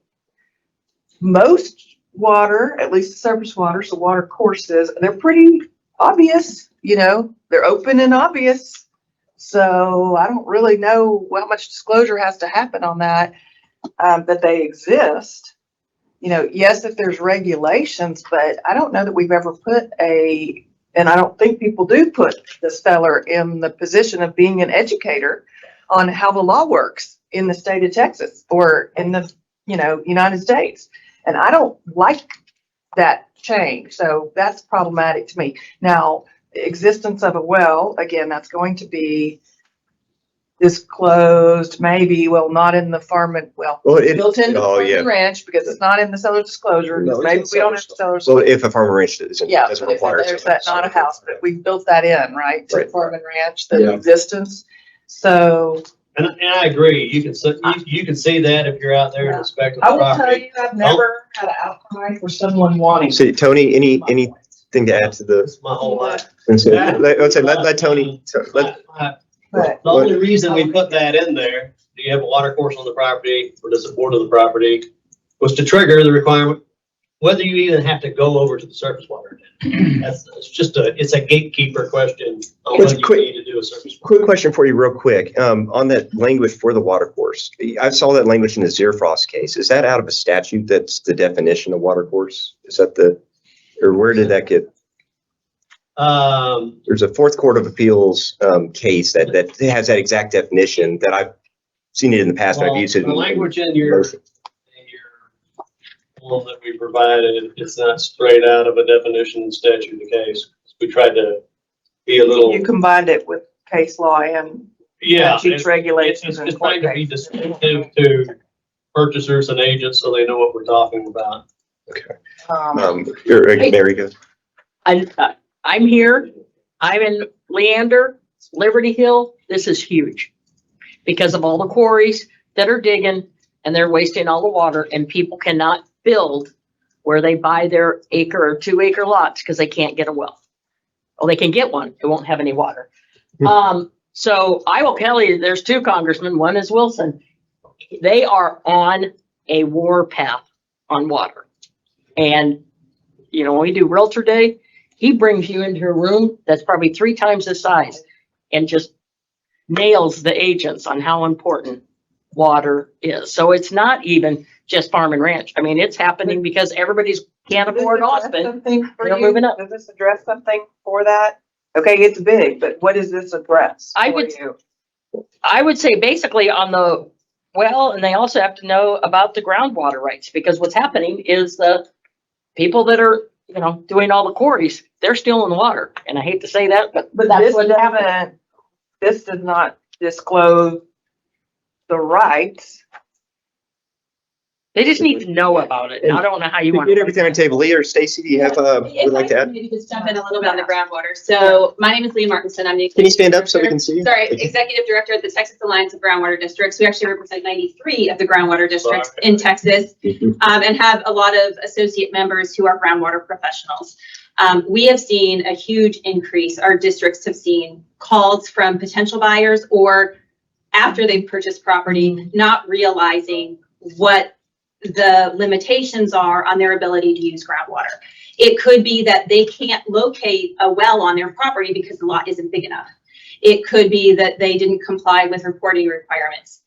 most water, at least the surface water, so water courses, they're pretty obvious, they're open and obvious. So I don't really know how much disclosure has to happen on that, that they exist. Yes, if there's regulations, but I don't know that we've ever put and I don't think people do put the seller in the position of being an educator on how the law works in the state of Texas or in the, United States. And I don't like that change. So that's problematic to me. Now, the existence of a well, again, that's going to be disclosed, maybe, not in the farm and built into the farm and ranch because it's not in the seller's disclosure. No, Maybe we don't have the seller's. Well, if a farm and ranch doesn't require. There's that, not a house, but we built that in, right? To Right. farm and ranch, the existence. So. And I agree. You can see that if you're out there inspecting the I will tell property. you, I've never had an outcry for someone wanting. So Tony, anything to add to the? It's my whole life. Let Tony. But The only reason we put that in there, do you have a water course on the property or does it border the property, was to trigger the requirement whether you even have to go over to the surface water. It's a gatekeeper question on It's whether you quick- need to do a surface. Quick question for you real quick. On that language for the water course, I saw that language in the Zerfrost case. Is that out of a statute that's the definition of water course? Is that or where did that get? There's a Fourth Court of Appeals case that has that exact definition that I've seen it in the past. And I've used it. The language in your form that we provided, it's not straight out of a definition and statute of the case. We tried to be a little. You combined it with case law and Yeah, statutes, regulations, and it's court trying to be cases. distinctive to purchasers and agents so they know what we're talking about. Okay. Hey. There you go. I'm here, I'm in Leander, Liberty Hill, this is huge. Because of all the quarries that are digging and they're wasting all the water and people cannot build where they buy their acre or 2 acre lots because they can't get a well. Well, they can get one, it won't have any water. So I will tell you, there's 2 congressmen, one is Wilson. They are on a war path on water. And, you know, when we do Realtor Day, he brings you into a room that's probably 3 times the size and just nails the agents on how important water is. So it's not even just farm and ranch. I mean, it's happening because everybody's can't afford Austin. Something for They're you? moving up. Does this address something for that? Okay, it's big, but what does this address? I for would- you? I would say basically on the well, and they also have to know about the groundwater rights because what's happening is the people that are, you know, doing all the quarries, they're stealing the water. And I hate to say that, but But that's this what's happening. this does not disclose the rights. They just need to know about it. And I don't know how you You want. get everything on the table. Leah or Stacy, do you have, would like to add? Maybe just jump in a little bit on the groundwater. So my name is Leah Martinson. I'm the. Can you stand up so we can see you? Sorry, Executive Director at the Texas Alliance of Groundwater Districts. We actually represent 93 of the groundwater districts in Texas, and have a lot of associate members who are groundwater professionals. We have seen a huge increase. Our districts have seen calls from potential buyers or after they've purchased property, not realizing what the limitations are on their ability to use groundwater. It could be that they can't locate a well on their property because the lot isn't big enough. It could be that they didn't comply with reporting requirements.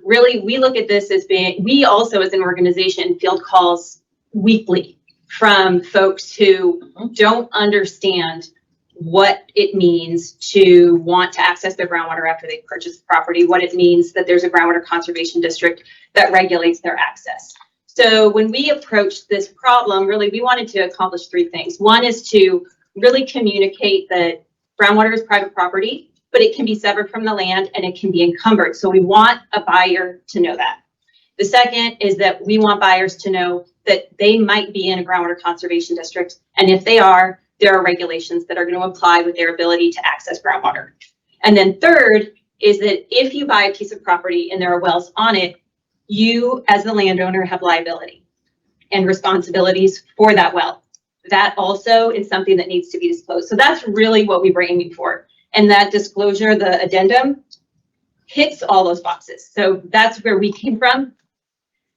Really, we look at this as being, we also as an organization field calls weekly from folks who don't understand what it means to want to access their groundwater after they purchase the property, what it means that there's a groundwater conservation district that regulates their access. So when we approached this problem, really, we wanted to accomplish 3 things. One is to really communicate that groundwater is private property, but it can be severed from the land and it can be encumbered. So we want a buyer to know that. The second is that we want buyers to know that they might be in a groundwater conservation district. And if they are, there are regulations that are going to apply with their ability to access groundwater. And then third is that if you buy a piece of property and there are wells on it, you as the landowner have liability and responsibilities for that well. That also is something that needs to be disclosed. So that's really what we were aiming for. And that disclosure, the addendum, hits all those boxes. So that's where we came from.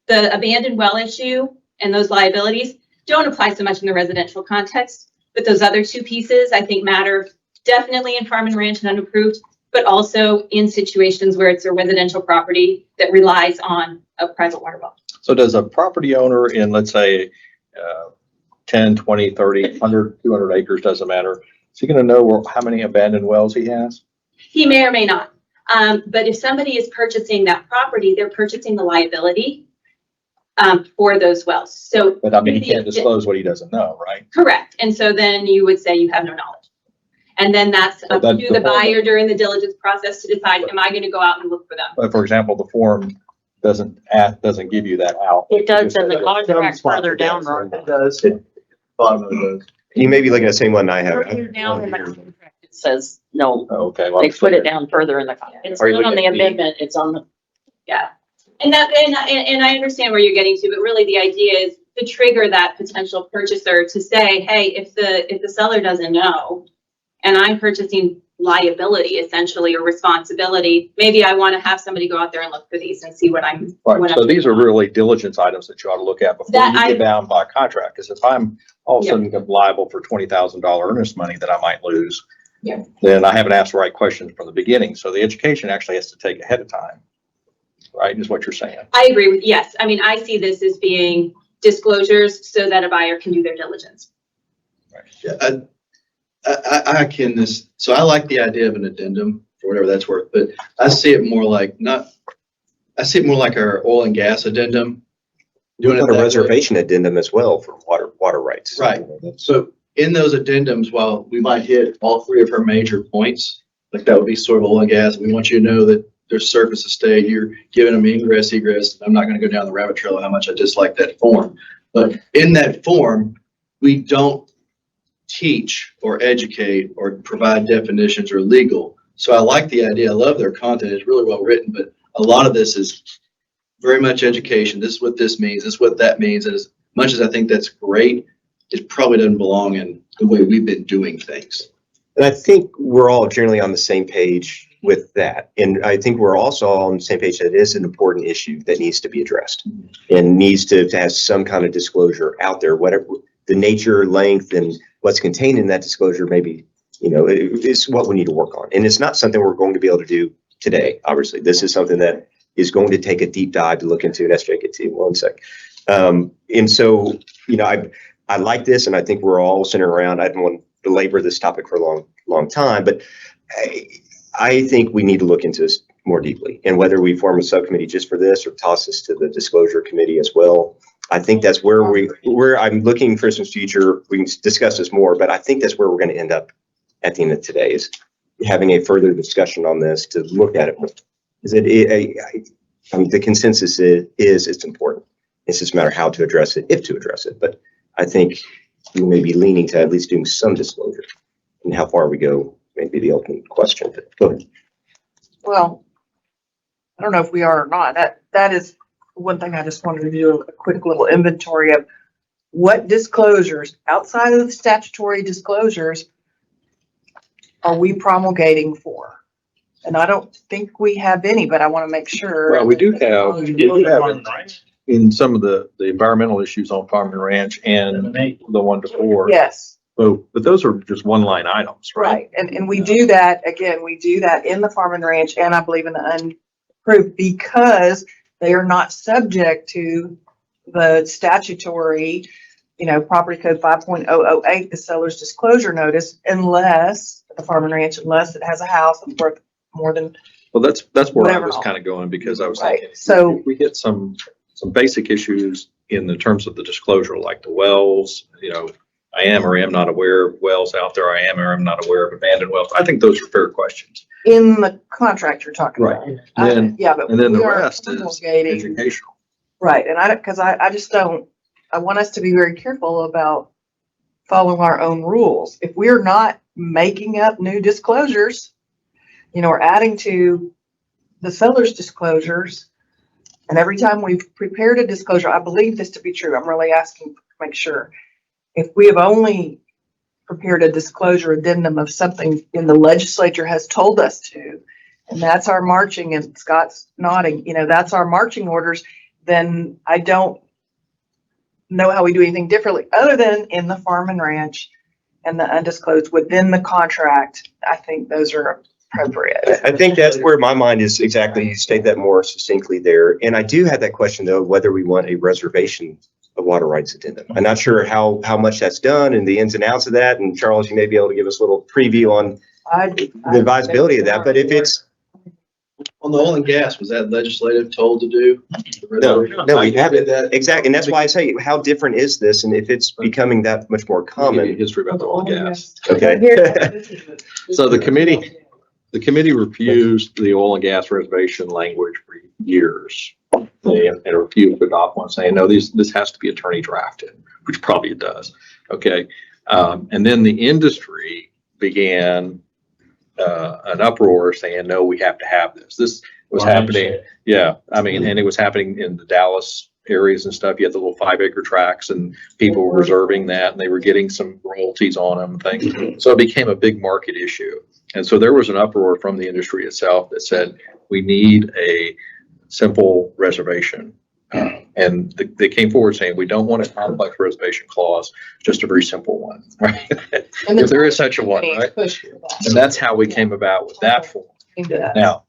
The abandoned well issue and those liabilities don't apply so much in the residential context. But those other 2 pieces, I think, matter definitely in farm and ranch and unapproved, but also in situations where it's a residential property that relies on a private water well. So does a property owner in, let's say, 10, 20, 30, 100, 200 acres, doesn't matter, is he going to know how many abandoned wells he has? He may or may not. But if somebody is purchasing that property, they're purchasing the liability for those wells. So, But I mean, he can't disclose what he doesn't know, right? correct. And so then you would say you have no knowledge. And then that's up to the buyer during the diligence process to decide, am I going to go out and look for them? But for example, the form doesn't give you that out. It does in the contract further down. It does. Bottom of it. You may be looking at the same one I have. Further down in the contract, it says no. Oh, okay. Well, They put it down further in the contract. It's Are you not on the looking at the- amendment, it's on the. Yeah. And I understand where you're getting to, but really the idea is to trigger that potential purchaser to say, hey, if the seller doesn't know and I'm purchasing liability essentially, or responsibility. Maybe I want to have somebody go out there and look for these and see what I'm. Right, what so I'm these are really diligence items that you ought to look at before That you I- get bound by a contract. Because if I'm all of a sudden liable for $20,000 earnest money that I might lose, Yeah. then I haven't asked the right questions from the beginning. So the education actually has to take ahead of time, right, is what you're saying. I agree with, yes. I mean, I see this as being disclosures so that a buyer can do their diligence. Yeah, I akin this, so I like the idea of an addendum for whatever that's worth, but I see it more like I see it more like our oil and gas addendum. Doing Doing it a that way. reservation addendum as well for water rights. Right. So in those addendums, while we might hit all three of her major points, like that would be sort of oil and gas, we want you to know that there's surface estate, you're giving them ingress, egress. I'm not going to go down the rabbit trail of how much I dislike that form. But in that form, we don't teach or educate or provide definitions or legal. So I like the idea. I love their content. It's really well written, but a lot of this is very much education. This is what this means. This is what that means. And as much as I think that's great, it probably doesn't belong in the way we've been doing things. And I think we're all generally on the same page with that. And I think we're also all on the same page that it is an important issue that needs to be addressed and needs to have some kind of disclosure out there, whatever the nature, length, and what's contained in that disclosure, maybe, is what we need to work on. And it's not something we're going to be able to do today. Obviously, this is something that is going to take a deep dive to look into. And SJ gets to you in 1 sec. And so, I like this, and I think we're all centered around. I don't want to belabor this topic for a long time, but I think we need to look into this more deeply. And whether we form a subcommittee just for this or toss this to the disclosure committee as well, I think that's where I'm looking for some future. We can discuss this more, but I think that's where we're going to end up at the end of today, is having a further discussion on this to look at it more. The consensus is it's important. It's just a matter of how to address it, if to address it. But I think we may be leaning to at least doing some disclosure, and how far we go may be the ultimate question. But go ahead. Well, I don't know if we are or not. That is one thing I just wanted to do a quick little inventory of what disclosures outside of the statutory disclosures are we promulgating for? And I don't think we have any, but I want to make sure. Well, we do have in some of the environmental issues on Farm and Ranch and the 1 to 4. Yes. So, but those are just one line items, right? Right. And we do that, again, we do that in the Farm and Ranch, and I believe in the unapproved, because they are not subject to the statutory, Property Code 5.008, the seller's disclosure notice, unless the Farm and Ranch, unless it has a house that's worth more than. Well, that's where I Whatever was all. kind of going, because I was Right. thinking, So- if we get some basic issues in the terms of the disclosure, like the wells, I am or am not aware of wells out there. I am or am not aware of abandoned wells. I think those are fair questions. In the contract you're talking about. Right. And Yeah, but then we the are rest is promulgating. educational. Right, and I just don't, I want us to be very careful about following our own rules. If we're not making up new disclosures, or adding to the seller's disclosures, and every time we've prepared a disclosure, I believe this to be true, I'm really asking to make sure. If we have only prepared a disclosure addendum of something in the legislature has told us to, and that's our marching, and Scott's nodding, that's our marching orders, then I don't know how we do anything differently other than in the Farm and Ranch and the undisclosed within the contract. I think those are appropriate. I think that's where my mind is exactly. You state that more succinctly there. And I do have that question, though, whether we want a reservation of water rights addendum. I'm not sure how much that's done and the ins and outs of that. And Charles, you may be able to give us a little preview on the advisability of that. But if it's On the oil and gas, was that legislative told to do? no, we haven't. Exactly. And that's why I say, how different is this? And if it's becoming that much more common. History about the oil and gas. Okay. So the committee refused the oil and gas reservation language for years. They refused to adopt one, saying, no, this has to be attorney drafted, which probably it does. Okay. And then the industry began an uproar saying, no, we have to have this. This was happening. Yeah. I mean, and it was happening in the Dallas areas and stuff, you had the little 5-acre tracts and people were reserving that and they were getting some royalties on them and things. So it became a big market issue. And so there was an uproar from the industry itself that said, we need a simple reservation. And they came forward saying, we don't want a complex reservation clause, just a very simple one, right? If there is such a one, right? And that's how we came about with that form. Now,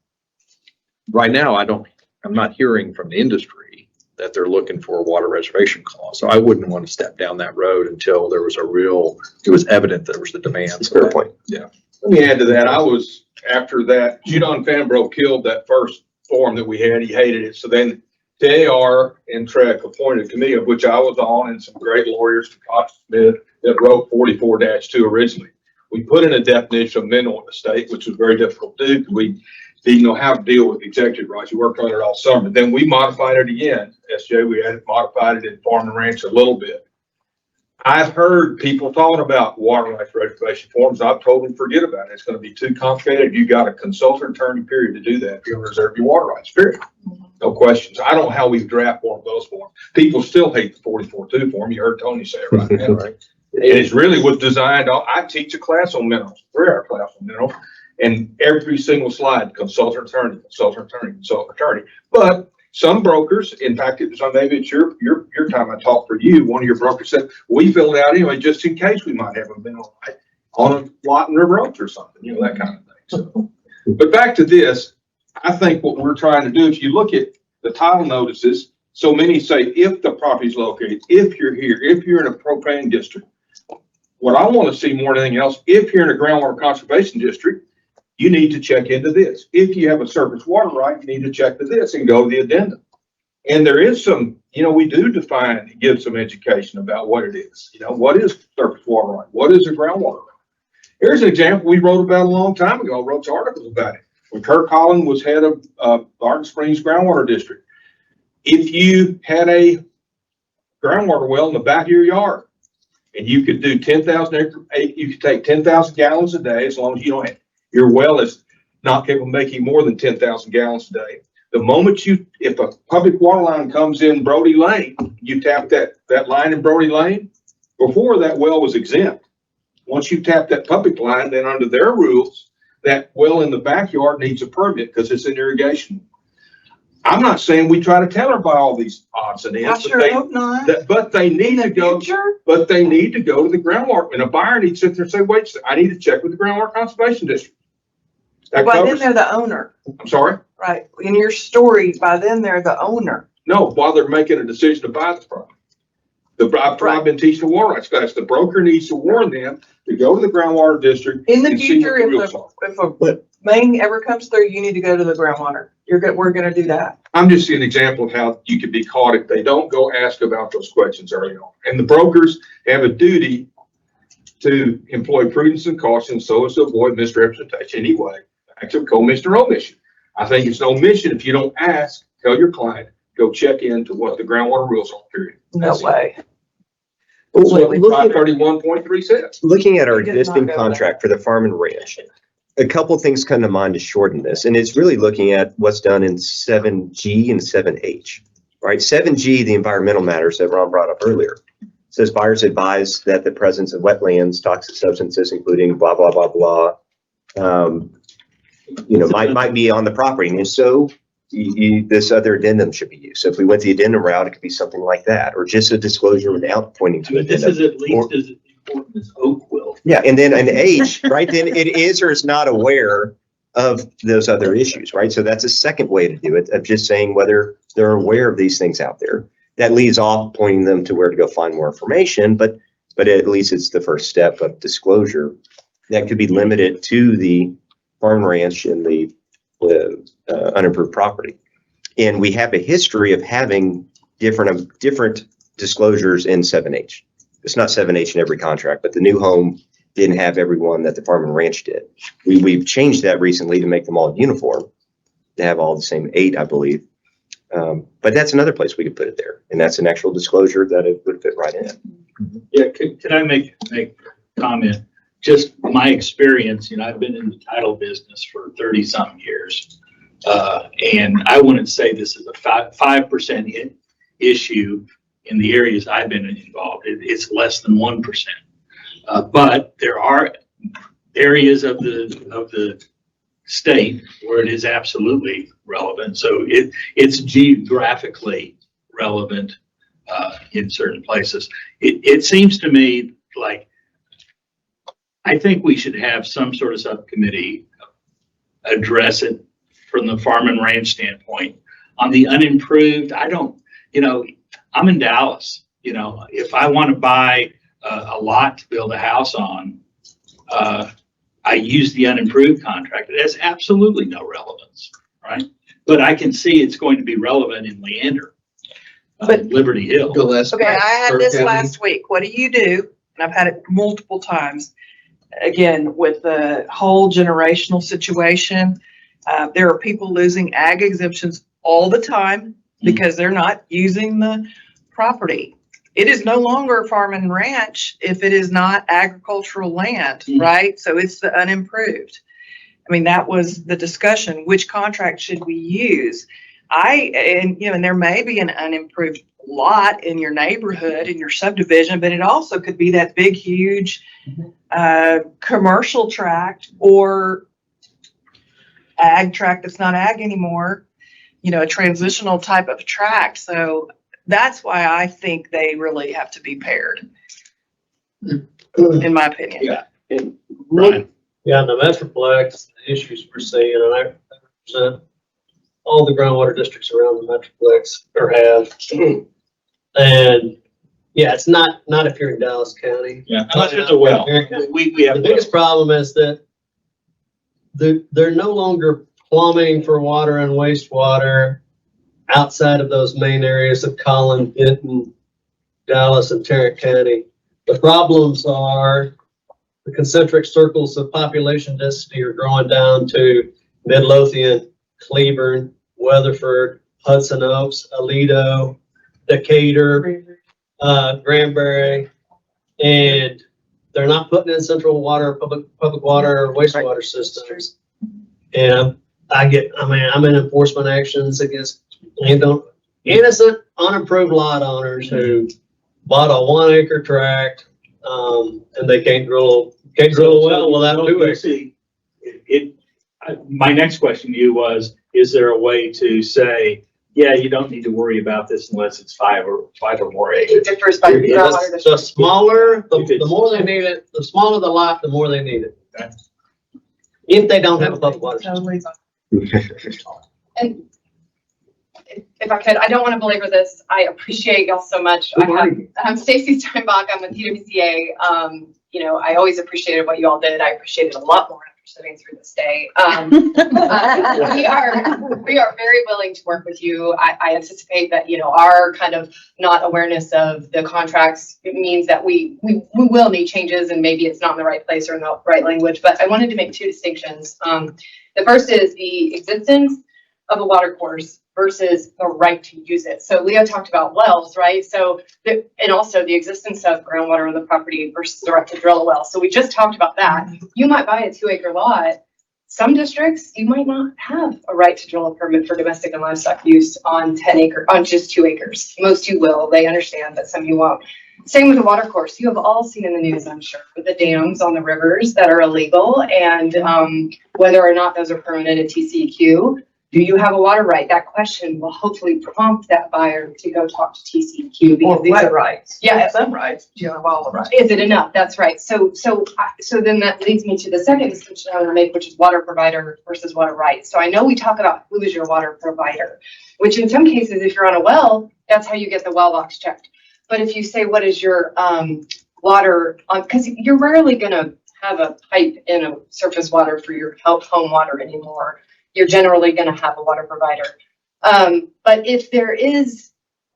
right now, I'm not hearing from the industry that they're looking for a water reservation clause. So I wouldn't want to step down that road until there was it was evident there was the demand. That's a fair point. Yeah. Let me add to that. After that, Judon Fanbro killed that first forum that we had. He hated it. So then JR and Trek appointed a committee, of which I was on, and some great lawyers from Cox Smith that wrote 44-2 originally. We put in a definition of mineral in the state, which was very difficult to do because we didn't know how to deal with executive rights. We worked on it all summer. Then we modified it again. SJ, we had modified it in Farm and Ranch a little bit. I've heard people talking about water rights reservation forms. I've told them forget about it. It's going to be too complicated. You got a consultant attorney period to do that if you reserve your water rights, period. No questions. I don't know how we draft one of those forms. People still hate the 44-2 form. You heard Tony say it right now, right? It really was designed. I teach a class on minerals, 3-hour class on minerals, and every single slide, consultant attorney, consultant attorney, consultant attorney. But some brokers, in fact, maybe it's your time I talked for you, one of your brokers said, we fill it out anyway, just in case we might have a mineral right on a lot in River Oaks or something, that kind of thing. So, but back to this, I think what we're trying to do, if you look at the title notices, so many say, if the property is located, if you're here, if you're in a propane district. What I want to see more than anything else, if you're in a groundwater conservation district, you need to check into this. If you have a surface water right, you need to check to this and go to the addendum. And there is some, we do define and give some education about what it is. What is surface water right? What is a groundwater right? Here's an example we wrote about a long time ago. I wrote some articles about it. When Kirk Holland was head of Garden Springs Groundwater District, if you had a groundwater well in the back of your yard, and you could do 10,000 you could take 10,000 gallons a day as long as your well is not capable of making more than 10,000 gallons a day. The moment if a public water line comes in Brody Lane, you tap that line in Brody Lane. Before, that well was exempt. Once you tap that public line, then under their rules, that well in the backyard needs a permit because it's an irrigation. I'm not saying we try to tell her by all these odds and ends. I sure hope not. But they need to go. But they need to go to the groundwater, and a buyer needs to sit there and say, "Wait, I need to check with the groundwater conservation district." By then they're the owner. I'm sorry. Right. In your story, by then they're the owner. No, while they're making a decision to buy the property. I've been teaching the water rights class. The broker needs to warn them to go to the groundwater district. In the future, if a main ever comes through, you need to go to the groundwater. We're going to do that. I'm just an example of how you could be caught if they don't go ask about those questions early on. And the brokers have a duty to employ prudence and caution so as to avoid misrepresentation anyway. Back to commission or omission. I think it's no omission if you don't ask, tell your client, go check into what the groundwater rules are, period. No way. That's what 531.3 says. Looking at our existing contract for the farm and ranch, a couple things come to mind to shorten this, and it's really looking at what's done in 7G and 7H, right? 7G, the environmental matters that Ron brought up earlier, says buyers advise that the presence of wetlands, toxic substances, including blah, blah, blah, blah, might be on the property. And if so, this other addendum should be used. So if we went the addendum route, it could be something like that, or just a disclosure without pointing to addendum. This is at least as important as Oak will. Yeah, and then an H, right? Then it is or is not aware of those other issues, right? So that's a second way to do it, of just saying whether they're aware of these things out there. That leaves off pointing them to where to go find more information, but at least it's the first step of disclosure that could be limited to the farm ranch and the unimproved property. And we have a history of having different disclosures in 7H. It's not 7H in every contract, but the new home didn't have everyone that the farm and ranch did. We've changed that recently to make them all uniform, to have all the same 8, I believe. But that's another place we could put it there. And that's an actual disclosure that it would fit right in. Yeah, can I make a comment? Just my experience, I've been in the title business for 30-something years. And I wouldn't say this is a 5% issue in the areas I've been involved. It's less than 1%. But there are areas of the state where it is absolutely relevant. So it's geographically relevant in certain places. It seems to me like I think we should have some sort of subcommittee address it from the farm and ranch standpoint. On the unimproved, I don't, I'm in Dallas. If I want to buy a lot to build a house on, I use the unimproved contract. It has absolutely no relevance, right? But I can see it's going to be relevant in Leander, Liberty Hill. Okay, I had this last week. What do you do? And I've had it multiple times. Again, with the whole generational situation, there are people losing ag exemptions all the time because they're not using the property. It is no longer a farm and ranch if it is not agricultural land, right? So it's the unimproved. I mean, that was the discussion. Which contract should we use? And there may be an unimproved lot in your neighborhood, in your subdivision, but it also could be that big, huge commercial tract or ag tract that's not ag anymore, a transitional type of tract. So that's why I think they really have to be paired, in my opinion. Yeah. Yeah, in the Metroplex, the issues we're seeing, and I represent all the groundwater districts around the Metroplex, or have. And yeah, it's not if you're in Dallas County. Yeah, unless there's a well. We have the biggest problem is that they're no longer plumbing for water and wastewater outside of those main areas of Collin, Denton, Dallas, and Tarrant County. The problems are the concentric circles of population density are growing down to Midlothian, Cleburne, Weatherford, Hudson Oaks, Aledo, Decatur, Granbury, and they're not putting in central water, public water or wastewater systems. And I'm in enforcement actions against innocent, unimproved lot owners who bought a 1 acre tract, and they can't drill a well without 2 acres. My next question to you was, is there a way to say, yeah, you don't need to worry about this unless it's 5 or more acres? The smaller, the more they need it, the smaller the lot, the more they need it. Okay. If they don't have a public water system. And if I could, I don't want to belabor this. I appreciate y'all so much. I'm Stacy Steinbach. I'm with UWCA. I always appreciated what you all did. I appreciate it a lot more after sitting through this day. We are very willing to work with you. I anticipate that, our kind of not awareness of the contracts, it means that we will need changes, and maybe it's not in the right place or in the right language, but I wanted to make 2 distinctions. The first is the existence of a water course versus the right to use it. So Leo talked about wells, right? So, and also the existence of groundwater on the property versus the right to drill a well. So we just talked about that. You might buy a 2 acre lot. Some districts, you might not have a right to drill a permit for domestic and livestock use on just 2 acres. Most you will, they understand, but some you won't. Same with the water course. You have all seen in the news, I'm sure, the dams on the rivers that are illegal, and whether or not those are permitted at TCEQ. Do you have a water right? That question will hopefully prompt that buyer to go talk to TCEQ, because these are rights. Yeah, some rights. You have all the rights. Is it enough? That's right. So then that leads me to the second distinction I want to make, which is water provider versus water rights. So I know we talk about who is your water provider, which in some cases, if you're on a well, that's how you get the well box checked. But if you say, what is your water on, because you're rarely going to have a pipe in a surface water for your home water anymore. You're generally going to have a water provider. But if there is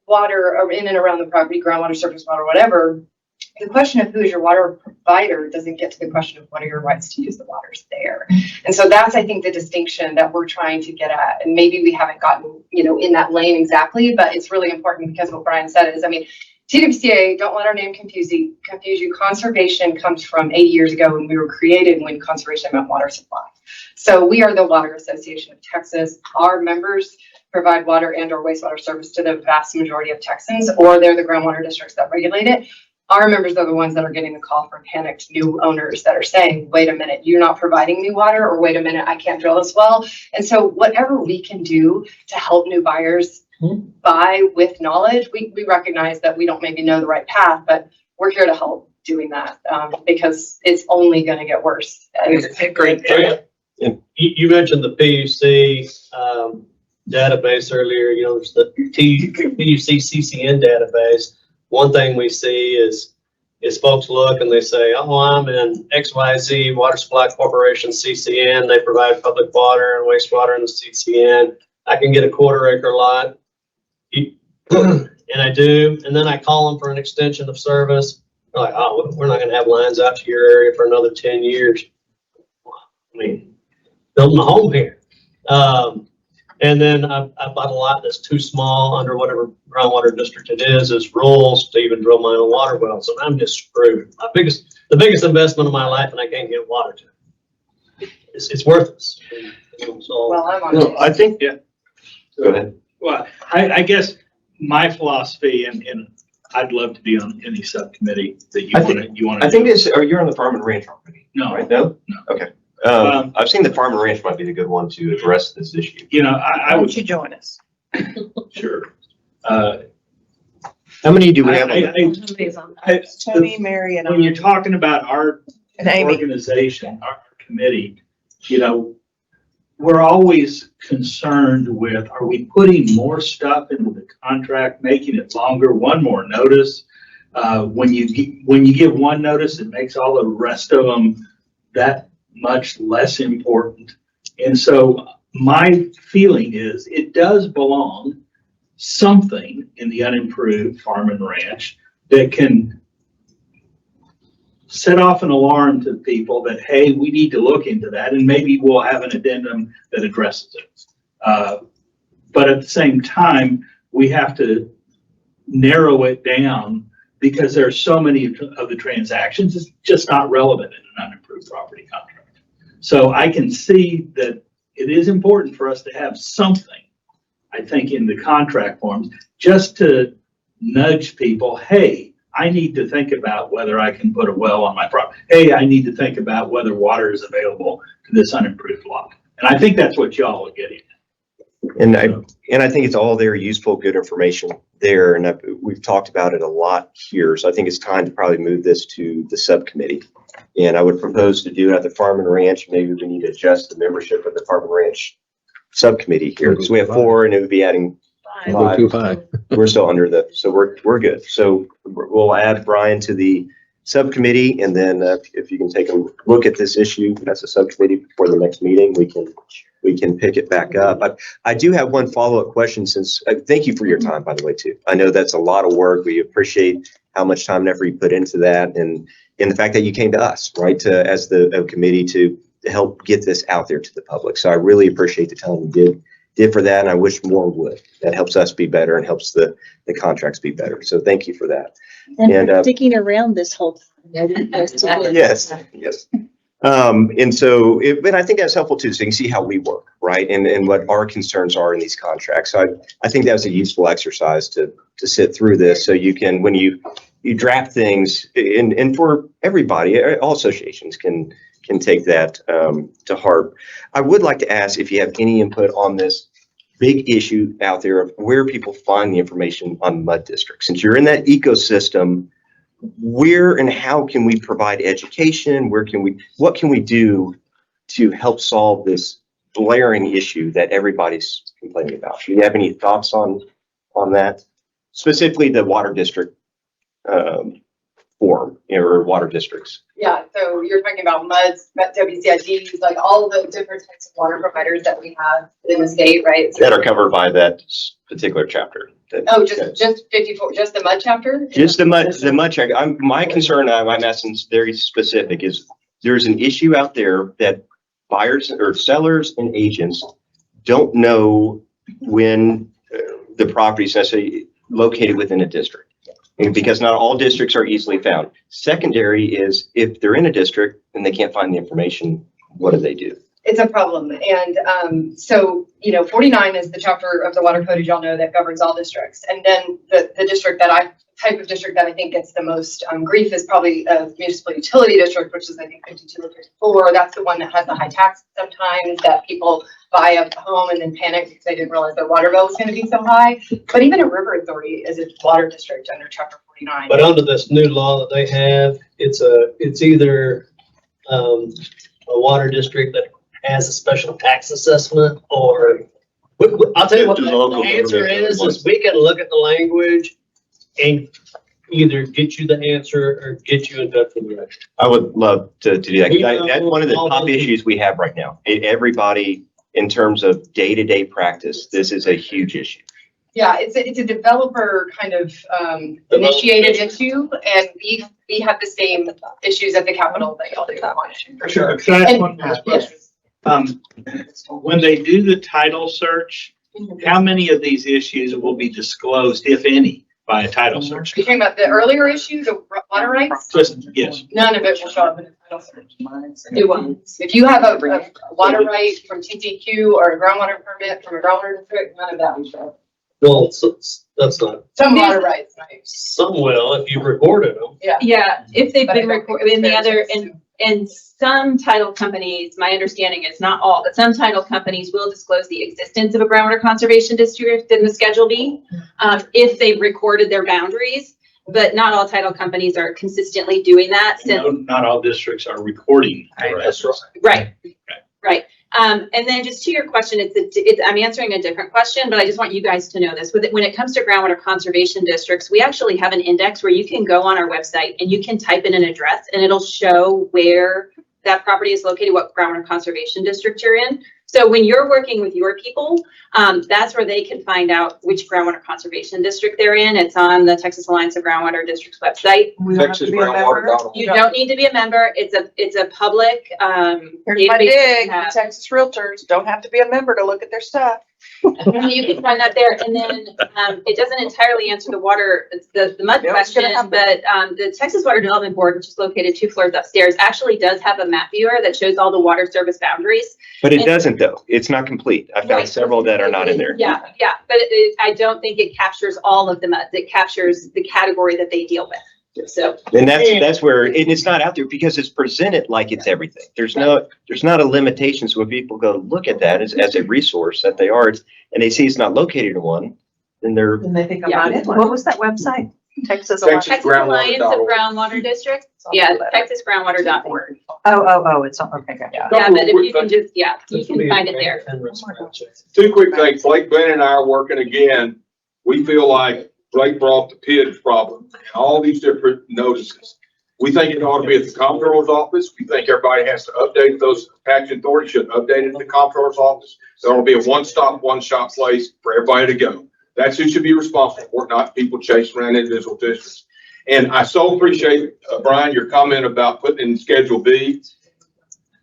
water in and around the property, groundwater, surface water, whatever, the question of who is your water provider doesn't get to the question of what are your rights to use the waters there. And so that's, I think, the distinction that we're trying to get at. And maybe we haven't gotten, in that lane exactly, but it's really important because what Brian said is, TWCA, don't let our name confuse you. Conservation comes from 80 years ago when we were created when conservation meant water supply. So we are the Water Association of Texas. Our members provide water and or wastewater service to the vast majority of Texans, or they're the groundwater districts that regulate it. Our members are the ones that are getting the call from panicked new owners that are saying, wait a minute, you're not providing me water, or wait a minute, I can't drill this well. And so whatever we can do to help new buyers buy with knowledge, we recognize that we don't maybe know the right path, but we're here to help doing that because it's only going to get worse. Great. You mentioned the PUC database earlier. You know, there's the PUC CCN database. One thing we see is folks look and they say, oh, I'm in XYZ Water Supply Corporation CCN. They provide public water and wastewater in the CCN. I can get a 1/4 acre lot. And I do. And then I call them for an extension of service. They're like, oh, we're not going to have lines out to your area for another 10 years. I mean, building a home here. And then I bought a lot that's too small under whatever groundwater district it is rules to even drill my own water well. So I'm just screwed. The biggest investment of my life, and I can't get water to it. It's worthless. So, well, I'm on I think, Yeah. go ahead. Well, I guess my philosophy, and I'd love to be on any subcommittee that you want to. I think you're on the Farm and Ranch already. No. Right? No? Okay. I've seen the Farm and Ranch might be a good one to address this issue. You know, Why don't you join us? Sure. How many do we have? Tony, Mary, and When you're talking about our And Amy. organization, our committee, you know, we're always concerned with, are we putting more stuff into the contract, making it longer, one more notice? When you give one notice, it makes all the rest of them that much less important. And so my feeling is it does belong something in the unimproved farm and ranch that can set off an alarm to people that, hey, we need to look into that, and maybe we'll have an addendum that addresses it. But at the same time, we have to narrow it down because there are so many of the transactions, it's just not relevant in an unimproved property contract. So I can see that it is important for us to have something, I think, in the contract forms, just to nudge people, hey, I need to think about whether I can put a well on my property. Hey, I need to think about whether water is available to this unimproved lot. And I think that's what y'all are getting. And I think it's all there, useful, good information there. And we've talked about it a lot here. So I think it's time to probably move this to the subcommittee. And I would propose to do it at the Farm and Ranch. Maybe we need to adjust the membership of the Farm and Ranch subcommittee here. So we have 4 and it would be adding 5. Too high. We're still under so we're good. So we'll add Brian to the subcommittee, and then if you can take a look at this issue as a subcommittee before the next meeting, we can pick it back up. I do have one follow-up question since, thank you for your time, by the way, too. I know that's a lot of work. We appreciate how much time and effort you put into that, and the fact that you came to us, right, as the committee to help get this out there to the public. So I really appreciate the time you did for that, and I wish more would. That helps us be better and helps the contracts be better. So thank you for that. And for sticking around this whole time. Yes. And so, but I think that's helpful too, so you can see how we work, right? And what our concerns are in these contracts. So I think that was a useful exercise to sit through this, so you can, when you draft things, and for everybody, all associations can take that to heart. I would like to ask if you have any input on this big issue out there of where people find the information on mud districts. Since you're in that ecosystem, where and how can we provide education? What can we do to help solve this glaring issue that everybody's complaining about? Do you have any thoughts on that? Specifically the water district form, or water districts. Yeah, so you're talking about MUDs, WCIGs, like all the different types of water providers that we have in the state, right? That are covered by that particular chapter. Just 54, just the MUD chapter? Just the MUD chapter. My concern, I'm asking very specific, is there's an issue out there that buyers or sellers and agents don't know when the property is necessarily located within a district. And because not all districts are easily found. Secondary is if they're in a district and they can't find the information, what do they do? It's a problem. And so, 49 is the chapter of the water code, as y'all know, that governs all districts. And then the district type of district that I think gets the most grief is probably a municipal utility district, which is I think 52 or 54. That's the one that has the high taxes sometimes, that people buy a home and then panic because they didn't realize their water bill was going to be so high. But even a river authority is a water district under chapter 49. But under this new law that they have, it's either a water district that has a special tax assessment, or I'll tell you what the answer is we can look at the language and either get you the answer or get you in touch with the record. I would love to do that. 'Cause that's one of the top issues we have right now. Everybody, in terms of day-to-day practice, this is a huge issue. Yeah, it's a developer kind of initiated issue, and we have the same issues at the Capitol that y'all do, for sure. Can I ask And- one last question? When they do the title search, how many of these issues will be disclosed, if any, by a title search? You're talking about the earlier issue, the water rights? Yes. None of it will show up in the title search. Do one. If you have a water right from TCQ or a groundwater permit from a groundwater district, none of that will show up. Well, that's not, Some water rights, right? some will if you recorded them. Yeah, if they've But I been don't recorded, think in the it's other, fair to in some title companies, my understanding is not all, but some title companies will disclose the existence of a groundwater conservation district in the Schedule B, if they've recorded their boundaries, but not all title companies are consistently doing that. Since Not all districts are recording. That's right. Right, right. And then just to your question, I'm answering a different question, but I just want you guys to know this. When it comes to groundwater conservation districts, we actually have an index where you can go on our website and you can type in an address and it'll show where that property is located, what groundwater conservation district you're in. So when you're working with your people, that's where they can find out which groundwater conservation district they're in. It's on the Texas Alliance of Groundwater Districts website. Texas groundwater. You don't need to be a member. It's a public, Here's my database dig, we have. Texas Realtors don't have to be a member to look at their stuff. You can find that there, and then it doesn't entirely answer the mud No, it's question, gonna happen. but the Texas Water Development Board, which is located 2 floors upstairs, actually does have a map viewer that shows all the water service boundaries. But it And- doesn't though. It's not complete. I found Right. several that are not in there. Yeah, but I don't think it captures all of the muds. It captures the category that they deal with. So And that's where, and it's not out there because it's presented like it's everything. There's not a limitation. So if people go look at that as a resource that they are, and they see it's not located in one, then they're, And they think I'm Yeah. not in one. What was that website? Texas. Texas Alliance of Groundwater Districts, yeah, texasgroundwater.org. Oh, it's on, okay, Yeah, but if you can just, you can find it there. Two quick things. Blake, Ben and I are working again. We feel like Blake brought the PID problem and all these different notices. We think it ought to be at the comptroller's office. We think everybody has to update those. Action Authority should update it at the comptroller's office. There will be a one-stop, one-shop place for everybody to go. That's who should be responsible for it, not people chasing around individual districts. And I so appreciate, Brian, your comment about putting in Schedule B.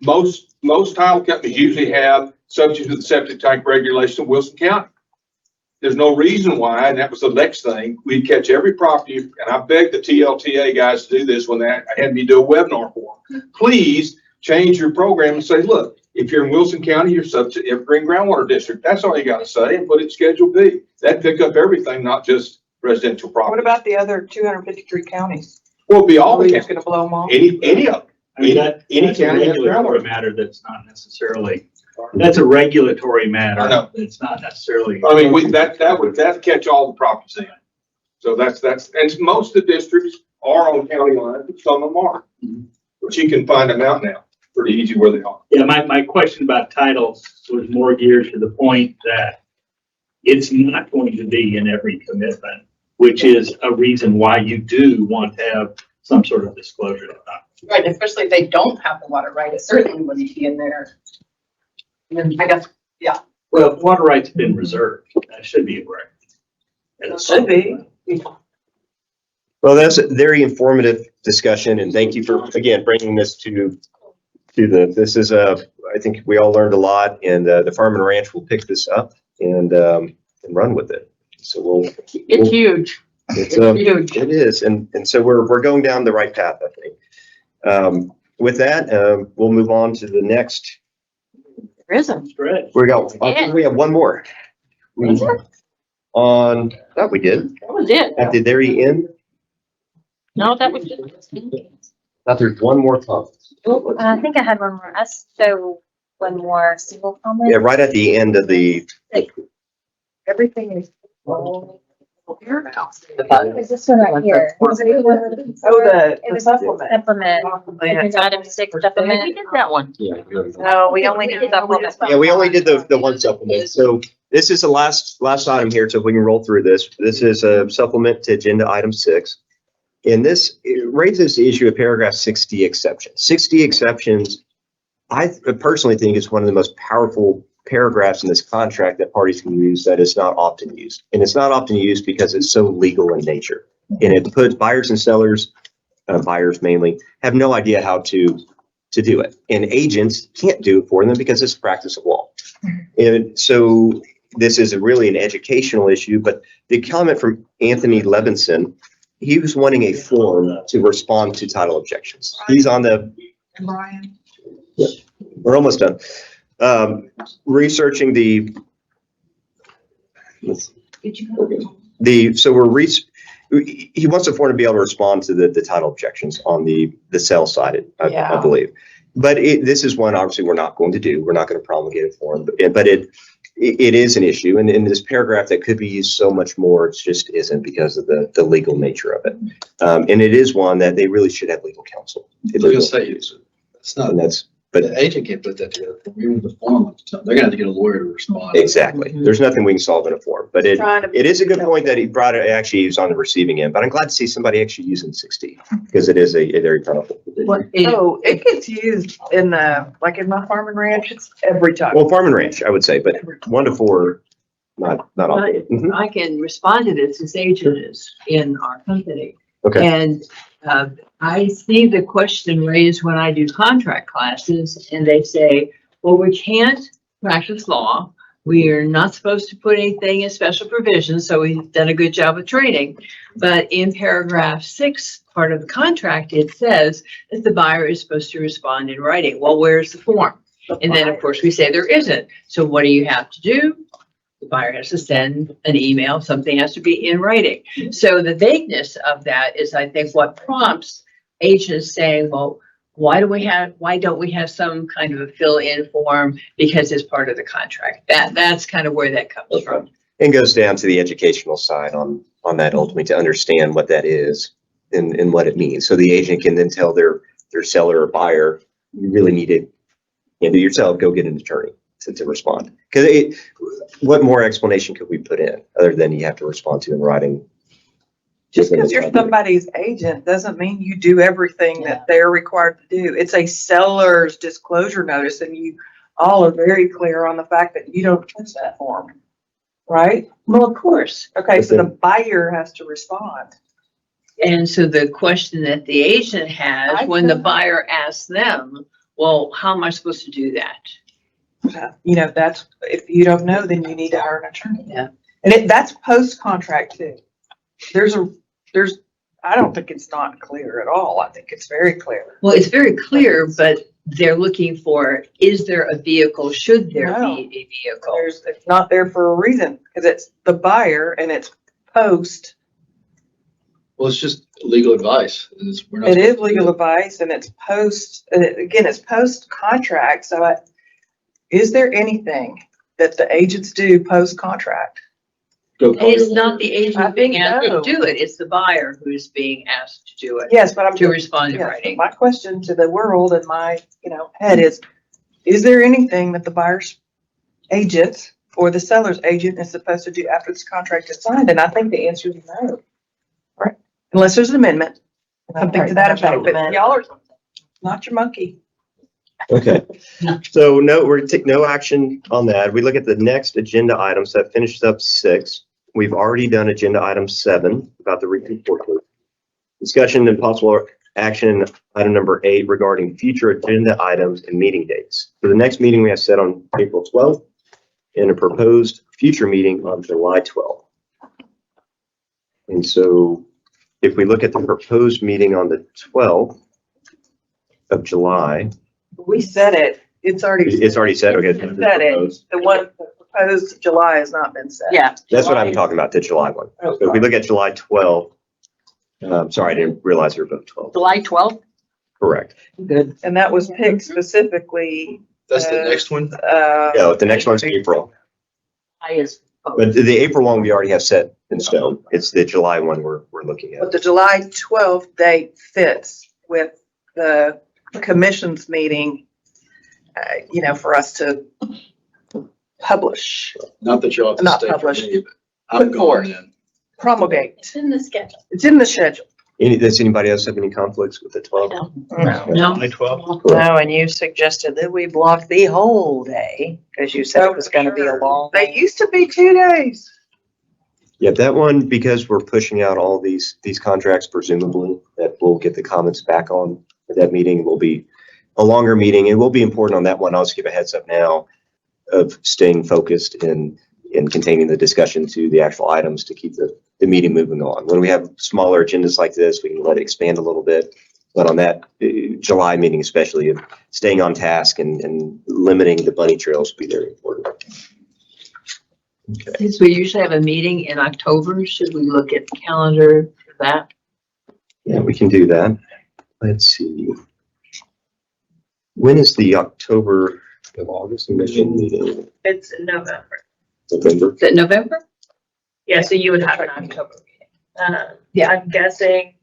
Most title companies usually have, subject to the septic tank regulation of Wilson County. There's no reason why, and that was the next thing, we'd catch every property, and I begged the TLTA guys to do this when I had me do a webinar for them. Please change your program and say, look, if you're in Wilson County, you're subject to Evergreen Groundwater District. That's all you gotta say, and put it in Schedule B. That'd pick up everything, not just residential What property. about the other 253 counties? Well, it'd be all Are we the just counties, gonna blow them off? any of them. I mean, that's a county has regulatory groundwater. matter that's not necessarily, that's a regulatory matter. I know. It's not necessarily. I mean, that'd catch all the properties in. So that's, and most of the districts are on county lines, but some of them aren't. But you can find them out now, pretty easy where they are. Yeah, my question about titles was more geared to the point that it's not going to be in every commitment, which is a reason why you do want to have some sort of disclosure. Right, especially if they don't have the water right, it certainly wouldn't be in there. And then I guess, yeah. Well, water rights have been reserved. That should be a record. It should be. well, that's a very informative discussion. And thank you for, again, bringing this to this is I think we all learned a lot, and the Farm and Ranch will pick this up and run with it. So It's huge. It's it is, and so we're going down the right path, I think. With that, we'll move on to the next. There isn't. I think we have one more. On, that we did, That was it. at the very end, No, that was it. thought there's one more comment. I think I had one more. So one more single comment. Yeah, right at the end of the, Everything is all here now. Is this one right here? Oh, the supplement. Supplement. Item 6 We supplement. did that one. No, we only did supplement. yeah, we only did the one supplement. So this is the last item here. So if we can roll through this, this is a supplement to agenda item 6. And this it raises the issue of paragraph 60 exceptions. 60 exceptions, I personally think is one of the most powerful paragraphs in this contract that parties can use that is not often used. And it's not often used because it's so legal in nature. And it puts buyers and sellers, buyers mainly, have no idea how to do it. And agents can't do it for them because it's practice of law. And so this is really an educational issue, but the comment from Anthony Levinson, he was wanting a form to respond to title objections. He's on the, Brian. we're almost done. Researching he wants a form to be able to respond to the title objections on the sell side, I believe. But this is one obviously we're not going to do. We're not going to promulgate a form, but it is an issue. And in this paragraph that could be used so much more, it just isn't because of the legal nature of it. And it is one that they really should have legal counsel. I was gonna say, it's not, And that's, but but the agent can't put that together. Even the form, they're gonna have to get a lawyer to respond. exactly, there's nothing we can solve in a form, but it is a good point that he brought it, actually he was on the receiving end, but I'm glad to see somebody actually using 60 because it is a very powerful. Oh, it gets used in like in my farm and ranch, it's every time. Well, farm and ranch, I would say, but 1 to 4, not often. Mhm. I can respond to this as agent is in our company. Okay, And I see the question raised when I do contract classes and they say, well, we can't practice law. We are not supposed to put anything in special provisions, so we've done a good job of training. But in paragraph 6, part of the contract, it says that the buyer is supposed to respond in writing. Well, where's the form? And then, of course, we say there isn't. So what do you have to do? The buyer has to send an email, something has to be in writing. So the vagueness of that is, I think, what prompts agents saying, well, why don't we have some kind of a fill-in form because it's part of the contract? That's kind of where that comes from. and goes down to the educational side on that ultimately to understand what that is and what it means. So the agent can then tell their seller or buyer, you really need to handle yourself, go get an attorney to respond. Because what more explanation could we put in other than you have to respond to in writing? Just because you're somebody's agent doesn't mean you do everything that they're required to do. It's a seller's disclosure notice and you all are very clear on the fact that you don't touch that form, right? Well, of course. Okay, so the buyer has to respond. And so the question that the agent has when the buyer asks them, well, how am I supposed to do that? That's, if you don't know, then you need to hire an attorney. Yeah. And that's post-contract too. I don't think it's not clear at all. I think it's very clear. Well, it's very clear, but they're looking for, is there a vehicle? Should there be a vehicle? It's not there for a reason because it's the buyer and it's post. Well, it's just legal advice. It is legal advice and it's post, and again, it's post-contract. So is there anything that the agents do post-contract? It's not the agent being asked to do it. It's the buyer who's being asked to do it. Yes, but I'm to respond in writing. My question to the world and my, head is there anything that the buyer's agent or the seller's agent is supposed to do after this contract is signed? And I think the answer is no. Right. Unless there's an amendment, something to that effect, but y'all are not your monkey. Okay, so we're gonna take no action on that. We look at the next agenda items that finished up 6. We've already done agenda item 7 about the report. Discussion and possible action item number 8 regarding future agenda items and meeting dates. For the next meeting we have set on April 12th and a proposed future meeting on July 12th. And so if we look at the proposed meeting on the 12th of July, We said it. It's already. it's already said, okay. Said it. The one proposed July has not been set. Yeah. That's what I'm talking about, the July one. So if we look at July 12th, sorry, I didn't realize you were both 12. July 12th? Correct. Good. And that was picked specifically. That's the next one? No, the next one's April. I is. But the April one, we already have set in stone. It's the July one we're looking at. But the July 12th date fits with the commission's meeting, for us to publish, Not that y'all have to Not stay for published. me, but I'm Put forth. going then. promulgate. It's in the schedule. It's in the schedule. Does anybody else have any conflicts with the 12th? No. July 12th? Correct. and you suggested that we block the whole day, because you said it was gonna be a long. They used to be 2 days. Yeah, that one, because we're pushing out all these contracts, presumably, that we'll get the comments back on for that meeting, will be a longer meeting. It will be important on that one. I'll just give a heads up now of staying focused in containing the discussion to the actual items to keep the meeting moving on. When we have smaller agendas like this, we can let it expand a little bit. But on that July meeting especially, staying on task and limiting the bunny trails will be very important. Okay. Since we usually have a meeting in October, should we look at the calendar for that? Yeah, we can do that. Let's see. When is the October of August commission meeting? It's in November. November? Is it November? Yeah, so you would have an October meeting. Yeah. I'm guessing,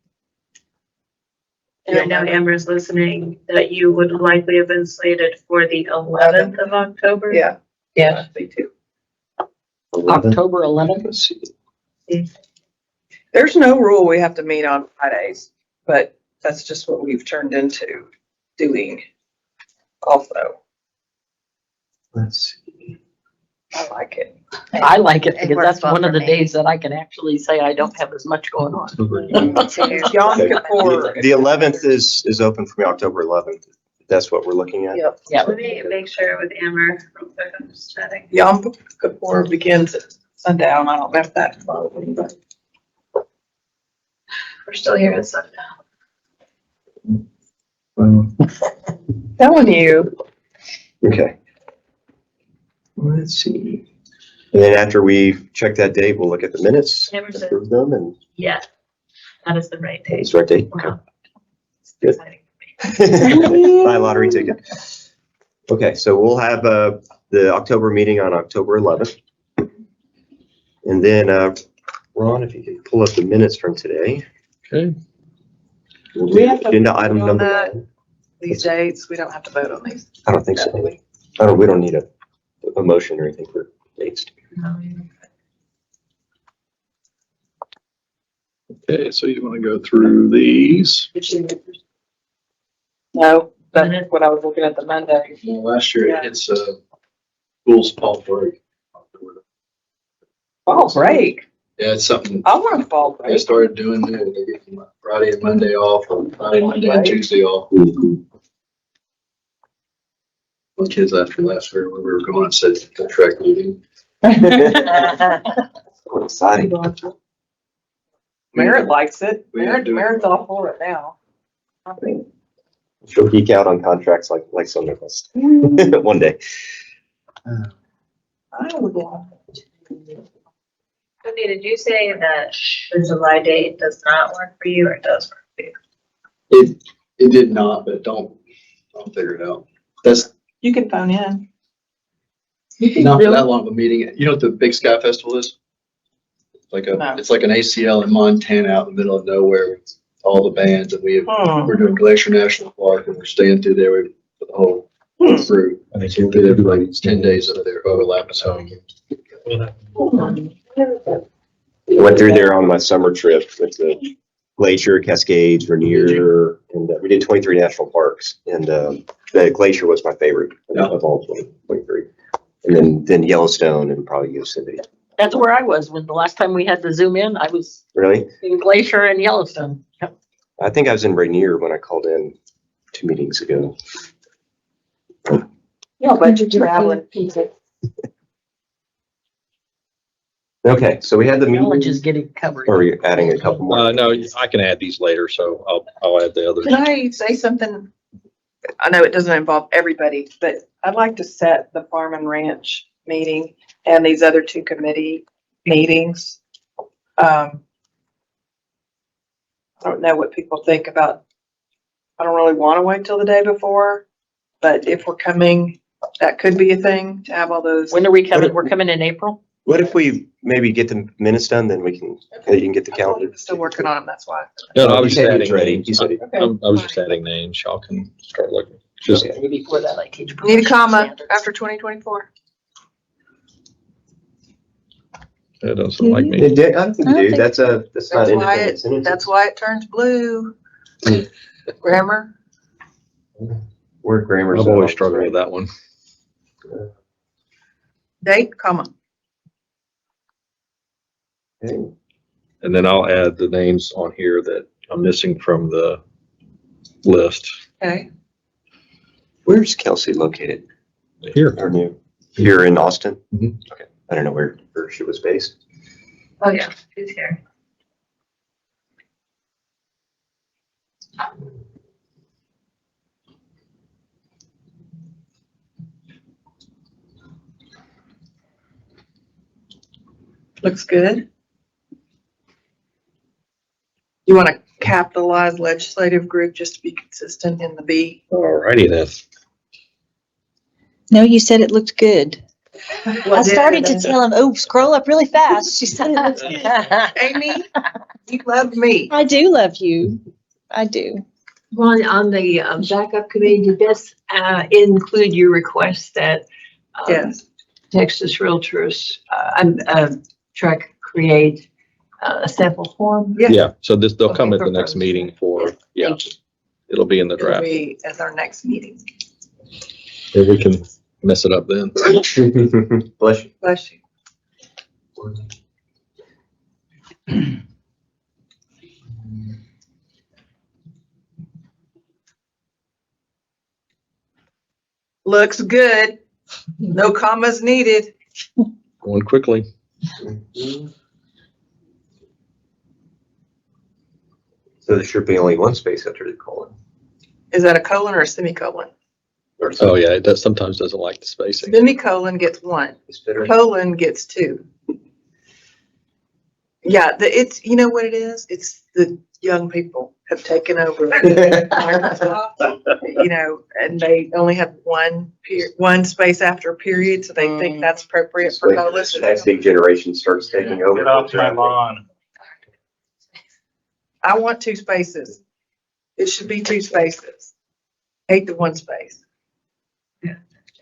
and I know Amber's listening, that you would likely have been slated for the 11th of October. Yeah. Yeah. They do. 11th? October 11th? Let's see. There's no rule we have to meet on Fridays, but that's just what we've turned into doing also. Let's see. I like it. I like it It because works that's well one of for the me. days that I can actually say I don't have as much going on. Yom Kippur. The 11th is open for me, October 11th. That's what we're looking at. Yep. Yeah. Let me make sure with Amber real quick. I'm just chatting. Yom Kippur begins at sundown. I don't know if that's following, but. We're still here at sundown. Telling you. Okay. Let's see. And then after we check that date, we'll look at the minutes, Amber said, approve them, and yeah, that is the right date. it's the right date. Okay. Wow. It's Good. exciting. Buy a lottery ticket. Okay, so we'll have the October meeting on October 11th. And then, Ron, if you could pull up the minutes from today. Okay. We'll Do we do have to agenda item vote on number that? 9. These dates, we don't have to vote on these. I don't think so. We don't need a motion or anything for dates. Okay, so you want to go through these? No, that's what I was looking at the Monday. Last year, Yeah. it's school's fall break. Fall break. Yeah, it's something I want a fall I break. started doing there. They get Friday and Monday off, or Friday, Monday, and Tuesday off. My kids after last year, when we were going, said contract meeting. Exciting. Merritt likes it. We have to do it. Merritt's all for it now. I think. She'll geek out on contracts like some of us. One day. I would love Cody, did you say that the July date does not work for you or it does work for you? It did not, but I'll figure it out. That's You can phone in. not that long of a meeting. You know what the Big Sky Festival is? No. It's like an ACL in Montana out in the middle of nowhere with all the bands, and we're doing Glacier National Park, and we're staying through there with the whole crew. Did everybody 10 days of their overlap, so. I went through there on my summer trip with the Glacier, Cascades, Rainier, and we did 23 national parks. And the Glacier was my favorite of all 23. And then Yellowstone and probably Yosemite. That's where I was when the last time we had to zoom in. I was Really? in Glacier and Yellowstone. Yep. I think I was in Rainier when I called in 2 meetings ago. Yeah, but you're traveling people. Okay, so we had the Knowledge meeting, is getting covered. or are we adding a couple more? No, I can add these later, so I'll add the others. Can I say something? I know it doesn't involve everybody, but I'd like to set the farm and ranch meeting and these other two committee meetings. I don't know what people think about, I don't really want to wait till the day before, but if we're coming, that could be a thing to have all those. When are we coming? We're coming in April? What if we maybe get the minutes done, then we can, you can get the calendar. Still working on them, that's why. No, I He was just said he was adding ready. names. He said he- I was just adding names. Y'all can start looking. Just, Okay. Maybe before that, I teach. Need a comma professional after 2024. that doesn't like me. I don't think you do. That's not That's why independent it, sentences. that's why it turns blue. Grammar. Word grammar. I've always struggled with that one. Date, comma. And then I'll add the names on here that I'm missing from the list. Okay. Where's Kelsey located? Here. Or new? Here in Austin? Mhm. Okay. I don't know where she was based. Oh, yeah, she's here. Looks good. You want to capitalize legislative group just to be consistent in the B? Alrighty then. No, you said it looked good. Well, I started to did. tell him, oh, scroll up really fast. She said it looks good. Amy, you love me. I do love you. I do. Ron, on the backup committee, did this include your request that Yes. Texas Realtors, track create a sample form? Yeah. Yeah, so they'll Okay, come at the propose. next meeting for, yeah, Thank you. it'll be in the It'll draft. be at our next meeting. Maybe we can mess it up then. Bless you. Bless you. Looks good. No commas needed. Going quickly. So there should be only one space after the colon. Is that a colon or a semicolon? Or Oh, yeah, it does, sometimes doesn't like the spacing. Semicolon gets one. It's better. Colon gets two. Yeah, it's, you know what it is? It's the young people have taken over. You know, and they only have one space after a period, so they think that's appropriate for colon. Next big generation starts taking over. Get off my lawn. I want two spaces. It should be two spaces. Hate the one space.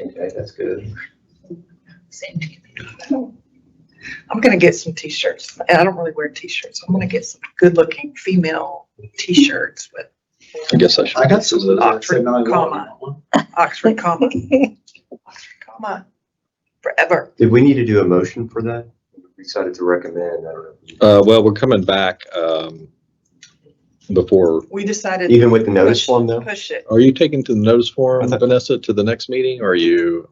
Okay, that's good. I'm gonna get some t-shirts. And I don't really wear t-shirts. I'm gonna get some good-looking female t-shirts with I guess I should. I got some of those. Oxford comma. Oxford comma. Oxford comma. Forever. Did we need to do a motion for that? We decided to recommend, I don't know. Well, we're coming back, before, We decided. Even with the notice form though? Push it. are you taking to the notice form, I thought- Vanessa, to the next meeting, or are you,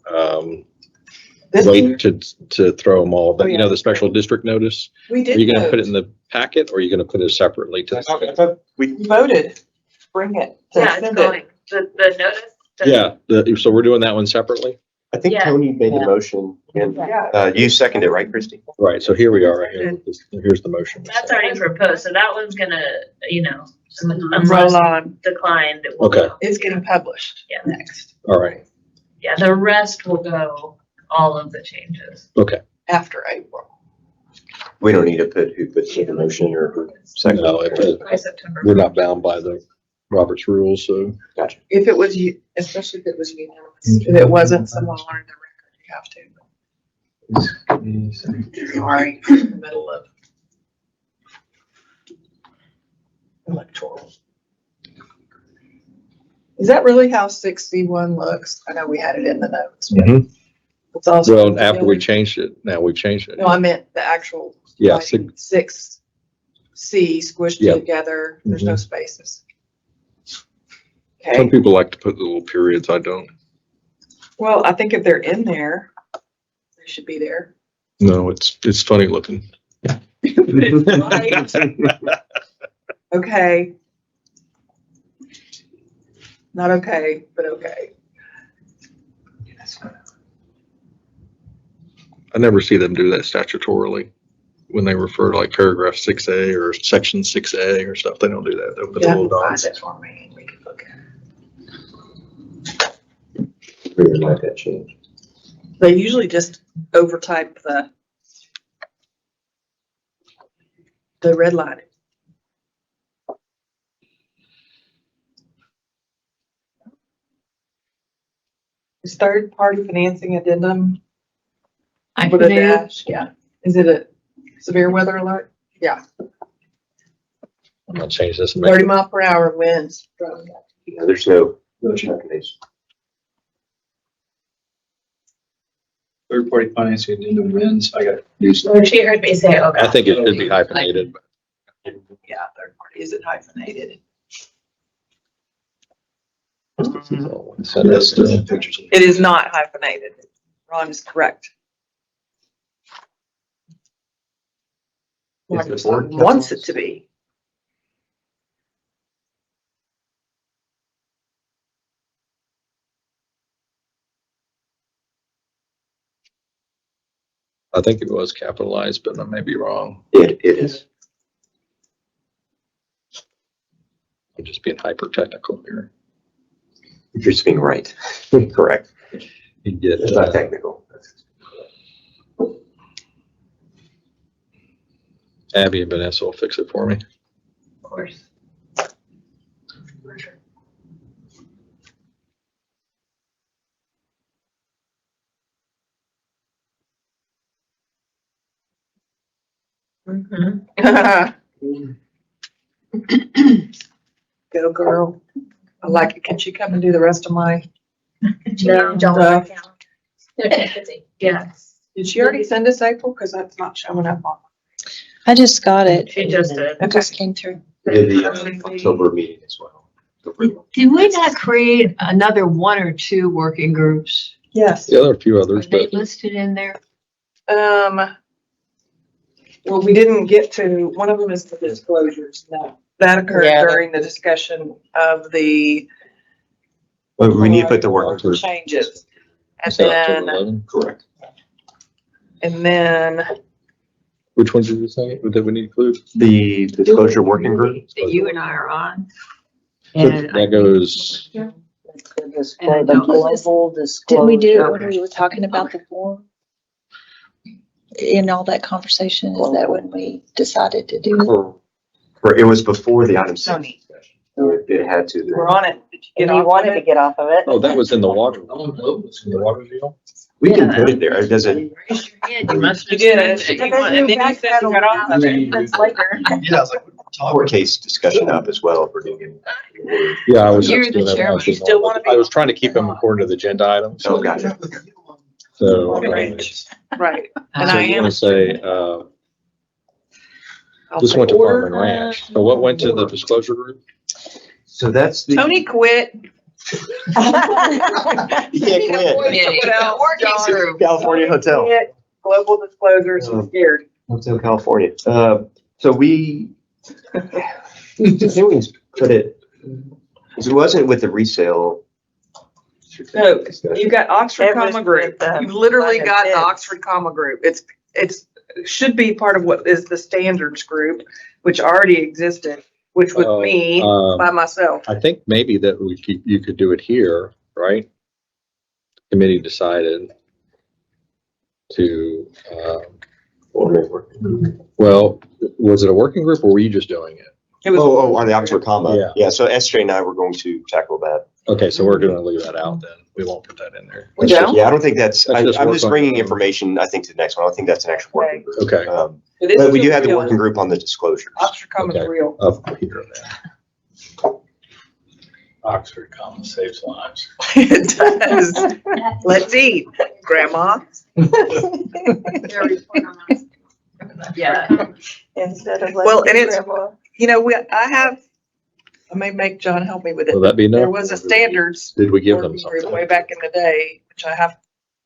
This wait to throw them all, but you Oh, know, yeah. the special district notice? We Are did you gonna put it in vote. the packet, or are you gonna put it separately to? I thought we, We voted. Bring it. Yeah, it's Send it. going, the notice. Yeah, so we're doing that one separately? I think Yeah. Tony made the motion and, Yeah. you seconded it, right, Christie? Right, so here we are, right here. Here's the motion. That's already proposed, so that one's gonna, you know, Roll unless on. declined, it will Okay. go. It's getting published Yeah. next, All right, Yeah, the rest will go, all of the changes. okay. after April. We don't need to put who put the motion or who seconded. No, it. By September. We're not bound by the Robert's rules, so. Gotcha. If it was you, especially if it was unanimous, if it wasn't, someone wanted the record, you have to. Sorry, in the middle of electoral. Is that really how 6C1 looks? I know we had it in the notes. But Mhm. it's also. Well, after we changed it, now we've changed it. No, I meant the actual. Yeah, like, 6C squished Yeah. together. There's no spaces. Some Okay, people like to put the little periods, I don't. well, I think if they're in there, they should be there. No, it's funny looking. Okay. Not okay, but okay. I never see them do that statutorily when they refer to like paragraph 6A or section 6A or stuff. They don't do that. They'll put the Yeah, little find dots. it for me and we can look at Really like that change. it. They usually just overtype the red line. Is third party financing addendum with a dash? Yeah. Is it a severe weather alert? Yeah. I'm gonna change this. And make 30 it, mile per hour winds. Yeah, there's no calculation. Third-party financing addendum wins. I got news. Or she heard me say, oh, I God. think it should be hyphenated. Yeah, third party. Is it hyphenated? Send this to Pictures. It is not hyphenated. Ron is correct. Is the board Wants it to be. I think it was capitalized, but I may be wrong. It is. I'm just being hyper technical here. You're just being right. Correct. You get It's not technical. Abby and Vanessa will fix it for me. Of course. Go girl. I like it. Can she come and do the rest of my No, stuff? Yes, Did she already send us April? Cause that's not showing up on. I just got it. she just did. It just came through. We did the October meeting as well. Did we not create another one or two working groups? Yes. Yeah, there are a few Are others, they but listed in there? Well, we didn't get to, one of them is the disclosures. No. That occurred Yeah. during the discussion of the But we need to put the work group. changes. And is that October then, 11? Correct. and then Which ones did you say that we need to include? The disclosure working group. That you and I are on? That goes, And I don't- Didn't we do it when we were talking about the form? In all that conversation, is that when we decided to do it? It was before the item six Tony. discussion. So it had to. we're on it. Did you get And you off of wanted to it? get off of it. oh, that was in the water. Oh, no, it's in the water deal? We can put it there. It doesn't. You must You did it. have said you want- and then you said you got off of it. That's later. Yeah, I was like, Court case discussion up as well if we're doing. Yeah, I was. You're just the doing that chairman. one. You still wanna be- I was trying to keep them according to the agenda items. Oh, gotcha. So, Right. And so I you am. want to say, I'll this say went to order. Farm and Ranch. So what went to the disclosure group? So that's the. Tony quit. You can't quit. Yeah, working group. California Hotel. Quit. Global disclosures, I'm scared. Hotel California. So we. Humans put it. It wasn't with the resale. No, you got Oxford It was Comma Group. with, You've literally London got the Kids. Oxford Comma Group. It's, should be part of what is the standards group, which already existed, which was Oh, me by myself. I think maybe that you could do it here, right? Committee decided to, well, was it a working group or were you just doing it? It was, Oh, on the Oxford comma. Yeah. Yeah, so SJ and I were going to tackle that. Okay, so we're gonna leave that out then. We won't put that in there. We don't? Yeah, I don't think that's, That's just I'm work just on bringing your own. information, I think, to the next one. I don't think that's an actual working group. Okay. it is But we do still have the real. working group on the disclosures. Oxford Comma's Okay. real. Up here then. Oxford Common saves lives. It does. Let's eat, Grandma. Yeah. Instead of. Well, and it's, Grandma. you know, I may make John help me with it. Will that be enough? There was a standards Did we give them working group something? way back in the day, which I have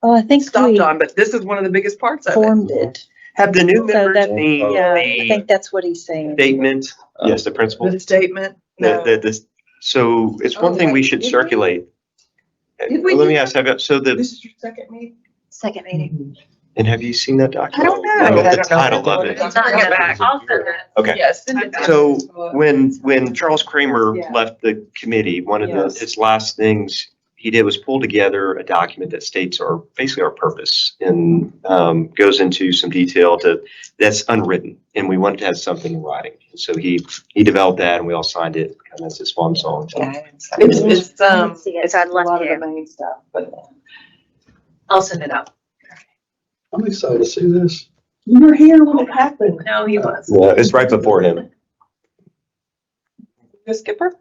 Oh, I think stopped we on, but this is one of the biggest parts of it. formed it. Have the new So members that, seen yeah, I the think that's what he's saying. statement? Yes, the principal. The statement. So it's one Oh, thing we wait, should did we? circulate. Did we Let do me ask, so This is your second meeting? Second meeting. and have you seen that document? I don't know. The I don't know. title of it. Let's bring it back. I'll send that. Okay. Yes. So when Charles Kramer Yeah. left the committee, one of Yes. his last things he did was pull together a document that states basically our purpose and goes into some detail that's unwritten. And we wanted to have something in writing. And so he developed that and we all signed it kind of as his swan song. It's It's I'd a love lot of to. the main stuff, but. I'll send it out. I'm excited to see this. You were here when it happened. No, he was. Yeah, it's right before him. The skipper?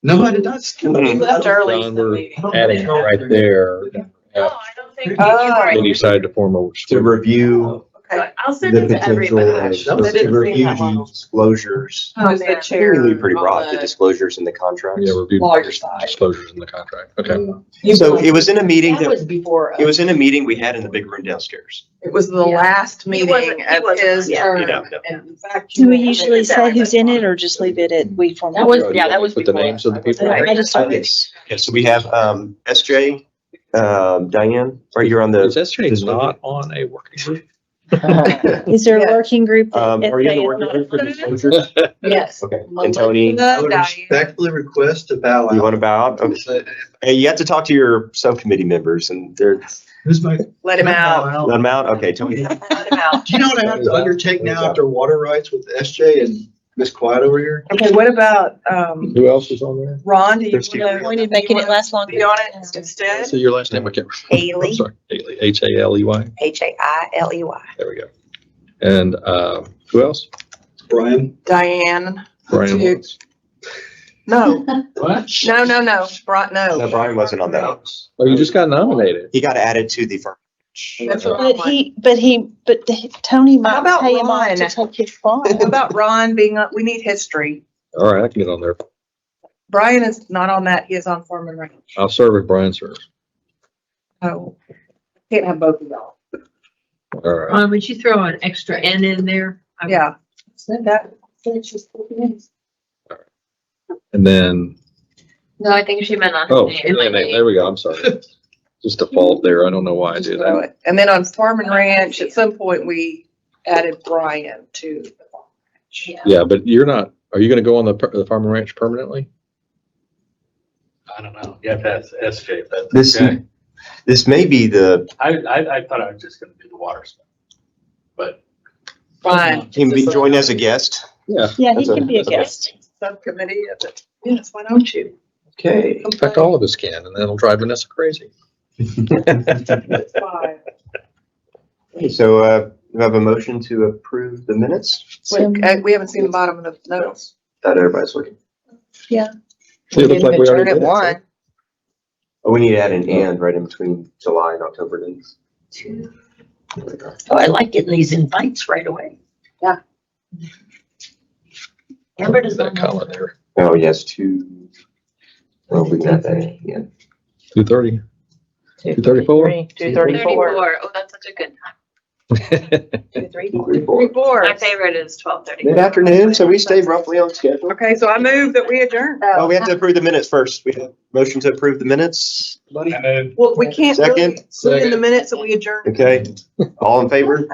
No, I did not. skip He it. left early. John, we're adding it right there. No, I don't think Oh. you're They right. decided to form a. To review Okay. I'll send the it to potential, everybody. They didn't see review that one. disclosures. Who's the man. chair? Really pretty on broad, the disclosures in the contracts. Yeah, review Lawyer side. disclosures in the contract. Okay. So it was in a meeting That was before. it was in a meeting we had in the big room downstairs. It was the Yeah. last He meeting wasn't- he of wasn't his on it. term. No. And in fact, Do we you- usually say who's in it or just leave it at we form? That was, yeah, that was Put the before. names of the people. I just- Yes. Yeah, so we have SJ, Diane, or you're on Is the, SJ not on a working group? Is there a working group? that are you on the FA is working not group for on? disclosures? Yes. Okay, and Tony, I would respectfully request to bow you out. want to bow out? Okay. Hey, you have to talk to your subcommittee members and they're, Who's my? Let him out. let them out? Okay, Tony. Let him out. Do you know what I have to undertake now after water rights with SJ and Miss Quiet over here? Okay, what about, Who else is on there? Ron, do you There's two. want to? Appointed, making it last longer. Be on it instead? So your last name, I can't. Haley. I'm sorry, Haley, Haley. Haley. There we go. And who else? Brian? Diane. Brian Duke. Watts. No, What? no, no. No, Brian wasn't on that. Oh, you just got nominated. He got added to the firm. That's what I But want. Tony How might about pay him off Ron? to take his farm. How about Ron being on, we need history. All right, I can get on there. Brian is not on that, he is on Foreman Ranch. I'll serve if Brian serves. Oh, can't have both of y'all. All right. Would you throw an extra N in there? Yeah. Said that. And then, No, I think she meant on. oh, his yeah, name. there we go. I'm sorry. Just default there. I don't know why I did that. And then on Foreman Ranch, at some point, we added Brian to the Farm Ranch. Yeah, but you're not, are you going to go on the farm and ranch permanently? I don't know. You have to ask SJ if that's This, okay. this may be the, I thought I was just gonna do the water stuff. But Fine. can be joined as a guest. Yeah. Yeah, he That's a- can be a that's a- guest. Subcommittee of it. Yes, why don't you? Okay. In fact, all of us can, and then it'll drive Vanessa crazy. It's fine. So, we have a motion to approve the minutes. Wait, we haven't seen the bottom of the notes. Thought everybody's looking. It looks like we already did it. One. Oh, we need to add an and right in between July and October dates. Oh, I like getting these invites right away. Yeah. Amber does That not know. color there. Oh, yes, well, we got that, yeah. 2:30. 2:34. 2:34. Oh, that's such a good time. 2:34. My favorite is 12:30. Mid-afternoon, so we stayed roughly on schedule. Okay, so I move that we adjourn. Oh, we have to approve the minutes first. We have motion to approve the minutes. Buddy? Well, we can't really Second. put in the minutes that we adjourn. Okay, all in favor?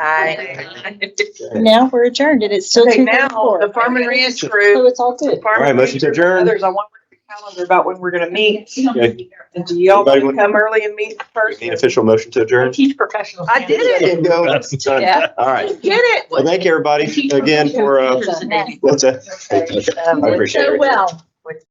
Now we're adjourned and it's still Okay, 2:34. now, the Farm and Ranch So group. it's all good. Farm All right, and motion to Ranch adjourn. Others, I want the calendar about when we're gonna meet. Okay. And do y'all Anybody want to come early and meet in We person? Need official motion to I adjourn? teach professional. I did it. Go. Yeah. All right. Get it. Well, thank you, everybody, again, for, what's that? I appreciate So it. well.